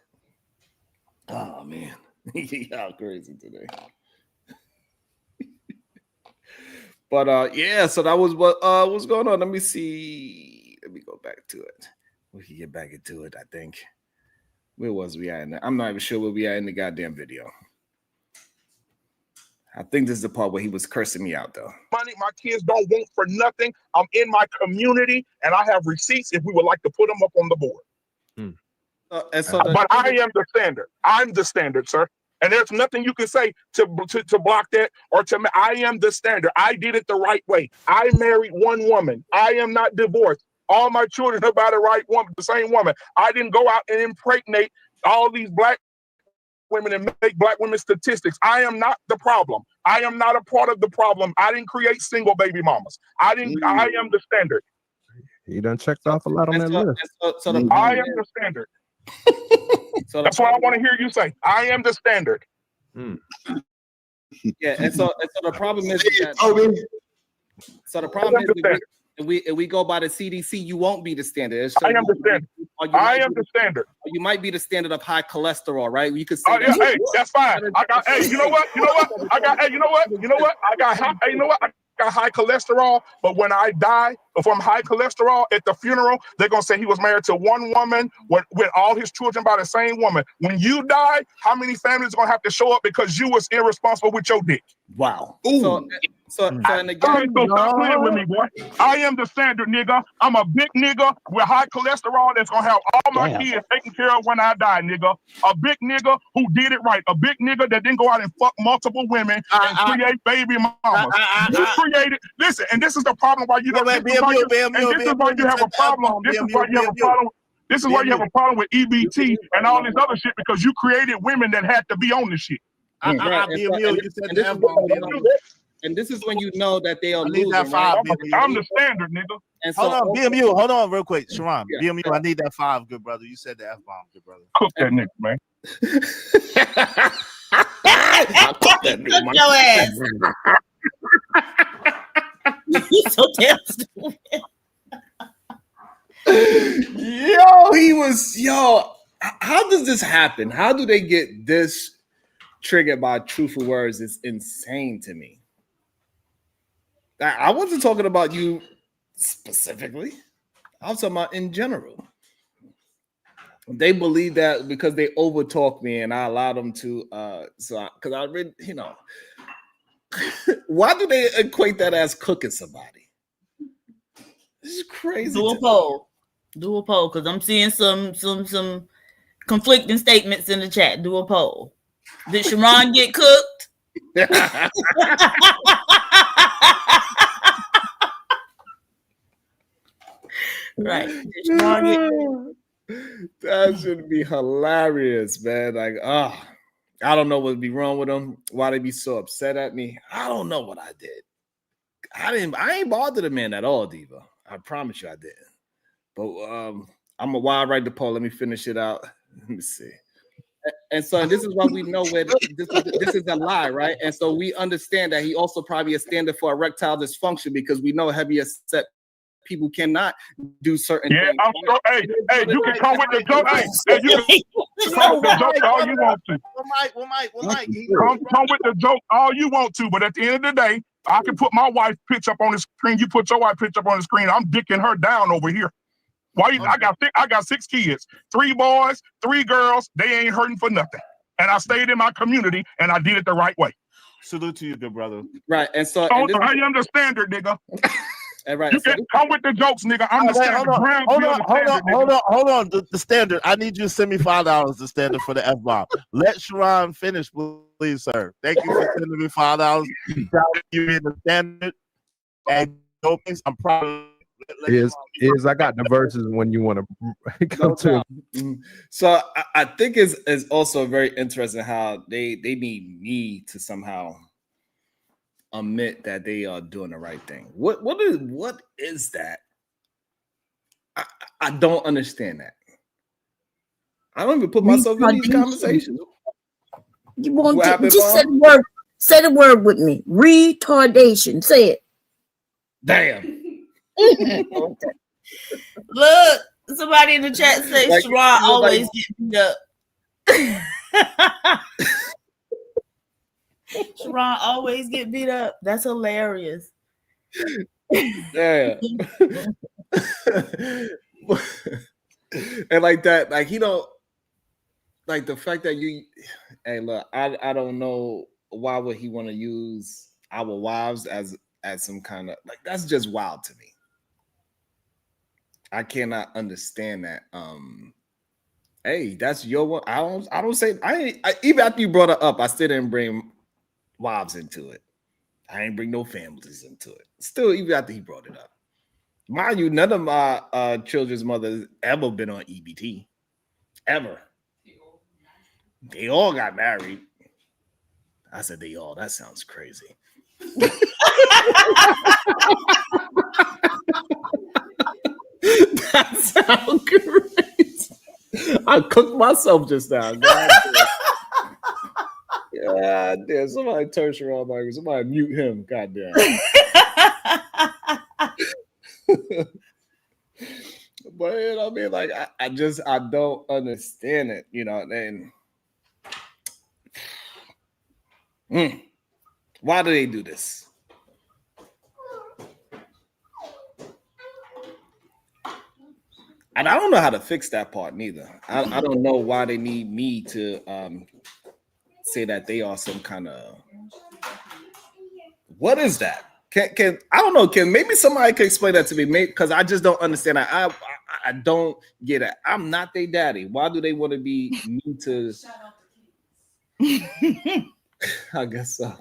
Oh man, y'all crazy today. But yeah, so that was what's going on. Let me see. Let me go back to it. We can get back into it, I think. Where was we at? I'm not even sure where we at in the goddamn video. I think this is the part where he was cursing me out, though. Money my kids don't want for nothing. I'm in my community, and I have receipts if we would like to put them up on the board. But I am the standard. I'm the standard, sir. And there's nothing you can say to block that or to. I am the standard. I did it the right way. I married one woman. I am not divorced. All my children are by the right woman, the same woman. I didn't go out and impregnate all these black women and make black women statistics. I am not the problem. I am not a part of the problem. I didn't create single baby mamas. I am the standard. He done checked off a lot on that list. I am the standard. That's what I want to hear you say. I am the standard. Yeah, and so the problem is that, so the problem is if we go by the CDC, you won't be the standard. I am the standard. I am the standard. You might be the standard of high cholesterol, right? You could say, yeah, hey, that's fine. I got, hey, you know what? I got, hey, you know what? I got high cholesterol, but when I die, if I'm high cholesterol at the funeral, they're gonna say he was married to one woman with all his children by the same woman. When you die, how many families are gonna have to show up because you was irresponsible with your dick? Wow. And again, stop playing with me, boy. I am the standard, nigga. I'm a big nigga with high cholesterol that's gonna have all my kids taken care of when I die, nigga. A big nigga who did it right. A big nigga that didn't go out and fuck multiple women and create baby mamas. You created. Listen, and this is the problem why you don't. This is why you have a problem. This is why you have a problem. This is why you have a problem with EBT and all this other shit because you created women that had to be on this shit. And this is when you know that they are losing. that five, right? I'm the standard, nigga. And hold on, BMU. Hold on, real quick, Sharon. Yeah. BMU, I need that 5, good brother. You said the F-bomb, good brother. Cook that nigga, man. Cook your ass. You so damn stupid. How does this happen? How do they get this triggered by truthful words? It's insane to me. I wasn't talking about you specifically. I was talking about in general. They believe that because they overtalk me and I allow them to. Because I read, why do they equate that as cooking somebody? This is crazy. Do a poll, because I'm seeing some conflicting statements in the chat. Do a poll. Did Sharon get cooked? Right. That should be hilarious, man. Like, I don't know what would be wrong with them. Why they be so upset at me? I don't know what I did. I ain't bothered the man at all, Diva. I promise you I didn't. But while I write the poll, let me finish it out. Let me see. And so this is why we know where this is a lie, right? And so we understand that he also probably is standing for erectile dysfunction because we know heavier set people cannot do certain things. I'm so, hey, you can come with the joke. Hey, you can come with the joke all you want to. Come with the joke all you want to, but at the end of the day, I can put my wife's picture up on the screen. You put your wife's picture up on the screen. I'm dicking her down over here. Why? I got 6 kids, 3 boys, 3 girls. They ain't hurting for nothing. And I stayed in my community and I did it the right way. Salute to you, good brother. Right. And so I am the standard, nigga. And right. You can come with the jokes, nigga. I'm the standard. Hold on. The standard. I need you to send me $5. The standard for the F-bomb. Let Sharon finish, please, sir. Thank you for sending me $5. You in the standard. And I'm proud of is I got the verses when you want to come to. So I think it's also very interesting how they need me to somehow admit that they are doing the right thing. What is that? I don't understand that. I don't even put myself in these conversations. You won't What get, happened, just say Mom? the word. Say the word with me. Retardation. Say it. Damn. Look, somebody in the chat says Like, Sharon he was like, always get beat up. Sharon always get beat up. That's hilarious. yeah. And like that, like he don't like the fact that you hey look, I don't know why would he want to use our wives as some kind of like that's just wild to me. I cannot understand that. Hey, that's your one. I don't say I even after you brought it up, I still didn't bring wives into it. I ain't bring no families into it. Still, even after he brought it up. Mind you, none of my children's mothers ever been on EBT. Ever. They all got married. I said they all. That sounds crazy. That sounds crazy. I cooked myself just now. God damn. Somebody turn Sharon Michael. Somebody mute him. God damn. But you know what I mean, like I don't understand it, you know. And why do they do this? And I don't know how to fix that part neither. I don't know why they need me to say that they are some kind of what is that? Can I don't know? Can maybe somebody can explain that to me? Because I just don't understand. I don't get it. I'm not their daddy. Why do they want to be me to? I guess so.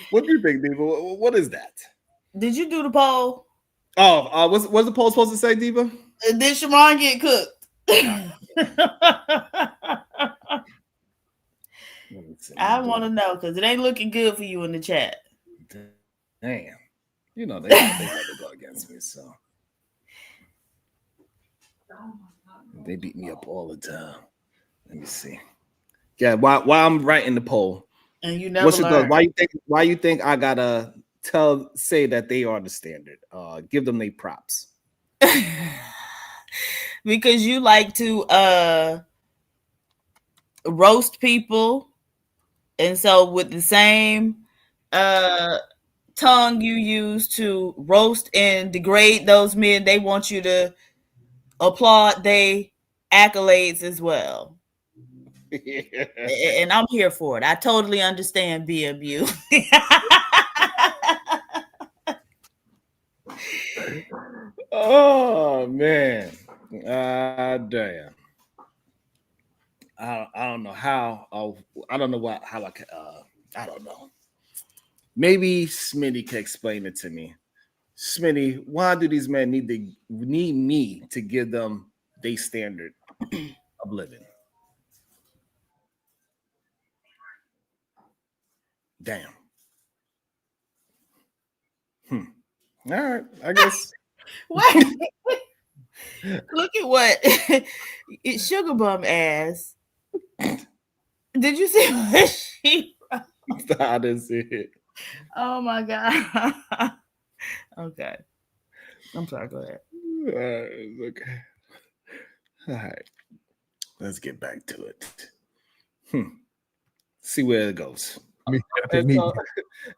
What do you think, Diva? What is that? Did you do the poll? Oh, what's the poll supposed to say, Diva? Did Sharon get cooked? I want to know because it ain't looking good for you in the chat. Damn. You know, they never go against me, so they beat me up all the time. Let me see. Yeah, while I'm writing the poll, and you never what's your thoughts? learn. Why you think I gotta say that they are the standard? Give them their props. Because you like to roast people, and so with the same tongue you use to roast and degrade those men, they want you to applaud their accolades as well. And I'm here for it. I totally understand BMU. Oh man, damn. I don't know how. I don't know how I can. I don't know. Maybe Smitty can explain it to me. Smitty, why do these men need me to give them their standard of living? Damn. All right, I guess. What? Look at what it's sugar bum ass. Did you see what she? I didn't see it. Oh my god. Okay. I'm sorry. Go ahead. Okay. All right. Let's get back to it. See where it goes.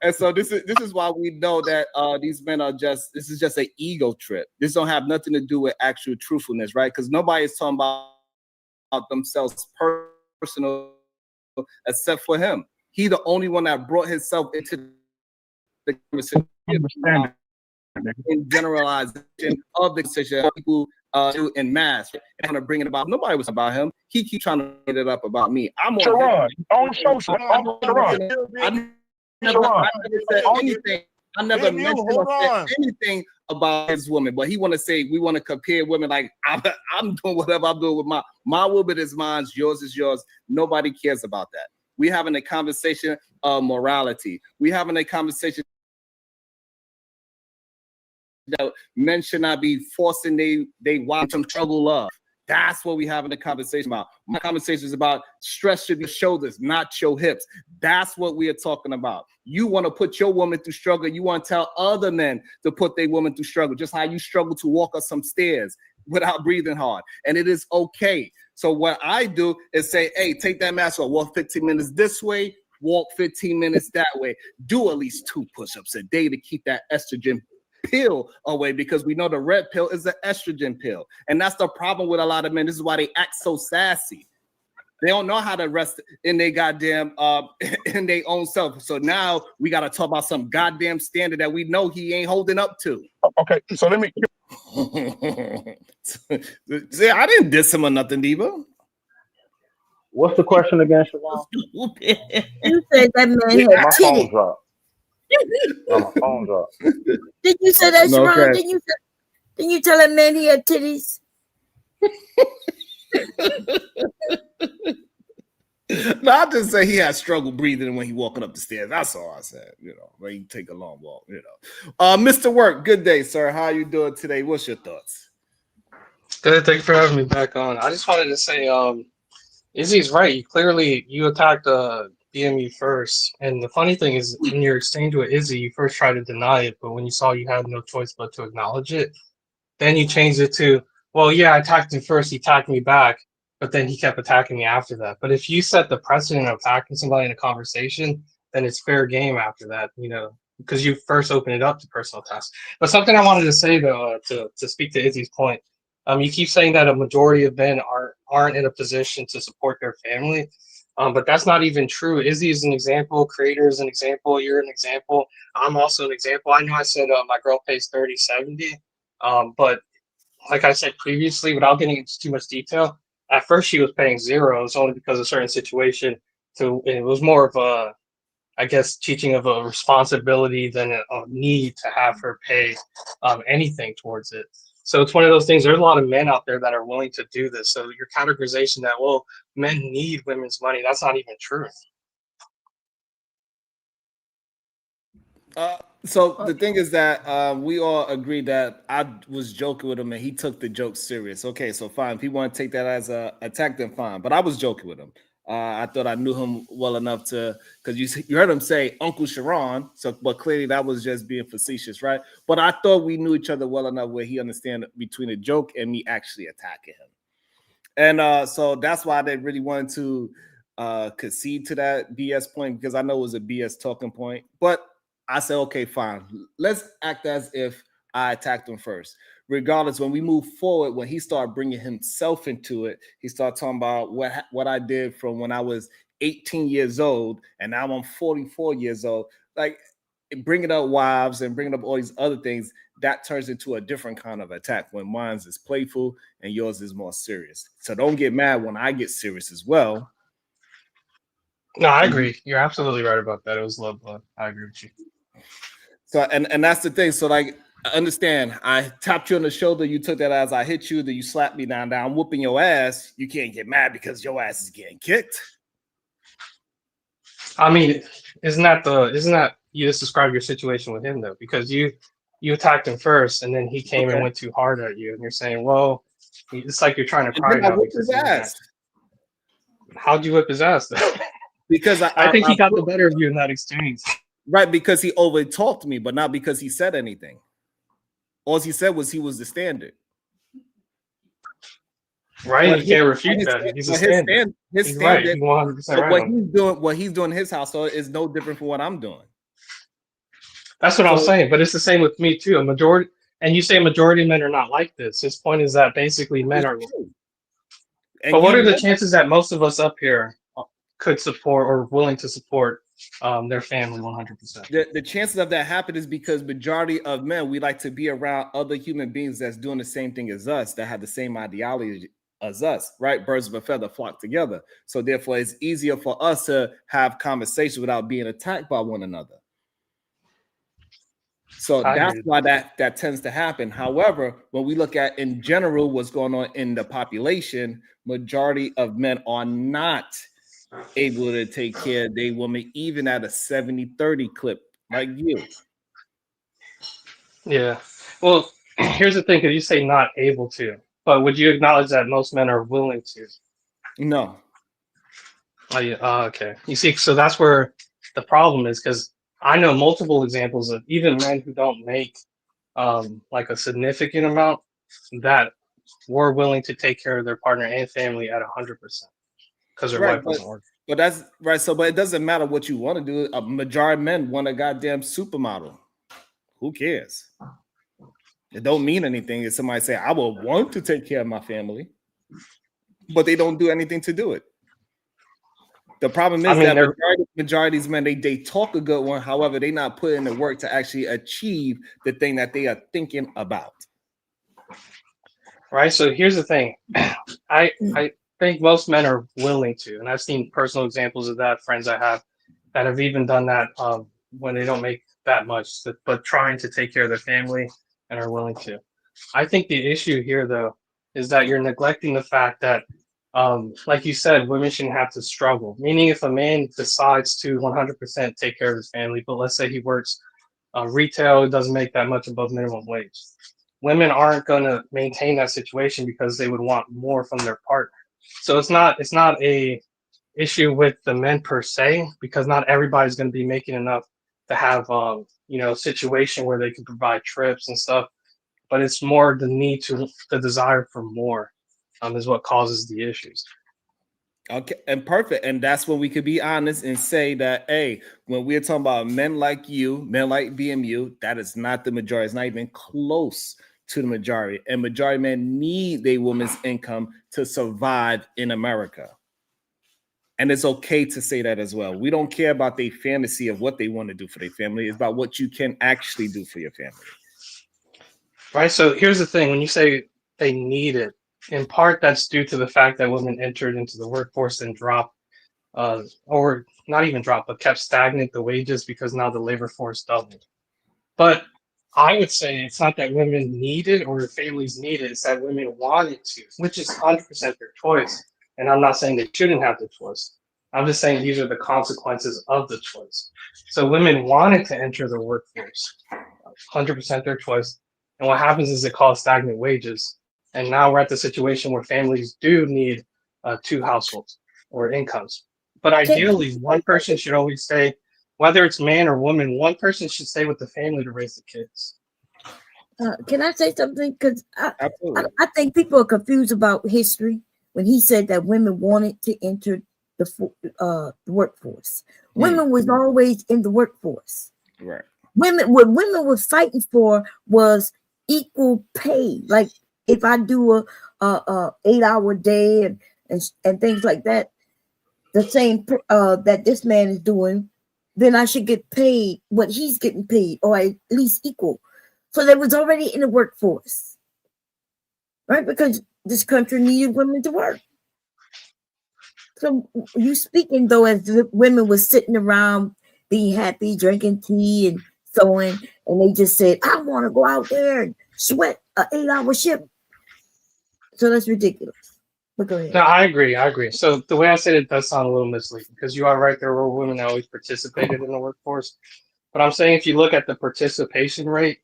And so this is why we know that these men are this is just an ego trip. This don't have nothing to do with actual truthfulness, right? Because nobody is talking about themselves personal except for him. He the only one that brought himself into the conversation in generalization of the decision people do in mass and trying to bring it about. Nobody was about him. He keep trying to get it up about me. I'm on Sharon, on social. I never said anything. I never mentioned or said anything about his woman, but he want to say we want to compare women like I'm doing whatever I'm doing with my woman is mine, yours is yours. Nobody cares about that. We having a conversation of morality. We having a conversation that men should not be forcing they wives to struggle love. That's what we having the conversation about. My conversation is about stress should be shoulders, not your hips. That's what we are talking about. You want to put your woman through struggle. You want to tell other men to put their woman through struggle, just how you struggle to walk up some stairs without breathing hard. And it is okay. So what I do is say, hey, take that mask off, walk 15 minutes this way, walk 15 minutes that way. Do at least 2 push-ups a day to keep that estrogen pill away, because we know the red pill is the estrogen pill. And that's the problem with a lot of men. This is why they act so sassy. They don't know how to rest in their goddamn in their own self. So now we got to talk about some goddamn standard that we know he ain't holding up to. Okay, so let me. See, I didn't diss him or nothing, Diva. What's the question again, Siobhan? You said that man had My phone titties. dropped. My phone dropped. Did you say that, No, Sharon? okay. Didn't you tell that man he had titties? No, I just say he had struggle breathing when he walking up the stairs. That's all I said. When you take a long walk. Mr. Work, good day, sir. How you doing today? What's your thoughts? Good, thank you for having me back on. I just wanted to say, Izzy's right. You attacked BMU first, and the funny thing is, in your exchange with Izzy, you first tried to deny it, but when you saw you had no choice but to acknowledge it, then you changed it to, well, yeah, I attacked him first, he attacked me back, but then he kept attacking me after that. But if you set the precedent of attacking somebody in a conversation, then it's fair game after that, because you first opened it up to personal attacks. But something I wanted to say, though, to speak to Izzy's point, you keep saying that a majority of men aren't in a position to support their family, but that's not even true. Izzy is an example. Creator is an example. You're an example. I'm also an example. I know I said my girl pays 30-70, but like I said previously, without getting into too much detail, at first she was paying 0. It was only because of a certain situation. It was more of a, I guess, teaching of a responsibility than a need to have her pay anything towards it. So it's one of those things. There's a lot of men out there that are willing to do this. So your categorization that, well, men need women's money, that's not even true. So the thing is that we all agreed that I was joking with him and he took the joke serious. Okay, so fine. If he want to take that as a attack, then fine. But I was joking with him. I thought I knew him well enough to, because you heard him say Uncle Sharon. So, but clearly that was just being facetious, right? But I thought we knew each other well enough where he understand between a joke and me actually attacking him. And so that's why I didn't really want to concede to that BS point, because I know it was a BS talking point. But I said, okay, fine. Let's act as if I attacked him first. Regardless, when we move forward, when he started bringing himself into it, he started talking about what I did from when I was 18 years old, and now I'm 44 years old. Like, bringing up wives and bringing up all these other things, that turns into a different kind of attack when mine's is playful and yours is more serious. So don't get mad when I get serious as well. No, I agree. You're absolutely right about that. It was love. I agree with you. So, and that's the thing. So, like, understand, I tapped you on the shoulder. You took that as I hit you. Then you slapped me down. I'm whooping your ass. You can't get mad because your ass is getting kicked. I mean, isn't that you just described your situation with him though? Because you attacked him first, and then he came and went too hard at you, and you're saying, well, it's like you're trying to cry now because his ass. How'd you whip his ass though? Because I think he got the better of you in that exchange. Right, because he over talked me, but not because he said anything. All he said was he was the standard. Right, you can't refute that. He's a standard. His right. standard. He's 100% right. What he's doing in his household is no different from what I'm doing. That's what I'm saying, but it's the same with me too. A majority, and you say a majority of men are not like this. His point is that basically men are. But what are the chances that most of us up here could support or willing to support their family 100%? The chances of that happening is because majority of men, we like to be around other human beings that's doing the same thing as us, that have the same ideology as us, right? Birds of a feather flock together. So therefore, it's easier for us to have conversations without being attacked by one another. So that's why that tends to happen. However, when we look at in general what's going on in the population, majority of men are not able to take care of their woman, even at a 70-30 clip like you. Yeah. Well, here's the thing, because you say not able to. But would you acknowledge that most men are willing to? No. Oh, yeah. Okay. You see, so that's where the problem is, because I know multiple examples of even men who don't make like a significant amount that were willing to take care of their partner and family at 100% because their Right, wife wasn't working. but that's right. So, but it doesn't matter what you want to do. A majority of men want a goddamn supermodel. Who cares? It don't mean anything if somebody say, I will want to take care of my family, but they don't do anything to do it. The problem is that majority of these men, they talk a good one. However, they not putting in the work to actually achieve the thing that they are thinking about. Right. So here's the thing. I think most men are willing to, and I've seen personal examples of that, friends I have that have even done that when they don't make that much, but trying to take care of their family and are willing to. I think the issue here, though, is that you're neglecting the fact that, like you said, women shouldn't have to struggle. Meaning, if a man decides to 100% take care of his family, but let's say he works retail, it doesn't make that much above minimum wage. Women aren't going to maintain that situation because they would want more from their partner. So it's not a issue with the men per se, because not everybody's going to be making enough to have a situation where they can provide trips and stuff. But it's more the desire for more is what causes the issues. Okay, and perfect. And that's when we could be honest and say that, hey, when we're talking about men like you, men like BMU, that is not the majority. It's not even close to the majority. And majority men need their woman's income to survive in America. And it's okay to say that as well. We don't care about their fantasy of what they want to do for their family. It's about what you can actually do for your family. Right. So here's the thing. When you say they need it, in part that's due to the fact that women entered into the workforce and dropped, or not even dropped, but kept stagnant the wages because now the labor force doubled. But I would say it's not that women need it or families need it. It's that women wanted to, which is 100% their choice. And I'm not saying they shouldn't have the choice. I'm just saying these are the consequences of the choice. So women wanted to enter the workforce, 100% their choice. And what happens is it caused stagnant wages. And now we're at the situation where families do need two households or incomes. But ideally, one person should always stay, whether it's man or woman, one person should stay with the family to raise the kids. Can I say something? Because I think people are confused about history when he said that women wanted to enter the workforce. Women was always in the workforce. Right. What women was fighting for was equal pay. Like if I do a 8-hour day and things like that, the same that this man is doing, then I should get paid what he's getting paid, or at least equal. So they was already in the workforce, right? Because this country needed women to work. So you speaking though as the women was sitting around being happy, drinking tea and so on, and they just said, I want to go out there and sweat an 8-hour shift. So that's ridiculous. But go ahead. No, I agree. So the way I said it does sound a little misleading, because you are right, there were women that always participated in the workforce. But I'm saying if you look at the participation rate,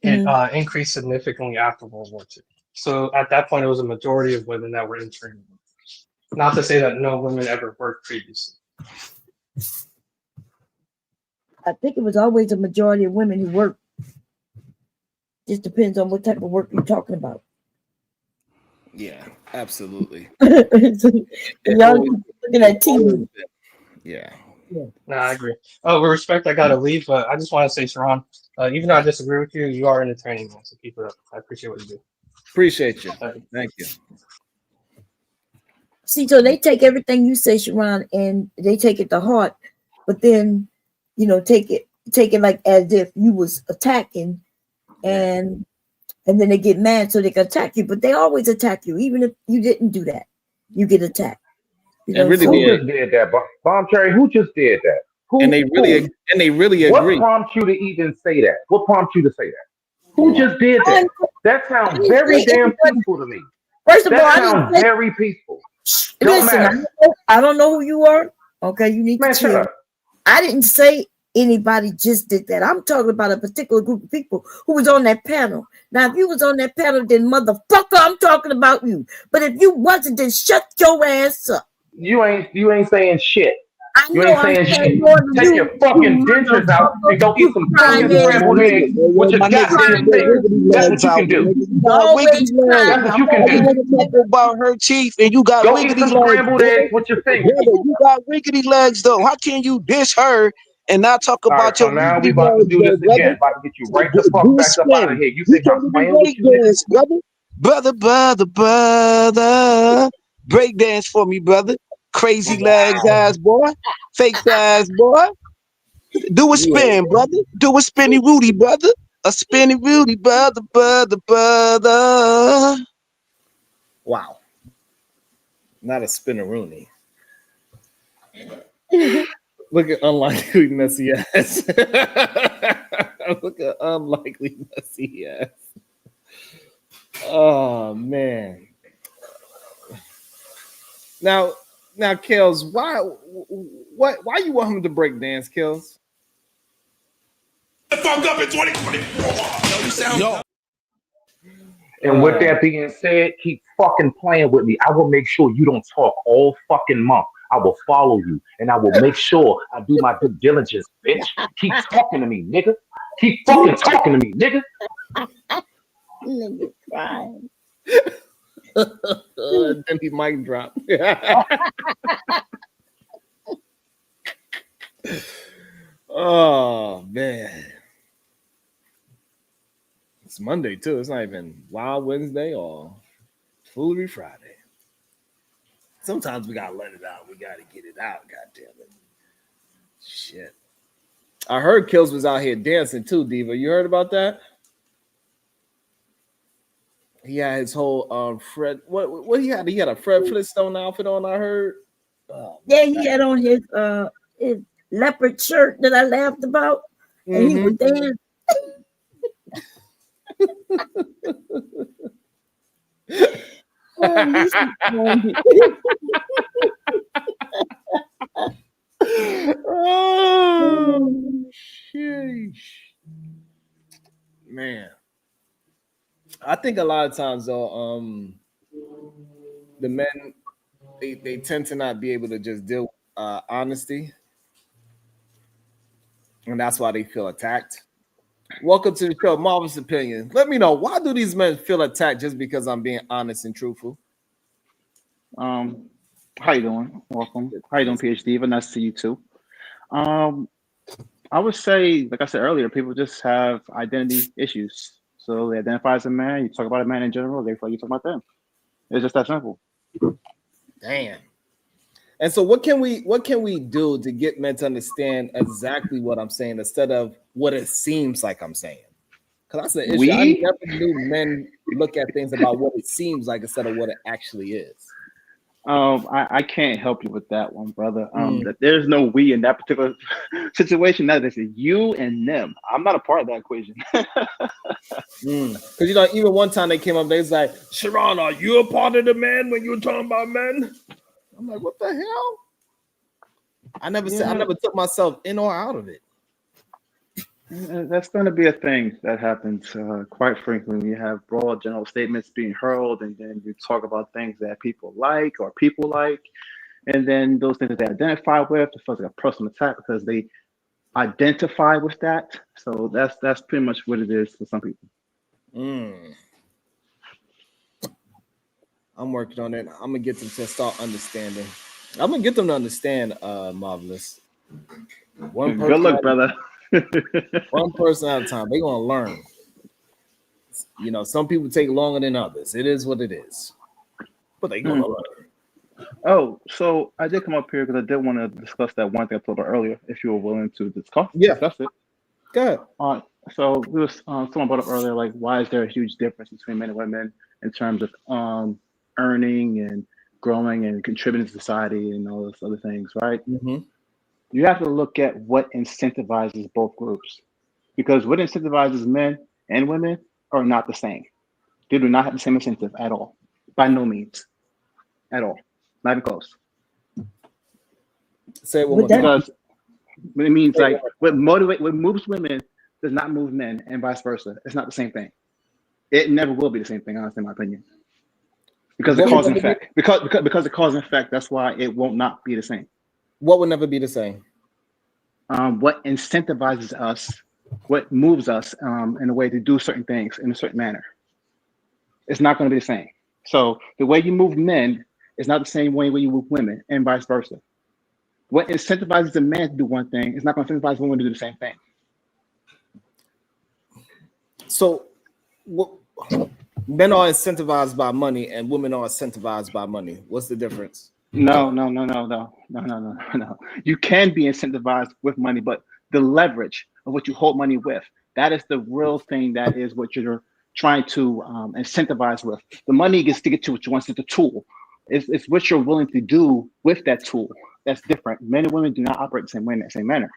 it increased significantly after World War II. So at that point, it was a majority of women that were entering the workforce. Not to say that no women ever worked previously. I think it was always a majority of women who work. Just depends on what type of work you're talking about. Yeah, absolutely. Y'all looking at TV. Yeah. No, I agree. Oh, with respect, I gotta leave, but I just want to say, Sharon, even though I disagree with you, you are entertaining, man. So keep it up. I appreciate what you do. Appreciate you. Thank you. See, so they take everything you say, Sharon, and they take it to heart, but then, take it like as if you was attacking, and then they get mad so they can attack you. But they always attack you, even if you didn't do that, you get attacked. Who just did that? Bomb Cherry, who just did that? Who, and they really what agree. What prompts you to even say that? What prompts you to say that? Who just did that? That sounds very damn peaceful to me. First of all, that sounds very peaceful. Don't listen, matter. I don't know who you are. Okay, you need to chill. I didn't say anybody just did that. I'm talking about a particular group of people who was on that panel. Now, if you was on that panel, then motherfucker, I'm talking about you. But if you wasn't, then shut your ass up. You ain't saying shit. I You know ain't I'm saying saying shit. more than Take your you, fucking you dentures out motherfucker, and go eat you some crying fucking ass scrambled bitch. eggs Yo, with your my nigga, take goddamn your Crying finger. ass wiggity That's legs what you out, can my do. nigga. You You got always wiggity legs. That's crying. what I'm you can Why you do. always want to talk about her chief and you got Go eat wiggity some legs, scrambled brother? eggs with your finger. Brother, you got wiggity legs though. How can you dish her and not talk All right, about so your now we wiggity about to legs do though, this brother? again. About to get you right the Do fuck a back up out of spin. here. You You think I'm can't even playing with break you niggas? dance, brother. Brother. Break dance for me, brother. Crazy legs ass boy. Fake ass boy. Do a spin, brother. Do a spinny Rudy, brother. A spinny Rudy, brother. Wow. Not a spinneroonie. Look at unlikely messy ass. Look at unlikely messy ass. Oh man. Now, Kels, why you want him to break dance, Kels? Fuck up in 2024. And with that being said, keep fucking playing with me. I will make sure you don't talk all fucking month. I will follow you and I will make sure I do my due diligence, bitch. Keep talking to me, nigga. Keep fucking talking to me, nigga. Nigga crying. Then he mic drop. Oh man. It's Monday too. It's not even Wild Wednesday or Foolery Friday. Sometimes we gotta let it out. We gotta get it out. God damn it. Shit. I heard Kills was out here dancing too, Diva. You heard about that? He had his whole Fred. What he had? He had a Fred Flintstone outfit on. I heard. Oh, Yeah, he had on his leopard shirt that I laughed about, and he was dancing. Oh, he's oh, sheesh. Man. I think a lot of times though, the men they tend to not be able to just deal with honesty, and that's why they feel attacked. Welcome to the show, Marvelous Opinion. Let me know, why do these men feel attacked just because I'm being honest and truthful? How you doing? Welcome. How you doing, PhD? But nice to see you too. I would say, like I said earlier, people just have identity issues. So they identify as a man. You talk about a man in general, they feel like you talk about them. It's just that simple. Damn. And so what can we do to get men to understand exactly what I'm saying instead of what it seems like I'm saying? Because that's an issue. I We? never knew men look at things about what it seems like instead of what it actually is. I can't help you with that one, brother. There's no we in that particular situation. That is you and them. I'm not a part of that equation. Because even one time they came up, they was like, "Sharon, are you a part of the men when you were talking about men?" I'm like, "What the hell?" I never took myself in or out of it. That's going to be a thing that happens quite frequently. You have broad general statements being hurled, and then you talk about things that people like, and then those things that they identify with, it feels like a personal attack because they identify with that. So that's pretty much what it is for some people. I'm working on it. I'm gonna get them to start understanding. I'm gonna get them to understand, Marvelous. Good luck, brother. One person at a time. They're gonna learn. Some people take longer than others. It is what it is. But they're gonna learn. Oh, so I did come up here because I did want to discuss that one thing I told her earlier. If you were willing to discuss it. Good. So we was someone brought up earlier, like why is there a huge difference between men and women in terms of earning and growing and contributing to society and all those other things, right? You have to look at what incentivizes both groups, because what incentivizes men and women are not the same. They do not have the same incentive at all, by no means, at all, not even close. Say it one more time. Because it means like what moves women does not move men, and vice versa. It's not the same thing. It never will be the same thing, honestly, in my opinion. Because of What would cause and never be, effect. Because of cause and effect, that's why it won't not be the same. what would never be the same? What incentivizes us, what moves us in a way to do certain things in a certain manner. It's not going to be the same. So the way you move men is not the same way you move women, and vice versa. What incentivizes a man to do one thing is not going to incentivize women to do the same thing. So, men are incentivized by money, and women are incentivized by money. What's the difference? No. You can be incentivized with money, but the leverage of what you hold money with, that is the real thing. That is what you're trying to incentivize with. The money gets to get to what you want. It's a tool. It's what you're willing to do with that tool. That's different. Men and women do not operate the same way in the same manner.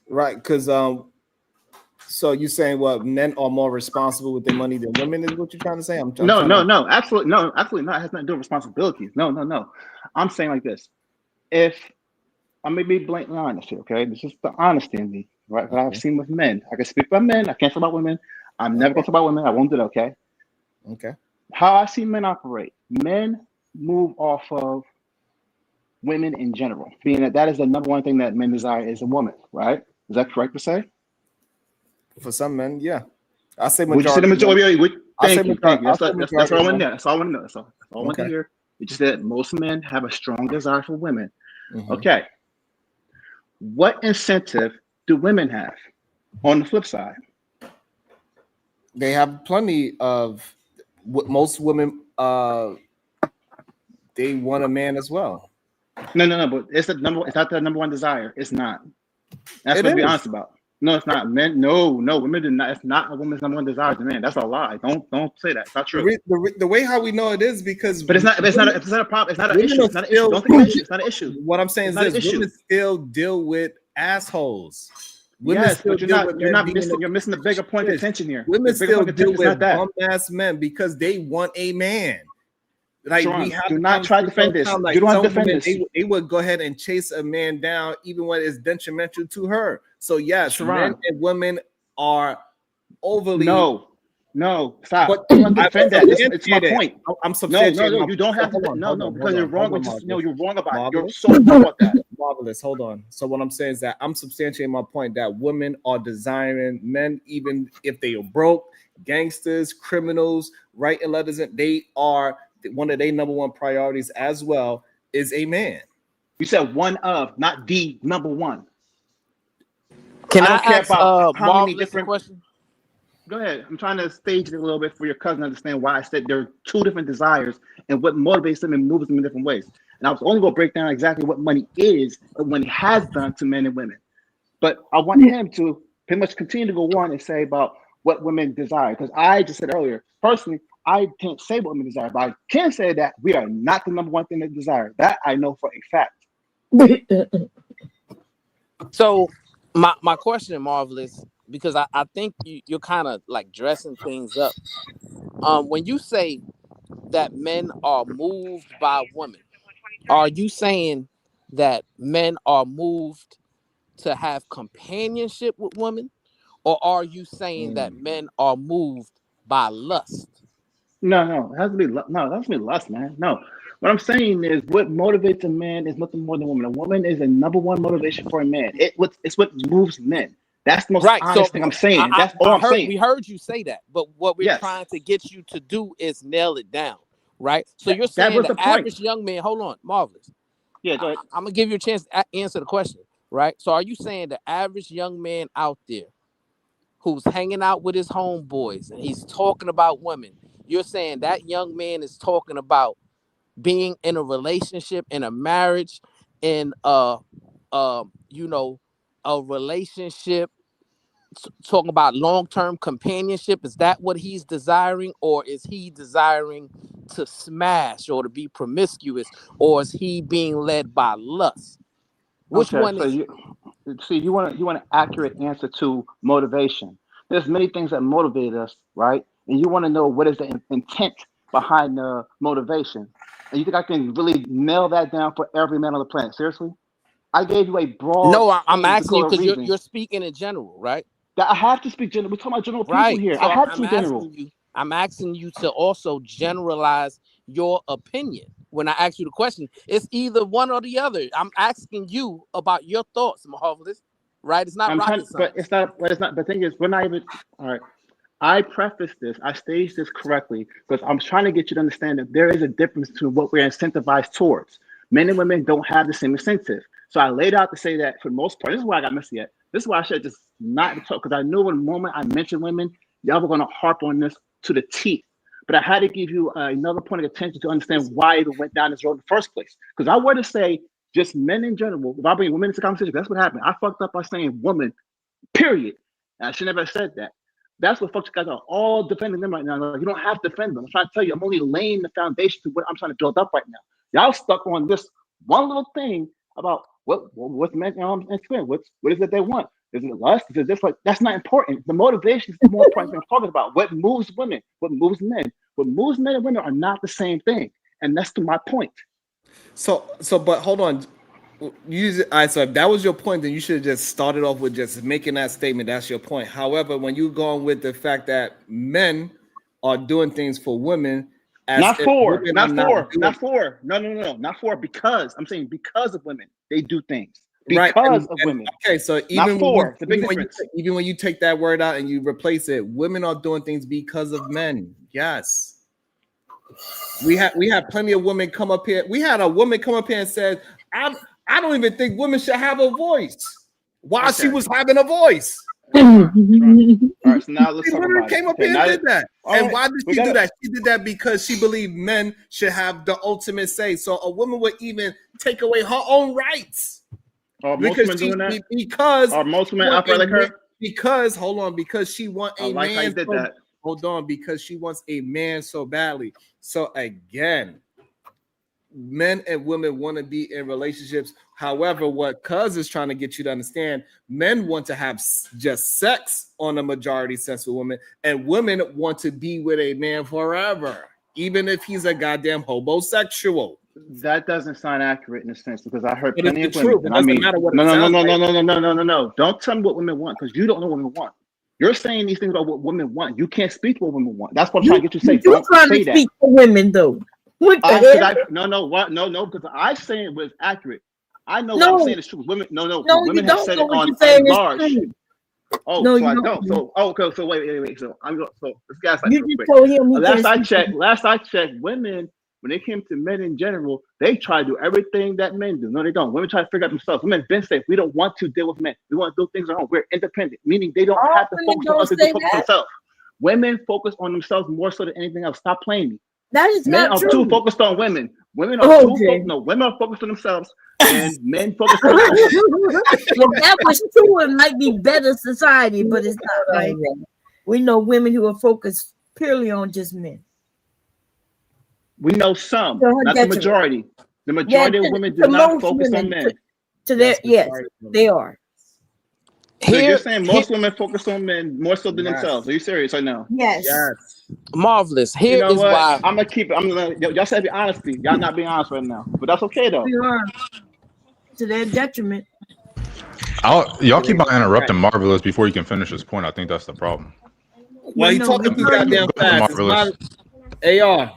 Right, because so you're saying what, men are more responsible with their money than women is what you're trying to say? No, absolutely not. It has nothing to do with responsibilities. No. I'm saying like this. If I may be blatantly honest here, okay? This is the honesty in me, right? What I've seen with men. I can speak about men. I can't talk about women. I'm never going to talk about women. I won't do that, okay? Okay. How I see men operate. Men move off of women in general, being that is the number one thing that men desire is a woman, right? Is that correct to say? For some men, yeah. I say Would you say the majority. majority? Thank you. That's what I want to know. Men. That's all I want to know. That's all I want to hear. You just said most men have a strong desire for women. Mm-hmm. Okay. What incentive do women have on the flip side? They have plenty of. Most women, they want a man as well. No. But it's not the number one desire. It's not. That's what to be honest about. No, it's not. Men, no, women do not. It's not a woman's number one desire to man. That's a lie. Don't say that. It's not true. The way how we know it is because, but it's not a problem. It's not an issue. It's not an issue. Don't think it's not an issue. What I'm saying is this: women still deal with assholes. Women yes, still but you're missing the bigger point of tension here. Women still deal with bum-ass men because they want a man. Like Sharon, we have do not try to defend this. Like you don't have to defend this. They would go ahead and chase a man down even when it's detrimental to her. So yes, Sharon, men and women are overly. No, stop. But you don't have to defend that. It's my point. I'm substantiating. No. You don't have to. No, because you're wrong. You're wrong about it. You're so wrong about that. Marvelous. Hold on. So what I'm saying is that I'm substantiating my point that women are desiring men, even if they are broke, gangsters, criminals, writing letters, and they are one of their number one priorities as well is a man. You said one of, not the number one. Can I don't care ask about how many Marvelous different question? Go ahead. I'm trying to stage it a little bit for your cousin to understand why I said there are two different desires and what motivates them and moves them in different ways. And I was only going to break down exactly what money is and what it has done to men and women. But I want him to pretty much continue to go on and say about what women desire. Because I just said earlier, personally, I can't say what women desire, but I can say that we are not the number one thing they desire. That I know for a fact. So my question, Marvelous, because I think you're kind of like dressing things up. When you say that men are moved by women, are you saying that men are moved to have companionship with women? Or are you saying that men are moved by lust? No, it has to be lust, man. No. What I'm saying is what motivates a man is nothing more than a woman. A woman is the number one motivation for a man. It's what moves men. That's the most honest thing I'm saying. That's all I'm saying. We heard you say that, but what we're trying to get you to do is nail it down, right? So you're saying the average young man, hold on, Marvelous. Yeah, go ahead. I'm going to give you a chance to answer the question, right? So are you saying the average young man out there who's hanging out with his homeboys and he's talking about women, you're saying that young man is talking about being in a relationship, in a marriage, in a relationship, talking about long-term companionship? Is that what he's desiring, or is he desiring to smash or to be promiscuous, or is he being led by lust? Which one is it? You want an accurate answer to motivation. There's many things that motivate us, right? And you want to know what is the intent behind the motivation. And you think I can really nail that down for every man on the planet? Seriously? I gave you a broad. No, I'm asking you because you're speaking in general, right? I have to speak general. We're talking about general people here. So I have to I'm speak general. I'm asking you to also generalize your opinion. When I ask you the question, it's either one or the other. I'm asking you about your thoughts, Marvelous. Right? It's not I'm rocket trying, but science. it's not. But it's not. The thing is, we're not even. All right. I preface this. I staged this correctly because I'm trying to get you to understand that there is a difference between what we're incentivized towards. Men and women don't have the same incentive. So I laid out to say that for the most part, this is why I got messy at. This is why I should just not talk because I knew in the moment I mentioned women, y'all were going to harp on this to the teeth. But I had to give you another point of attention to understand why it went down this road in the first place. Because I were to say just men in general, if I bring women into the conversation, that's what happened. I fucked up by saying woman, period. And I should never have said that. That's what folks guys are all defending them right now. Like, you don't have to defend them. I'm trying to tell you, I'm only laying the foundation to what I'm trying to build up right now. Y'all stuck on this one little thing about what's meant what is it they want? Is it lust? Is it this? Like, that's not important. The motivation is more important than I'm talking about. What moves women? What moves men? What moves men and women are not the same thing. And that's to my point. So, but hold on. So if that was your point, then you should have just started off with just making that statement. That's your point. However, when you go on with the fact that men are doing things for women, Not for. Not for, because I'm saying because of women, they do things. Because of women. Okay, so not even for, the big difference. Even when you take that word out and you replace it, women are doing things because of men. Yes. We have plenty of women come up here. We had a woman come up here and said, I don't even think women should have a voice. While she was having a voice. All right, so now let's talk about came it. up here and did that. And right, why did she do that? She did that because she believed men should have the ultimate say. So a woman would even take away her own rights. Are most women doing that? Because are most women operate like her? Because because she wants a like how you man. did that. Hold on, because she wants a man so badly. So again, men and women want to be in relationships. However, what Cuz is trying to get you to understand, men want to have just sex on a majority sense with women, and women want to be with a man forever, even if he's a goddamn homosexual. That doesn't sound accurate in a sense because I heard But plenty of it's the women. truth. It doesn't matter what it sounds like. No. Don't tell me what women want because you don't know what women want. You're saying these things about what women want. You can't speak what women want. That's what I'm trying to get you to say. Don't say that. Speak for women though. What the hell? No, because I'm saying it was accurate. I know what I'm saying is true. Women, women have said it on large. Oh, no, so I don't. So, okay. So wait. So I'm going. So this guy's like, you just told him last I checked, women, when they came to men in general, they try to do everything that men do. No, they don't. Women try to figure out themselves. Women have been safe. We don't want to deal with men. We want to do things on our own. We're independent, meaning they don't have to focus on us. They focus on themselves. Women focus on themselves more so than anything else. Stop playing me. That is men not are true. too focused on women. Women are women are focused on themselves, and men focus on women. If that was true, it might be better society, but it's not right. We know women who are focused purely on just men. We know some, not the majority. The majority of women do not focus on men. Yes, they are. So you're saying most women focus on men more so than themselves. Are you serious right now? Yes. Marvelous. Here you know is what? Why I'm gonna keep it. Y'all said be honesty. Y'all not being honest right now, but that's okay though. We are to their detriment. Y'all keep on interrupting Marvelous before you can finish his point. I think that's the problem. Well, he talking too goddamn fast. AR.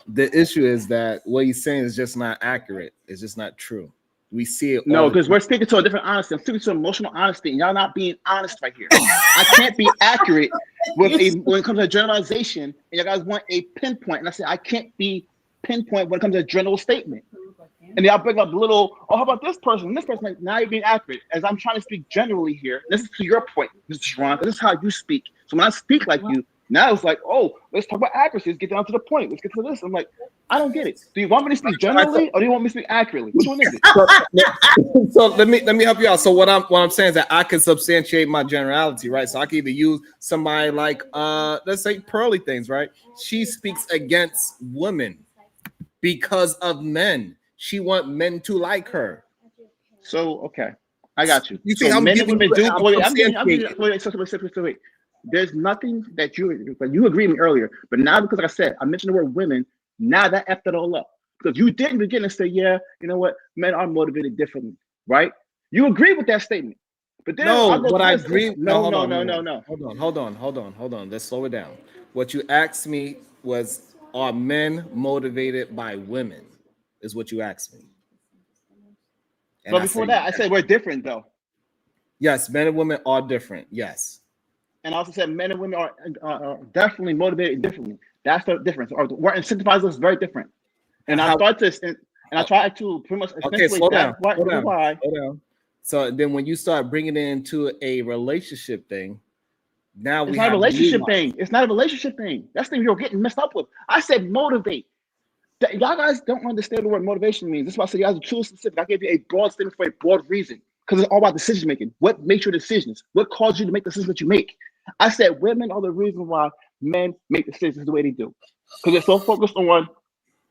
The issue is that what he's saying is just not accurate. It's just not true. We see it. No, because we're speaking to a different honesty. I'm speaking to emotional honesty, and y'all not being honest right here. I can't be accurate when it comes to generalization, and you guys want a pinpoint. And I said I can't be pinpoint when it comes to a general statement. And y'all bring up little, how about this person and this person? Like, now you're being accurate. As I'm trying to speak generally here, this is to your point, Mr. Sharon. This is how you speak. So when I speak like you, now it's like, oh, let's talk about accuracy. Let's get down to the point. Let's get to this. I'm like, I don't get it. Do you want me to speak generally or do you want me to speak accurately? Which one is it? So let me help you out. So what I'm saying is that I can substantiate my generality, right? So I can either use somebody like let's say Pearly Things, right? She speaks against women because of men. She wants men to like her. So okay, I got you. You see, so I'm men and women do. wait. There's nothing that you agreed with me earlier, but now because like I said, I mentioned the word women. Now that effed it all up because you didn't begin and say, yeah, you know what, men are motivated differently, right? You agree with that statement, But then No, I go what I twist it. agree. No, Hold no, on, no, no, no. hold on. Let's slow it down. What you asked me was, are men motivated by women? Is what you asked me, and But I before said that, I yes. said we're different though. Yes, men and women are different. Yes. And I also said men and women are definitely motivated differently. That's the difference. Or we're incentivized us very different. And I How? start to and I try to pretty much Okay, accentuate slow down. that. Why? Slow This is down. why. Slow down. So then, when you start bringing it into a relationship thing, now It's we not a have relationship nuance. thing. It's not a relationship thing. That's the thing you're getting messed up with. I said motivate. Y'all guys don't understand what motivation means. That's why I said you guys are too specific. I gave you a broad statement for a broad reason. Because it's all about decision making. What makes your decisions? What caused you to make the decisions that you make? I said women are the reason why men make decisions the way they do. Because they're so focused on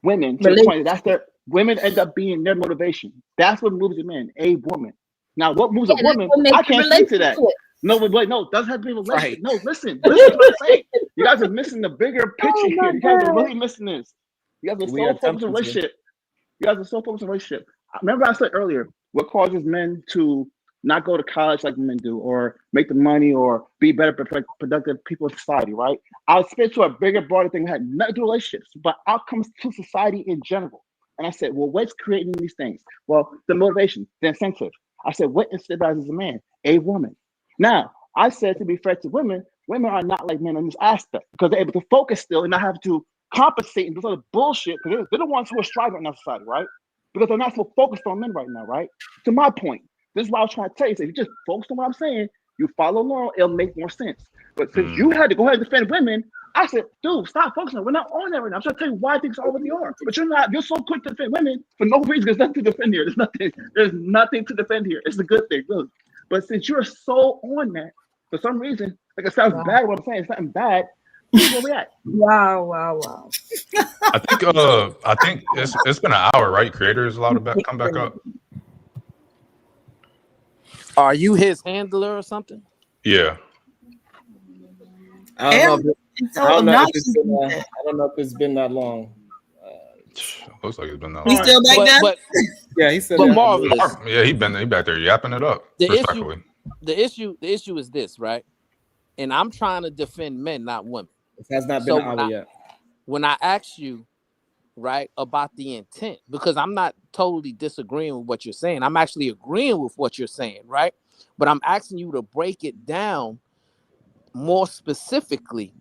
women to the point that that's their women end up being their motivation. That's what moves a man, a woman. Now, what moves a Yeah, that's woman? what makes I the can't speak to that. relationship. No, but wait, no, it doesn't have to be a relationship. Right. No, listen to what I'm saying. You guys are missing the bigger picture Oh my here. You guys are God. really missing this. You guys are We so are focused on attempting to. relationship. You guys are so focused on relationship. Remember, I said earlier, what causes men to not go to college like men do, or make the money, or be better, productive people in society, right? I'll spit to a bigger, broader thing that had nothing to do with relationships, but outcomes to society in general. And I said, well, what's creating these things? Well, the motivation, the incentive. I said, what incentivizes a man? A woman. Now, I said, to be fair to women, women are not like men in this aspect because they're able to focus still and not have to compensate and do all the bullshit because they're the ones who are striving in our society, right? Because they're not so focused on men right now, right? To my point, this is what I was trying to tell you. So if you just focus on what I'm saying, you follow along, it'll make more sense. But since you had to go ahead and defend women, I said, dude, stop focusing. We're not on that right now. I'm trying to tell you why things are what they are. But you're not. You're so quick to defend women for no reason. There's nothing to defend here. There's nothing. There's nothing to defend here. It's a good thing, really. But since you're so on that, for some reason, like it sounds bad what I'm saying, it's nothing bad. This is where we at. Wow. I think it's been an hour, right? Creator is allowed to come back up. Are you his handler or something? Yeah. I don't know. It's so I don't know if obnoxious. it's been. I don't know if it's been that long. Looks like it's been that He's long. still back there? But Yeah, he said. but That. marvelous. Yeah, he back there yapping it up. The Respectfully. issue is this, right? And I'm trying to defend men, not women. It has not been So an hour yet. when I ask you, right, about the intent, because I'm not totally disagreeing with what you're saying. I'm actually agreeing with what you're saying, right? But I'm asking you to break it down more specifically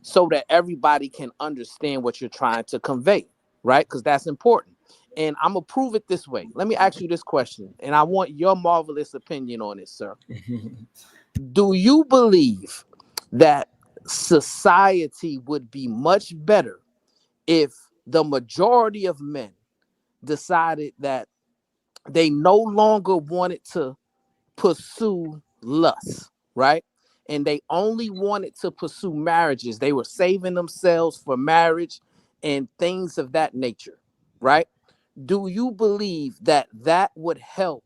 so that everybody can understand what you're trying to convey, right? Because that's important. And I'm gonna prove it this way. Let me ask you this question, and I want your marvelous opinion on it, sir. Do you believe that society would be much better if the majority of men decided that they no longer wanted to pursue lust, right? And they only wanted to pursue marriages. They were saving themselves for marriage and things of that nature, right? Do you believe that that would help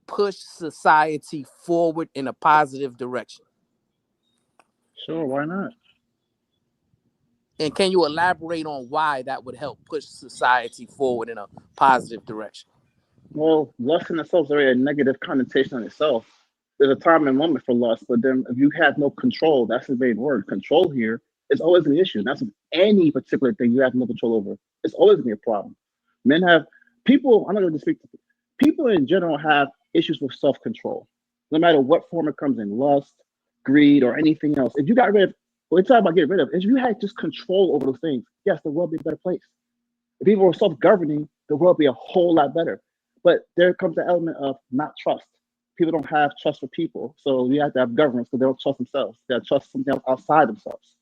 push society forward in a positive direction? Sure, why not? And can you elaborate on why that would help push society forward in a positive direction? Well, lust in itself is already a negative connotation in itself. There's a time and moment for lust, but then if you have no control, that's the main word. Control here is always an issue. That's any particular thing you have no control over. It's always gonna be a problem. Men have people. I'm not going to speak. People in general have issues with self-control, no matter what form it comes in, lust, greed, or anything else. If you got rid of, we're talking about getting rid of. If you had just control over those things, yes, the world would be a better place. If people were self-governing, the world would be a whole lot better. But there comes the element of not trust. People don't have trust for people, so you have to have governance because they don't trust themselves. They trust something else outside themselves,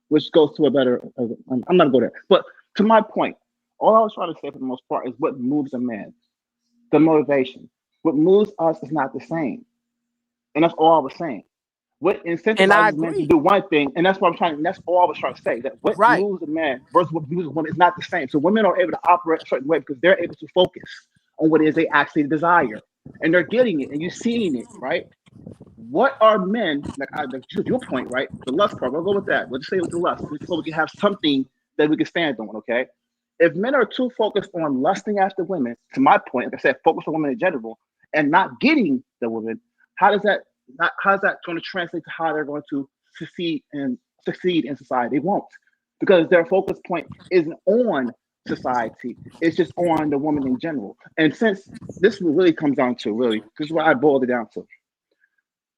which goes to a better. I'm not going to go there, but to my point, all I was trying to say for the most part is what moves a man, the motivation. What moves us is not the same, and that's all I was saying. What And I incentivizes men to agree. do one thing, and that's what I'm trying. That's all I was trying to say. That what Right. moves a man versus what moves a woman is not the same. So women are able to operate a certain way because they're able to focus on what it is they actually desire, and they're getting it, and you're seeing it, right? What are men like your point, right? The lust part. We'll go with that. We'll just say with the lust, so we can have something that we can stand on. Okay. If men are too focused on lusting after women, to my point, like I said, focus on women in general and not getting the woman, How's that going to translate to how they're going to succeed in society? They won't, because their focus point isn't on society. It's just on the woman in general. And since this really comes down to, this is what I boiled it down to.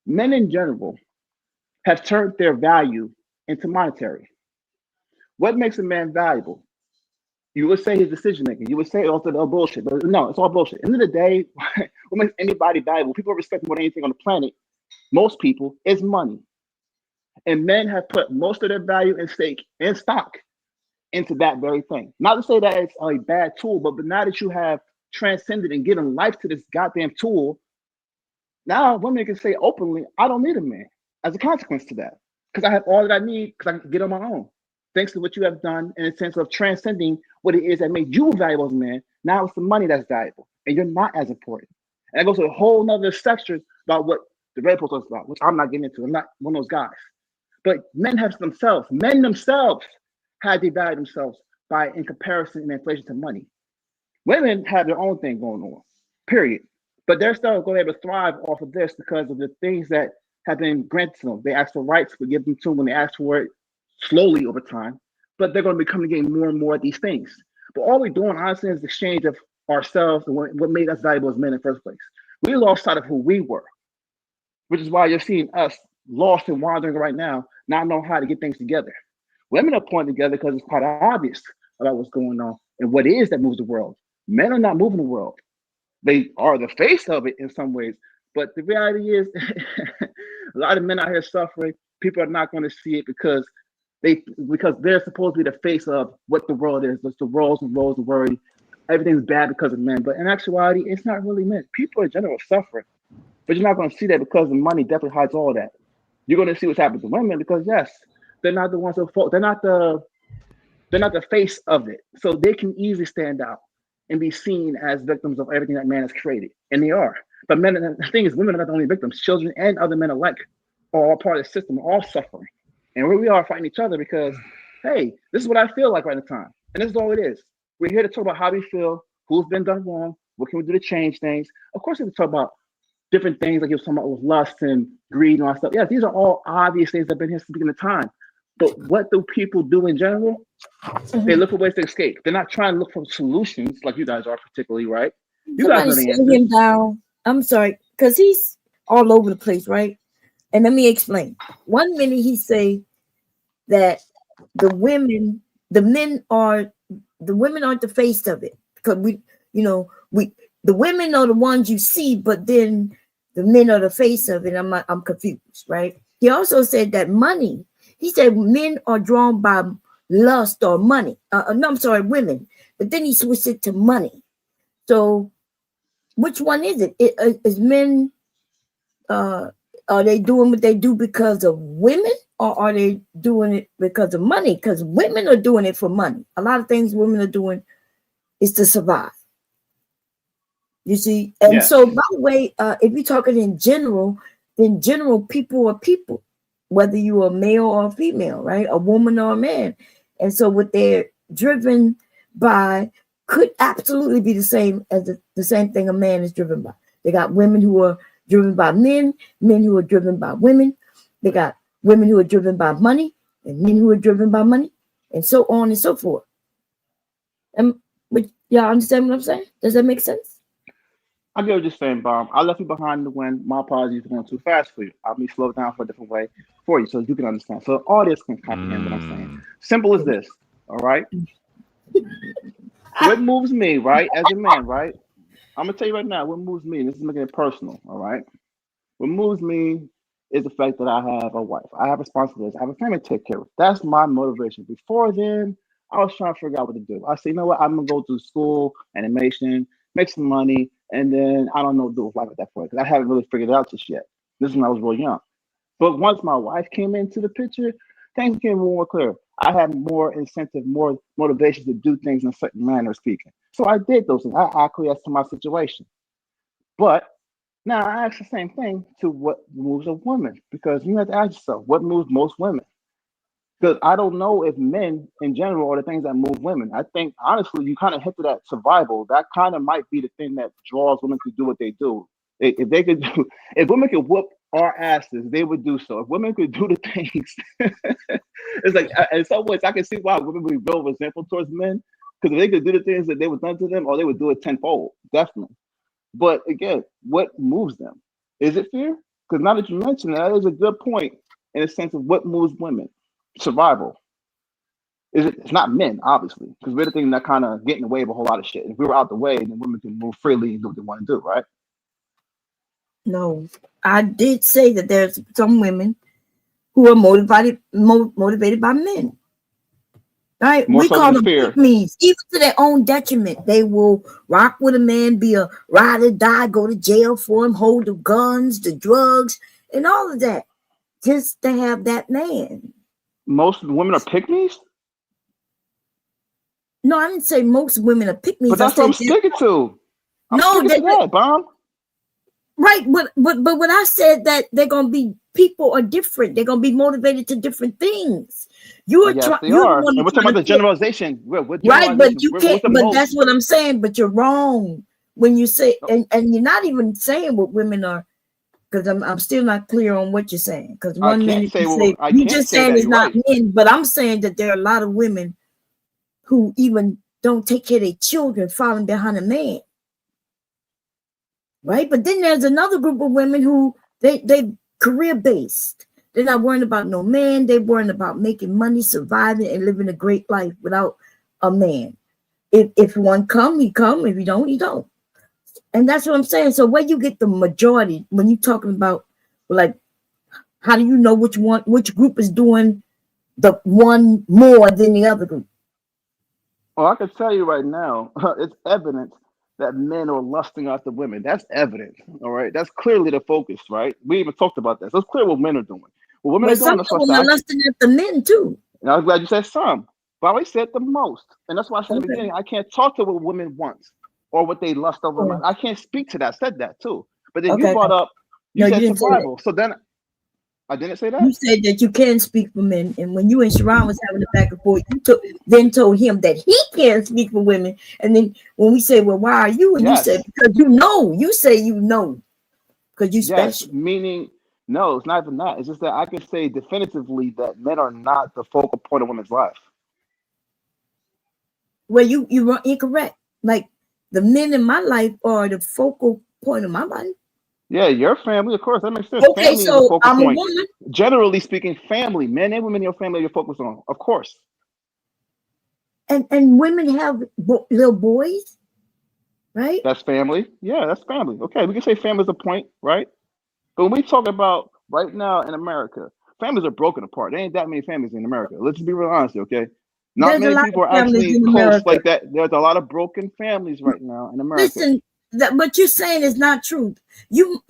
Men in general have turned their value into monetary. What makes a man valuable? You would say his decision making. You would say also the bullshit, but no, it's all bullshit. End of the day, what makes anybody valuable? People respect more than anything on the planet. Most people is money, and men have put most of their value and stake and stock into that very thing. Not to say that it's a bad tool, but now that you have transcended and given life to this goddamn tool, now women can say openly, "I don't need a man." As a consequence to that, because I have all that I need, because I can get on my own. Thanks to what you have done in a sense of transcending what it is that made you valuable as a man. Now it's the money that's valuable, and you're not as important. And that goes to a whole nother section about what the red post talks about, which I'm not getting into. I'm not one of those guys. But men themselves had to value themselves by in comparison and inflation to money. Women have their own thing going on, period. But they're still going to be able to thrive off of this because of the things that have been granted to them. They ask for rights, we give them to them when they ask for it slowly over time. But they're going to be coming to gain more and more of these things. But all we're doing, honestly, is exchange of ourselves and what made us valuable as men in the first place. We lost sight of who we were, which is why you're seeing us lost and wandering right now, not knowing how to get things together. Women are pointing together because it's quite obvious about what's going on and what it is that moves the world. Men are not moving the world. They are the face of it in some ways. But the reality is, a lot of men out here suffering. People are not going to see it because they're supposed to be the face of what the world is. It's the roles and roles of worry. Everything's bad because of men. But in actuality, it's not really men. People in general are suffering. But you're not going to see that because the money definitely hides all that. You're going to see what's happening to women because yes, they're not the ones who they're not the face of it. So they can easily stand out and be seen as victims of everything that man has created. And they are. But men, the thing is, women are not the only victims. Children and other men alike are all part of the system, all suffering. And here we are fighting each other because, hey, this is what I feel like right at the time. And this is all it is. We're here to talk about how we feel, who's been done wrong, what can we do to change things. Of course, we have to talk about different things like you were talking about with lust and greed and all that stuff. Yeah, these are all obvious things that have been here since the beginning of time. But what do people do in general? They look for ways to escape. They're not trying to look for solutions like you guys are particularly, right? You guys know the Somebody answers. him down. I'm sorry, because he's all over the place, right? And let me explain. 1 minute he say that the women aren't the face of it because the women are the ones you see, but then the men are the face of it. I'm confused, right? He also said that money. He said men are drawn by lust or money. No, I'm sorry, women. But then he switched it to money. So which one is it? Is men? Are they doing what they do because of women, or are they doing it because of money? Because women are doing it for money. A lot of things women are doing is to survive. You see, and so by the way, if you're talking in general, people are people, whether you are male or female, right? A woman or a man. And so what they're driven by could absolutely be the same as the same thing a man is driven by. They got women who are driven by men who are driven by women. They got women who are driven by money and men who are driven by money, and so on and so forth. But y'all understand what I'm saying? Does that make sense? I get what you're saying, Bob. I left you behind the wind. My apologies for going too fast for you. I'll be slowed down for a different way for you so you can understand. So all this can comprehend what I'm saying. Simple as this, all right? What moves me, right, as a man, right? I'm going to tell you right now, what moves me, and this is making it personal, all right? What moves me is the fact that I have a wife. I have responsibilities. I have a family to take care of. That's my motivation. Before then, I was trying to figure out what to do. I said, you know what? I'm going to go to school, animation, make some money, and then I don't know what to do with life at that point because I haven't really figured it out just yet. This is when I was real young. But once my wife came into the picture, things became more clear. I had more incentive, more motivation to do things in a certain manner speaking. So I did those things. I acquiesced to my situation. But now I ask the same thing to what moves a woman because you have to ask yourself what moves most women. Because I don't know if men in general are the things that move women. I think honestly, you kind of hinted at survival. That kind of might be the thing that draws women to do what they do. If they could do, if women could whoop our asses, they would do so. If women could do the things, it's like in some ways I can see why women would be real resentful towards men, because if they could do the things that they were done to them, or they would do it tenfold, definitely. But again, what moves them? Is it fear? Because now that you mention that is a good point in a sense of what moves women. Survival. It's not men, obviously, because we're the thing that kind of get in the way of a whole lot of shit. If we were out the way, then women can move freely and do what they want to do, right? No, I did say that there's some women who are motivated by men. Right? More We so call than them fear. pygmies, even to their own detriment. They will rock with a man, be a ride or die, go to jail for him, hold the guns, the drugs, and all of that, just to have that man. Most women are pygmies? No, I didn't say most women are pygmies. But that's what I'm sticking to. I'm sticking to that, Bomb. Right, but when I said that they're gonna be, people are different. They're gonna be motivated to different things. You're Yes, they you're the are. one And we're talking about the generalization. What right, but you What's can't. the But most? that's what I'm saying. But you're wrong when you say, and you're not even saying what women are, because I'm still not clear on what you're saying. Because I one can't minute say you well, say I you can't just say saying that. it's You're not right. men, but I'm saying that there are a lot of women who even don't take care of their children, falling behind a man. Right, but then there's another group of women who they career based. They're not worrying about no man. They're worrying about making money, surviving, and living a great life without a man. If one come, he come. If he don't, he don't. And that's what I'm saying. So where you get the majority when you're talking about, like, how do you know which group is doing the one more than the other group? Well, I can tell you right now, it's evident that men are lusting after women. That's evident. All right. That's clearly the focus, right? We even talked about that. So it's clear what men are doing. What women But are doing, some that's of what them I are said. lusting after men too. And I was glad you said some. But I always said the most. And that's why I said in the Okay. beginning, I can't talk to what women want or what they lust over. I can't speak to that. I said that too. But then you Okay. brought up, you No, you said didn't say that. survival. So then I didn't say that? You said that you can speak for men, and when you and Sharon was having a back and forth, you then told him that he can't speak for women. And then when we say, "Well, why are you?" and you said, "Because you know." You say you know because you Yes, special. meaning no, it's not even that. It's just that I can say definitively that men are not the focal point of women's life. Well, you were incorrect. Like the men in my life are the focal point of my life. Yeah, your family, of course, that makes sense. Okay, Family is the so focal I'm a point. woman, Generally speaking, family, men and women in your family, you're focused on, of course. and women have little boys, right? That's family. Yeah, that's family. Okay, we can say family is a point, right? But when we talk about right now in America, families are broken apart. There ain't that many families in America. Let's be real honest, okay? Not There's a many lot people of are families actually in close America. like that. There's a lot of broken families right now in America. Listen, what you're saying is not true. You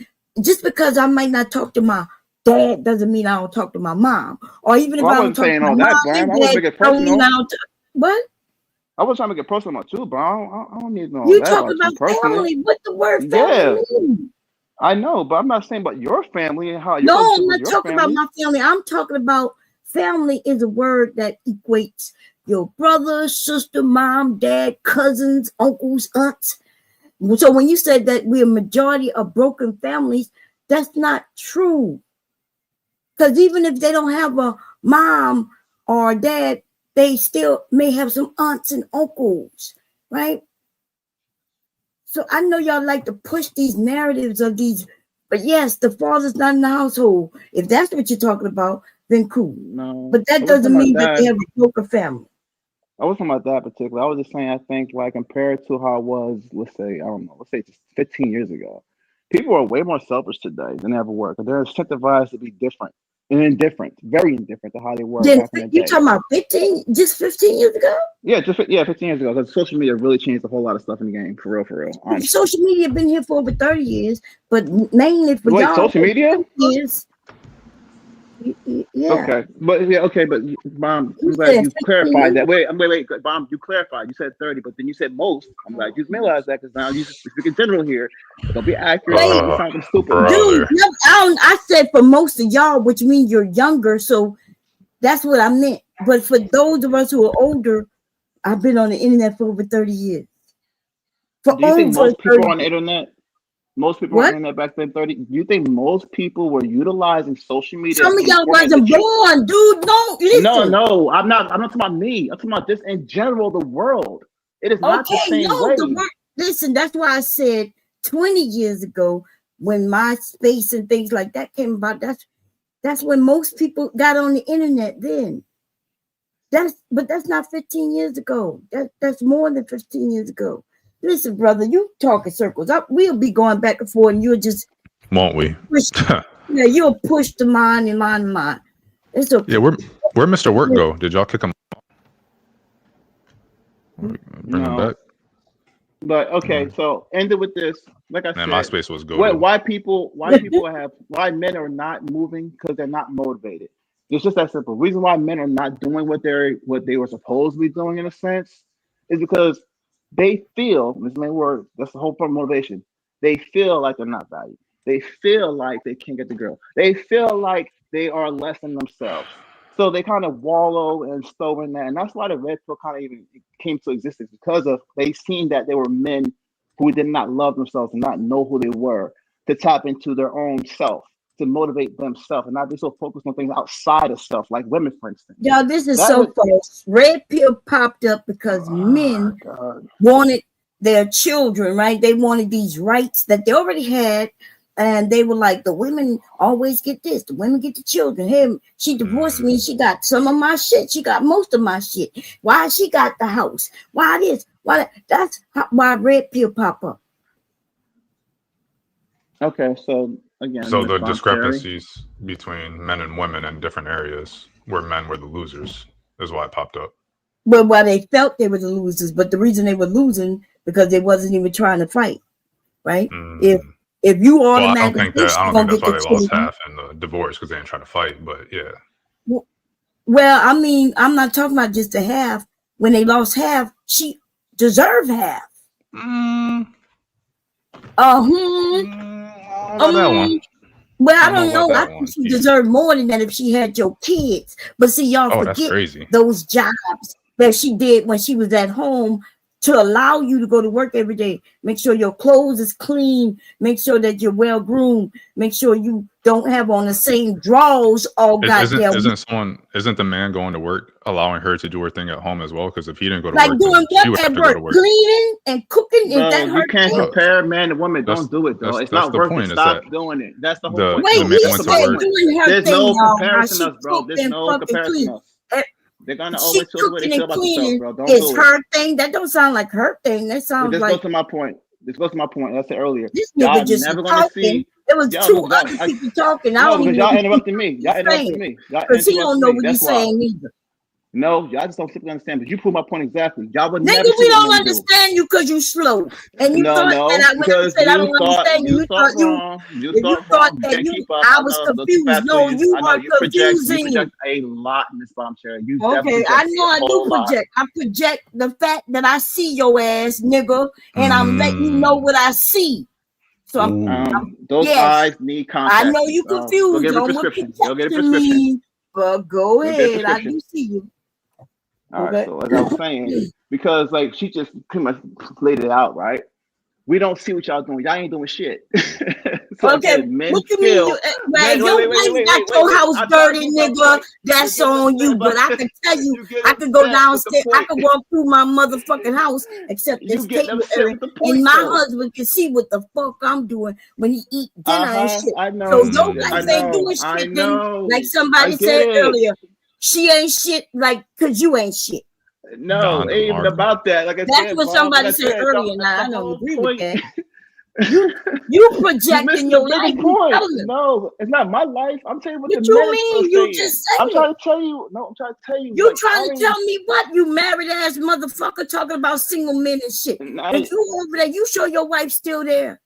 just because I might not talk to my dad doesn't mean I don't talk to my mom. Or even if Well, I I don't wasn't talk to saying my all mom that, Brian. and I wasn't dad, making it don't mean I personal. don't what? I was trying to get personal about you, but I don't need to know all You that talking about you about personally. family. What the word Yeah, family mean? I know, but I'm not saying about your family and how your No, relationship I'm with not your talking about family. my family. I'm talking about family is a word that equates your brother, sister, mom, dad, cousins, uncles, aunts. So when you said that we're a majority of broken families, that's not true. Because even if they don't have a mom or a dad, they still may have some aunts and uncles, right? So I know y'all like to push these narratives of these, but yes, the father's not in the household. If that's what you're talking about, then cool. No, But I that wasn't talking doesn't about mean that they that. have a broken family. I wasn't talking about that particular. I was just saying I think like compared to how it was, let's say, I don't know, let's say just 15 years ago, people are way more selfish today than they ever were. Because they're incentivized to be different and indifferent, very indifferent to how they were Then back in the you day. talking about 15 years ago? Yeah, 15 years ago. Because social media really changed a whole lot of stuff in the game, for real, honestly. Social media been here for over 30 years, but mainly for Wait, y'all, social media? years. Yeah. Okay, but Mom, You I'm glad said you 15 clarified years? that. Wait, Mom, you clarified. You said 30, but then you said most. I'm glad you realized that because now you speak in general here. Don't be accurate. Wait, Don't be sounding stupid. dude, no, I said for most of y'all, which means you're younger, so that's what I meant. But for those of us who are older, I've been on the internet for over 30 years. For Do you think over most 30 people on the years. internet? Most people were on What? the internet back then. 30. Do you think most people were utilizing social media Some of in the y'all format wasn't that you? born, dude. Don't No, listen. no. I'm not talking about me. I'm talking about this in general. The world. It is not the Okay, same no, way. listen, that's why I said 20 years ago when MySpace and things like that came about, that's when most people got on the internet then. But that's not 15 years ago. That's more than 15 years ago. Listen, brother, you talk in circles. We'll be going back and forth, and you'll just Won't we? you'll push the mind and mine. It's okay. Yeah, where Mr. Work go? Did y'all kick him? Bring him No. back? But okay, so ended with this. Like I Man, said, MySpace was goated. why men are not moving because they're not motivated. It's just that simple. Reason why men are not doing what they were supposed to be doing in a sense is because they feel, this main word, that's the whole point of motivation. They feel like they're not valued. They feel like they can't get the girl. They feel like they are less than themselves. So they kind of wallow and stow in that. And that's why the red pill kind of even came to existence, because of they seen that there were men who did not love themselves and not know who they were, to tap into their own self, to motivate themselves and not be so focused on things outside of self, like women, for instance. Y'all, this is That so was, false. Red pill popped up because men God. wanted their children, right? They wanted these rights that they already had. And they were like, the women always get this, the women get the children. Hey, she divorced me, she got some of my shit, she got most of my shit. Why she got the house? Why this? Why that? That's why red pill pop up. Okay, so again, So Miss the Bomb Cherry. discrepancies between men and women in different areas where men were the losers is why it popped up. Well, why they felt they were the losers, but the reason they were losing because they wasn't even trying to fight, right? If you Well, I don't automatically think think that's gonna why get they the lost children. half in the divorce, because they didn't try to fight. But yeah, Well, I mean, I'm not talking about just the half. When they lost half, she deserved half. that one. Well, I I don't know don't about know. I that think one. she deserved more than that if she had your kids. But see, y'all Oh, that's forget crazy. those jobs that she did when she was at home to allow you to go to work every day. Make sure your clothes is clean. Make sure that you're well groomed. Make sure you don't have on the same drawers all goddamn week. Isn't the man going to work allowing her to do her thing at home as well? Because if he didn't go to Like work, doing then she would what have at to go to work? work. Cleaning and cooking? Is that Bro, her you can't thing? compare man and woman. Don't do it, though. It's That's not the worth it. point. Is Stop that doing it. That's the whole the point. Wait, man he went to said work. doing her There's thing, no y'all. How comparison she us, bro. cooked There's and no fucking comparison clean. us. They're gonna She always feel the way they cooking feel and about themselves, cleaning bro. Don't is do it. her thing. That don't sound like her thing. That sounds This like goes to my point. This goes to my point. As I said earlier. this Y'all nigga just never gonna talking. see. There was Y'all, two y'all, other people talking. I no, don't because even know y'all what interrupted me. Y'all he's interrupted saying me. Y'all because he interrupted don't know me. what That's he's why. saying either. No, y'all just don't simply understand. But you prove my point exactly. Y'all would Nigga, never see we what don't men do. understand you because you slow. And you thought that when I Because said I you don't thought understand you, you thought wrong. You you thought thought wrong. You that can't keep up. I I was know, a little too confused. fast for No, you. you I know are you project. You confusing. project a lot, Miss Bombshell. You Okay, definitely I project know a I do whole lot. project. I project the fact that I see your ass, nigga, and I'm letting you know what I see. So Those yes, eyes need I contact. know you Go confused get a on what prescription. Go get a protection prescription. means, but go Go get a ahead. I prescription. do see you. All right. Okay. So as I was saying, because like she just pretty much laid it out, right? We don't see what y'all doing. Y'all ain't doing shit. So Okay, again, men what you mean? feel. Well, if your wife got your house I'm trying to dirty, prove my nigga, point. that's on you. But I can tell you, I could go downstairs, I could walk through my motherfucking house, except You this get table upset area, with the point, and my though. husband can see what the fuck I'm doing when he eat dinner and shit. I So know. your I wife ain't know. doing I shit. Then, know. like I somebody get said it. earlier, she ain't shit. Like, cause you ain't shit. No, it ain't even about that. Like I That's said, what Bob, like somebody I said said, earlier. Now the I don't whole agree with point. that. You You projecting missing the your life. bigger You point. telling them. No, it's not my life. I'm telling you what the What you men are mean? You saying. just I'm said trying it. to tell you. No, I'm trying to tell you. You Like, trying to tell me what? You married ass motherfucker talking about single men and shit. If you over there, you sure your wife's still there?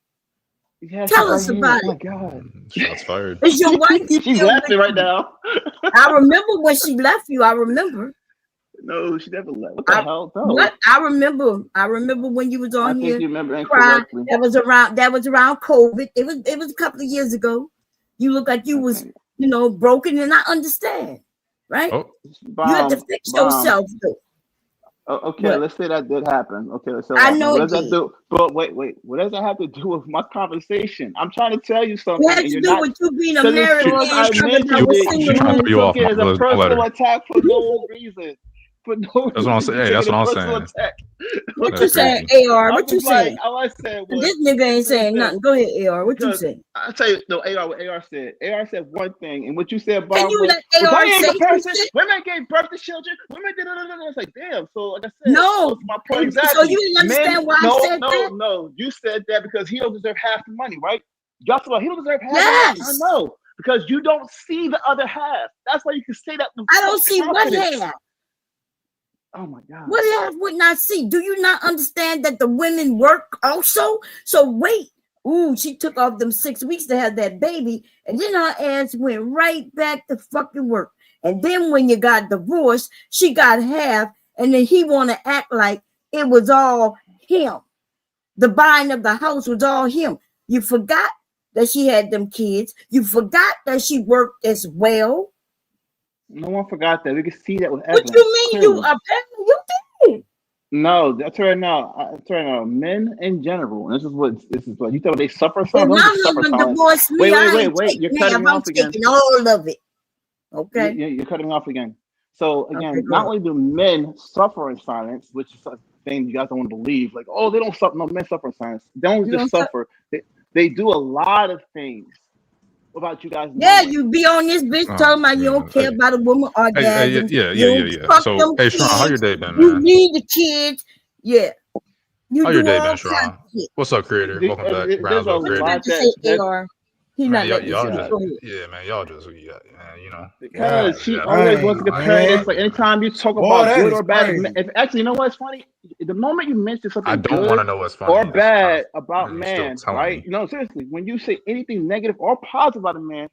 Yeah, Tell she's us right here. about Oh my it. God. Shots fired. Is your wife She's still laughing with right you? now. I remember when she left you. I remember. No, she never left. What the hell? No. What? I remember. I remember when you was I on think here you remember crying. incorrectly. That was around COVID. It was a couple of years ago. You look like you was, broken, and I understand. Right? Oh. You had to fix yourself though. Okay, What? let's say that did happen. Okay, let's say I that happened. know What it does that did. do? But wait, what does that have to do with my conversation? I'm trying to tell you It something, has and to you're do not. with you being a Because as married soon as man I talking about mentioned what it, single She's trying to women throw you you off, took it man. as a Let's don't let personal her. attack for no reason. For no That's what I'm reason, you saying. Hey, took that's it as what I'm personal saying. attack. What That's you Okay, saying, crazy. AR? I'm What you just like saying? all I said was This nigga ain't saying listen. nothing. Go ahead, AR. What you Because saying? I tell you, no, AR, what AR said. AR said one thing, and what you said, Can Bob, you was, let well, AR that ain't say some comparison. shit? Women gave birth to children. Women did. It's like, damn. So, like I said, No. goes to my point So you exactly. didn't Men, understand why I no, said no, that? no. You said that because he don't deserve half the money, right? Y'all talk about he don't deserve half the money. I Yes. know because you don't see the other half. That's why you can say that with I such don't see what confidence. half. Oh my God. What half would not see? Do you not understand that the women work also? So wait. Ooh, she took off them 6 weeks to have that baby, and then her ass went right back to fucking work. And then when you got divorced, she got half, and then he want to act like it was all him. The buying of the house was all him. You forgot that she had them kids. You forgot that she worked as well. No one forgot that. We can see that with What evidence. you mean? You Clearly. apparently you did. No, that's right now. That's right now. Men in general, and this is what you thought they suffer If silence. my Don't just suffer husband silence. divorced me, I ain't Wait. You're taking cutting half. me I'm off again. taking all of it. Okay. You're cutting me off again. So Okay, again, go not ahead. only do men suffer in silence, which is a thing you guys don't want to believe, like, oh, they don't suffer. No, men suffer in silence. They don't You just don't suffer. They do a lot of things without you guys Yeah, knowing. you be on this bitch Oh talking about you man. don't care Hey, about a woman yeah, orgasms. yeah, You yeah, yeah, don't yeah. fuck So, them hey, Sean, how your kids. day been, You man? need the kids. Yeah. You How your do day all been, kinds Sean? of shit. What's up, creator? Welcome back, There's a Brownsville What you creator. got lot to say, that AR? He Man, not letting me y'all finish. just, God. Go ahead. yeah, man, y'all just, yeah, man, you know, God Because you she got always me, wants to dang, compare. man. It's like anytime you talk Boy, about that good is or bad. crazy. If actually, you know what's funny? The moment you mention I something don't want good to know what's or funny. It's kind of, bad about you're still man, telling right? me. No, seriously, when you say anything negative or positive about a man,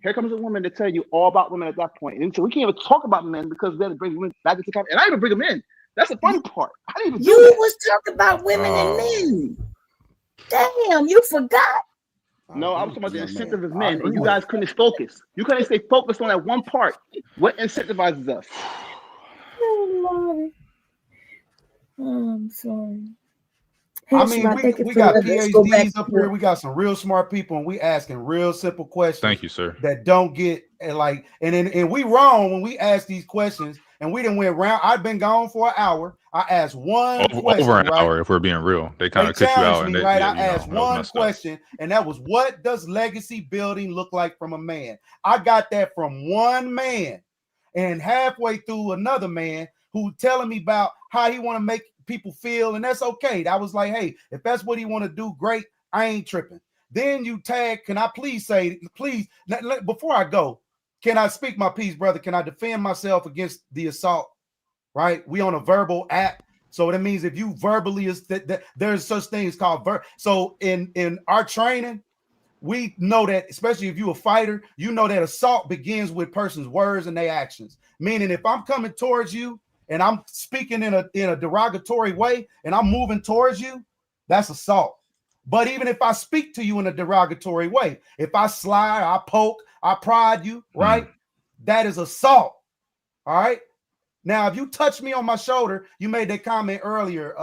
here comes a woman to tell you all about women at that point. And so we can't even talk about men because we have to bring women back into the conversation. And I even bring them in. That's the funny part. I didn't even do You that. was talking about women and Oh, men. Damn, you forgot. I No, I agree was with talking about the the young man. incentive of I men, and agree you with guys him. couldn't focus. You couldn't stay focused on that one part. What incentivizes us? Oh, Lord. Oh, I'm sorry. I Hey, mean, Shema, thank you we for got letting us go back PhDs to up here. work. We got some real smart people, and we asking real simple questions thank you, sir. that don't get and we wrong when we ask these questions. And we didn't went round. I've been gone for an hour. I asked one Over question, an right? hour, if we're being real. They kind They of cut you challenged out, and me, they, right? yeah, I you know, asked that was one messed up. question, and that was, what does legacy building look like from a man? I got that from one man, and halfway through another man who telling me about how he want to make people feel, and that's okay. I was like, hey, if that's what he want to do, great. I ain't tripping. Then you tag, can I please say, please, before I go, can I speak my piece, brother? Can I defend myself against the assault? Right? We on a verbal app. So that means if you verbally is that there's such things called so in our training, we know that, especially if you're a fighter, you know that assault begins with person's words and their actions. Meaning if I'm coming towards you and I'm speaking in a derogatory way and I'm moving towards you, that's assault. But even if I speak to you in a derogatory way, if I slide, I poke, I prod you, right? That is assault. All right. Now, if you touch me on my shoulder, you made that comment earlier,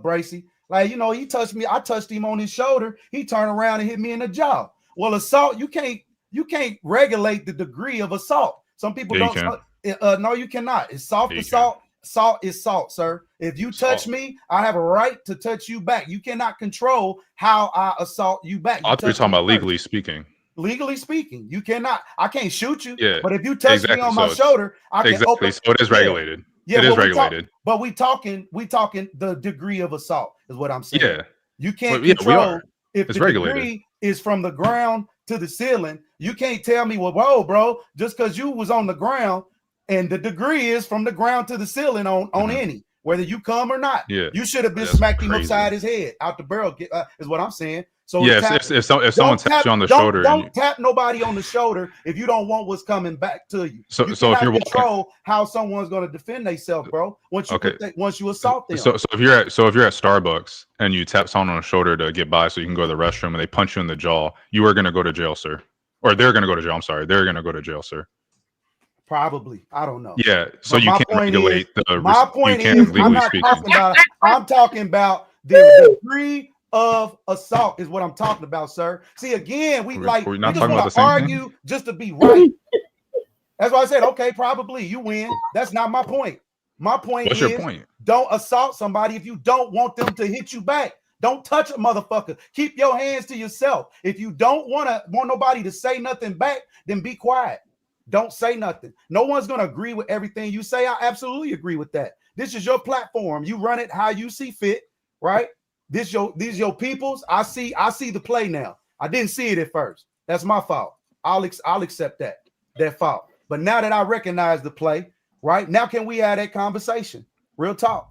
Bracy. Like, you know, he touched me, I touched him on his shoulder, he turned around and hit me in the jaw. Well, assault, you can't regulate the degree of assault. Some people Yeah, you don't. can. No, you cannot. It's soft Yeah, you assault. Salt is salt, sir. If you touch Assault. me, I have a right to touch you back. You cannot control how I assault you back. I You thought you were touched talking me about first. legally speaking. Legally speaking, you cannot. I can't shoot you, Yeah, but if you touch me exactly. on my So it's shoulder, I can exactly. open. So it is Yeah, regulated. yeah. It is But regulated. we talking the degree of assault is what I'm saying. Yeah. You can't Well, yeah, we are. control if It's the regulated. degree is from the ground to the ceiling. You can't tell me, well, whoa, bro, just because you was on the ground and the degree is from the ground to the ceiling on any, whether you come or not. Yeah. You should have been That's smacked him crazy. upside his head out the barrel, is what I'm saying. So Yeah, tap, if someone taps you on the shoulder and don't tap nobody on the shoulder if you don't want what's coming back to you. so You so if cannot you're walking, control how someone's going to defend themselves, bro. Once you okay. once you assault them. So if you're at Starbucks and you tap someone on the shoulder to get by so you can go to the restroom and they punch you in the jaw, you are going to go to jail, sir. Or they're going to go to jail. I'm sorry, they're going to go to jail, sir. Probably. I don't know. Yeah, so But you my can't point regulate is, the. my You point can't is, I'm legally not speaking. talking about. I'm talking about the degree of assault is what I'm talking about, sir. See, again, we We're not niggas talking about want the to same argue thing. just to be right. That's why I said, okay, probably you win. That's not my point. My point What's your is, point? don't assault somebody if you don't want them to hit you back. Don't touch a motherfucker. Keep your hands to yourself. If you don't want nobody to say nothing back, then be quiet. Don't say nothing. No one's going to agree with everything you say. I absolutely agree with that. This is your platform. You run it how you see fit, right? These your peoples. I see the play now. I didn't see it at first. That's my fault. I'll accept that fault. But now that I recognize the play, right? Now can we have that conversation? Real talk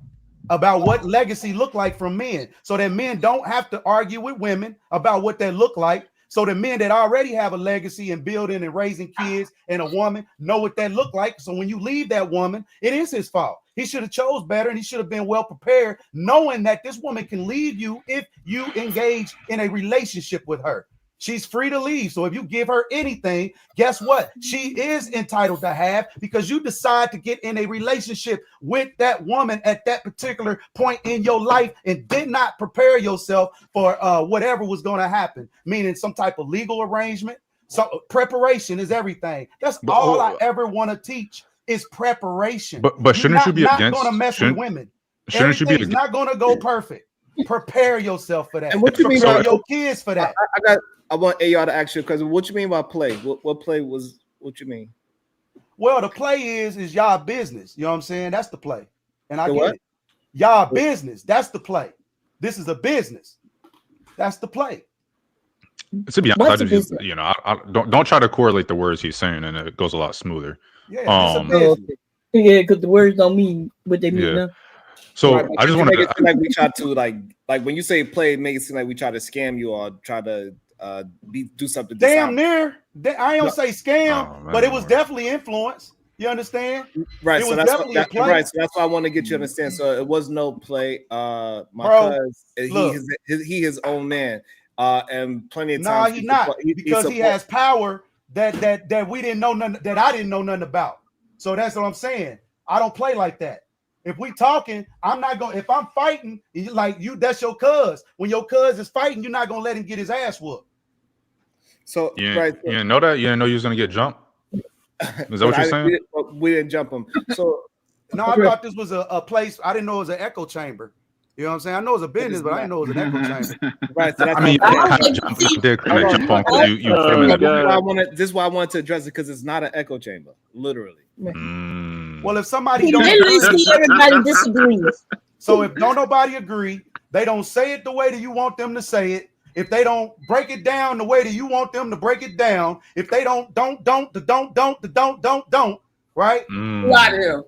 about what legacy look like from men, so that men don't have to argue with women about what they look like. So the men that already have a legacy in building and raising kids and a woman know what that look like. So when you leave that woman, it is his fault. He should have chose better, and he should have been well prepared, knowing that this woman can leave you if you engage in a relationship with her. She's free to leave. So if you give her anything, guess what? She is entitled to have, because you decide to get in a relationship with that woman at that particular point in your life and did not prepare yourself for whatever was going to happen, meaning some type of legal arrangement. So preparation is everything. That's all I ever want to teach is preparation. But shouldn't you be not against? going to mess with women. Shouldn't you be Everything's not going to go perfect. Prepare yourself for that. And what you mean Prepare by your kids for that. I want AR to ask you because what you mean by play? What play was? What you mean? Well, the play is y'all business. You know what I'm saying? That's the play, and I The get what? it. Y'all business. That's the play. This is a business. That's the play. To be honest, I just, I don't try to correlate the words he's saying, and it goes a lot smoother. Yeah, it's a business. Yeah, because the words don't mean what they mean. Yeah. Huh? So Right, I just to want make it to seem like we try to like when you say play, make it seem like we try to scam you or try to do something. Damn near. I don't say scam, Oh, but it was definitely influence. You understand? Right, It so was that's definitely a play. right. So that's why I want to get you to understand. So it was no play. My Bro, cuz look. he his own man. And plenty of Nah, times he not, because he has power that we didn't know nothing, that I didn't know nothing about. So that's what I'm saying. I don't play like that. If we talking, I'm not going. If I'm fighting, like you, that's your cuz. When your cuz is fighting, you're not gonna let him get his ass whooped. So you didn't know that? You didn't know you was gonna get jumped? Is that what you're saying? We didn't jump him. So no, I thought this was a place. I didn't know it was an echo chamber. You know what I'm saying? I know it's a business, but I didn't know it was an echo chamber. Right. So that's I mean, you did kind of jump on because you came in. This is why I wanted to address it, because it's not an echo chamber, literally. Well, if somebody He don't literally agree, see everybody disagrees. So if nobody agree, they don't say it the way that you want them to say it. If they don't break it down the way that you want them to break it down, if they don't, right? So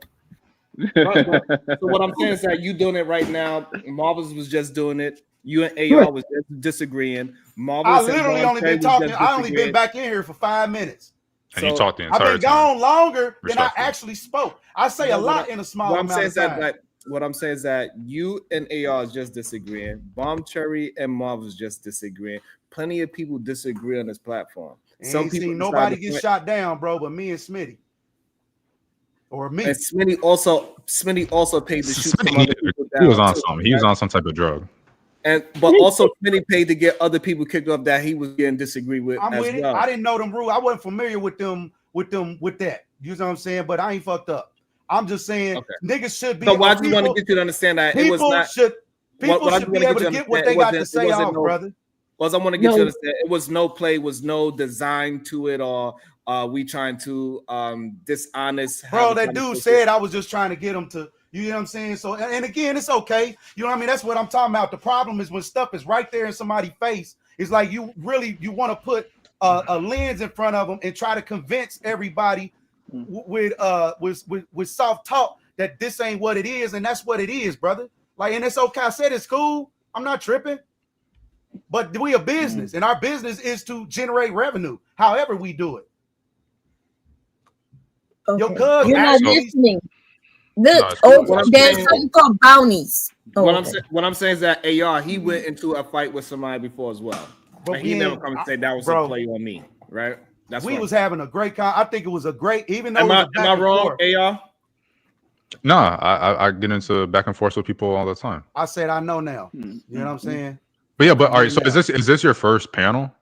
what I'm saying is that you doing it right now. Marvelous was just doing it. You and AR was just disagreeing. Marvelous I literally only been talking. I only been back in here for 5 minutes. And you talked the I've entire been time. gone longer than I actually spoke. I say a lot in a small What I'm amount saying of time. is that what I'm saying is that you and AR is just disagreeing. Bomb Cherry and Marvel's just disagreeing. Plenty of people disagree on this platform. Some people seen nobody get shot down, bro, but me and Smitty. Or me. And Smitty also paid to shoot some other people down. He was on something. He was on some type of drug. But also Smitty paid to get other people kicked off that he was getting disagreed with. I'm as with well. it. I didn't know them rules. I wasn't familiar with them with that. You know what I'm saying? But I ain't fucked up. I'm just saying niggas should be. So I just want to get you to understand that it was not. People should be able to get what they got to say off, brother. Well, I want to get you to understand it was no play, was no design to it, or we trying to dishonest. Bro, that dude said I was just trying to get him to, you know what I'm saying? So, and again, it's okay. You know what I mean? That's what I'm talking about. The problem is when stuff is right there in somebody's face, it's like you want to put a lens in front of them and try to convince everybody with soft talk that this ain't what it is, and that's what it is, brother. Like, and it's okay. I said it's cool. I'm not tripping. But we a business, and our business is to generate revenue, however we do it. Okay. Your cousin, you're not listening. Look, there's something called bounties. What I'm saying is that AR, he went into a fight with somebody before as well. But he never come and say that was a play on me, right? we was having a great I think it was a great, even though Am it was I a back and wrong, forth. AR? Nah, I get into back and forth with people all the time. I said I know now. You know what I'm saying? But yeah, but all right. So is this your first panel?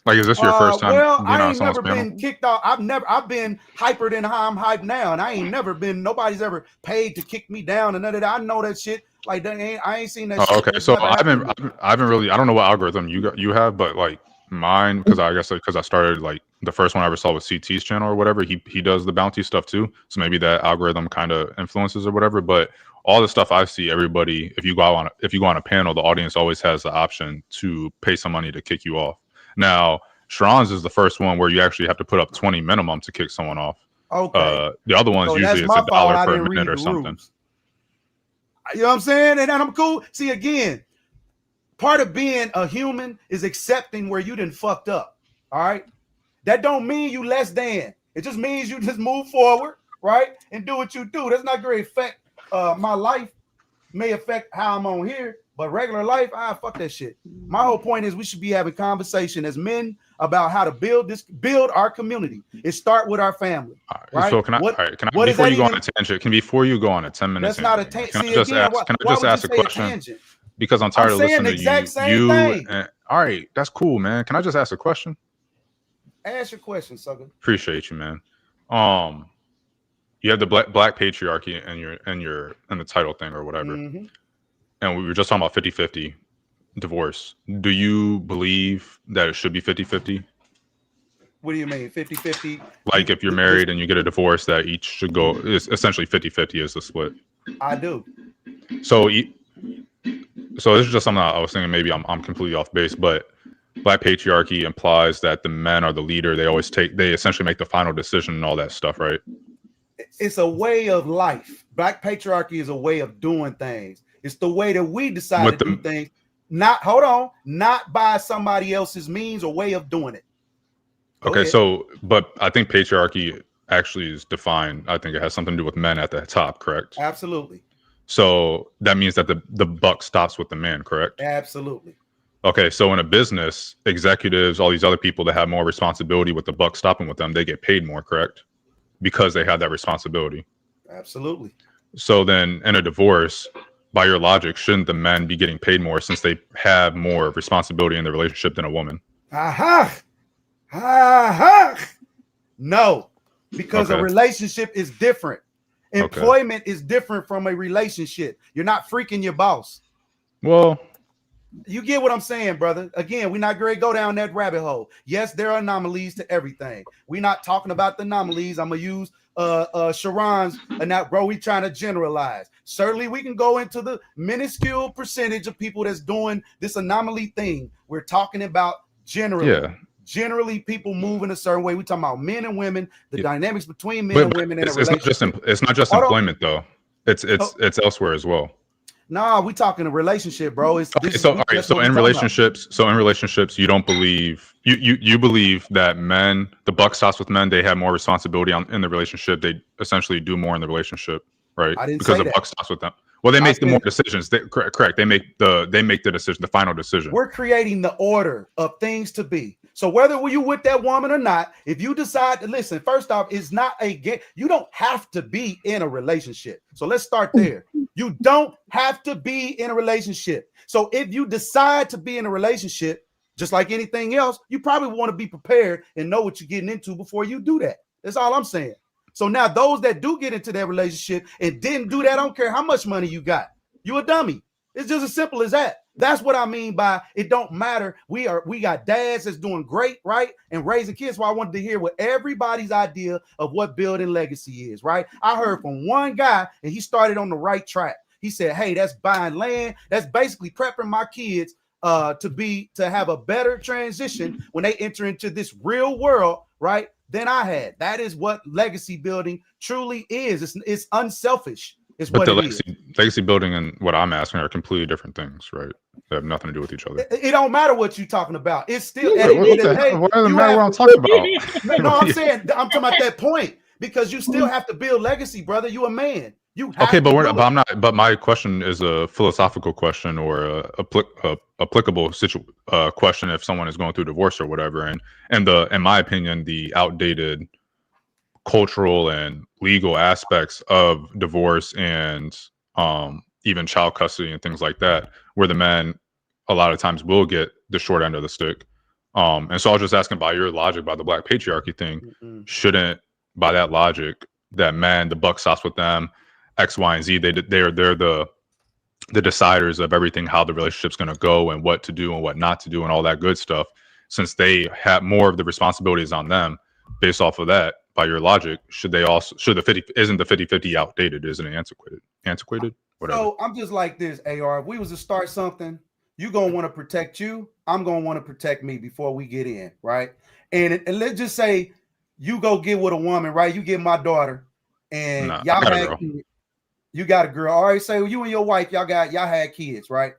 Like, is this your first time? Well, being I on ain't someone's never panel? been kicked off. I've been hyper than how I'm hyped now, and I ain't never been. Nobody's ever paid to kick me down and none of that. I know that shit. Like I ain't seen that. Oh, shit. okay. That's So never I happened haven't to me. I haven't really. I don't know what algorithm you have, but like mine, because I guess because I started like the first one I ever saw was CT's channel or whatever. He does the bounty stuff too. So maybe that algorithm kind of influences or whatever. But all the stuff I see, everybody, if you go on a panel, the audience always has the option to pay some money to kick you off. Now, Sharon's is the first one where you actually have to put up 20 minimum to kick someone off. Okay. The other ones So usually that's it's my fault. $1 I per didn't minute read or the something. rules. You know what I'm saying? And I'm cool. See, again, part of being a human is accepting where you done fucked up. All right. That don't mean you less than. It just means you just move forward, right? And do what you do. That's not going to affect my life. May affect how I'm on here, but regular life, fuck that shit. My whole point is we should be having conversation as men about how to build our community. It start with our family, right? So can I before you go on a tangent? Before you go on a 10-minute That's not a tangent, tangent. can I just ask? Can I just ask a question? Tangent? Because I'm tired of saying listening the to exact same thing. All right, that's cool, man. Can I just ask a question? Ask your question, sucker. Appreciate you, man. You have the black patriarchy in the title thing or whatever. Mm-hmm. And we were just talking about 50-50 divorce. Do you believe that it should be 50-50? What do you mean 50-50? Like if you're married and you get a divorce, that each should go is essentially 50-50 is the split. I do. So this is just something I was thinking. Maybe I'm completely off base, but black patriarchy implies that the men are the leader. They essentially make the final decision and all that stuff, right? It's a way of life. Black patriarchy is a way of doing things. It's the way that we decide to do things. Not by somebody else's means or way of doing it. Go okay, ahead. so but I think patriarchy actually is defined. I think it has something to do with men at the top, correct? Absolutely. So that means that the buck stops with the man, correct? Absolutely. Okay, so in a business, executives, all these other people that have more responsibility with the buck stopping with them, they get paid more, correct? Because they have that responsibility. Absolutely. So then in a divorce, by your logic, shouldn't the men be getting paid more since they have more responsibility in the relationship than a woman? No, because a relationship is different. Employment is different from a relationship. You're not freaking your boss. Well, you get what I'm saying, brother. Again, we're not going to go down that rabbit hole. Yes, there are anomalies to everything. We're not talking about the anomalies. I'm going to use Sharon's and that, bro. We trying to generalize. Certainly, we can go into the minuscule percentage of people that's doing this anomaly thing. We're talking about generally. Yeah. Generally, people move in a certain way. We're talking about men and women, the dynamics between men and women in a relationship. It's not just employment, though. It's elsewhere as well. Nah, we talking a relationship, bro. So in relationships, you don't believe you believe that men, the buck stops with men, they have more responsibility in the relationship. They essentially do more in the relationship, right? I didn't because say the that. buck stops with them. Well, they make the more decisions. Correct. They make the decision, the final decision. We're creating the order of things to be. So whether you with that woman or not, if you decide to listen, first off, it's not a game. You don't have to be in a relationship. So let's start there. You don't have to be in a relationship. So if you decide to be in a relationship, just like anything else, you probably want to be prepared and know what you're getting into before you do that. That's all I'm saying. So now those that do get into that relationship and didn't do that, I don't care how much money you got. You a dummy. It's just as simple as that. That's what I mean by it don't matter. We got dads that's doing great, right? And raising kids. So I wanted to hear what everybody's idea of what building legacy is, right? I heard from one guy and he started on the right track. He said, hey, that's buying land. That's basically prepping my kids to have a better transition when they enter into this real world, right? Than I had. That is what legacy building truly is. It's unselfish. But the legacy building and what I'm asking are completely different things, right? They have nothing to do with each other. It don't matter what you're talking about. It's still what doesn't matter what I'm talking about? No, I'm saying I'm talking about that point because you still have to build legacy, brother. You a man. You have Okay, to but do but it. I'm not. But my question You have okay, to but do but it. I'm not. But my question is a philosophical question or a applicable question if someone is going through divorce or whatever. And in my opinion, the outdated cultural and legal aspects of divorce and even child custody and things like that, where the men a lot of times will get the short end of the stick. And so I was just asking by your logic, by the black patriarchy thing, shouldn't by that logic that men, the buck stops with them, X, Y, and Z, they're the deciders of everything, how the relationship's going to go and what to do and what not to do and all that good stuff, since they have more of the responsibilities on them based off of that, by your logic, should the 50, isn't the 50-50 outdated? Isn't it antiquated, whatever? So I'm just like this, AR. If we was to start something, you're gonna want to protect you. I'm gonna want to protect me before we get in, right? And let's just say you go get with a woman, right? You get my daughter, and Nah, I y'all got a had girl. kids. You got a girl. All right, say you and your wife, y'all had kids, right?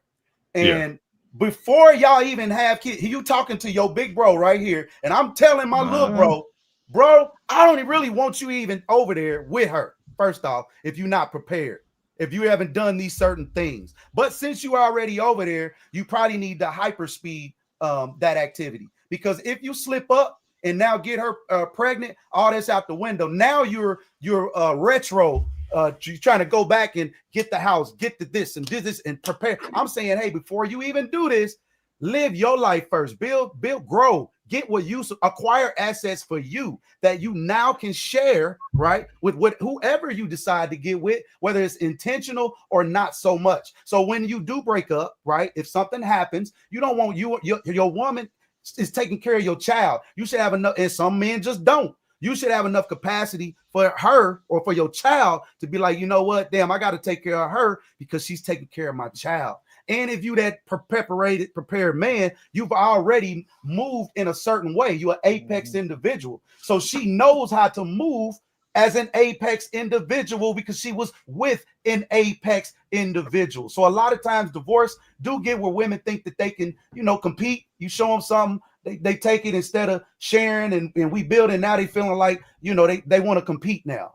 Yeah. And before y'all even have kids, you talking to your big bro right here, and I'm telling my little bro, I don't really want you even over there with her. First off, if you're not prepared, if you haven't done these certain things, but since you already over there, you probably need to hyperspeed that activity, because if you slip up and now get her pregnant, all that's out the window. Now you're retro. You're trying to go back and get the house, get the this and prepare. I'm saying, hey, before you even do this, live your life first. Build, grow, get what you acquire assets for you that you now can share, right, with whoever you decide to get with, whether it's intentional or not so much. So when you do break up, right, if something happens, you don't want your woman is taking care of your child. You should have enough, and some men just don't. You should have enough capacity for her or for your child to be like, you know what, damn, I got to take care of her because she's taking care of my child. And if you that prepared man, you've already moved in a certain way. You're an apex individual. So she knows how to move as an apex individual because she was with an apex individual. So a lot of times divorce do get where women think that they can, compete. You show them something, they take it instead of sharing and we build it. Now they feeling like, they want to compete now.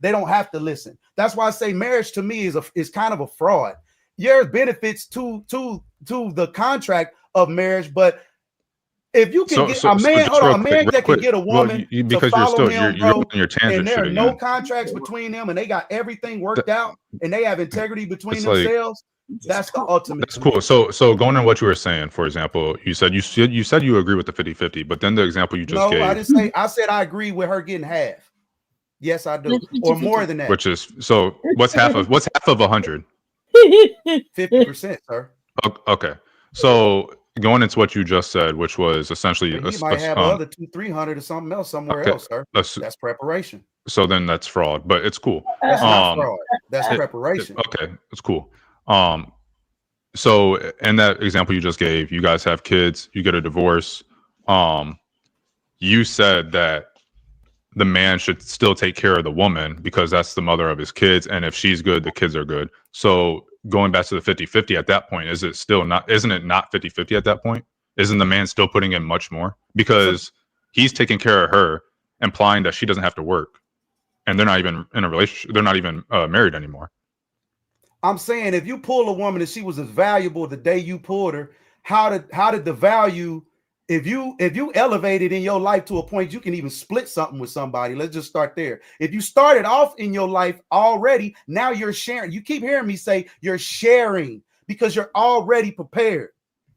They don't have to listen. That's why I say marriage to me is kind of a fraud. There's benefits to the contract of marriage, but if you can get a man, hold on, a man that can get a woman to because follow him, you're bro, on your and tangent there shit are no again. contracts between them, and they got everything worked out, and they have integrity between It's like, themselves. That's the ultimate. that's cool. So going on what you were saying, for example, you said you agree with the 50-50, but then the example you just No, gave, I didn't say. I said I agree with her getting half. Yes, I do, or more than that. which is, so what's half of 100? 50%, sir. Okay, so going into what you just said, which was essentially And he might have other 200-300 or something else somewhere else, sir. That's preparation. So then that's fraud, but it's cool. That's not fraud. That's preparation. Okay, it's cool. So in that example you just gave, you guys have kids, you get a divorce. You said that the man should still take care of the woman because that's the mother of his kids, and if she's good, the kids are good. So going back to the 50-50 at that point, isn't it not 50-50 at that point? Isn't the man still putting in much more? Because he's taking care of her, implying that she doesn't have to work. And they're not even in a relationship. They're not even married anymore. I'm saying if you pull a woman and she was as valuable the day you pulled her, how did the value, if you elevated in your life to a point you can even split something with somebody, let's just start there. If you started off in your life already, now you're sharing. You keep hearing me say you're sharing because you're already prepared.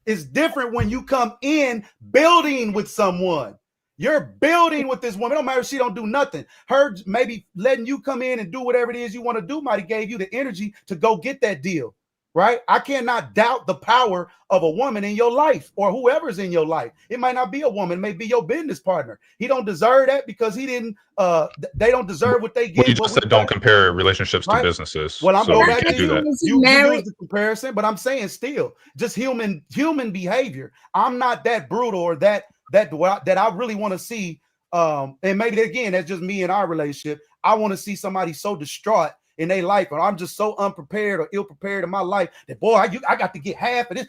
It's different when you come in building with someone. You're building with this woman. It don't matter if she don't do nothing. Her maybe letting you come in and do whatever it is you want to do might have gave you the energy to go get that deal, right? I cannot doubt the power of a woman in your life or whoever's in your life. It might not be a woman, it may be your business partner. He don't deserve that because he didn't. They don't deserve what they get. Well, you just said don't compare relationships to businesses. Well, I'm so going you back can't to do you. that. You use the comparison, but I'm saying still just human behavior. I'm not that brutal or that I really want to see. And maybe again, that's just me and our relationship. I want to see somebody so distraught in their life, or I'm just so unprepared or ill-prepared in my life that boy, I got to get half of this,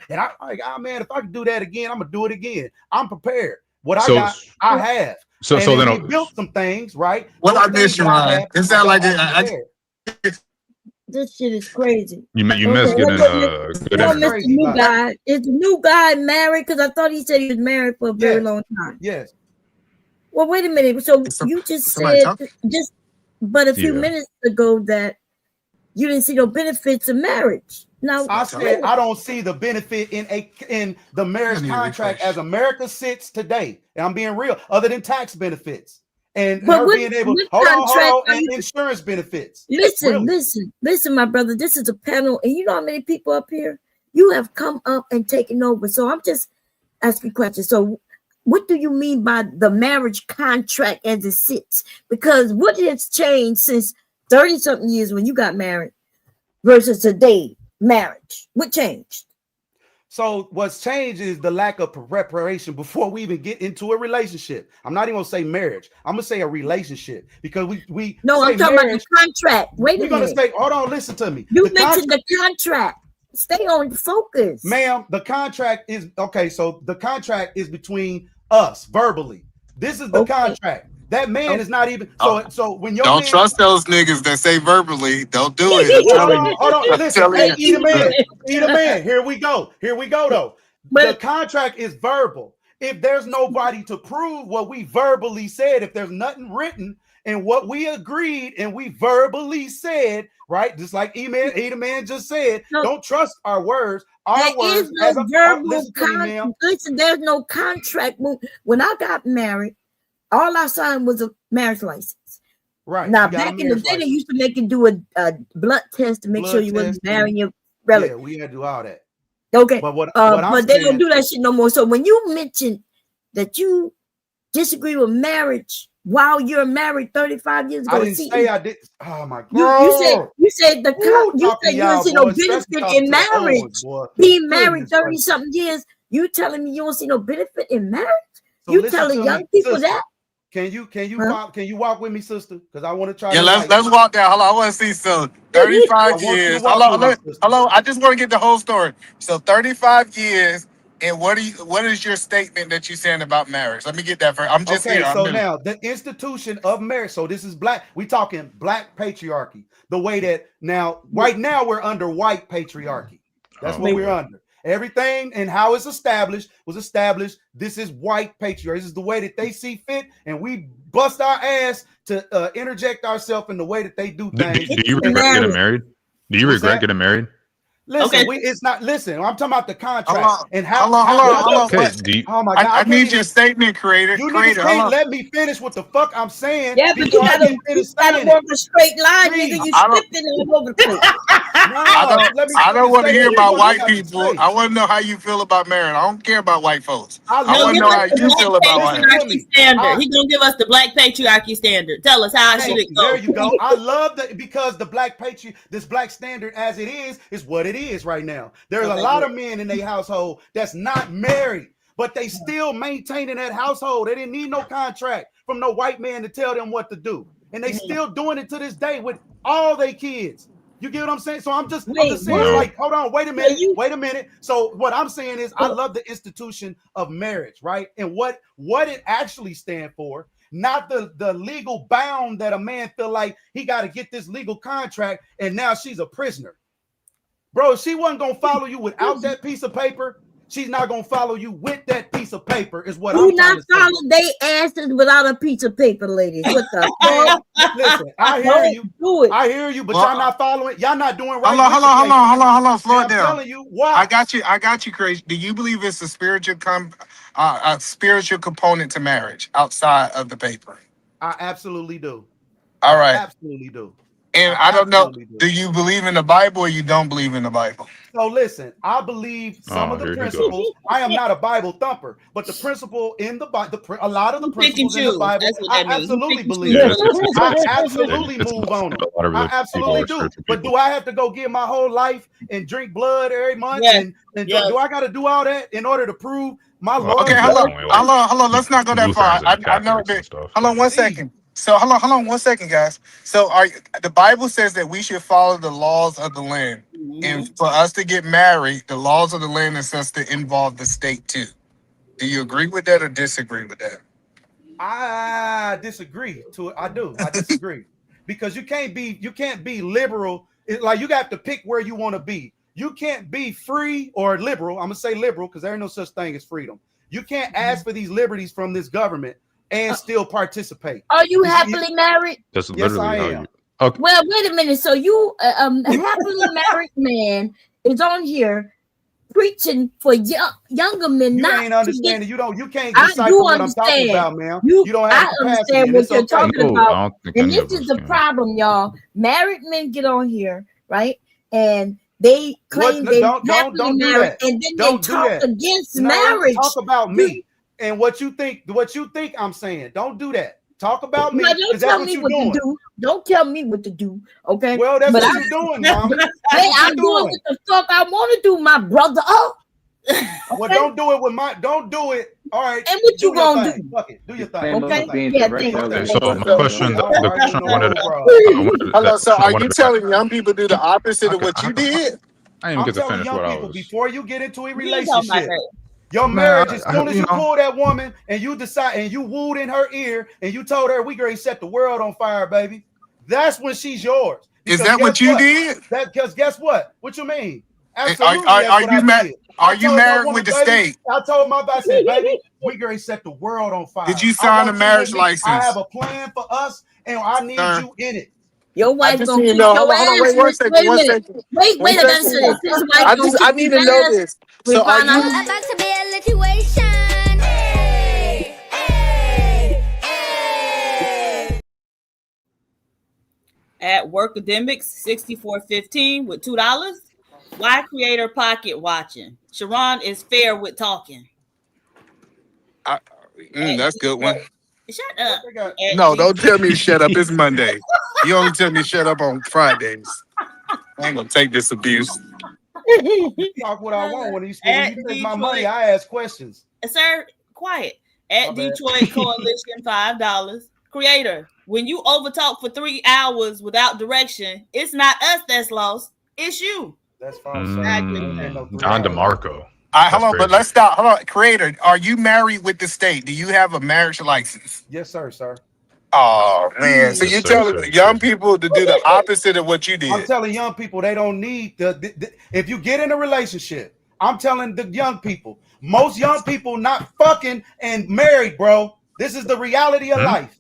and I like, man, if I can do that again, I'm gonna do it again. I'm prepared. What I got, I have. So then then we built some things, right? What Those I missed, things that I Ryan? have, It sounds like I This shit is crazy. You miss Okay, getting good well, internet. Mr. New Guy, is the new guy married? Because I thought he said he was married for a very Yes. long time. Yes. Well, wait a minute. So you just somebody said talk? just but a few Yeah. minutes ago that you didn't see no benefits of marriage. Now I said I don't see the benefit in the marriage contract as America sits today, and I'm being real. Other than tax benefits and But her what, being able, what hold contract on, are and you? insurance benefits. Listen, Really? listen, my brother. This is a panel, and you know how many people up here? You have come up and taken over. So I'm just asking questions. So what do you mean by the marriage contract as it sits? Because what has changed since 30-something years when you got married versus today marriage? What changed? So what's changed is the lack of preparation before we even get into a relationship. I'm not even gonna say marriage. I'm gonna say a relationship because we No, say I'm talking marriage, about the contract. Wait a we're gonna minute. say, hold on, listen to me. You mentioned the contract. Stay on focus. Ma'am, the contract is okay. So the contract is between us verbally. This is the contract. That man is not even so when your Don't man trust those niggas that say verbally. Don't do it. I'm telling you. hold on. I'm Listen, telling hey, you. eat a man. Here we go though. The contract is verbal. If there's nobody to prove what we verbally said, if there's nothing written and what we agreed and we verbally said, right? Just like man just said, don't trust our words. Our There words is no verbal listen to me, ma'am. Listen, there's no contract. When I got married, all I signed was a marriage license. Right. Now, back in the day, they used to make you do a blood test to make sure you wasn't marrying your relative. Yeah, we had to do all that. Okay. But what but I'm they saying, don't do that shit no more. So when you mention that you disagree with marriage while you're married 35 years ago, I didn't say I did. Oh my God. You said you don't see no boy, benefit especially in talking to the old marriage. ones, boy. Being married Goodness 30 gracious. something years, you telling me you don't see no benefit in marriage? So You listen telling to young me, people sister. that? Can you walk with me, sister? Because I want to try Yeah, to let's walk down. Hold on, I want to see. So 35 I want you to years. walk with me, sister. Hello. I just want to get the whole story. So 35 years, and what is your statement that you're saying about marriage? Let me get that first. I'm just Okay, here. so now the institution of marriage. So this is black. We talking black patriarchy. The way that right now we're under white patriarchy. That's what we're under. Everything and how it's established was established. This is white patriarchy. This is the way that they see fit, and we bust our ass to interject ourselves in the way that they do things. Do you regret getting married? Do you What's regret that? getting married? Listen, Okay. it's not. Listen, I'm talking about the contract and Hold on. Okay. Do you, Oh my God! I need your statement, creator. You Creator, niggas can't let me finish what the fuck I'm saying. Yeah, but you before I gotta get finished gotta saying walk it. a straight line, Please. nigga. You I don't- slipping all over the place. I don't want to hear about white people. Say. I want to know how you feel about marriage. I don't care about white folks. I No, want to give know us how the you feel about black marriage. patriarchy standard. He gonna give us the black patriarchy standard. Tell us how should it go? There you go. I love that because the black this black standard as it is what it is right now. There's a lot of men in their household that's not married, but they still maintaining that household. They didn't need no contract from no white man to tell them what to do. And they still doing it to this day with all their kids. You get what I'm saying? So I'm just saying, like, hold on, wait a minute. So what I'm saying is I love the institution of marriage, right? And what it actually stands for, not the legal bound that a man feel like he got to get this legal contract and now she's a prisoner. Bro, she wasn't gonna follow you without that piece of paper. She's not gonna follow you with that piece of paper, is what I'm trying to say. Do not follow they asses without a piece of paper, ladies. What the fuck? Listen, I hear you. Do it. I hear you, but y'all not following. Y'all not doing right. Hold on. Slow it down. I'm telling you, why? I got you, Crazy. Do you believe it's a spiritual component to marriage outside of the paper? I absolutely do. All right. Absolutely do. And I don't know. Do you believe in the Bible or you don't believe in the Bible? So listen, I believe some of the principles. I am not a Bible thumper, but the principle in the Bible, a lot of the principles in the Bible, I absolutely believe. I absolutely move on them. I absolutely do. But do I have to go give my whole life and drink blood every month? And do I got to do all that in order to prove my loyalty? Okay, hold on. Let's not go that far. I know that. Hold on 1 second. So hold on 1 second, guys. So the Bible says that we should follow the laws of the land. And for us to get married, the laws of the land is supposed to involve the state too. Do you agree with that or disagree with that? I disagree to it. I do. I disagree. because you can't be liberal. It's like you got to pick where you want to be. You can't be free or liberal. I'm gonna say liberal because there ain't no such thing as freedom. You can't ask for these liberties from this government and still participate. Are you happily married? That's Yes, literally I how am. you. Okay. Well, wait a minute. So you, a happily married man, is on here preaching for younger men. You not ain't to understanding. get- You can't I decipher do what I'm talking understand. about, man. You don't have I the capacity, understand and what it's you're okay. talking No, about. I don't think And any this of is us the can. problem, y'all. Married men get on here, right? And they claim they happily Don't do married, that. and then Don't they do talk that. against No, marriage. talk about me and what you think I'm saying. Don't do that. Talk about me Now, because don't that's tell what me you're what to doing. do. Don't tell me what to do. Okay. Well, that's but what you're doing, mama. That's Hey, what you're I'm doing doing. what the fuck I want to do, my brother. Oh, Well, don't do it with my. Don't do it. All right. and what Do you your gonna thing. do? Fuck it. Do your thing. Pamela Do your was being thing. Yeah, direct thank you. earlier. Okay, Thank so you. my question, All the right, question no I wanted to, problem. Hello, so I are you wanted to, telling young people to do the opposite of what you did? I didn't even I'm get to telling finish young what I people was. before you get into a We ain't talking about relationship, that. your Man, marriage, as soon as you you know, pull that woman and you decide and you wooed in her ear and you told her we gonna set the world on fire, baby, that's when she's yours. Is Because that guess what you what? did? Because guess what? What you mean? Are, Absolutely, that's what I did. are I you told that married woman, with the baby, state? I told my I said, baby, we gonna set the world on fire. Did you I sign a want you with marriage me. I have license? a plan for us, and I need Sir, you in it. Your I wife just gonna need to keep know. your Hold on, ass. wait one second, Wait a one minute. second. Wait, One I gotta answer second. this. His wife gonna I keep need his to know ass. this. We So are find out. you About to be a situation. Hey, hey, hey. At Workademics 6415 with $2. Why creator pocket watching? Sharon is fair with talking. that's a good one. Shut up. No, don't tell me to shut up. It's Monday. You only tell me to shut up on Fridays. I ain't gonna take this abuse. Talk what I want when you At take my money. Detroit- I ask questions. Sir, quiet. At My bad. Detroit Coalition, $5. Creator, when you overtalk for 3 hours without direction, it's not us that's lost. It's you. That's false, sir. I ain't getting no 3 Don hours. DeMarco. All right, That's hold on, but crazy. let's stop. Hold on, Creator, are you married with the state? Do you have a marriage license? Yes, sir. Oh man, so Yes, you're sir, telling sir, young sir. people to do the opposite of what you I'm did. telling young people they don't need the if you get in a relationship, I'm telling the young people, most young people not fucking and married, bro. This is the reality of life.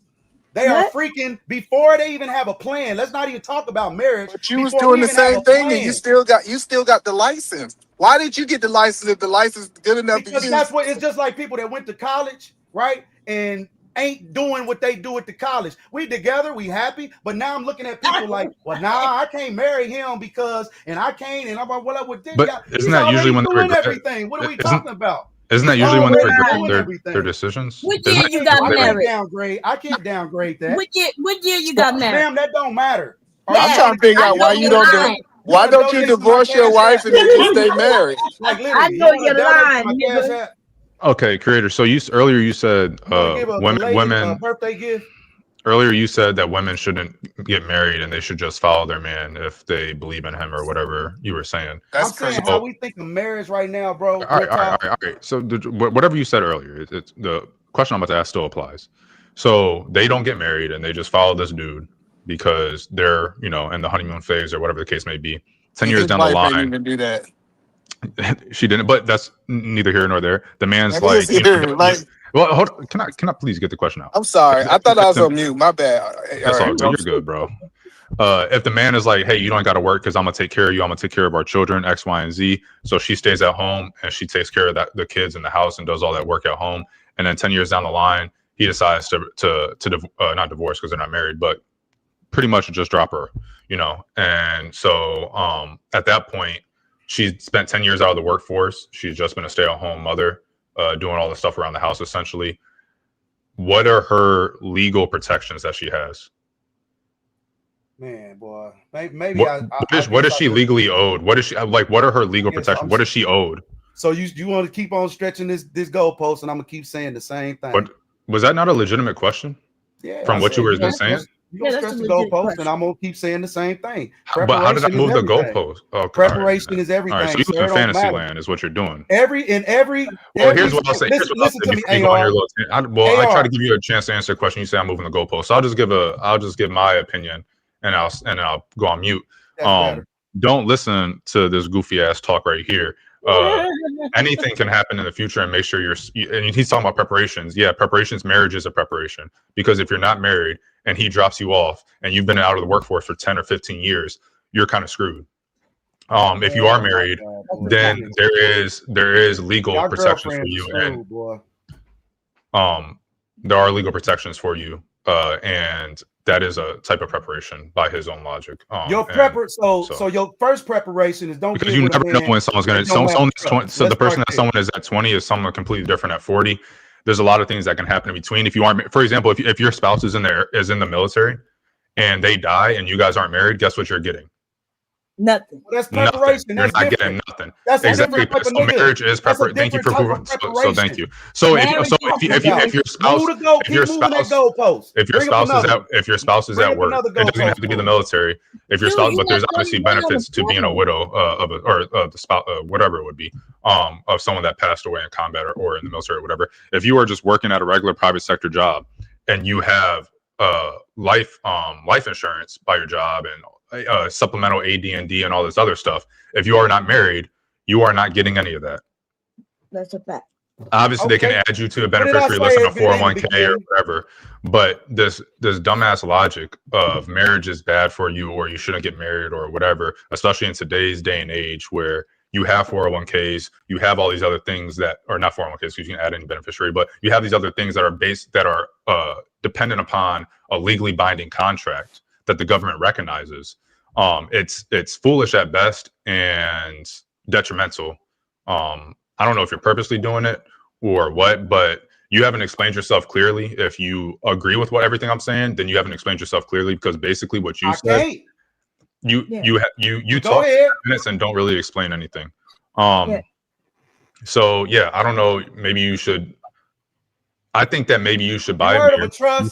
They are freaking before they even have a plan. Let's not even talk about marriage. But you was before we doing the even have same a thing, and you plan. still got the license. Why did you get the license if the license is good enough for Because you? that's what it's just like people that went to college, right? And ain't doing what they do at the college. We together, we happy, but now I'm looking at people like, well, nah, I can't marry him because, and I can't, and I'm like, well, with this But guy, isn't he's that usually already when they doing regret? everything. What are we talking about? Isn't that He's usually when they already regret doing their everything. decisions? What Isn't year that you got when they married? I can't downgrade that. What year you got married? Ma'am, that don't matter. I'm trying to figure out why you don't why don't you divorce your wife and then just stay married? Like I literally, know you want to you're donate to lying, my nigga. cash app? Okay, Creator. So earlier you said You want to give a belated women. birthday gift? Earlier you said that women shouldn't get married and they should just follow their man if they believe in him or whatever you were saying. I'm saying how we think of marriage right now, bro. All right. So whatever you said earlier, it's the question I'm about to ask still applies. So they don't get married and they just follow this dude because they're, in the honeymoon phase or whatever the case may be. 10 years His down the wife ain't line, even do that. she didn't. But that's neither here nor there. The man's That like, is here, like- well, hold on. Can I please get the question out? I'm sorry. I thought I was on mute. My bad. That's all right. good. You're good, bro. If the man is like, hey, you don't got to work because I'm gonna take care of you. I'm gonna take care of our children, X, Y, and Z. So she stays at home and she takes care of the kids in the house and does all that work at home. And then 10 years down the line, he decides to not divorce because they're not married, but pretty much just drop her, And so at that point, she spent 10 years out of the workforce. She's just been a stay-at-home mother, doing all the stuff around the house essentially. What are her legal protections that she has? Man, boy, maybe what is she legally owed? What is she like? What are her legal protections? What is she owed? So you want to keep on stretching this goalpost, and I'm gonna keep saying the same thing. But was that not a legitimate question? Yeah, from what you were just saying. You're gonna stretch the goalpost, and I'm gonna keep saying the same thing. But how did I move the goalpost? Oh, preparation is everything. All right, so you live in fantasy land, is what you're doing. Well, here's what I'll say. Listen to me, I try to give you a chance to answer a question. You say I'm moving the goalpost. So I'll just give my opinion, and I'll go on mute. That's better. Don't listen to this goofy ass talk right here. Anything can happen in the future, and make sure and he's talking about preparations. Yeah, preparations. Marriage is a preparation, because if you're not married and he drops you off and you've been out of the workforce for 10 or 15 years, you're kind of screwed. If you are married, then there is legal protections for you, and there are legal protections for you, and that is a type of preparation by his own logic. So your first preparation is don't, because you never know when someone's going to. So the person that someone is at 20 is someone completely different at 40. There's a lot of things that can happen in between. If you aren't, for example, if your spouse is in the military and they die and you guys aren't married, guess what you're getting? Nothing. Well, that's preparation. Nothing. You're not getting nothing. That's exactly. So marriage is preparation. Thank you for proving. So thank you. So if your spouse is at work, it doesn't even have to be the military. If your spouse, but there's obviously benefits to being a widow of the spouse, whatever it would be, of someone that passed away in combat or in the military or whatever. If you are just working at a regular private sector job and you have life insurance by your job and supplemental AD&D and all this other stuff, if you are not married, you are not getting any of that. That's a fact. Obviously, they can add you to a beneficiary list in a 401k or whatever, but this dumbass logic of marriage is bad for you or you shouldn't get married or whatever, especially in today's day and age where you have 401ks, you have all these other things that are not 401ks because you can add any beneficiary, but you have these other things that are dependent upon a legally binding contract that the government recognizes. It's foolish at best and detrimental. I don't know if you're purposely doing it or what, but you haven't explained yourself clearly. If you agree with everything I'm saying, then you haven't explained yourself clearly, because basically what you said, you talk 10 minutes and don't really explain anything. So yeah, I don't know. Maybe you should. I think that maybe you should buy a mirror.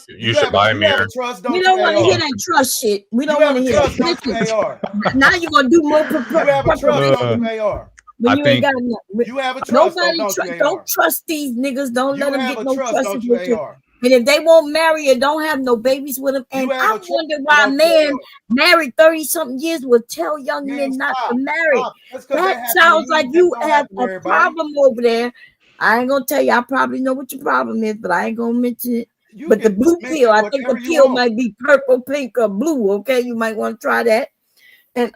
You should buy a mirror. We don't want to hear that trust shit. We don't want to hear that. Now you're gonna do more preparation. When you ain't got enough. You have a trust. Nobody don't trust these niggas. Don't let them get no trust with you. And if they won't marry you, don't have no babies with them. And I wonder why a man married 30-something years would tell young men not to marry. That sounds like you have a problem over there. I ain't gonna tell you. I probably know what your problem is, but I ain't gonna mention it. But the blue pill, I think the pill might be purple, pink, or blue. Okay, you might want to try that. And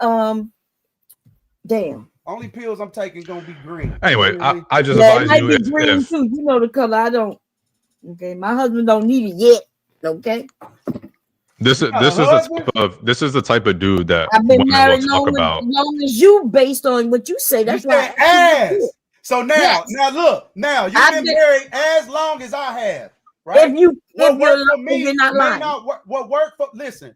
damn. Only pills I'm taking gonna be green. Anyway, I just advise you. It might be green too. You know the color. I don't. Okay, my husband don't need it yet. Okay. This is the type of dude that I've been married long as you, based on what you say. That's why. Ass. So now look, you've been married as long as I have, right? What worked for listen,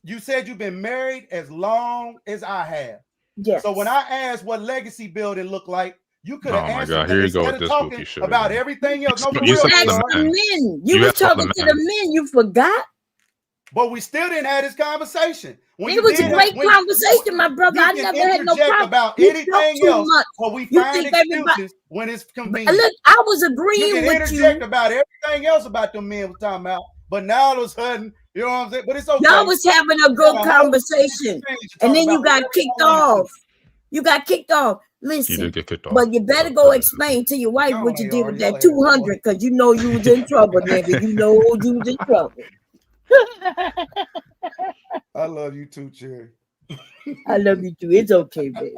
you said you've been married as long as I have. Yes. So when I asked what legacy building looked like, you could have answered. Oh my God, here you go with this goofy shit about everything else. You asked the men. You were talking to the men. You forgot. But we still didn't have this conversation. It was a great conversation, my brother. I never had no problem about anything else. But we find excuses when it's convenient. Look, I was agreeing with you. Interject about everything else about them men was talking about. But now all of a sudden, you know what I'm saying? But it's okay. Y'all was having a good conversation, and then you got kicked off. You got kicked off. Listen, you did get kicked off. But you better go explain to your wife what you did with that 200, because you know you was in trouble, nigga. You know you was in trouble. I love you too, Cherry. I love you too. It's okay, baby.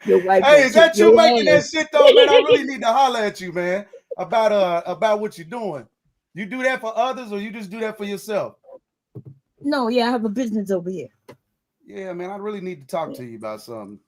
Your wife. Hey, is that you making that shit though, man? I really need to holler at you, man, about what you're doing. You do that for others, or you just do that for yourself? No, yeah, I have a business over here. Yeah, man, I really need to talk to you about something.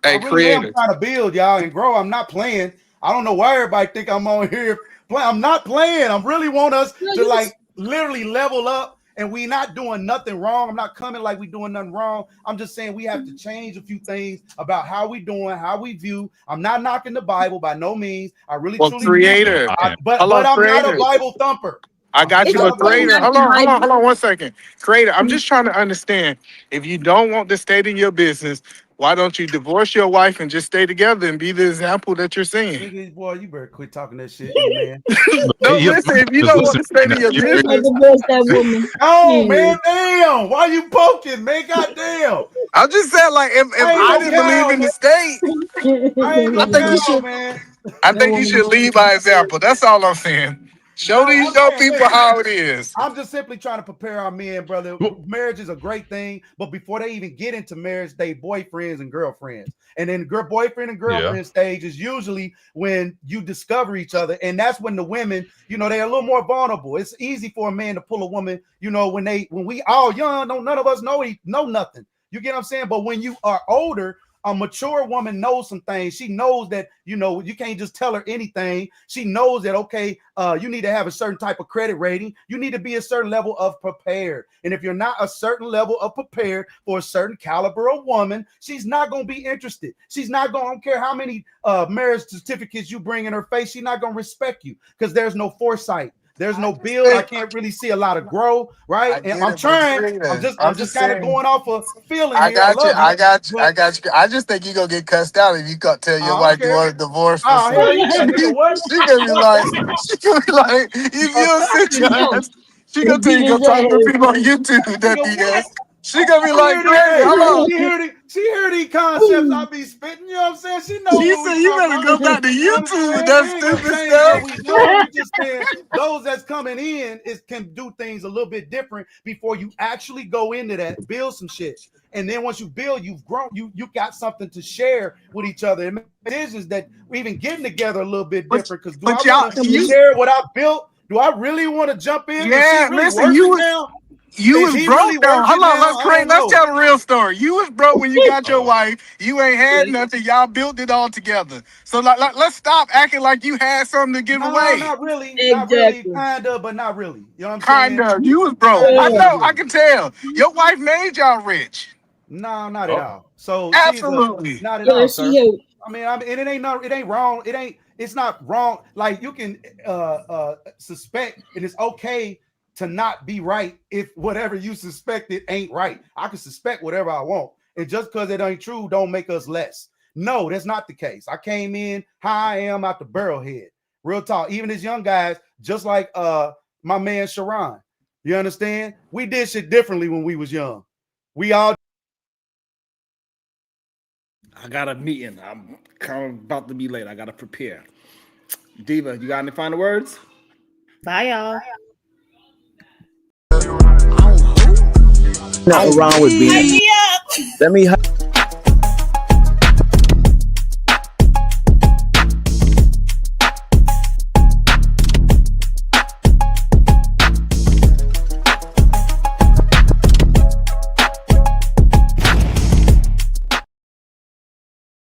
Hey, creator, I'm trying to build y'all and grow. I'm not playing. I don't know why everybody think I'm on here playing. I'm not playing. I really want us to like literally level up, and we not doing nothing wrong. I'm not coming like we doing nothing wrong. I'm just saying we have to change a few things about how we doing, how we view. I'm not knocking the Bible by no means. I really truly creator, but I'm not a Bible thumper. I got you, a creator. Hold on 1 second. Creator, I'm just trying to understand. If you don't want to state in your business, Why don't you divorce your wife and just stay together and be the example that you're seeing? Nigga, boy, you better quit talking that shit, you man. No, listen, if you don't want to stay to your business. Divorce that woman. Oh man, damn! Why you poking, man? Goddamn! I'm just saying, like, if I didn't believe in the state, I ain't I no think you cow, should. man. I think you should lead by example. That's all I'm saying. Show these young people how it is. I'm just simply trying to prepare our men, brother. Marriage is a great thing, but before they even get into marriage, they boyfriends and girlfriends. And then boyfriend and girlfriend stage is usually when you discover each other, and that's when the women, you know, they're a little more vulnerable. It's easy for a man to pull a woman, you know, when we all young, none of us know nothing. You get what I'm saying? But when you are older, a mature woman knows some things. She knows that, you know, you can't just tell her anything. She knows that, okay, you need to have a certain type of credit rating. You need to be a certain level of prepared. And if you're not a certain level of prepared for a certain caliber of woman, she's not going to be interested. She's not going to, I don't care how many marriage certificates you bring in her face, she's not going to respect you because there's no foresight. There's no build. I can't really see a lot of grow, right? And I'm trying. I'm just kind of going off of feeling. I got you. I just think you're gonna get cussed out if you tell your wife you want a divorce. She gonna be like, if you don't sit your ass, she gonna tell you go talk to people on YouTube. That BS. She gonna be like, she hear these concepts I be spitting. You know what I'm saying? She knows. She said you better go back to YouTube with that stupid stuff. We just saying those that's coming in can do things a little bit different before you actually go into that, build some shit. And then once you build, you've grown, you got something to share with each other. And decisions that we even getting together a little bit different. Because do I want to share what I built? Do I really want to jump in? Yeah, listen, you was broke though. Hold on, let's tell the real story. You was broke when you got your wife. You ain't had nothing. Y'all built it all together. So let's stop acting like you had something to give away. Not really. Not really. Kinda, but not really. You know what I'm saying? Kinda. You was broke. I know. I can tell. Your wife made y'all rich. No, not at all. So absolutely not at all, sir. I mean, and it ain't wrong. It's not wrong. Like you can suspect, and it's okay to not be right if whatever you suspected ain't right. I can suspect whatever I want, and just because it ain't true don't make us less. No, that's not the case. I came in how I am out the barrel head. Real talk. Even as young guys, just like my man Sharon. You understand? We did shit differently when we was young. We all. I got a meeting. I'm kind of about to be late. I got to prepare. Diva, you got any final words? Bye, y'all. Nothing wrong with being. Let me.